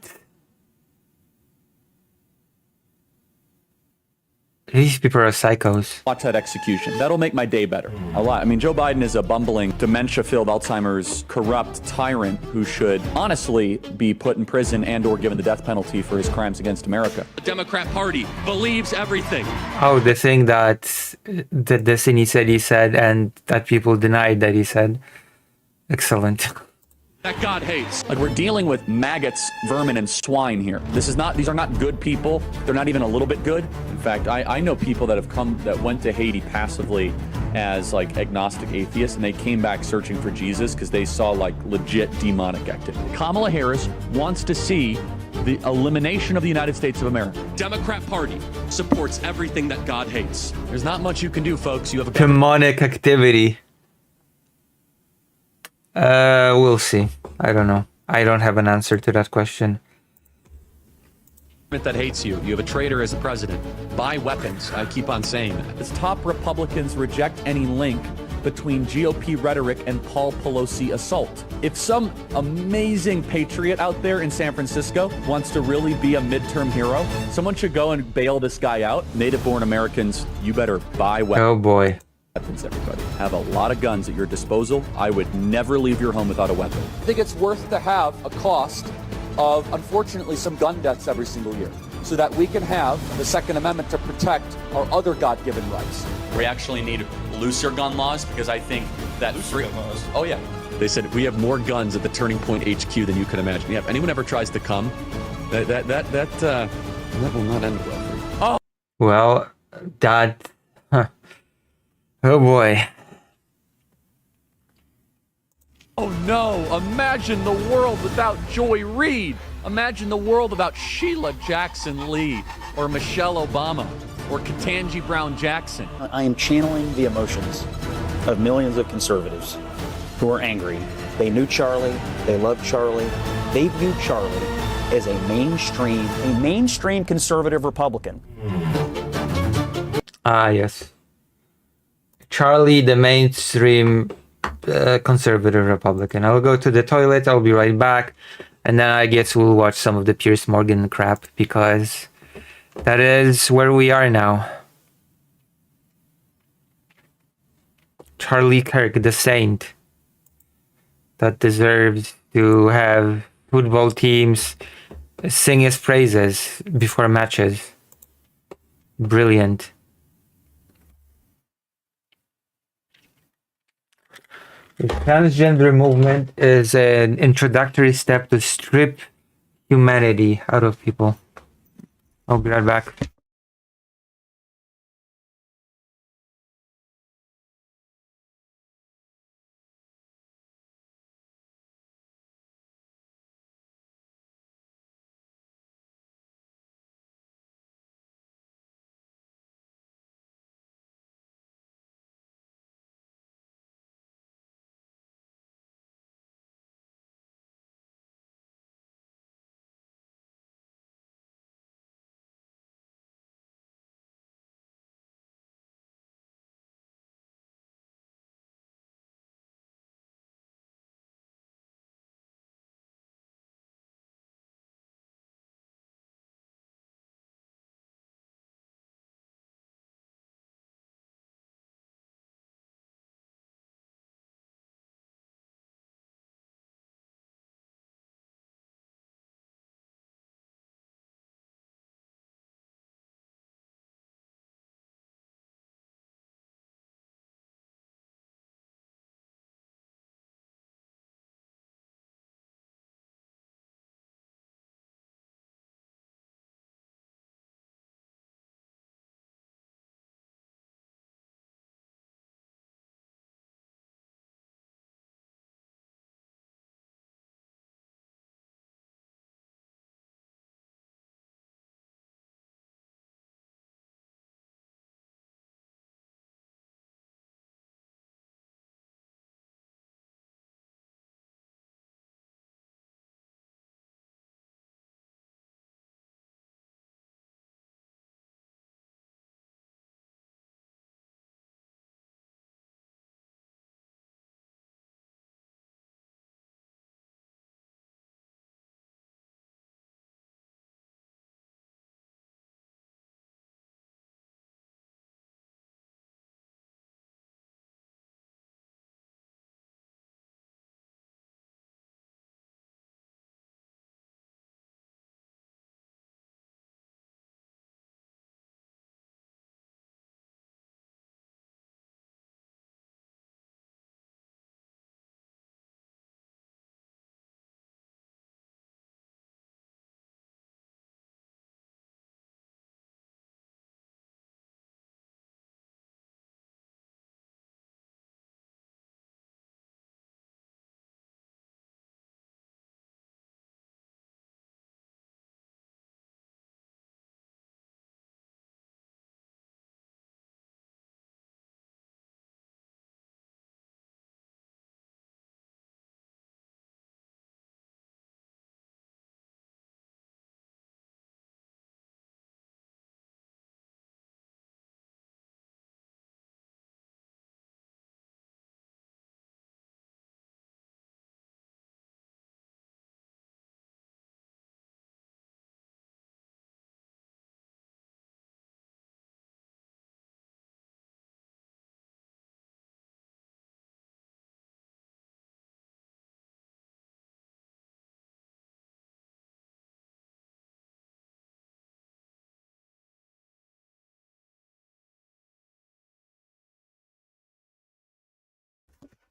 These people are psychos. watch that execution. That'll make my day better. A lot. I mean, Joe Biden is a bumbling, dementia-filled Alzheimer's, corrupt tyrant who should honestly be put in prison and or given the death penalty for his crimes against America. the Democrat Party believes everything. Oh, the thing that the thing he said, and that people denied that he said. Excellent. That God hates. Like, we're dealing with maggots, vermin, and swine here. These are not good people. They're not even a little bit good. In fact, I know people that went to Haiti passively as like agnostic atheists, and they came back searching for Jesus because they saw like legit demonic activity. Kamala Harris wants to see the elimination of the United States of America. Democrat Party supports everything that God hates. There's not much you can do, folks. You have a Demonic activity. We'll see. I don't know. I don't have an answer to that question. That hates you. You have a traitor as the president. Buy weapons. I keep on saying that. As top Republicans reject any link between GOP rhetoric and Paul Pelosi assault. If some amazing patriot out there in San Francisco wants to really be a midterm hero, someone should go and bail this guy out. Native-born Americans, you better buy weapons. Oh boy. Weapons, everybody. Have a lot of guns at your disposal. I would never leave your home without a weapon. I think it's worth to have a cost of, unfortunately, some gun deaths every single year, so that we can have the Second Amendment to protect our other God-given rights. We actually need looser gun laws because I think that gun laws. Oh yeah. They said we have more guns at the Turning Point HQ than you could imagine. Yeah, if anyone ever tries to come, that will not end well for you. Oh. Well, that. Huh. Oh boy. Oh no, imagine the world without Joy Reid. Imagine the world without Sheila Jackson Lee or Michelle Obama or Ketanji Brown Jackson. I am channeling the emotions of millions of conservatives who are angry. They knew Charlie, they loved Charlie, they viewed Charlie as a mainstream conservative Republican. Ah, yes. Charlie, the mainstream conservative Republican. I'll go to the toilet, I'll be right back, and then I guess we'll watch some of the Piers Morgan crap, because that is where we are now. Charlie Kirk, the saint that deserves to have football teams sing his praises before matches. Brilliant. The transgender movement is an introductory step to strip humanity out of people. I'll be right back.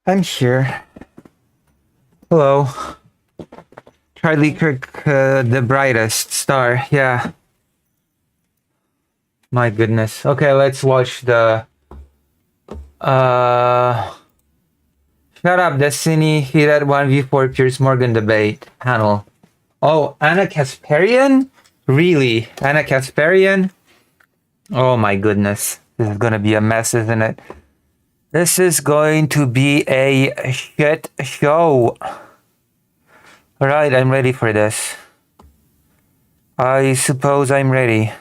I'm here. Hello. Charlie Kirk, the brightest star. Yeah. My goodness. Okay, let's watch the... Shut up, Destiny. Heated 1v4 Piers Morgan debate panel. Oh, Anna Kasparian? Really? Anna Kasparian? Oh my goodness. This is gonna be a mess, isn't it? This is going to be a shit show. Alright, I'm ready for this. I suppose I'm ready.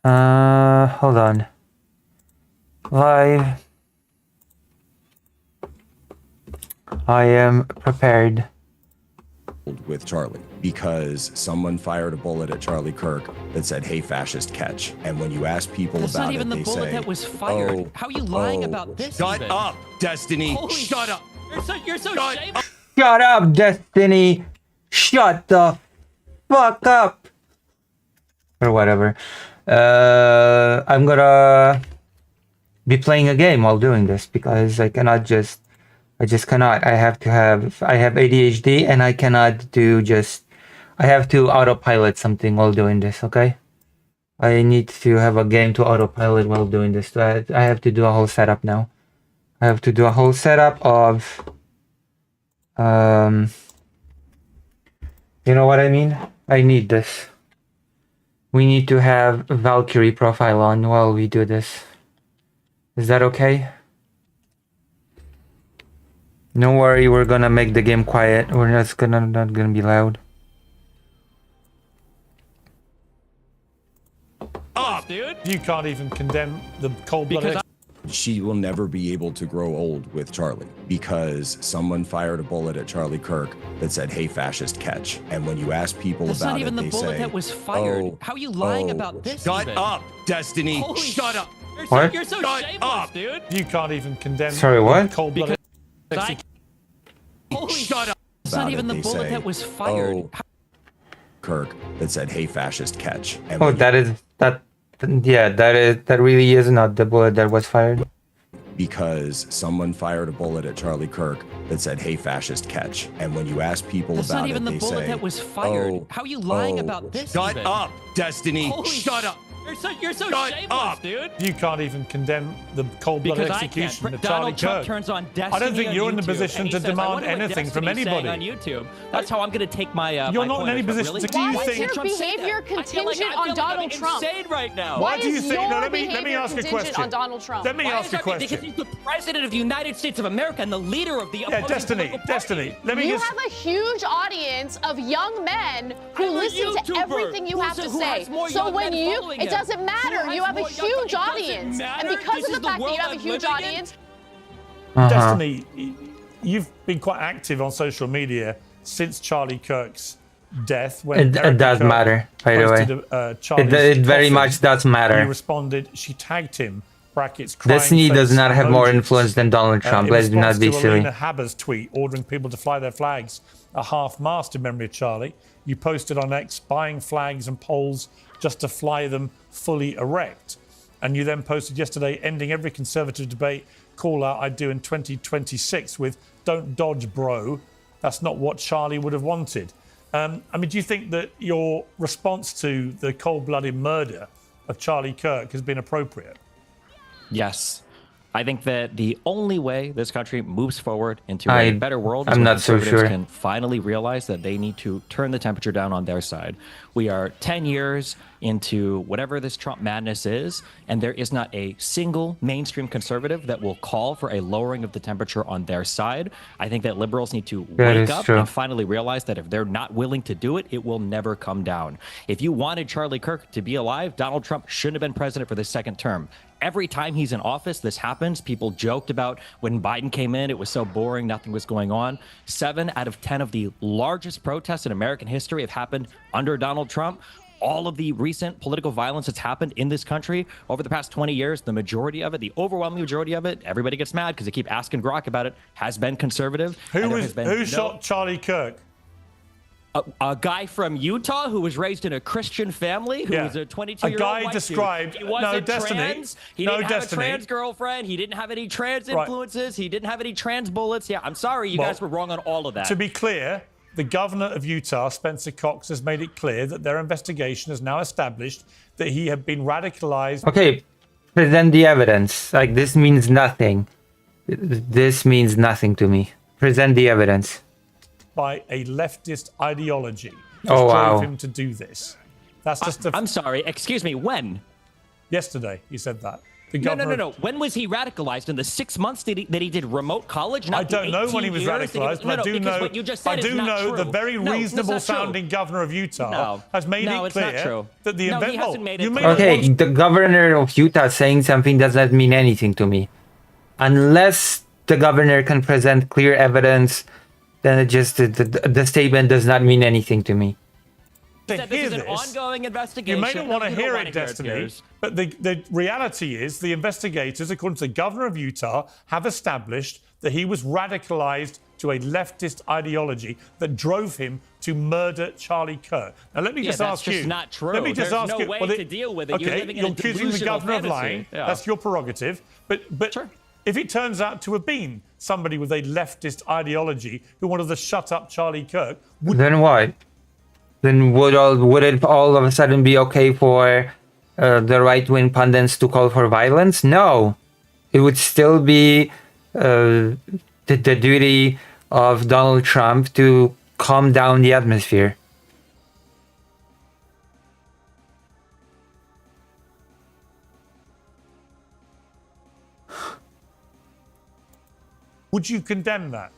Hold on. Live. I am prepared. With Charlie because someone fired a bullet at Charlie Kirk that said, "Hey, fascist, catch." And when you ask people That's about not it, even the they bullet say, that was fired. "Oh, How are you lying about this? Shut even? up, Destiny. Holy Shut up. You're so shameless. Shut up, Destiny! Shut the fuck up! Or whatever. I'm gonna be playing a game while doing this because I just cannot. I have ADHD and I cannot do I have to autopilot something while doing this, okay? I need to have a game to autopilot while doing this. I have to do a whole setup now. I have to do a whole setup of... you know what I mean? I need this. We need to have Valkyrie profile on while we do this. Is that okay? Don't worry, we're gonna make the game quiet. We're not gonna be loud. Up, dude. You can't even condemn the cold-blooded. She will never be able to grow old with Charlie because someone fired a bullet at Charlie Kirk that said, "Hey, fascist, catch." And when you ask people That's about not even it, the they bullet say, that was fired. "Oh, How are you lying about this? Shut even? up, Destiny. Holy Shut up. What? You're so Shut shameless, up. dude. You can't even condemn. Sorry, what? Cold-blooded. Holy Shut up. That's not About even it, the they bullet say, that was fired. "Oh, Kirk that said, "Hey, fascist, catch." And Oh, when that really is not the bullet that was fired. because someone fired a bullet at Charlie Kirk that said, "Hey, fascist, catch." And when you ask people That's about not even it, the they bullet say, that was fired. "Oh, How are you lying about this? Shut even? up, Destiny. Holy Shut up. You're so Shut shameless, up. dude. You can't even condemn the cold-blooded Because I execution can't. of Charlie Donald Trump Kirk. turns on Destiny I don't think on you're in the YouTube, position and he to says, "I demand wonder what anything from Destiny's saying anybody. on YouTube. That's how I'm going to take my. You're my not in any point of it, position really? to- do you Why think- is your Your behavior contingent on Donald Trump? Insane right now. Why do you is think? your No, let me behavior ask a contingent question. on Donald Trump? Let me Why ask is a that? Because question. he's the president of the United States of America and the leader of the Yeah, opposing Destiny. political party. Destiny. Let me You just. have a huge audience of young men who I'm a listen to YouTuber everything you have to who say. has more So young when men you, following it him. doesn't matter. Who You has have a more young- huge it doesn't audience, matter. and because This of is the the fact that you world have a I'm huge living in. audience, Destiny, you've been quite active on social media since Charlie Kirk's death. When It Erica does Kirk matter, by the way. posted, Charlie's It very coffin, much does He matter. responded. She tagged him. Brackets. Crying Destiny does face not have more emojis. influence than Donald Trump. In Let's not response be to silly. Alina Haber's tweet ordering people to fly their flags a half-mast in memory of Charlie, you posted on X buying flags and poles just to fly them fully erect. And you then posted yesterday ending every conservative debate call out I'd do in 2026 with "Don't dodge, bro." That's not what Charlie would have wanted. I mean, do you think that your response to the cold-blooded murder of Charlie Kirk has been appropriate? Yes. I think that the only way this country moves forward into a I- better world is I'm when not so conservatives sure. can finally realize that they need to turn the temperature down on their side. We are 10 years into whatever this Trump madness is, and there is not a single mainstream conservative that will call for a lowering of the temperature on their side. I think that liberals need to That wake is up true. and finally realize that if they're not willing to do it, it will never come down. If you wanted Charlie Kirk to be alive, Donald Trump shouldn't have been president for the second term. Every time he's in office, this happens. People joked about when Biden came in, it was so boring, nothing was going on. 7 out of 10 of the largest protests in American history have happened under Donald Trump. All of the recent political violence that's happened in this country over the past 20 years, the majority of it, the overwhelming majority of it, everybody gets mad because they keep asking Grok about it, has been conservative. and there has been Who no- shot Charlie Kirk? a guy from Utah who was raised in a Christian family, who was a 22-year-old guy white described- dude. He wasn't Destiny. trans. He No, didn't have Destiny. a trans girlfriend. He didn't have any trans Right. influences. He didn't have any trans bullets. Yeah, I'm sorry. You guys were wrong on all of that. To be clear, the governor of Utah, Spencer Cox, has made it clear that their investigation has now established that he had been radicalized. Okay, present the evidence. Like, this means nothing. This means nothing to me. Present the evidence. By a leftist ideology. Just Oh, drove wow. him to do this. That's just a... I'm sorry. Excuse me. When? Yesterday, he said that. The No. governor When was he radicalized? In the 6 months that he did remote college? Not I don't the know when he 18 was years that radicalized, but I do because know. what you just I said do is not know true. the very No, that's reasonable not true. sounding governor of Utah No. has made No, it it's not clear true. that the No, he event. hasn't made it you may clear. not Okay, want- the governor of Utah saying something does not mean anything to me. Unless the governor can present clear evidence, then it just the statement does not mean anything to me. to Said hear this is an this. ongoing investigation. You may not No, want to you don't hear wanna it, hear Destiny, Piers. but the reality is the investigators, according to the governor of Utah, have established that he was radicalized to a leftist ideology that drove him to murder Charlie Kirk. Now, let me Yeah, just that's ask just you. not true. Let me just There's ask no you. way well, to deal with it. You're Okay, living in a accusing the delusional governor of fantasy. lying. Yeah. That's your prerogative. But if it turns out to have been somebody with a leftist ideology who wanted to shut up Charlie Kirk, Then what? Then would it all of a sudden be okay for the right-wing pundits to call for violence? No, it would still be the duty of Donald Trump to calm down the atmosphere. would you condemn that?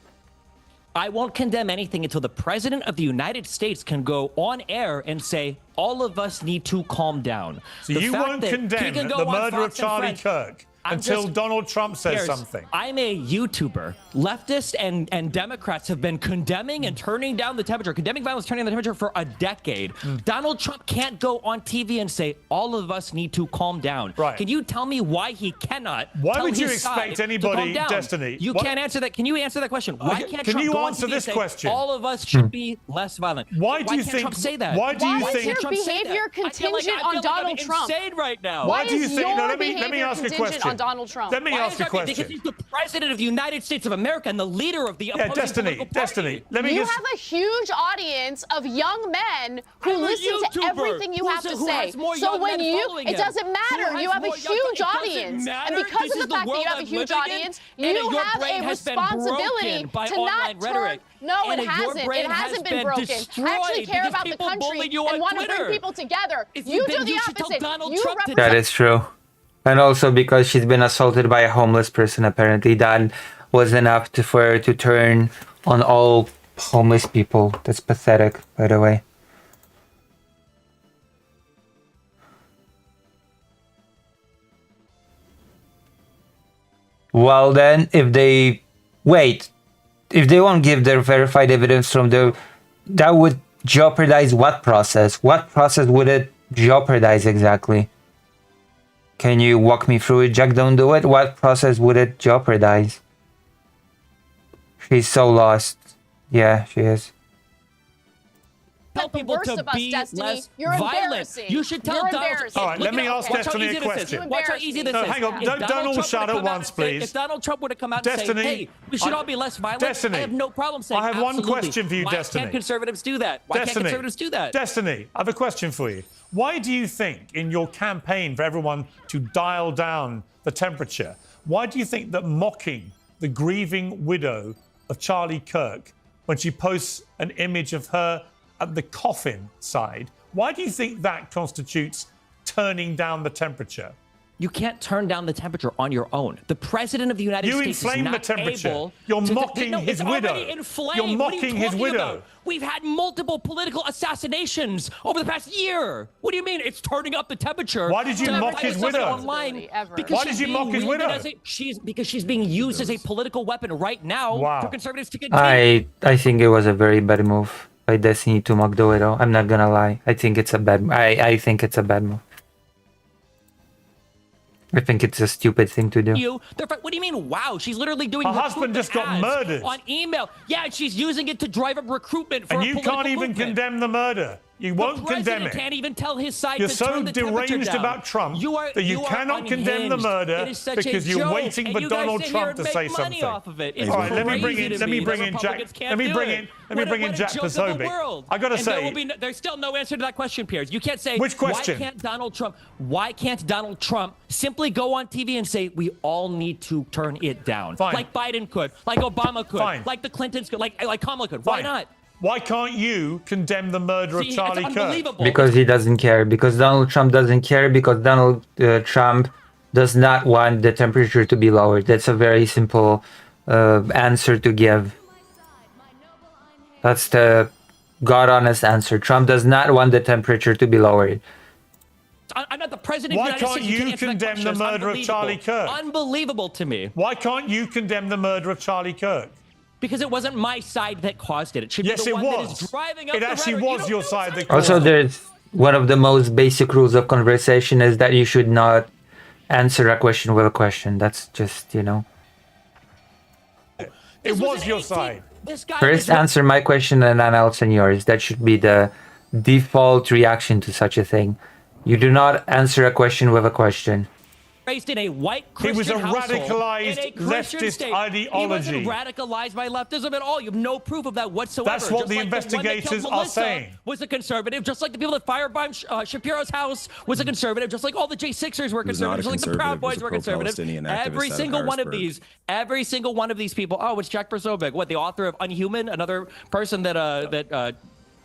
I won't condemn anything until the president of the United States can go on air and say, all of us need to calm down. So The you fact won't that he condemn can go the on murder of Fox and Charlie Friends- Kirk I'm until just- Donald Trump says Piers, something. I'm a YouTuber. Leftists and Democrats have been condemning and turning down the temperature, condemning violence, turning down the temperature for a decade. Donald Trump can't go on TV and say, all of us need to calm down. Right. Can you tell me why he cannot Why tell would you his expect side anybody, to calm down? Destiny, You what- can't answer that. Can you answer that question? Why Okay, can't can Trump you go answer on TV this and say, question? all of us should be less violent? Why do you can't think- Trump say that? why do you Why think- is your Trump say behavior that? I feel like contingent I'm on Donald insane Trump? right now. Why do you is think? your No, let me behavior ask a contingent question. on Donald Trump? Let me Why ask is a that? question. Because he's the president of the United States of America and the leader of the Yeah, opposing Destiny, political party. Destiny. Let me You just. have a huge audience of young men who I'm a listen to YouTuber everything you have to who say. has more So young when men you, following it him. doesn't Who matter. has You have a more young- huge it doesn't audience, matter. and because This of is the the fact that world you have a I'm huge living in, audience, and you your have brain a has been responsibility broken by to online not turn. rhetoric. No, And it your hasn't. brain It has hasn't been been broken. I destroyed actually care because about the people country bullied you on and want to bring Twitter. people together. If You then do the you should tell opposite. Donald You Trump to represent. That is true. And also because she's been assaulted by a homeless person, apparently that was enough for her to turn on all homeless people. That's pathetic, by the way. Well then, if they won't give their verified evidence from that would jeopardize what process? What process would it jeopardize exactly? Can you walk me through it, Jack? Don't do it. What process would it jeopardize? She's so lost. Yeah, she is. Tell people worst to of us, be Destiny. less You're violent. embarrassing. You should tell You're Donald. embarrassing. All right, Look let me at- ask watch how Destiny easy a this is. question. Watch how easy this No, is. hang on. If Don't Donald all Trump shout would at come out once, and say- please. If Donald Trump would have come out Destiny, and say, "Hey, we should all be less violent," Destiny, I have no problem saying. I have one absolutely. question for you, Why Destiny. can't conservatives do that? Why can't Destiny, conservatives do that? Destiny, I have a question for you. Why do you think, in your campaign for everyone to dial down the temperature, why do you think that mocking the grieving widow of Charlie Kirk when she posts an image of her at the coffin side, why do you think that constitutes turning down the temperature? You can't turn down the temperature on your own. The president of the United You States is inflame not the temperature. able You're to- mocking No, his it's already widow. inflamed. You're What are you mocking his talking widow. about? We've had multiple political assassinations over the past year. What do you mean it's turning up the temperature? Why did you to mock fight his someone widow? Online because Why she's did you being mock his wielded widow? as because she's being used as a political weapon right now Wow. for conservatives to continue. I think it was a very bad move by Destiny to mock the widow. I'm not gonna lie. I think it's a bad. I think it's a bad move. I think it's a stupid thing to do. What do you mean, wow? She's literally doing Her husband just got ads murdered. on email. Yeah, and she's using it to drive up recruitment for And a you political can't even movement. condemn the murder. You won't The condemn it. can't even tell his side You're to so turn the temperature deranged down. about Trump that you are cannot condemn the unhinged. murder It is such a because you're joke, waiting and for you guys Donald sit Trump here and to make say money something. off of it. It's All right, let me bring crazy in to me that Jack. Republicans can't Let me do bring it. in. Let me bring in Jack What a joke of the Posobiec. world. I gotta And say, there's still no answer to that question, Piers. You can't say Which question? Why can't Donald Trump simply go on TV and say we all need to turn it down, Fine. like Biden could, like Obama could, Fine. like the Clintons could, like Kamala could. Why Fine. not? Why can't you condemn the murder of See, Charlie it's Kirk? unbelievable. Because he doesn't care. Because Donald Trump doesn't care. Because Donald Trump does not want the temperature to be lowered. That's a very simple answer to give. That's the God honest answer. Trump does not want the temperature to be lowered. I'm not the president Why of the United can't States. you answer that condemn question. the It's murder of Charlie Kirk? Unbelievable to me. Why can't you condemn the murder of Charlie Kirk? Because it wasn't my side that caused it. It should Yes, be the it one that was. is driving up It the actually rhetoric. You was don't your know side that Also, caused it. there's one of the most basic rules of conversation is that you should not answer a question with a question. That's just, you know. It was your side. This guy First, was answer my question and then I'll answer yours. That should be the default reaction to such a thing. You do not answer a question with a question. raised in a white He Christian was a household, radicalized in a Christian leftist state. ideology. He wasn't radicalized by leftism at all. You have no proof of that whatsoever. That's what Just the like investigators one that killed are Melissa saying. Was a conservative, just like the people that firebombed Shapiro's house was a conservative, just like all the J6ers were He was not conservatives, a just like the Proud conservative, he was Boys a were conservatives. pro-Palestinian activist Every out of single one of Harrisburg. every single one of these people. Oh, it's Jack Posobiec. What, the author of Unhuman, another person that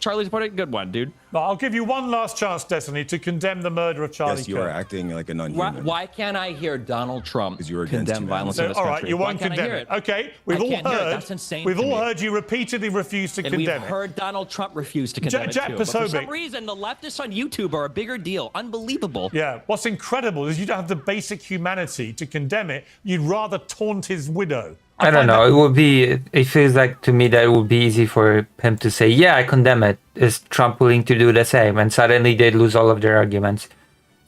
Charlie's supporting? Good one, dude. Well, I'll give you one last chance, Destiny, to condemn the murder of Charlie Yes, you are Kirk. acting like an Why, unhuman. why can't I hear Donald Trump Because you were against condemn violence in So, this all country? right, you Why won't can't I condemn hear it. Okay, we've I all can't hear it. heard. That's insane We've to all me. heard you repeatedly refuse to And condemn we've it. heard Donald Trump refuse to condemn Jack it too. But for some Posobiec. reason, the leftists on YouTube are a bigger deal. Unbelievable. Yeah, what's incredible is you don't have the basic humanity to condemn it. You'd rather taunt his widow. I don't know. It would be. It feels like to me that it would be easy for him to say, "Yeah, I condemn it." Is Trump willing to do the same? And suddenly they'd lose all of their arguments.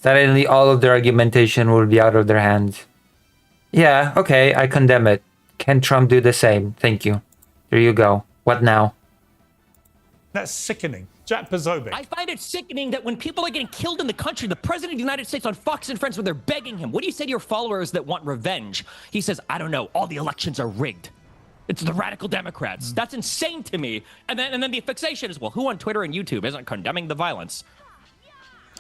Suddenly, all of their argumentation will be out of their hands. Yeah, okay, I condemn it. Can Trump do the same? Thank you. There you go. What now? That's sickening. Jack Posobiec. I find it sickening that when people are getting killed in the country, the president of the United States on Fox and Friends, when they're begging him, what do you say to your followers that want revenge? He says, I don't know, all the elections are rigged. It's the radical Democrats. That's insane to me. And then the fixation is, well, who on Twitter and YouTube isn't condemning the violence?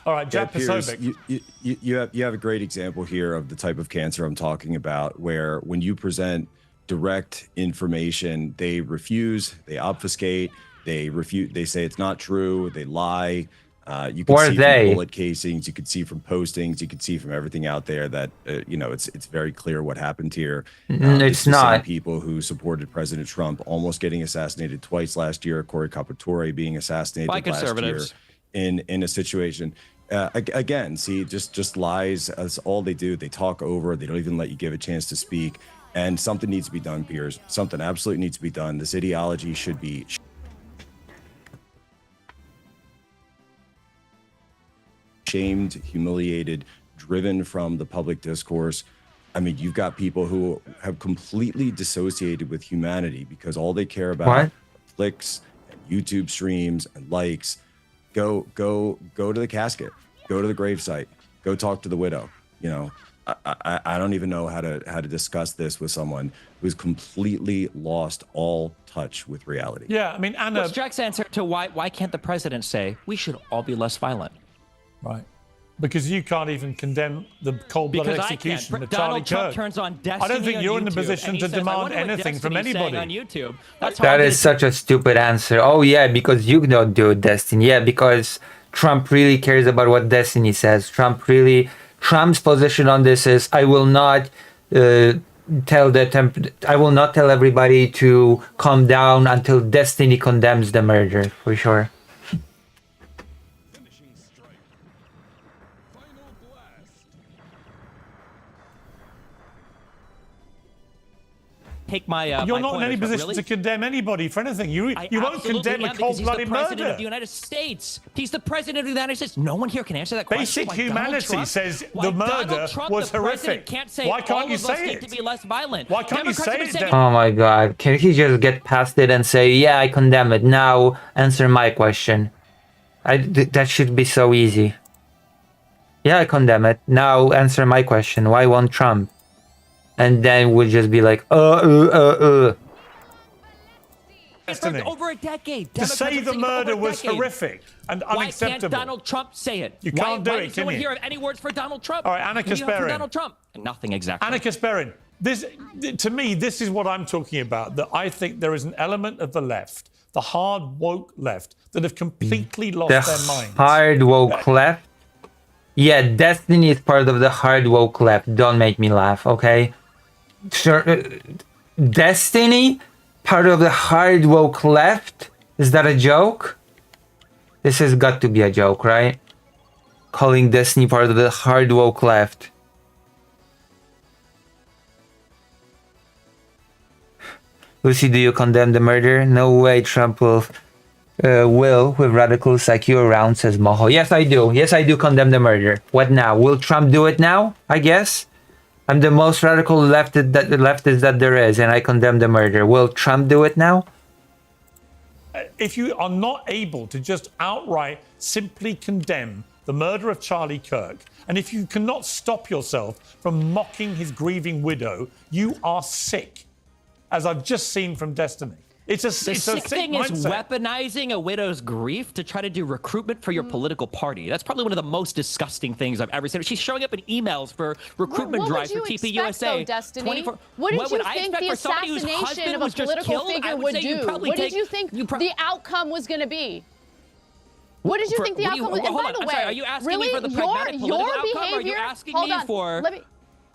All right, Jack Piers, Posobiec. you have a great example here of the type of cancer I'm talking about, where when you present direct information, they refuse, they obfuscate, they refute, they say it's not true, they lie. You can see from bullet casings, you can see from postings, you can see from everything out there that it's very clear what happened here. It's the not. same people who supported President Trump almost getting assassinated twice last year, Cory Carpentore being assassinated By last year conservatives. in a situation. Again, see, just lies. That's all they do. They talk over. They don't even let you give a chance to speak. And something needs to be done, Piers. Something absolutely needs to be done. This ideology should be shamed, humiliated, driven from the public discourse. I mean, you've got people who have completely dissociated with humanity because all they care about What? clicks and YouTube streams and likes. Go to the casket, go to the gravesite, go talk to the widow. You know, I don't even know how to discuss this with someone who's completely lost all touch with reality. Yeah, I mean, Anna. What's Jack's answer to why can't the president say we should all be less violent? Right. Because you can't even condemn the cold-blooded Because I execution can't. of Charlie Donald Trump Kirk. turns on Destiny I don't think on you're in the YouTube, position and he to says, "I demand wonder what anything from Destiny's saying anybody. on YouTube. That's That hard is to- such a stupid answer. Oh yeah, because you don't do it, Destiny. Yeah, because Trump really cares about what Destiny says. Trump's position on this is, I will not I will not tell everybody to calm down until Destiny condemns the murder, for sure. take my. You're my not in any pointers, but position really? to condemn anybody for anything. You won't Absolutely condemn a am, because he's the cold-blooded president murder. of the United States. He's the president of the United States. No one here can answer that question. Basic Why Donald humanity Trump- says why the murder Donald Trump, was the president, horrific. Can't say Why can't all you of us say need it? to be less violent. Why can't you Democrats say have been it saying then? Oh my God. Can he just get past it and say, yeah, I condemn it. Now answer my question. That should be so easy. Yeah, I condemn it. Now answer my question. Why won't Trump? And then we'll just be like, Destiny. For over a decade. To Democrats say have the been saying it for over murder a was decade. horrific and Why unacceptable. can't Donald Trump say it? You can't do why it, does can no one you? hear any words for Donald Trump? All right, Anna What do you have for Kasparian. Donald Trump? Nothing exactly. Anna Kasparian, to me, this is what I'm talking about, that I think there is an element of the left, the hard woke left, that have completely lost the their minds. hard woke left. Yeah, Destiny is part of the hard woke left. Don't make me laugh, okay? Sure, Destiny, part of the hard woke left. Is that a joke? This has got to be a joke, right? Calling Destiny part of the hard woke left. Lucy, do you condemn the murder? No way Trump will with radicals like you around, says Moho. Yes, I do. Yes, I do condemn the murder. What now? Will Trump do it now? I guess. I'm the most radical leftist that there is, and I condemn the murder. Will Trump do it now? If you are not able to just outright simply condemn the murder of Charlie Kirk, and if you cannot stop yourself from mocking his grieving widow, you are sick, as I've just seen from Destiny. It's a The sick sick thing is mindset. weaponizing a widow's grief to try to do recruitment for your political party. That's probably one of the most disgusting things I've ever seen. She's showing up in emails for recruitment What drives would for you TPUSA. expect, though, Destiny? 24 What did you I think expect the for somebody whose assassination husband of a was just political killed? I figure would would say you'd do? probably What did take- you think you the outcome was going to be? What did you think the what do you- outcome was? And hold by on, the I'm way, sorry, are you asking really, me for the pragmatic your political outcome, behavior? or are you asking hold me on, for- Let me.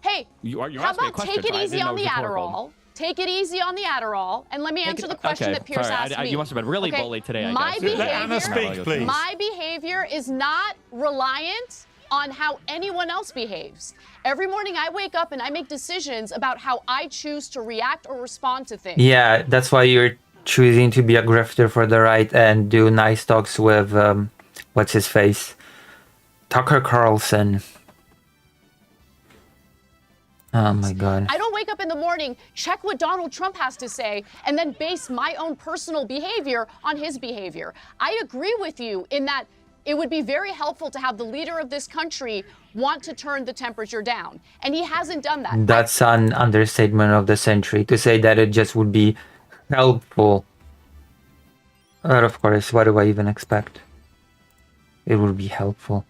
Hey, You're how asking me a about question, take it so I easy didn't on know the it was rhetorical. Adderall? Take it easy on the Adderall, and let me answer the question okay, that Pierce sorry, asked me. you must have been really Okay, bullied today, I my guess. behavior, Let Anna speak, please. My behavior is not reliant on how anyone else behaves. Every morning I wake up and I make decisions about how I choose to react or respond to things. Yeah, that's why you're choosing to be a grifter for the right and do nice talks with what's his face, Tucker Carlson. Oh my God. I don't wake up in the morning, check what Donald Trump has to say, and then base my own personal behavior on his behavior. I agree with you in that it would be very helpful to have the leader of this country want to turn the temperature down. And he hasn't done that. That's an understatement of the century to say that it just would be helpful. But of course, what do I even expect? It would be helpful.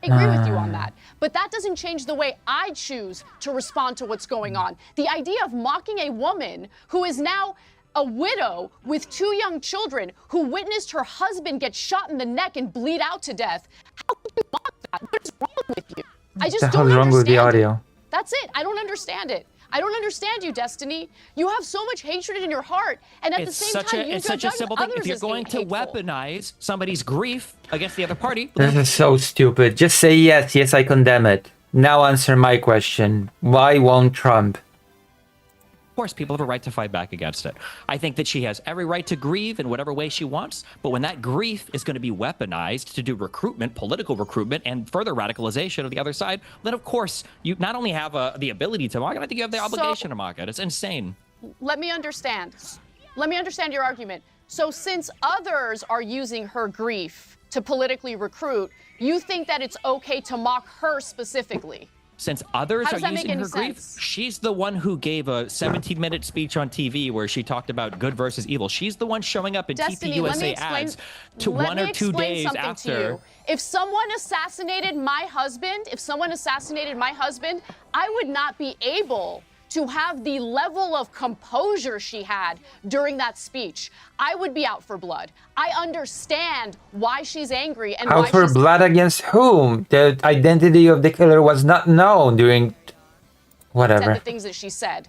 I agree with you on that. But that doesn't change the way I choose to respond to what's going on. The idea of mocking a woman who is now a widow with 2 young children who witnessed her husband get shot in the neck and bleed out to death. How could you mock that? What is wrong with you? I just The don't hell's wrong with the understand it. audio? That's it. I don't understand it. I don't understand you, Destiny. You have so much hatred in your heart, and at the same time, you it's such a judge simple thing. others If you're as going to hateful. weaponize somebody's grief against the other party, This is so stupid. Just say yes, yes, I condemn it. Now answer my question. Why won't Trump? of course, people have a right to fight back against it. I think that she has every right to grieve in whatever way she wants, but when that grief is going to be weaponized to do recruitment, political recruitment, and further radicalization of the other side, then of course you not only have the ability to mock it, I think you have the obligation to mock it. It's insane. Let me understand. Let me understand your argument. So since others are using her grief to politically recruit, you think that it's okay to mock her specifically? Since others How are does that using make her any grief, sense? she's the one who gave a 17-minute speech on TV where she talked about good versus evil. She's the one showing up in Destiny, let me TPUSA explain, ads to let 1 me or 2 explain days something after. to you. If someone assassinated my husband, I would not be able to have the level of composure she had during that speech. I would be out for blood. I understand why she's angry and why Out for she's blood against whom? The identity of the killer was not known during said whatever. the things that she said.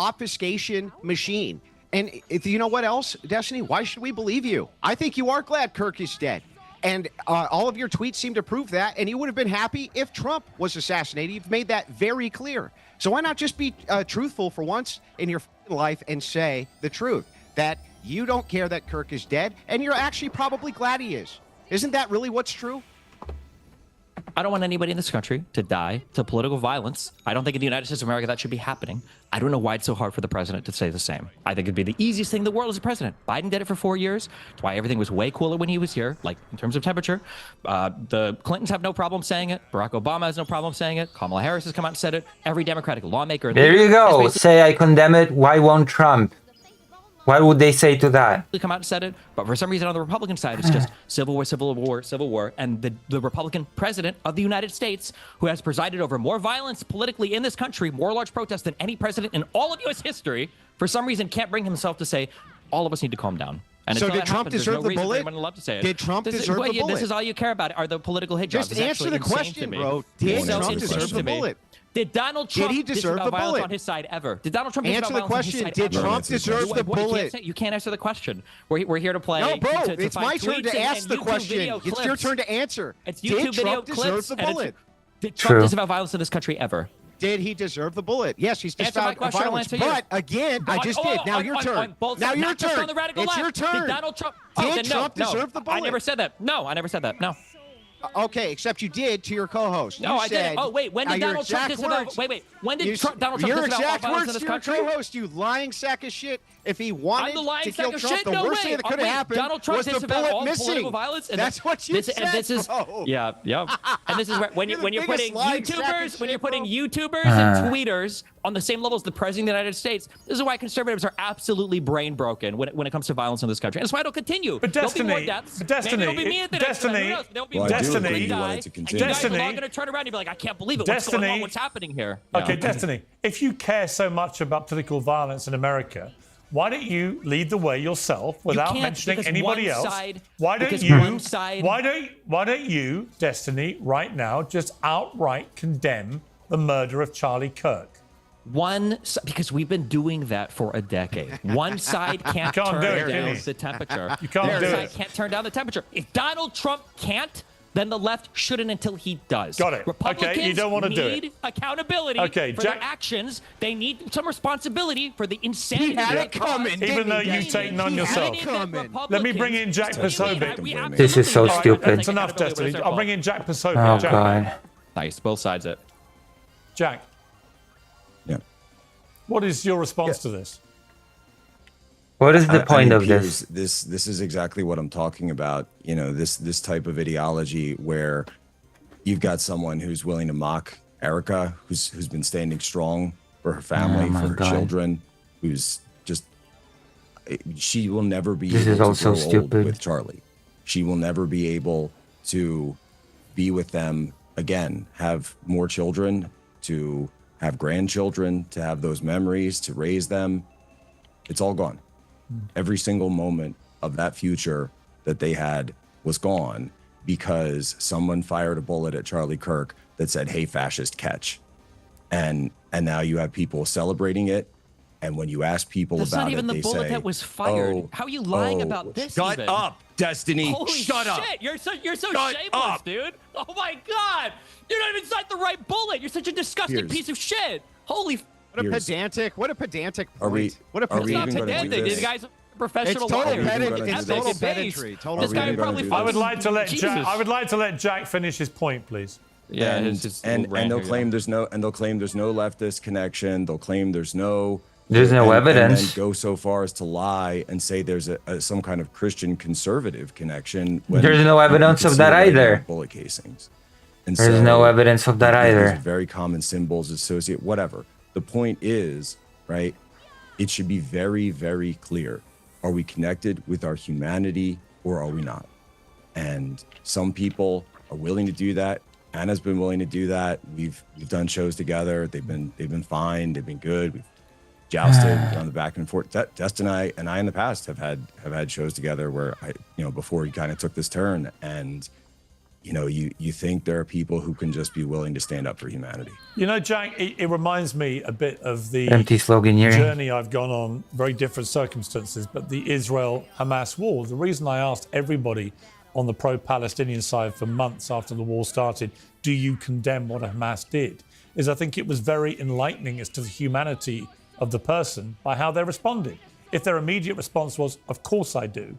obfuscation machine. And you know what else, Destiny? Why should we believe you? I think you are glad Kirk is dead. And all of your tweets seem to prove that. And you would have been happy if Trump was assassinated. You've made that very clear. So why not just be truthful for once in your life and say the truth, that you don't care that Kirk is dead, and you're actually probably glad he is. Isn't that really what's true? I don't want anybody in this country to die to political violence. I don't think in the United States of America that should be happening. I don't know why it's so hard for the president to say the same. I think it'd be the easiest thing in the world as a president. Biden did it for 4 years. That's why everything was way cooler when he was here, like in terms of temperature. The Clintons have no problem saying it. Barack Obama has no problem saying it. Kamala Harris has come out and said it. Every Democratic lawmaker. There you go. Say I condemn it. Why won't Trump? Why would they say to that? Come out and said it, but for some reason on the Republican side, it's just civil war, civil war, civil war, and the Republican president of the United States, who has presided over more violence politically in this country, more large protests than any president in all of U.S. history, for some reason can't bring himself to say, all of us need to calm down. And so until did that Trump happens, deserve there's no the reason for bullet? anyone to love to say it. Did Trump deserve the bullet? This is all you care about are the political hit jobs. Just It's answer actually the insane question, to me. bro. Did It's so Trump insane deserve to the me. bullet? Did Donald Trump Did he deserve disavow the violence bullet? on his side ever? Did Donald Trump disavow Answer the violence on his question. side Did ever? Trump deserve the bullet? You can't answer the question. We're here to play. No, bro, to it's find my turn tweets to ask and the YouTube question. video It's your clips. turn to answer. It's Did YouTube video Trump deserve clips. the and it's- bullet? Did Trump True. disavow violence in this country ever? Did he deserve the bullet? Yes, he's Answer my disavowed question, I'll violence. answer yours. But again, I just did. Now your turn. Now your not just turn. on the radical It's left. your turn. Did Donald Trump? Did then Trump no, deserve the bullet? I never said that. No, I never said that. No. Okay, except you did to your co-host. No, You I said, didn't. Oh, wait. When did your Donald Trump exact disavow? words- Wait. When did You- Donald Trump your disavow all exact violence words in this to your country? co-host, you lying sack of shit. If he wanted I'm the lying to sack kill of Trump, shit? the No worst way. thing that could have happened Donald Trump was the disavowed bullet all missing. political violence. And That's what you said, And this is bro. yeah. And this is where when You're you're the putting biggest lying sack of YouTubers, when shit, you're putting bro. YouTubers and tweeters on the same level as the president of the United States, this is why conservatives are absolutely brain broken when it comes to violence in this country. And that's why it'll continue. But There'll be more Destiny- deaths. but Destiny- Maybe it'll be me at the next one. Who knows? There'll be Well, more I do people agree who you die, want it to and you guys are continue. all going to turn around and be like, I can't believe it. What's going on? What's happening here? Okay, Yeah. Destiny, if you care so much about political violence in America, why don't you lead the way yourself without can't, mentioning because anybody one else? side- Why don't because you? one side- Why don't you, Destiny, right now just outright condemn the murder of Charlie Kirk? Because we've been doing that for a decade. One side can't, You can't do turn it, can down you? the temperature. You can't the other do side it. can't turn down the temperature. If Donald Trump can't, then the left shouldn't until he does. Got it. Republicans Okay, you don't wanna do it. need accountability Okay, for Jack- their actions. They need some responsibility for the insanity. He had they it coming, caused. Even though didn't he? you've taken on He had yourself. it coming. Let me bring in Jack Posobiec. This is so All right, stupid. That's enough, Destiny. I'll bring in Jack Posobiec. Oh Jack. God. Nice, both sides it. Jack. Yeah. What is your response to this? What is the point of Piers, this? This is exactly what I'm talking about. You know, this type of ideology where you've got someone who's willing to mock Erica, who's been standing strong for her family, Oh my for her God. children, who's just she will never be This is able also to grow stupid. old with Charlie. She will never be able to be with them again, have more children, to have grandchildren, to have those memories, to raise them. It's all gone. Every single moment of that future that they had was gone because someone fired a bullet at Charlie Kirk that said, "Hey, fascist, catch." And now you have people celebrating it. And when you ask people That's about not even it, the they bullet say, that was fired. "Oh, How are you lying oh, about this? Shut even? up, Destiny. Holy Shut up. shit! You're so Shut shameless, up. dude. Oh my god! You're not even inside the right bullet. You're such a disgusting Piers. piece of shit. Holy. What a Here's- pedantic Are we- point. What a are we It's not even gonna do pedantic. this? These guys are professional It's total lawyers. pedantry. It's At total base, pedantry. Total This guy pedantry. probably. I I would like to let Jesus. Jack. I would like to let Jack finish his point, please. Yeah, and it's just and, a rant and they'll here, claim yeah. there's no leftist connection. They'll claim there's no no evidence. And then go so far as to lie and say there's some kind of Christian conservative connection. when There's no you evidence can of see that right in either. the Bullet casings. And There's so, no evidence of that these are either. very common symbols associate whatever. The point is, right? It should be very, very clear. Are we connected with our humanity or are we not? And some people are willing to do that. Anna's been willing to do that. We've done shows together. They've been fine. They've been good. We've jousted, gone the back and forth. Dustin and I in the past have had shows together where before he kind of took this turn, and you think there are people who can just be willing to stand up for humanity. You know, Jack, it reminds me a bit of the Empty slogan here. journey I've gone on, very different circumstances, but the Israel-Hamas war. The reason I asked everybody on the pro-Palestinian side for months after the war started, do you condemn what Hamas did? Is I think it was very enlightening as to the humanity of the person by how they responded. If their immediate response was, of course I do,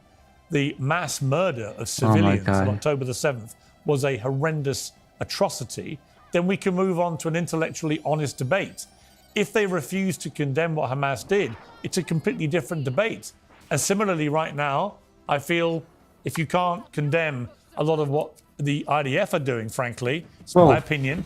the mass murder of civilians on October the 7th was a horrendous atrocity, then we can move on to an intellectually honest debate. If they refuse to condemn what Hamas did, it's a completely different debate. And similarly, right now, I feel if you can't condemn a lot of what the IDF are doing, frankly, it's my opinion,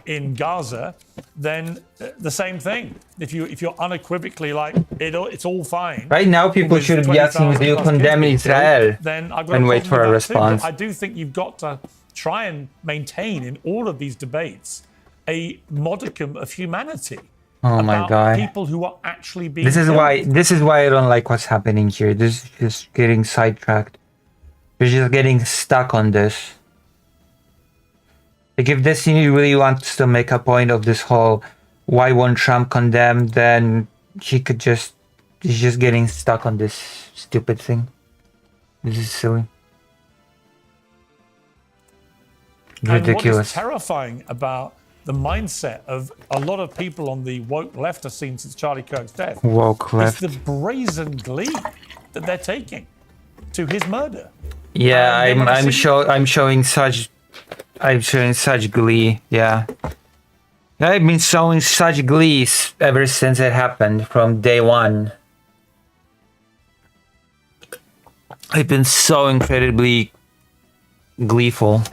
in Gaza, then the same thing. If you're unequivocally like it's all fine. Right now, people should be asking, do you condemn Israel? Then I've got and a wait for a problem with that too. response. But I do think you've got to try and maintain in all of these debates a modicum of humanity. Oh my about God. People who are actually being This is killed. why I don't like what's happening here. This is just getting sidetracked. You're just getting stuck on this. Like if Destiny really wants to make a point of this whole why won't Trump condemn, then he's just getting stuck on this stupid thing. This is silly. And what is Ridiculous. terrifying about the mindset of a lot of people on the woke left have seen since Charlie Kirk's death Woke left. is the brazen glee that they're taking to his murder. Yeah, I'm showing such glee. Yeah. I've been showing such glee ever since it happened, from day one. I've been so incredibly gleeful.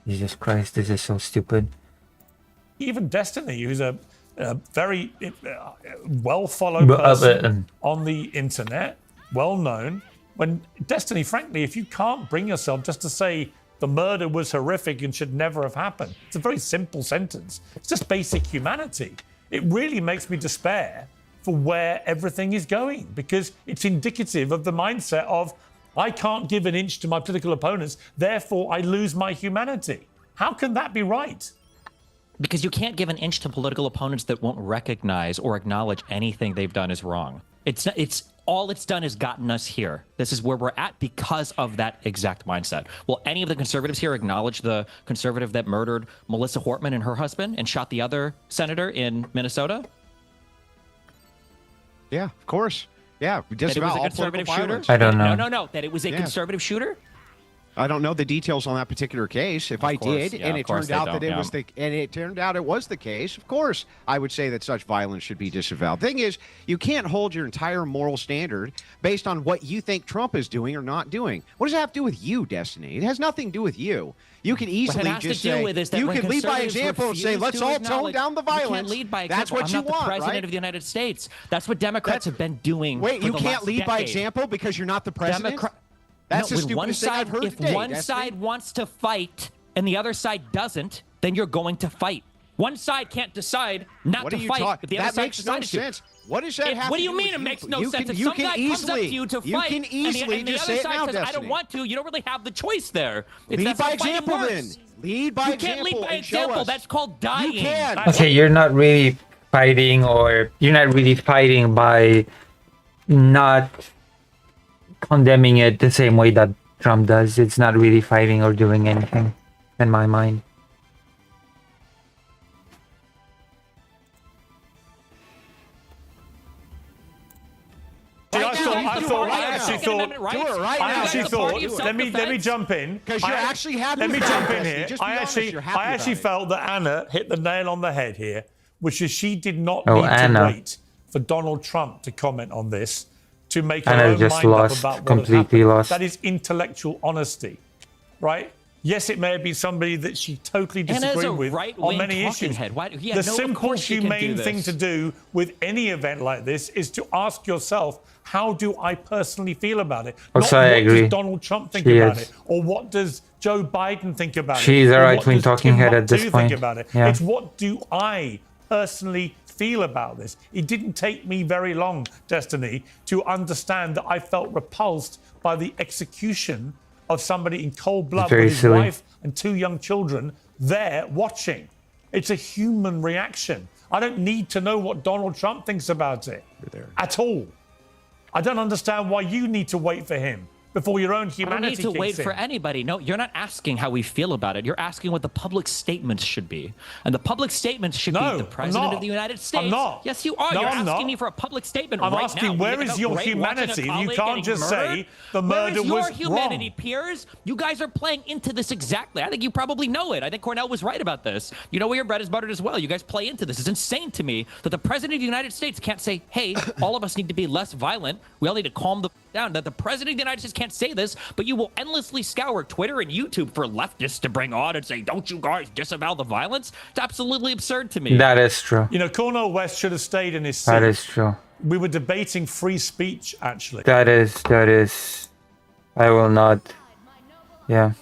Jesus Christ, this is so stupid. Even Destiny, who's a very well-followed person on the internet, well-known, when Destiny, frankly, if you can't bring yourself just to say the murder was horrific and should never have happened, it's a very simple sentence. It's just basic humanity. It really makes me despair for where everything is going, because it's indicative of the mindset of, I can't give an inch to my political opponents, therefore I lose my humanity. How can that be right? Because you can't give an inch to political opponents that won't recognize or acknowledge anything they've done is wrong. It's all it's done is gotten us here. This is where we're at because of that exact mindset. Will any of the conservatives here acknowledge the conservative that murdered Melissa Hortman and her husband and shot the other senator in Minnesota? Yeah, of course. Yeah, That it was a conservative shooter? I don't know. No, that it was a conservative shooter? I don't know the details on that particular case. If I did, and it turned out that it was the case, of course, I would say that such violence should be disavowed. Thing is, you can't hold your entire moral standard based on what you think Trump is doing or not doing. What does that have to do with you, Destiny? It has nothing to do with you. You can easily just say, you can lead by example and say, let's all tone down the violence. You can't lead by That's example. what you I'm not want, the president right? of the United States. That's what Democrats have been doing. Wait, for you the can't last lead by decade. example because you're not the president? That's the when stupidest one thing side, I've heard if today, one Destiny. side wants to fight and the other side doesn't, then you're going to fight. One side can't decide not What to are you fight, talking? but the other That side makes no decides to. sense. What does that have What to do you do mean with it you? makes no You sense? can- If you some can guy comes up to easily- you to you fight, can easily and the just other say it side now, says, I Destiny. don't want to, you don't really have the choice there. Lead That's by how fighting example, works. then. Lead by You example can't lead by and show example. us. That's called dying. You can. Okay, you're not really fighting, or you're not really fighting by not condemning it the same way that Trump does. It's not really fighting or doing anything, in my mind. I actually thought. Let me jump in. 'Cause you're actually happy Let me about jump it, in Destiny. here. Just be I honest, actually, you're happy I actually about it. felt that Anna hit the nail on the head here, which is she did not Oh, need Anna. to wait for Donald Trump to comment on this to make her Anna own just mind up lost, about what had completely happened. lost. That is intellectual honesty, right? Yes, it may have been somebody that she totally Anna's disagreed a with on right-wing many talking issues. head. Why- yeah, the no, of simple, course she can do humane thing this. to do with any event like this is to ask yourself, how do I personally feel about it? Also, Not I what agree. does Donald Trump think She about is. it, or what does Joe Biden think about it? She's a or what right-wing does talking head at this Timbuktu point. think about it. Yeah. It's what do I personally feel about this? It didn't take me very long, Destiny, to understand that I felt repulsed by the execution of somebody in cold blood Very with his silly. wife and 2 young children there watching. It's a human reaction. I don't need to know what Donald Trump thinks about it at all. I don't understand why you need to wait for him before your own I don't humanity need to wait kicks for in. anybody. No, you're not asking how we feel about it. You're asking what the public statements should be. And the public statements should be the President of the United States. I'm not. Yes, you are. No, you're I'm asking not. me for a public statement I'm right asking, now. where You is think your it's great watching a humanity? You colleague can't getting just murdered? say the murder Where is was your humanity, wrong. peers? You guys are playing into this exactly. I think you probably know it. I think Cornell was right about this. You know where your bread is buttered as well. You guys play into this. It's insane to me that the President of the United States can't say, hey, all of us need to be less violent. We all need to calm the down. That the President of the United States can't say this, but you will endlessly scour Twitter and YouTube for leftists to bring on and say, don't you guys disavow the violence? It's absolutely absurd to me. That is true. You know, Cornel West should have stayed in his seat. That is true. We were debating free speech, actually. That is. I will not. Yeah.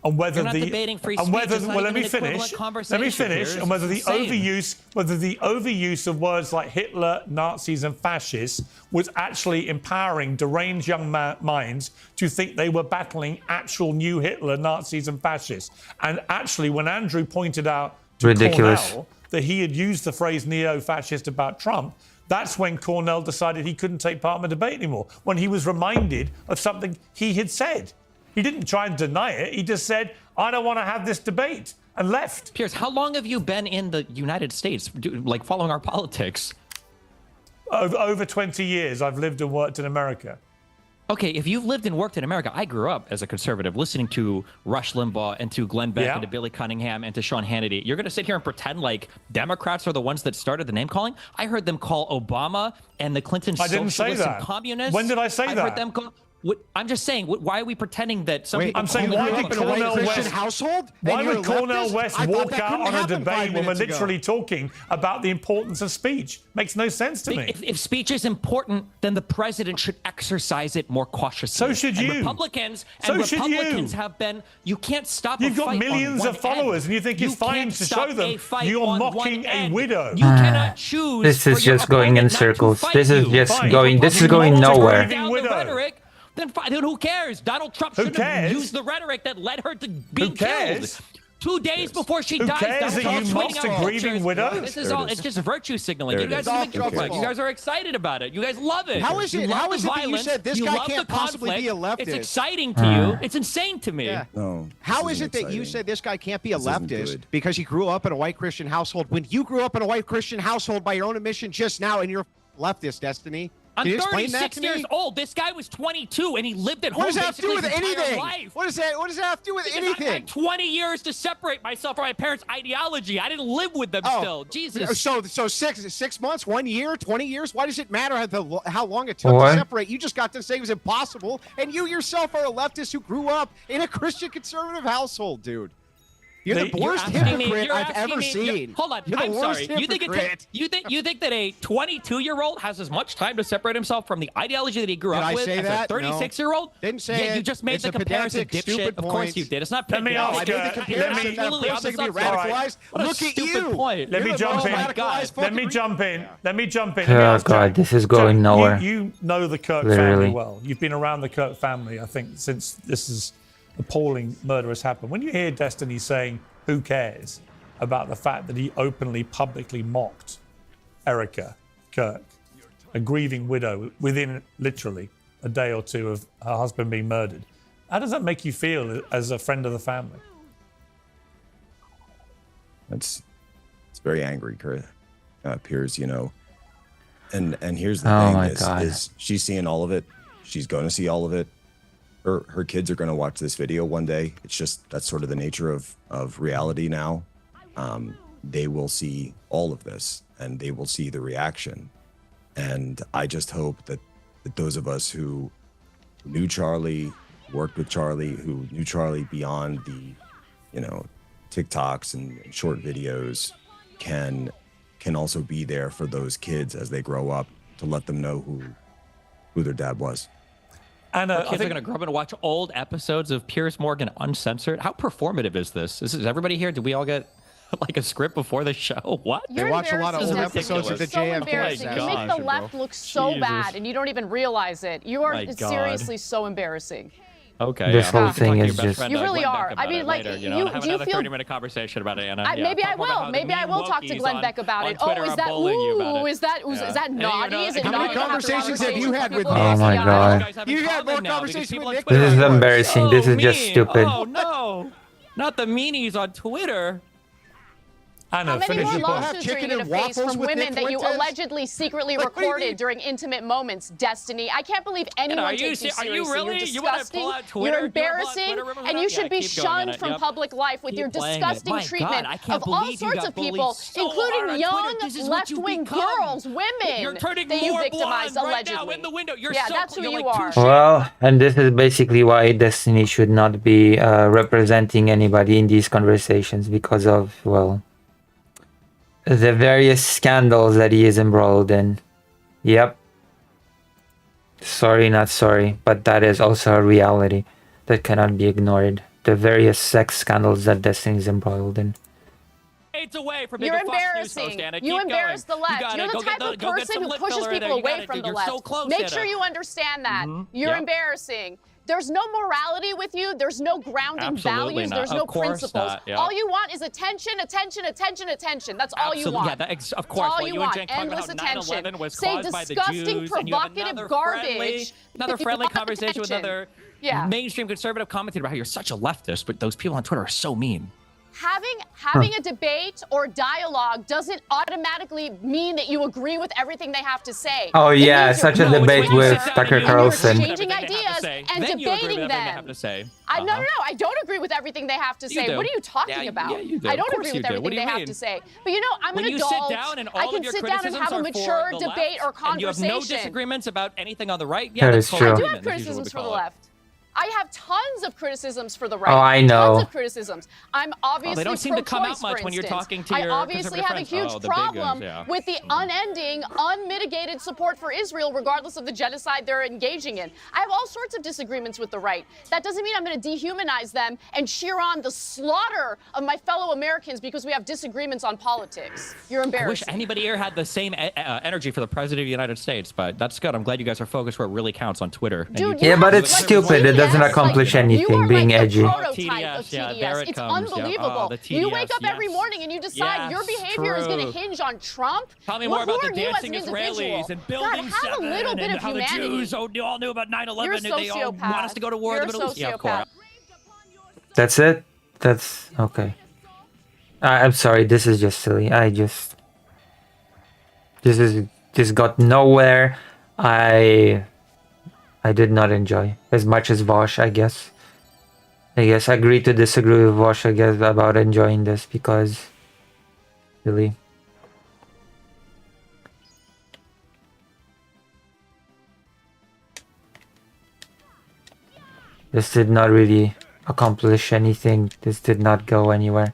And whether You're not the debating free and speech. whether It's not well, let even me an equivalent finish. Let me conversation finish. here. And whether the It's insane. overuse of words like Hitler, Nazis, and fascists was actually empowering deranged young minds to think they were battling actual new Hitler, Nazis, and fascists. And actually, when Andrew pointed out to Ridiculous. Cornell that he had used the phrase neo-fascist about Trump, that's when Cornell decided he couldn't take part in the debate anymore, when he was reminded of something he had said. He didn't try and deny it. He just said, I don't want to have this debate, and left. Piers, how long have you been in the United States, like following our politics? Over 20 years, I've lived and worked in America. Okay, if you've lived and worked in America, I grew up as a conservative listening to Rush Limbaugh and to Glenn Beck Yeah. and to Billy Cunningham and to Sean Hannity. You're going to sit here and pretend like Democrats are the ones that started the name calling? I heard them call Obama and the Clinton I didn't say socialists and that. communists. When did I say I that? heard them call... I'm just saying, why are we pretending that some Wait, people... I'm saying, you why grew did up in a white Cornel Christian West household? Why And you're would a Cornel leftist? West I thought walk that out couldn't on a happen 5 debate when we're minutes ago. literally talking about the importance of speech? Makes no sense to me. If speech is important, then the president should exercise it more cautiously. So should you. And Republicans So should you. have been. You can't stop. You've a got fight millions on of one followers, end. and you think it's You fine can't to stop show them a fight you're on mocking one a end. widow. You cannot choose. This is for your just going in opponent not to circles. fight This is you. just Fine. going. This is You going want to nowhere. grieving Down widow. the rhetoric. Then who cares? Donald Trump Who shouldn't have cares? used the rhetoric that led her to being Who cares? killed. 2 days before she Who dies, cares Donald that you Trump's mocked tweeting a out grieving pictures. widow? This is There all. it is. It's just virtue signaling. There You it guys is. are Who making fun. cares? You guys are excited about it. You guys love it. How is You it- love how the is it that you violence. said this You guy love the can't possibly be a conflict. It's leftist? exciting to you. It's insane to me. Yeah. No. How this is isn't it that you exciting. said this guy can't be a This isn't leftist good. because he grew up in a white Christian household when you grew up in a white Christian household by your own admission just now and you're leftist, Destiny? I'm Can you explain that 36 to me? years old. This guy was 22 and he lived at home What does that have to do basically with his entire anything? life. What does that have to do with Because I anything? had 20 years to separate myself from my parents' ideology. I didn't live with them still. Jesus. So 6 months, 1 year, 20 years? Why does it matter how long it took What? to separate? You just got to say it was impossible, and you yourself are a leftist who grew up in a Christian conservative household, dude. You're the worst hypocrite I've ever seen. Hold on, You're the I'm worst sorry. hypocrite. You think that a 22-year-old has as much time to separate himself from the ideology that he grew Did up I with say as that? a 36-year-old? Didn't say Yeah, it. you just made It's the a comparison, pedantic, dipshit. stupid Of course point. you did. It's not Let me pedantic. ask I made the you- comparison let me- that Absolutely person to be on the subject. radicalized. What a Look at stupid you. point. Let me You're the jump most in. radicalized Let me fucking jump in. Let me jump in. Oh, Let me ask God, Jack. this is going Jack, nowhere. You know the Kirk Literally. family well. You've been around the Kirk family, I think, since this is appalling murder has happened. When you hear Destiny saying, who cares, about the fact that he openly, publicly mocked Erica Kirk, a grieving widow, within literally a day or two of her husband being murdered, how does that make you feel as a friend of the family? It's very angry, Piers, you know. And here's the Oh thing my is, God. is she's seeing all of it. She's going to see all of it. Her kids are going to watch this video one day. It's just that's sort of the nature of reality now. They will see all of this and they will see the reaction. And I just hope that those of us who knew Charlie, worked with Charlie, who knew Charlie beyond the, you know, TikToks and short videos can also be there for those kids as they grow up to let them know who their dad was. And Our kids are going to grow up and watch old episodes of Piers Morgan uncensored. How performative is this? Is everybody here? Did we all get like a script before the show? What? They watch a lot of old episodes of the so JFK embarrassing. You make the left look so Jesus. bad, and you don't even realize it. You are My God. seriously so embarrassing. Okay. This yeah. whole You can thing talk to your is best just- friend, You really Glenn Beck are. about I mean, it like, later, you have do you another feel 30-minute conversation about it, Anna. Yeah, maybe talk I more about will. how Maybe the I mean will talk to wokies Glenn on- Beck about on it. Twitter Oh, is are that bullying you about ooh? it. Is that Yeah. is that naughty? Is it How naughty many to have conversations have you had with people Oh with my the God. You had more conversations with Nick This than is I was. embarrassing. This is just mean. stupid. Oh no, not the meanies on Twitter. Anna, How many finish more your point. lawsuits are you going to face from women that you allegedly secretly Like, what do you recorded mean? during intimate moments, Destiny? I can't believe anyone are you takes you se- are you seriously. really? You're You wanna disgusting. pull out Twitter? You're You wanna pull out embarrassing, Twitter? Remember and that? you should Yeah, be keep going, shunned Anna. from Yep. public life with Keep your playing it. disgusting My treatment God, I can't of all believe you sorts got of people, bullied so hard including on young Twitter. This is what you've left-wing become. girls, women You're turning that you more victimized blonde right allegedly. now in the window. You're yeah, so that's who you're you like are. two Well, and this is basically why Destiny should not be representing anybody in these conversations because of, well, the various scandals that he is embroiled in. Yep. Sorry, not sorry, but that is also a reality that cannot be ignored. The various sex scandals that Destiny is embroiled in. It's away from You're being a Fox News embarrassing. host, Anna. You Keep embarrass going. the left. You gotta You're the go type get of go get person some who lip pushes filler in there. people You away gotta from do- the you're left. so close, Make Anna. sure you understand that. You're Yep. embarrassing. There's no morality with you. There's no grounding Absolutely values. not. There's no Of course principles. not, yeah. All you want is attention, attention, attention, attention. That's all you Absolutely. want. Yeah, that of That's course. all Well, you you want. and Jen talking Endless about attention. 9/11 was Say caused by the disgusting, Jews, and you have provocative another garbage. another if you friendly want conversation with attention. another Yeah. mainstream conservative commentator about how you're such a leftist, but those people on Twitter are so mean. Having a debate or dialogue doesn't automatically mean that you agree with everything they have to say. Oh It yeah, means such a you're debate closer with and Tucker you're Carlson. exchanging ideas and then you agree with debating everything they have them. to say. No, I don't agree with everything they have to You say. do. What are you talking Yeah, about? yeah, you do. I Of don't course agree you with do. What everything do you they have mean? to say. But you know, I'm When an you adult. sit down and I all can of your sit down and criticisms have a are mature for the debate left, or and you have conversation. no disagreements about anything on the right, yeah, That that's is called true. I I do argument, have as usual criticisms we for the call it. left. I have tons of criticisms for the right. Oh, I know. Tons of criticisms. I'm obviously they don't seem to come out pro-choice, much for when you're instance. talking to I your obviously have a conservative huge friends. Oh, the big problem guns, yeah. with the unending, unmitigated support for Israel, regardless of the genocide they're engaging in. I have all sorts of disagreements with the right. That doesn't mean I'm going to dehumanize them and cheer on the slaughter of my fellow Americans because we have disagreements on politics. You're I wish embarrassing. anybody here had the same energy for the president of the United States, but that's good. I'm glad you guys are focused where it really counts on Twitter. and Dude, YouTube. you Yeah, but have, it's like, stupid. It doesn't TDS, accomplish like, anything you are being like edgy. The prototype TDS, of yeah, TDS. there it It's comes, yeah. unbelievable. Oh, the You wake TDS, up every yes. morning and you decide your Yes, behavior is going to true. hinge on Trump. Tell me Well, more about who the are you as dancing an individual? Israelis and God, Building have 7 a little bit and of how humanity. the Jews all knew about 9/11 You're a and they all want us to go to war You're in the a Middle East. Yeah, of course. sociopath. That's it? That's okay. I'm sorry, this is just silly. This got nowhere. I did not enjoy as much as Vosh, I guess. I agree to disagree with Vosh, I guess, about enjoying this because really. This did not really accomplish anything. This did not go anywhere.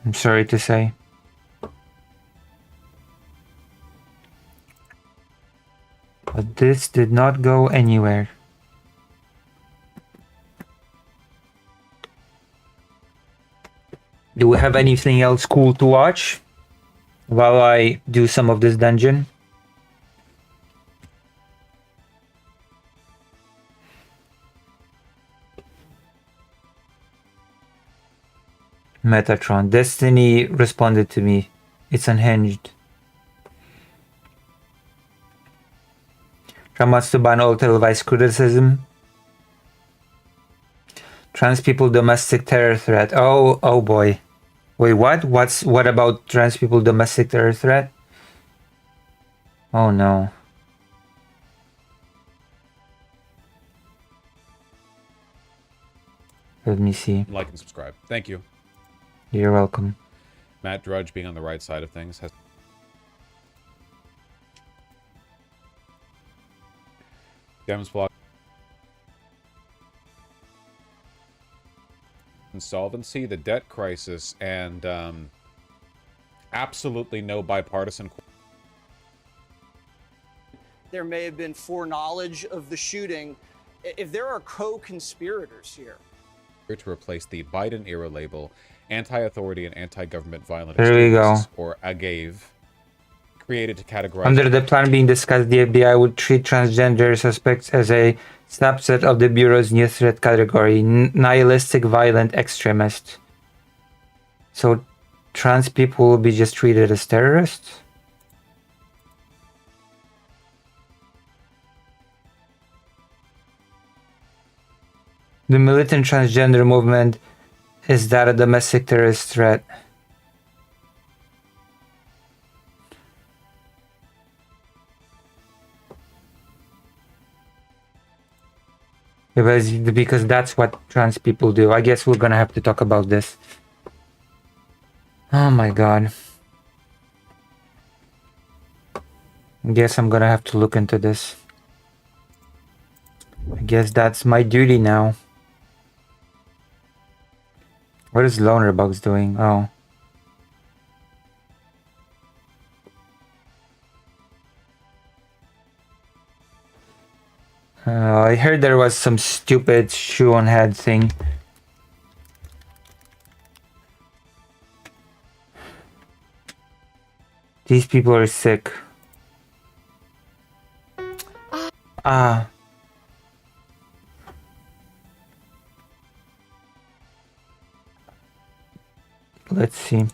I'm sorry to say. But this did not go anywhere. Do we have anything else cool to watch while I do some of this dungeon? Metatron. Destiny responded to me. It's unhinged. Trump wants to ban all televised criticism. Trans people domestic terror threat. Oh boy. Wait, what? What about trans people domestic terror threat? Oh no. Let me see. Like and subscribe. Thank you. You're welcome. Matt Drudge being on the right side of things has Dems blog insolvency, the debt crisis, and absolutely no bipartisan. There may have been foreknowledge of the shooting. If there are co-conspirators here, to replace the Biden era label anti-authority and anti-government violent There we go. extremists, or AGAVE, created to categorize. Under the plan being discussed, the FBI would treat transgender suspects as a subset of the Bureau's new threat category, nihilistic violent extremists. So trans people will be just treated as terrorists? The militant transgender movement is that a domestic terrorist threat? Because that's what trans people do. I guess we're gonna have to talk about this. Oh my god. I guess I'm gonna have to look into this. I guess that's my duty now. What is Lonerbugs doing? Oh. I heard there was some stupid shoe on head thing. These people are sick. Ah. Let's see.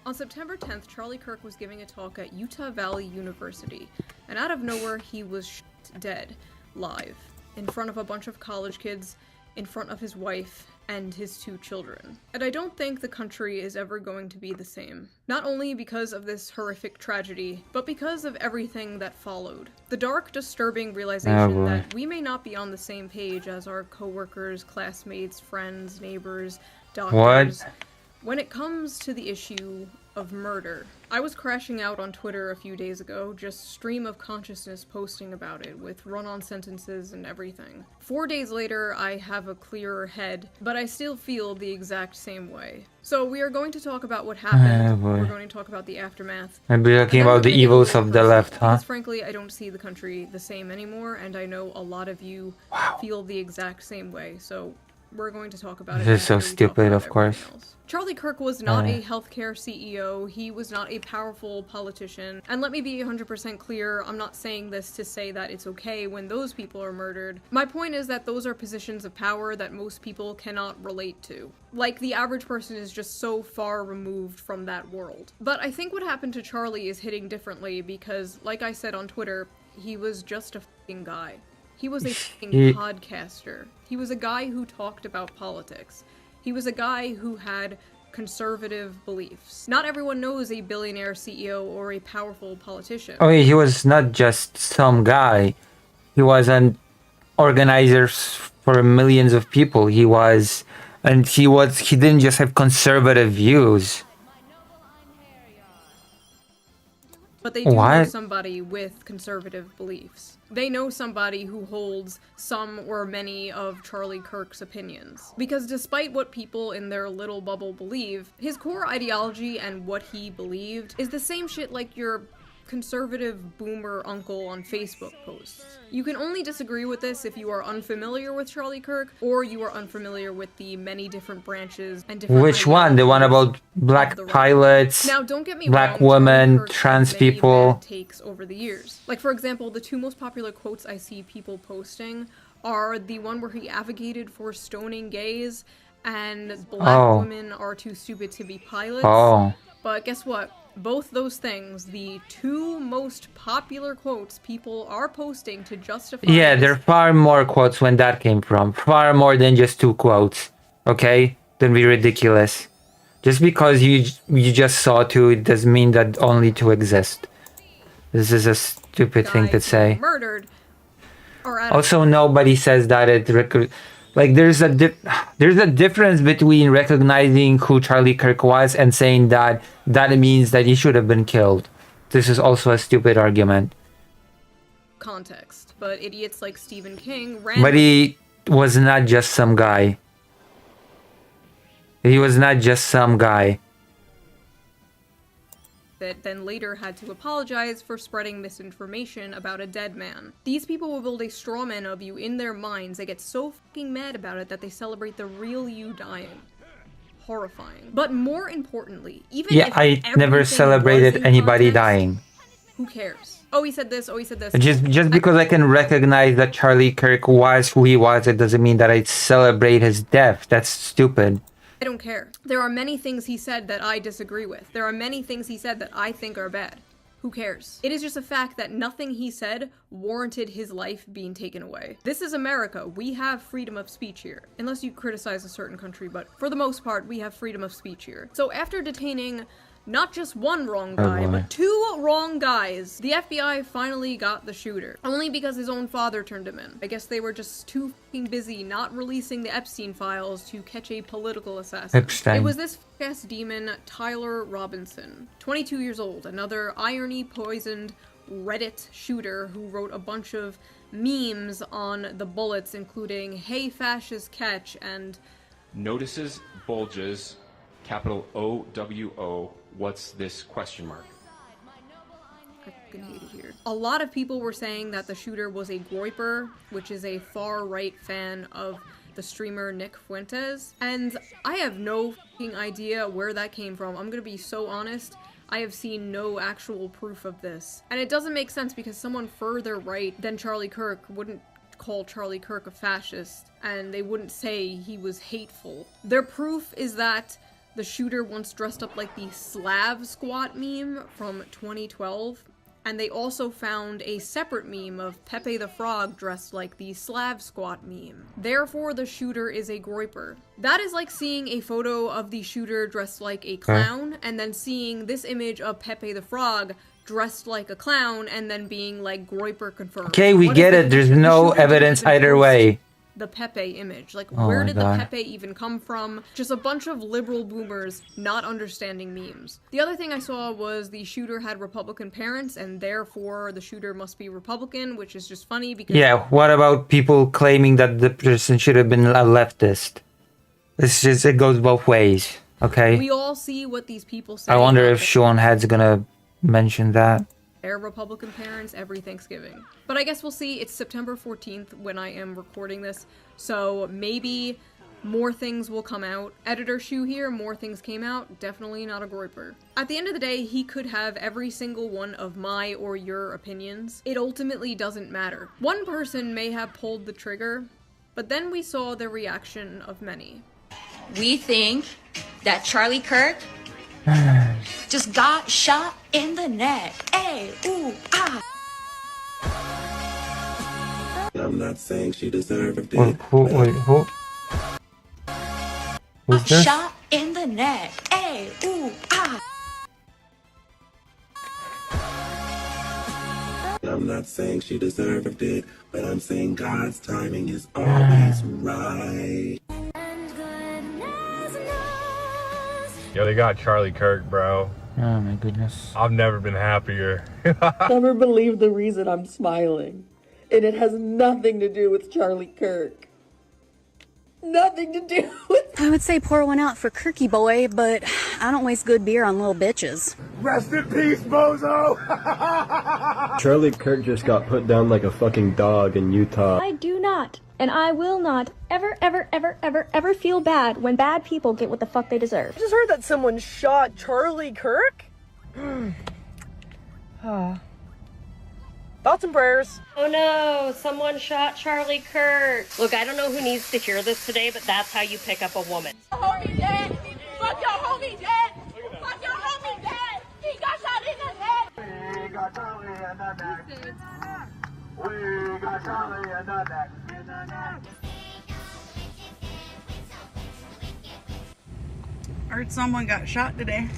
On September 10th, Charlie Kirk was giving a talk at Utah Valley University, and out of nowhere, he was dead, live, in front of a bunch of college kids, in front of his wife, and his 2 children. And I don't think the country is ever going to be the same. Not only because of this horrific tragedy, but because of everything that followed. The dark, disturbing realization that we may not be on the same page as our coworkers, classmates, friends, neighbors, doctors. What? When it comes to the issue of murder, I was crashing out on Twitter a few days ago, just stream of consciousness posting about it, with run-on sentences and everything. 4 days later, I have a clearer head, but I still feel the exact same way. So we are going to talk about what happened, we're going to talk about the aftermath. I'll be talking about the evils of the left, huh? Because frankly, I don't see the country the same anymore, and I know a lot of you feel the exact same way, so we're going to talk about it. This is so stupid, of course. Charlie Kirk was not a healthcare CEO, he was not a powerful politician, and let me be 100% clear, I'm not saying this to say that it's okay when those people are murdered. My point is that those are positions of power that most people cannot relate to. Like, the average person is just so far removed from that world. But I think what happened to Charlie is hitting differently because, like I said on Twitter, he was just a f***ing guy. He was a f***ing podcaster. He was a guy who talked about politics. He was a guy who had conservative beliefs. Not everyone knows a billionaire CEO or a powerful politician. Oh, he was not just some guy. He was an organizer for millions of people. He didn't just have conservative views. But they do know somebody with conservative beliefs. They know somebody who holds some or many of Charlie Kirk's opinions. Because despite what people in their little bubble believe, his core ideology and what he believed is the same shit like your conservative boomer uncle on Facebook posts. You can only disagree with this if you are unfamiliar with Charlie Kirk, or you are unfamiliar with the many different branches and different Which one? The one about black pilots, now, don't get me black wrong, women, trans people? Takes over the years. Like, for example, the 2 most popular quotes I see people posting are the one where he advocated for stoning gays and black women are too stupid to be pilots. But guess what? Both those things, the 2 most popular quotes people are posting to justify... Yeah, there are far more quotes when that came from. Far more than just 2 quotes. Okay? Don't be ridiculous. Just because you just saw 2, it doesn't mean that only 2 exist. This is a stupid thing to say. Murdered. Also, nobody says that like there's a difference between recognizing who Charlie Kirk was and saying that means that he should have been killed. This is also a stupid argument. Context, but idiots like Stephen King But he was not just some guy. He was not just some guy. it, then later had to apologize for spreading misinformation about a dead man. These people will build a straw man of you in their minds. They get so fucking mad about it that they celebrate the real you dying. Horrifying. But more importantly, even if I never everything celebrated was in anybody context, dying. who cares? Oh, he said this, oh, he said this. Just because I can recognize that Charlie Kirk was who he was, it doesn't mean that I celebrate his death. That's stupid. I don't care. There are many things he said that I disagree with. There are many things he said that I think are bad. Who cares? It is just a fact that nothing he said warranted his life being taken away. This is America. We have freedom of speech here. Unless you criticize a certain country, but for the most part, we have freedom of speech here. So after detaining not just one wrong guy, but 2 wrong guys, the FBI finally got the shooter. Only because his own father turned him in. I guess they were just too fucking busy not releasing the Epstein files to catch a political assassin. Epstein. It was this f***ass demon, Tyler Robinson, 22 years old, another irony-poisoned Reddit shooter who wrote a bunch of memes on the bullets, including "Hey fascist catch" and notices bulges, capital OWO, what's this question mark? I fucking hate it here. A lot of people were saying that the shooter was a groyper, which is a far-right fan of the streamer Nick Fuentes, and I have no fucking idea where that came from. I'm gonna be so honest. I have seen no actual proof of this. And it doesn't make sense because someone further right than Charlie Kirk wouldn't call Charlie Kirk a fascist, and they wouldn't say he was hateful. Their proof is that the shooter once dressed up like the Slav Squat meme from 2012, and they also found a separate meme of Pepe the Frog dressed like the Slav Squat meme. Therefore, the shooter is a groyper. That is like seeing a photo of the shooter dressed like a clown, and then seeing this image of Pepe the Frog dressed like a clown, and then being like groyper confirmed. Okay, we get it. There's no evidence either way. The Pepe image. Like, Oh where my did God. the Pepe even come from? Just a bunch of liberal boomers not understanding memes. The other thing I saw was the shooter had Republican parents, and therefore the shooter must be Republican, which is just funny because... Yeah, what about people claiming that the person should have been a leftist? It's just, it goes both ways, okay? We all see what these people say. I wonder about if Sean Head's gonna mention that. their Republican parents every Thanksgiving. But I guess we'll see. It's September 14th when I am recording this, so maybe more things will come out. Editor Shu here, more things came out. Definitely not a groyper. At the end of the day, he could have every single one of my or your opinions. It ultimately doesn't matter. One person may have pulled the trigger, but then we saw the reaction of many. We think that Charlie Kirk just got shot in the neck. Hey, ooh, ah. I'm not saying she deserved it. Who? Who's this? Shot in the neck. Hey, ooh, ah. I'm not saying she deserved it, but I'm saying God's timing is always right. Yo, they got Charlie Kirk, bro. Oh my goodness. I've never been happier. Never believe the reason I'm smiling. And it has nothing to do with Charlie Kirk. Nothing to do with... I would say pour one out for Kirky Boy, but I don't waste good beer on little bitches. Rest in peace, bozo! Charlie Kirk just got put down like a fucking dog in Utah. I do not, and I will not, ever feel bad when bad people get what the fuck they deserve. I just heard that someone shot Charlie Kirk? Thoughts and prayers. Oh no, someone shot Charlie Kirk. Look, I don't know who needs to hear this today, but that's how you pick up a woman. Homie dead! Fuck your homie dead! Fuck your homie dead! He got shot in the head! We got Charlie in the neck. We got Charlie in the neck. Heard someone got shot today.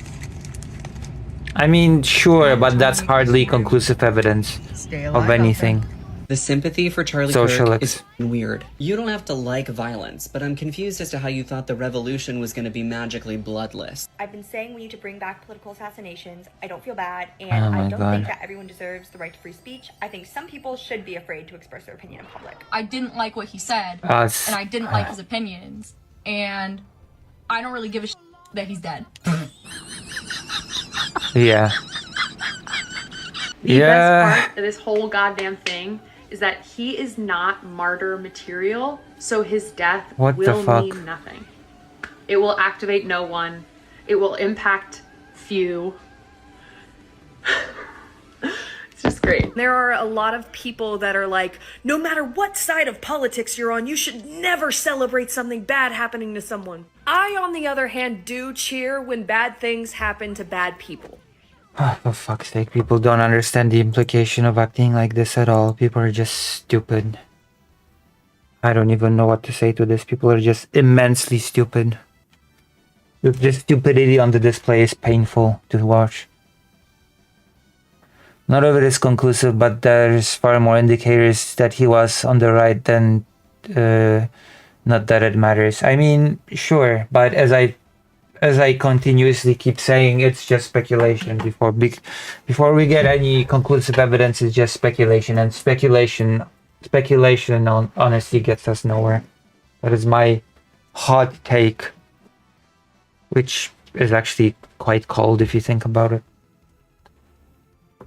I mean, sure, but that's hardly conclusive evidence of anything. The sympathy for Charlie Social Kirk is weird. You don't have to like violence, but I'm confused as to how you thought the revolution was going to be magically bloodless. I've been saying we need to bring back political assassinations. I don't feel bad, and Oh my I don't God. think that everyone deserves the right to free speech. I think some people should be afraid to express their opinion in public. I didn't like what he said, Us. and I didn't like his opinions, and I don't really give a shit that he's dead. Yeah. The Yeah. best part of this whole goddamn thing is that he is not martyr material, so his death What the will fuck? mean nothing. It will activate no one. It will impact few. It's just great. There are a lot of people that are like, no matter what side of politics you're on, you should never celebrate something bad happening to someone. I, on the other hand, do cheer when bad things happen to bad people. Oh, for fuck's sake, people don't understand the implication of acting like this at all. People are just stupid. I don't even know what to say to this. People are just immensely stupid. The stupidity on the display is painful to watch. None of it is conclusive, but there's far more indicators that he was on the right than not that it matters. I mean, sure, but as I continuously keep saying, it's just speculation. Before we get any conclusive evidence, it's just speculation, and speculation honestly gets us nowhere. That is my hot take, which is actually quite cold if you think about it.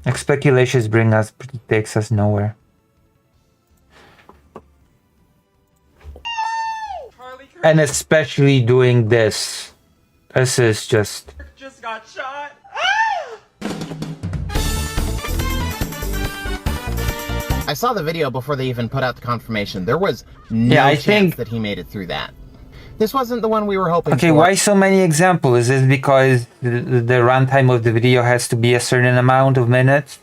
Like, speculations takes us nowhere. And especially doing this. This is just got shot. I saw the video before they even put out the confirmation. There was no chance that he made it through that. This wasn't the one we were hoping for. Okay, why so many examples? Is it because the runtime of the video has to be a certain amount of minutes?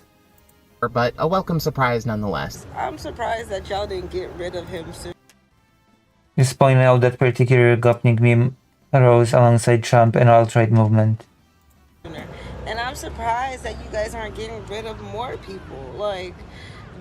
But a welcome surprise nonetheless. I'm surprised that y'all didn't get rid of him soon. Just pointing out that particular Gopnik meme arose alongside Trump and alt-right movement. And I'm surprised that you guys aren't getting rid of more people. Like,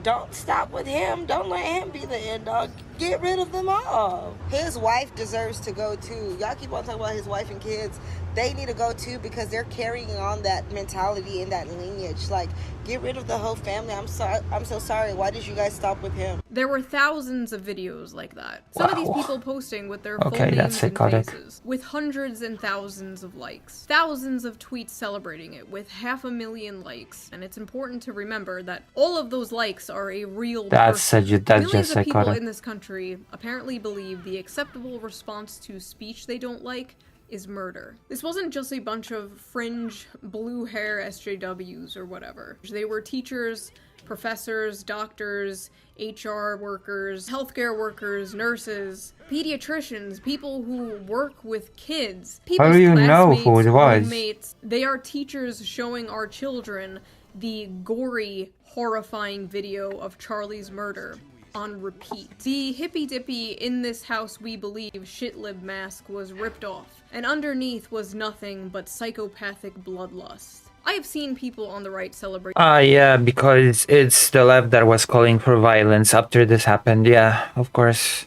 don't stop with him. Don't let him be the end dog. Get rid of them all. His wife deserves to go too. Y'all keep on talking about his wife and kids. They need to go too because they're carrying on that mentality and that lineage. Like, get rid of the whole family. I'm so sorry. Why did you guys stop with him? There were thousands of videos like that. Some of these people posting with their full Okay, names that's and psychotic. faces, with hundreds and thousands of likes. Thousands of tweets celebrating it with 500,000 likes. And it's important to remember that all of those likes are a real person. That's Millions just of people psychotic. in this country apparently believe the acceptable response to speech they don't like is murder. This wasn't just a bunch of fringe blue hair SJWs or whatever. They were teachers, professors, doctors, HR workers, healthcare workers, nurses, pediatricians, people who work with kids, people's How do you know who it was? roommates. They are teachers showing our children the gory, horrifying video of Charlie's murder on repeat. The hippy-dippy "in this house we believe" shitlib mask was ripped off, and underneath was nothing but psychopathic bloodlust. I have seen people on the right celebrate. Yeah, because it's the left that was calling for violence after this happened. Yeah, of course.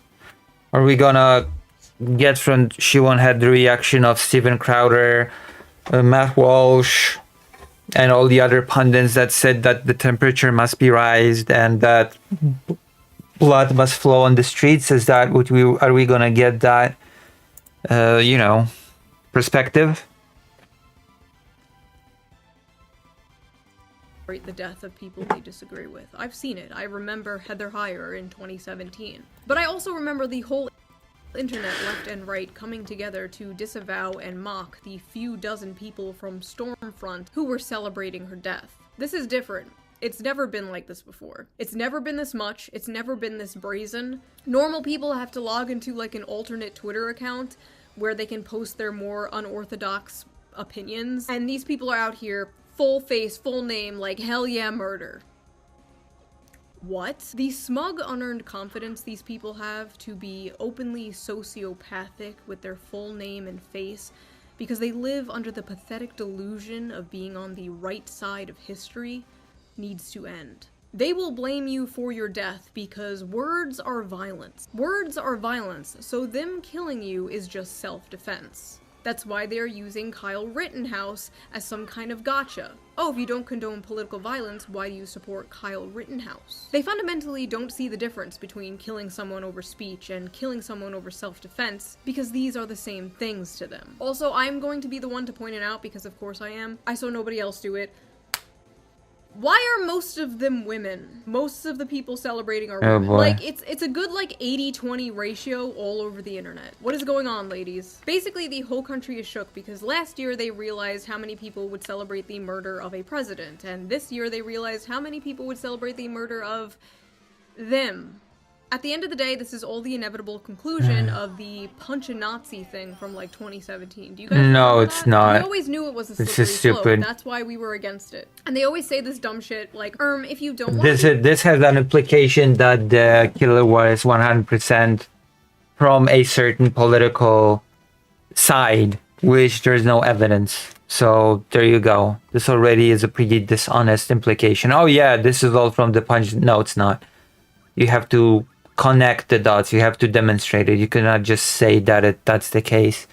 Are we gonna get from She Won't Have the reaction of Steven Crowder, Matt Walsh, and all the other pundits that said that the temperature must be raised and that blood must flow on the streets? Is that what are we gonna get that, perspective? The death of people they disagree with. I've seen it. I remember Heather Heyer in 2017. But I also remember the whole internet, left and right, coming together to disavow and mock the few dozen people from Stormfront who were celebrating her death. This is different. It's never been like this before. It's never been this much. It's never been this brazen. Normal people have to log into like an alternate Twitter account where they can post their more unorthodox opinions. And these people are out here full face, full name, like hell yeah, murder. What? The smug, unearned confidence these people have to be openly sociopathic with their full name and face because they live under the pathetic delusion of being on the right side of history needs to end. They will blame you for your death because words are violence. Words are violence, so them killing you is just self-defense. That's why they're using Kyle Rittenhouse as some kind of gotcha. Oh, if you don't condone political violence, why do you support Kyle Rittenhouse? They fundamentally don't see the difference between killing someone over speech and killing someone over self-defense, because these are the same things to them. Also, I'm going to be the one to point it out because of course I am. I saw nobody else do it. Why are most of them women? Most of the people celebrating are Oh, women. boy. Like, it's a good, like, 80-20 ratio all over the internet. What is going on, ladies? Basically, the whole country is shook because last year they realized how many people would celebrate the murder of a president, and this year they realized how many people would celebrate the murder of them. At the end of the day, this is all the inevitable conclusion of the punch a Nazi thing from, like, 2017. Do you guys No, remember it's that? not. We always knew it was a This slippery is slope. stupid. That's why we were against it. And they always say this dumb shit, like, if you don't want This has an implication that the killer was 100% from a certain political side, which there's no evidence. So there you go. This already is a pretty dishonest implication. Oh yeah, this is all from the punch. No, it's not. You have to connect the dots. You have to demonstrate it. You cannot just say that that's the case.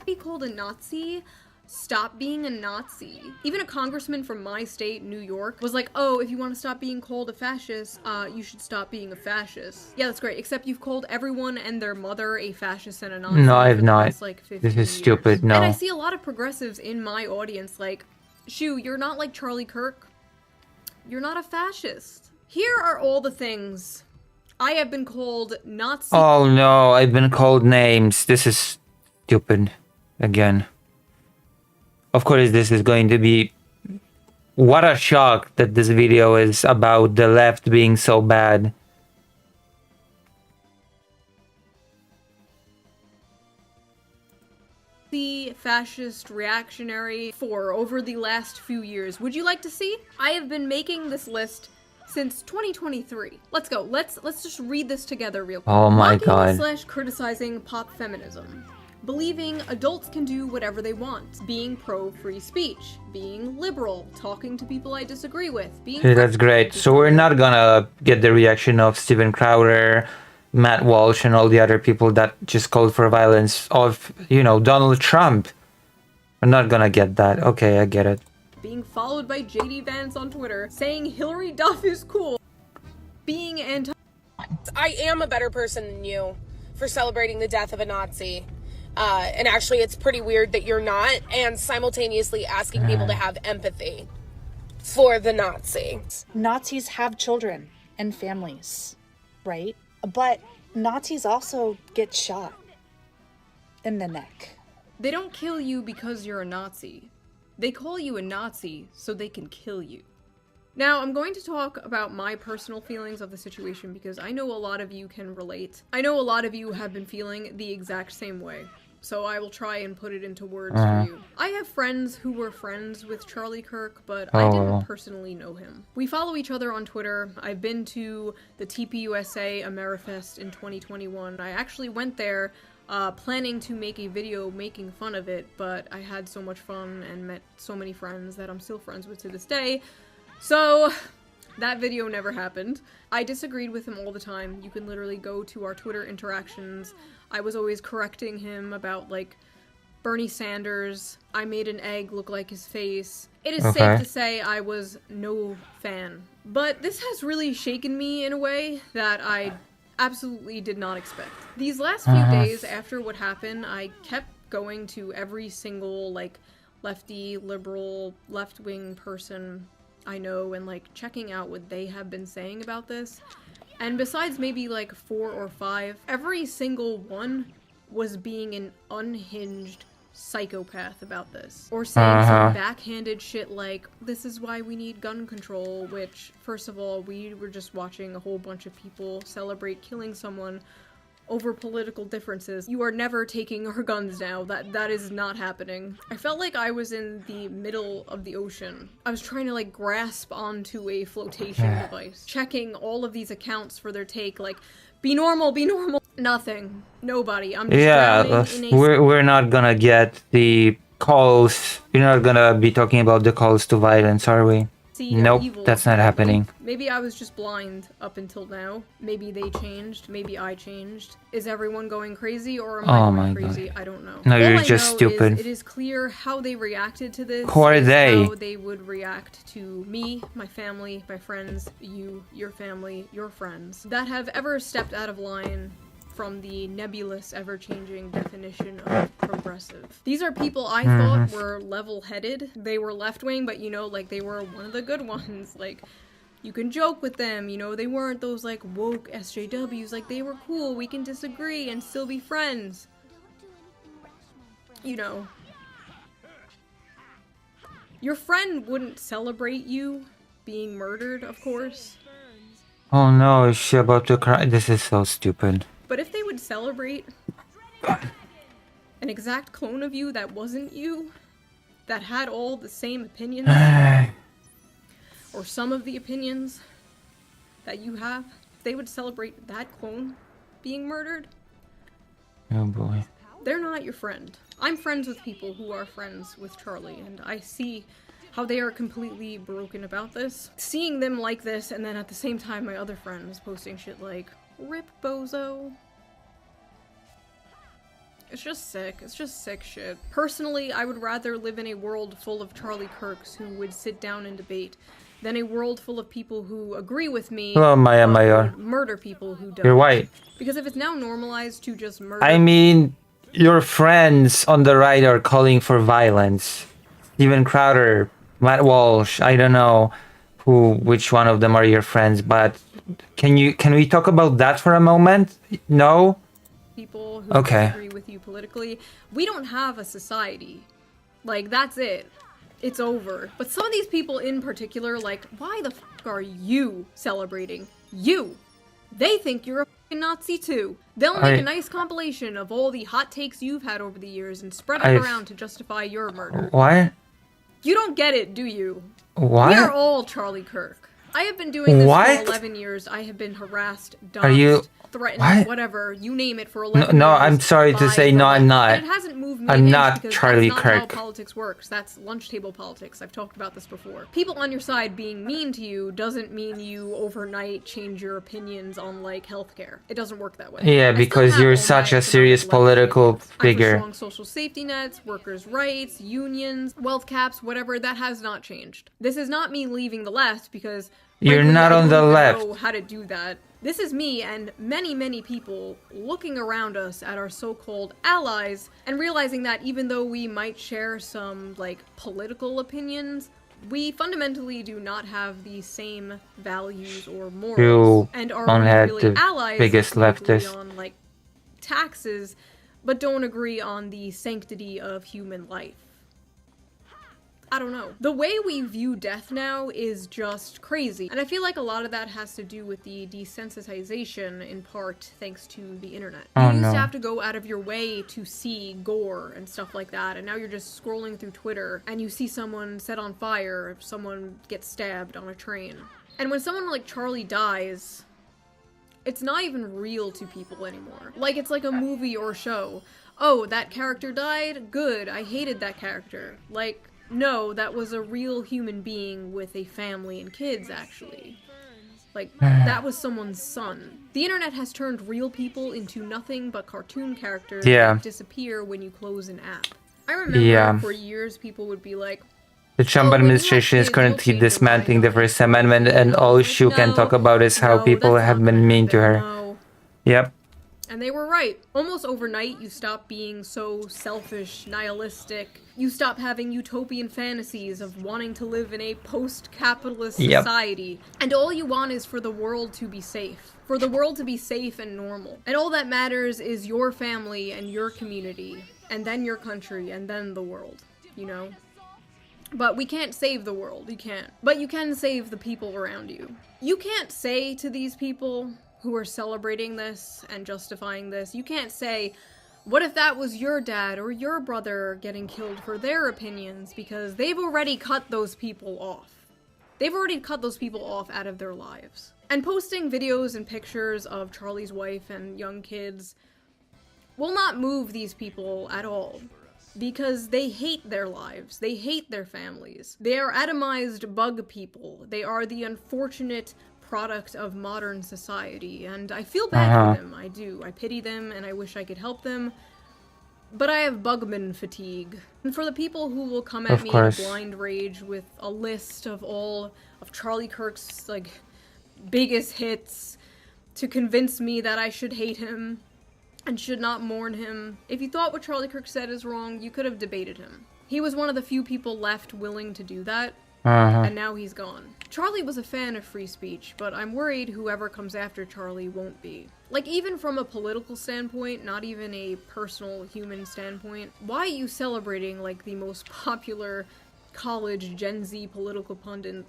be called a Nazi, stop being a Nazi. Even a congressman from my state, New York, was like, oh, if you want to stop being called a fascist, you should stop being a fascist. Yeah, that's great, except you've called everyone and their mother a fascist and a Nazi. No, I for have the not. past, like, 15 This is years. stupid. And I No. see a lot of progressives in my audience like, Shoo, you're not like Charlie Kirk. You're not a fascist. Here are all the things I have been called Nazi. Oh no, I've been called names. This is stupid. Again. Of course, this is going to be... What a shock that this video is about the left being so bad. The fascist reactionary for over the last few years. Would you like to see? I have been making this list since 2023. Let's go. Let's just read this together real quick. Oh my Mocking God. slash criticizing pop feminism. Believing adults can do whatever they want. Being pro-free speech. Being liberal. Talking to people I disagree with. Being Okay, that's great. So we're not gonna get the reaction of Steven Crowder, Matt Walsh, and all the other people that just called for violence of, you know, Donald Trump. We're not gonna get that. Okay, I get it. being followed by JD Vance on Twitter, saying Hillary Duff is cool, being anti- I am a better person than you for celebrating the death of a Nazi. And actually, it's pretty weird that you're not, and simultaneously asking people to have empathy for the Nazi. Nazis have children and families, right? But Nazis also get shot in the neck. They don't kill you because you're a Nazi. They call you a Nazi so they can kill you. Now, I'm going to talk about my personal feelings of the situation because I know a lot of you can relate. I know a lot of you have been feeling the exact same way. So I will try and put it into words for you. I have friends who were friends with Charlie Kirk, but I didn't personally know him. We follow each other on Twitter. I've been to the TPUSA Amerifest in 2021. I actually went there planning to make a video making fun of it, but I had so much fun and met so many friends that I'm still friends with to this day. So that video never happened. I disagreed with him all the time. You can literally go to our Twitter interactions. I was always correcting him about, like, Bernie Sanders. I made an egg look like his face. It is safe to say I was no fan. But this has really shaken me in a way that I absolutely did not expect. These last few days after what happened, I kept going to every single, like, lefty, liberal, left-wing person I know and, like, checking out what they have been saying about this. And besides maybe, like, 4 or 5, every single one was being an unhinged psychopath about this. Or saying some backhanded shit like, this is why we need gun control, which, first of all, we were just watching a whole bunch of people celebrate killing someone over political differences. You are never taking our guns now. That is not happening. I felt like I was in the middle of the ocean. I was trying to, like, grasp onto a flotation device, checking all of these accounts for their take, like, be normal, be normal. Nothing. Nobody. I'm just drowning in a... we're not gonna get the calls. We're not gonna be talking about the calls to violence, are we? Nope, evil. that's not happening. Maybe I was just blind up until now. Maybe they changed. Maybe I changed. Is everyone going crazy or am I going crazy? I don't know. No, All you're I just know stupid. Is it is clear how they reacted to this. Who are is they? How they would react to me, my family, my friends, you, your family, your friends that have ever stepped out of line from the nebulous, ever-changing definition of progressive. These are people I thought were level-headed. They were left-wing, but you know, like, they were one of the good ones. Like, you can joke with them, you know, they weren't those, like, woke SJWs. Like, they were cool, we can disagree and still be friends. You know. Your friend wouldn't celebrate you being murdered, of course. Oh no, is she about to cry? This is so stupid. But if they would celebrate an exact clone of you that wasn't you, that had all the same opinions, or some of the opinions that you have, if they would celebrate that clone being murdered, Oh boy. they're not your friend. I'm friends with people who are friends with Charlie, and I see how they are completely broken about this. Seeing them like this, and then at the same time my other friends posting shit like, "Rip Bozo." It's just sick. It's just sick shit. Personally, I would rather live in a world full of Charlie Kirks who would sit down and debate than a world full of people who agree with me Hello, Maya but Mayor. would murder people who don't. You're white. Because if it's now normalized to just murder... I mean, your friends on the right are calling for violence. Steven Crowder, Matt Walsh, I don't know which one of them are your friends, but can we talk about that for a moment? No? People who Okay. agree with you politically. We don't have a society. Like, that's it. It's over. But some of these people in particular, like, why the fuck are you celebrating? You! They think you're a fucking Nazi too. They'll make a nice compilation of all the hot takes you've had over the years and spread it around to justify your murder. What? You don't get it, do you? What? We are all Charlie Kirk. I have been doing this What? for 11 years. I have been harassed, Are you- doxxed, threatened, What? whatever, you name it, for No, 11 no, years. I'm sorry to by say, the no, I'm left. not. And it hasn't moved me I'm an inch not because Charlie that's not Kirk. how politics works. That's lunch table politics. I've talked about this before. People on your side being mean to you doesn't mean you overnight change your opinions on, like, healthcare. It doesn't work that way. Yeah, I still because have you're all such my a serious economic political I'm for figure. strong social safety nets, workers' rights, unions, wealth caps, whatever. That has not changed. This is not me leaving the left because You're frankly, not I on don't the even left. know how to do that. This is me and many, many people looking around us at our so-called allies and realizing that even though we might share some, like, political opinions, we fundamentally do not have the same values or morals. You and are don't we have really the allies biggest if we agree leftist. on, like, taxes, but don't agree on the sanctity of human life? I don't know. The way we view death now is just crazy. And I feel like a lot of that has to do with the desensitization, in part, thanks to the internet. You Oh, used no. to have to go out of your way to see gore and stuff like that, and now you're just scrolling through Twitter, and you see someone set on fire, someone gets stabbed on a train. And when someone like Charlie dies, it's not even real to people anymore. Like, it's like a movie or show. Oh, that character died? Good, I hated that character. Like, no, that was a real human being with a family and kids, actually. Like, that was someone's son. The internet has turned real people into nothing but cartoon characters that disappear when you close an app. I remember for years people would be like, The Trump administration is currently dismantling the First Amendment, and all she can talk about is how people have been mean to her. Yep. and they were right. Almost overnight, you stop being so selfish, nihilistic. You stop having utopian fantasies of wanting to live in a post-capitalist society. And all you want is for the world to be safe. For the world to be safe and normal. And all that matters is your family and your community. And then your country, and then the world. You know? But we can't save the world. You can't. But you can save the people around you. You can't say to these people who are celebrating this and justifying this, you can't say, what if that was your dad or your brother getting killed for their opinions? Because they've already cut those people off. They've already cut those people off out of their lives. And posting videos and pictures of Charlie's wife and young kids will not move these people at all. Because they hate their lives. They hate their families. They are atomized bug people. They are the unfortunate product of modern society, and I feel bad for them, I do. I pity them, and I wish I could help them, but I have bugman fatigue. And for the people who will come at me in blind rage with a list of all of Charlie Kirk's, like, biggest hits to convince me that I should hate him, and should not mourn him. If you thought what Charlie Kirk said is wrong, you could have debated him. He was one of the few people left willing to do that, and now he's gone. Charlie was a fan of free speech, but I'm worried whoever comes after Charlie won't be. Like, even from a political standpoint, not even a personal human standpoint, why are you celebrating, like, the most popular college Gen Z political pundit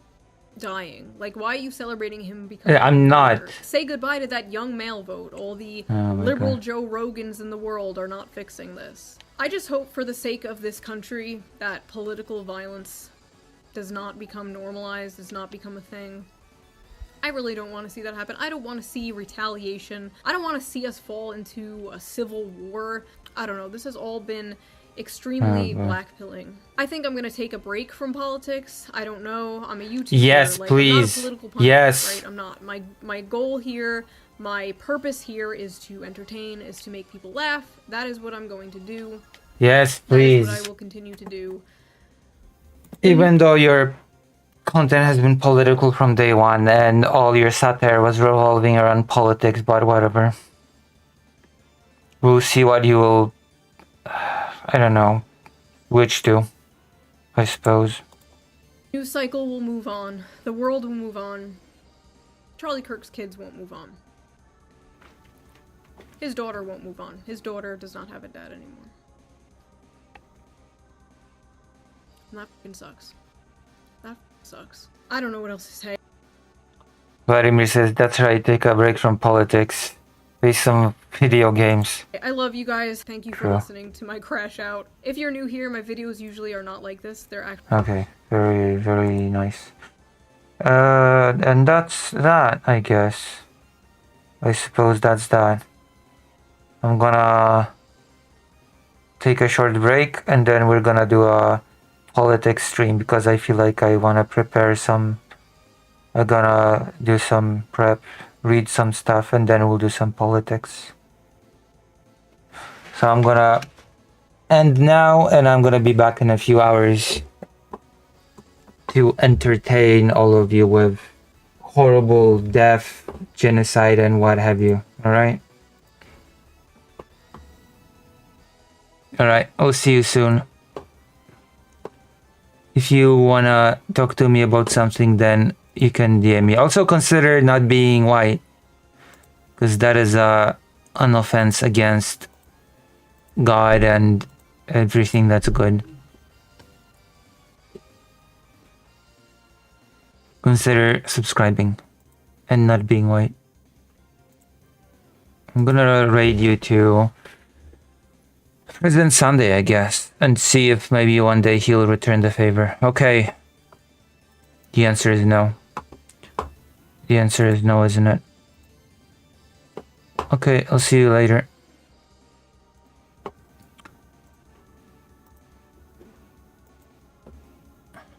dying? Like, why are you celebrating him because I'm not. Say goodbye to that young male vote. All the Oh my liberal God. Joe Rogans in the world are not fixing this. I just hope for the sake of this country that political violence does not become normalized, does not become a thing. I really don't want to see that happen. I don't want to see retaliation. I don't want to see us fall into a civil war. I don't know. This has all been extremely blackpilling. I think I'm gonna take a break from politics. I don't know. I'm a YouTuber. Yes, like, please. I'm not a political pundit, Yes. right? I'm not. My goal here, my purpose here is to entertain, is to make people laugh. That is what I'm going to do. Yes, That is what please. I will continue to do. Even though your content has been political from day one and all your satire was revolving around politics, but whatever. We'll see what you will, I don't know, which to, I suppose. News cycle will move on. The world will move on. Charlie Kirk's kids won't move on. His daughter won't move on. His daughter does not have a dad anymore. And that fucking sucks. That sucks. I don't know what else to say. Vladimir says, that's right, take a break from politics. Play some video games. I love you guys. Thank you for Sure. listening to my crash out. If you're new here, my videos usually are not like this. They're actually... Okay, very, very nice. And that's that, I guess. I suppose that's that. I'm gonna take a short break and then we're gonna do a politics stream because I feel like I wanna prepare some. I'm gonna do some prep, read some stuff, and then we'll do some politics. So I'm gonna end now and I'm gonna be back in a few hours to entertain all of you with horrible death, genocide, and what have you. Alright? Alright, I'll see you soon. If you wanna talk to me about something, then you can DM me. Also consider not being white, because that is an offense against God and everything that's good. Consider subscribing and not being white. I'm gonna raid you to President Sunday, I guess, and see if maybe one day he'll return the favor. Okay. The answer is no. The answer is no, isn't it? Okay, I'll see you later.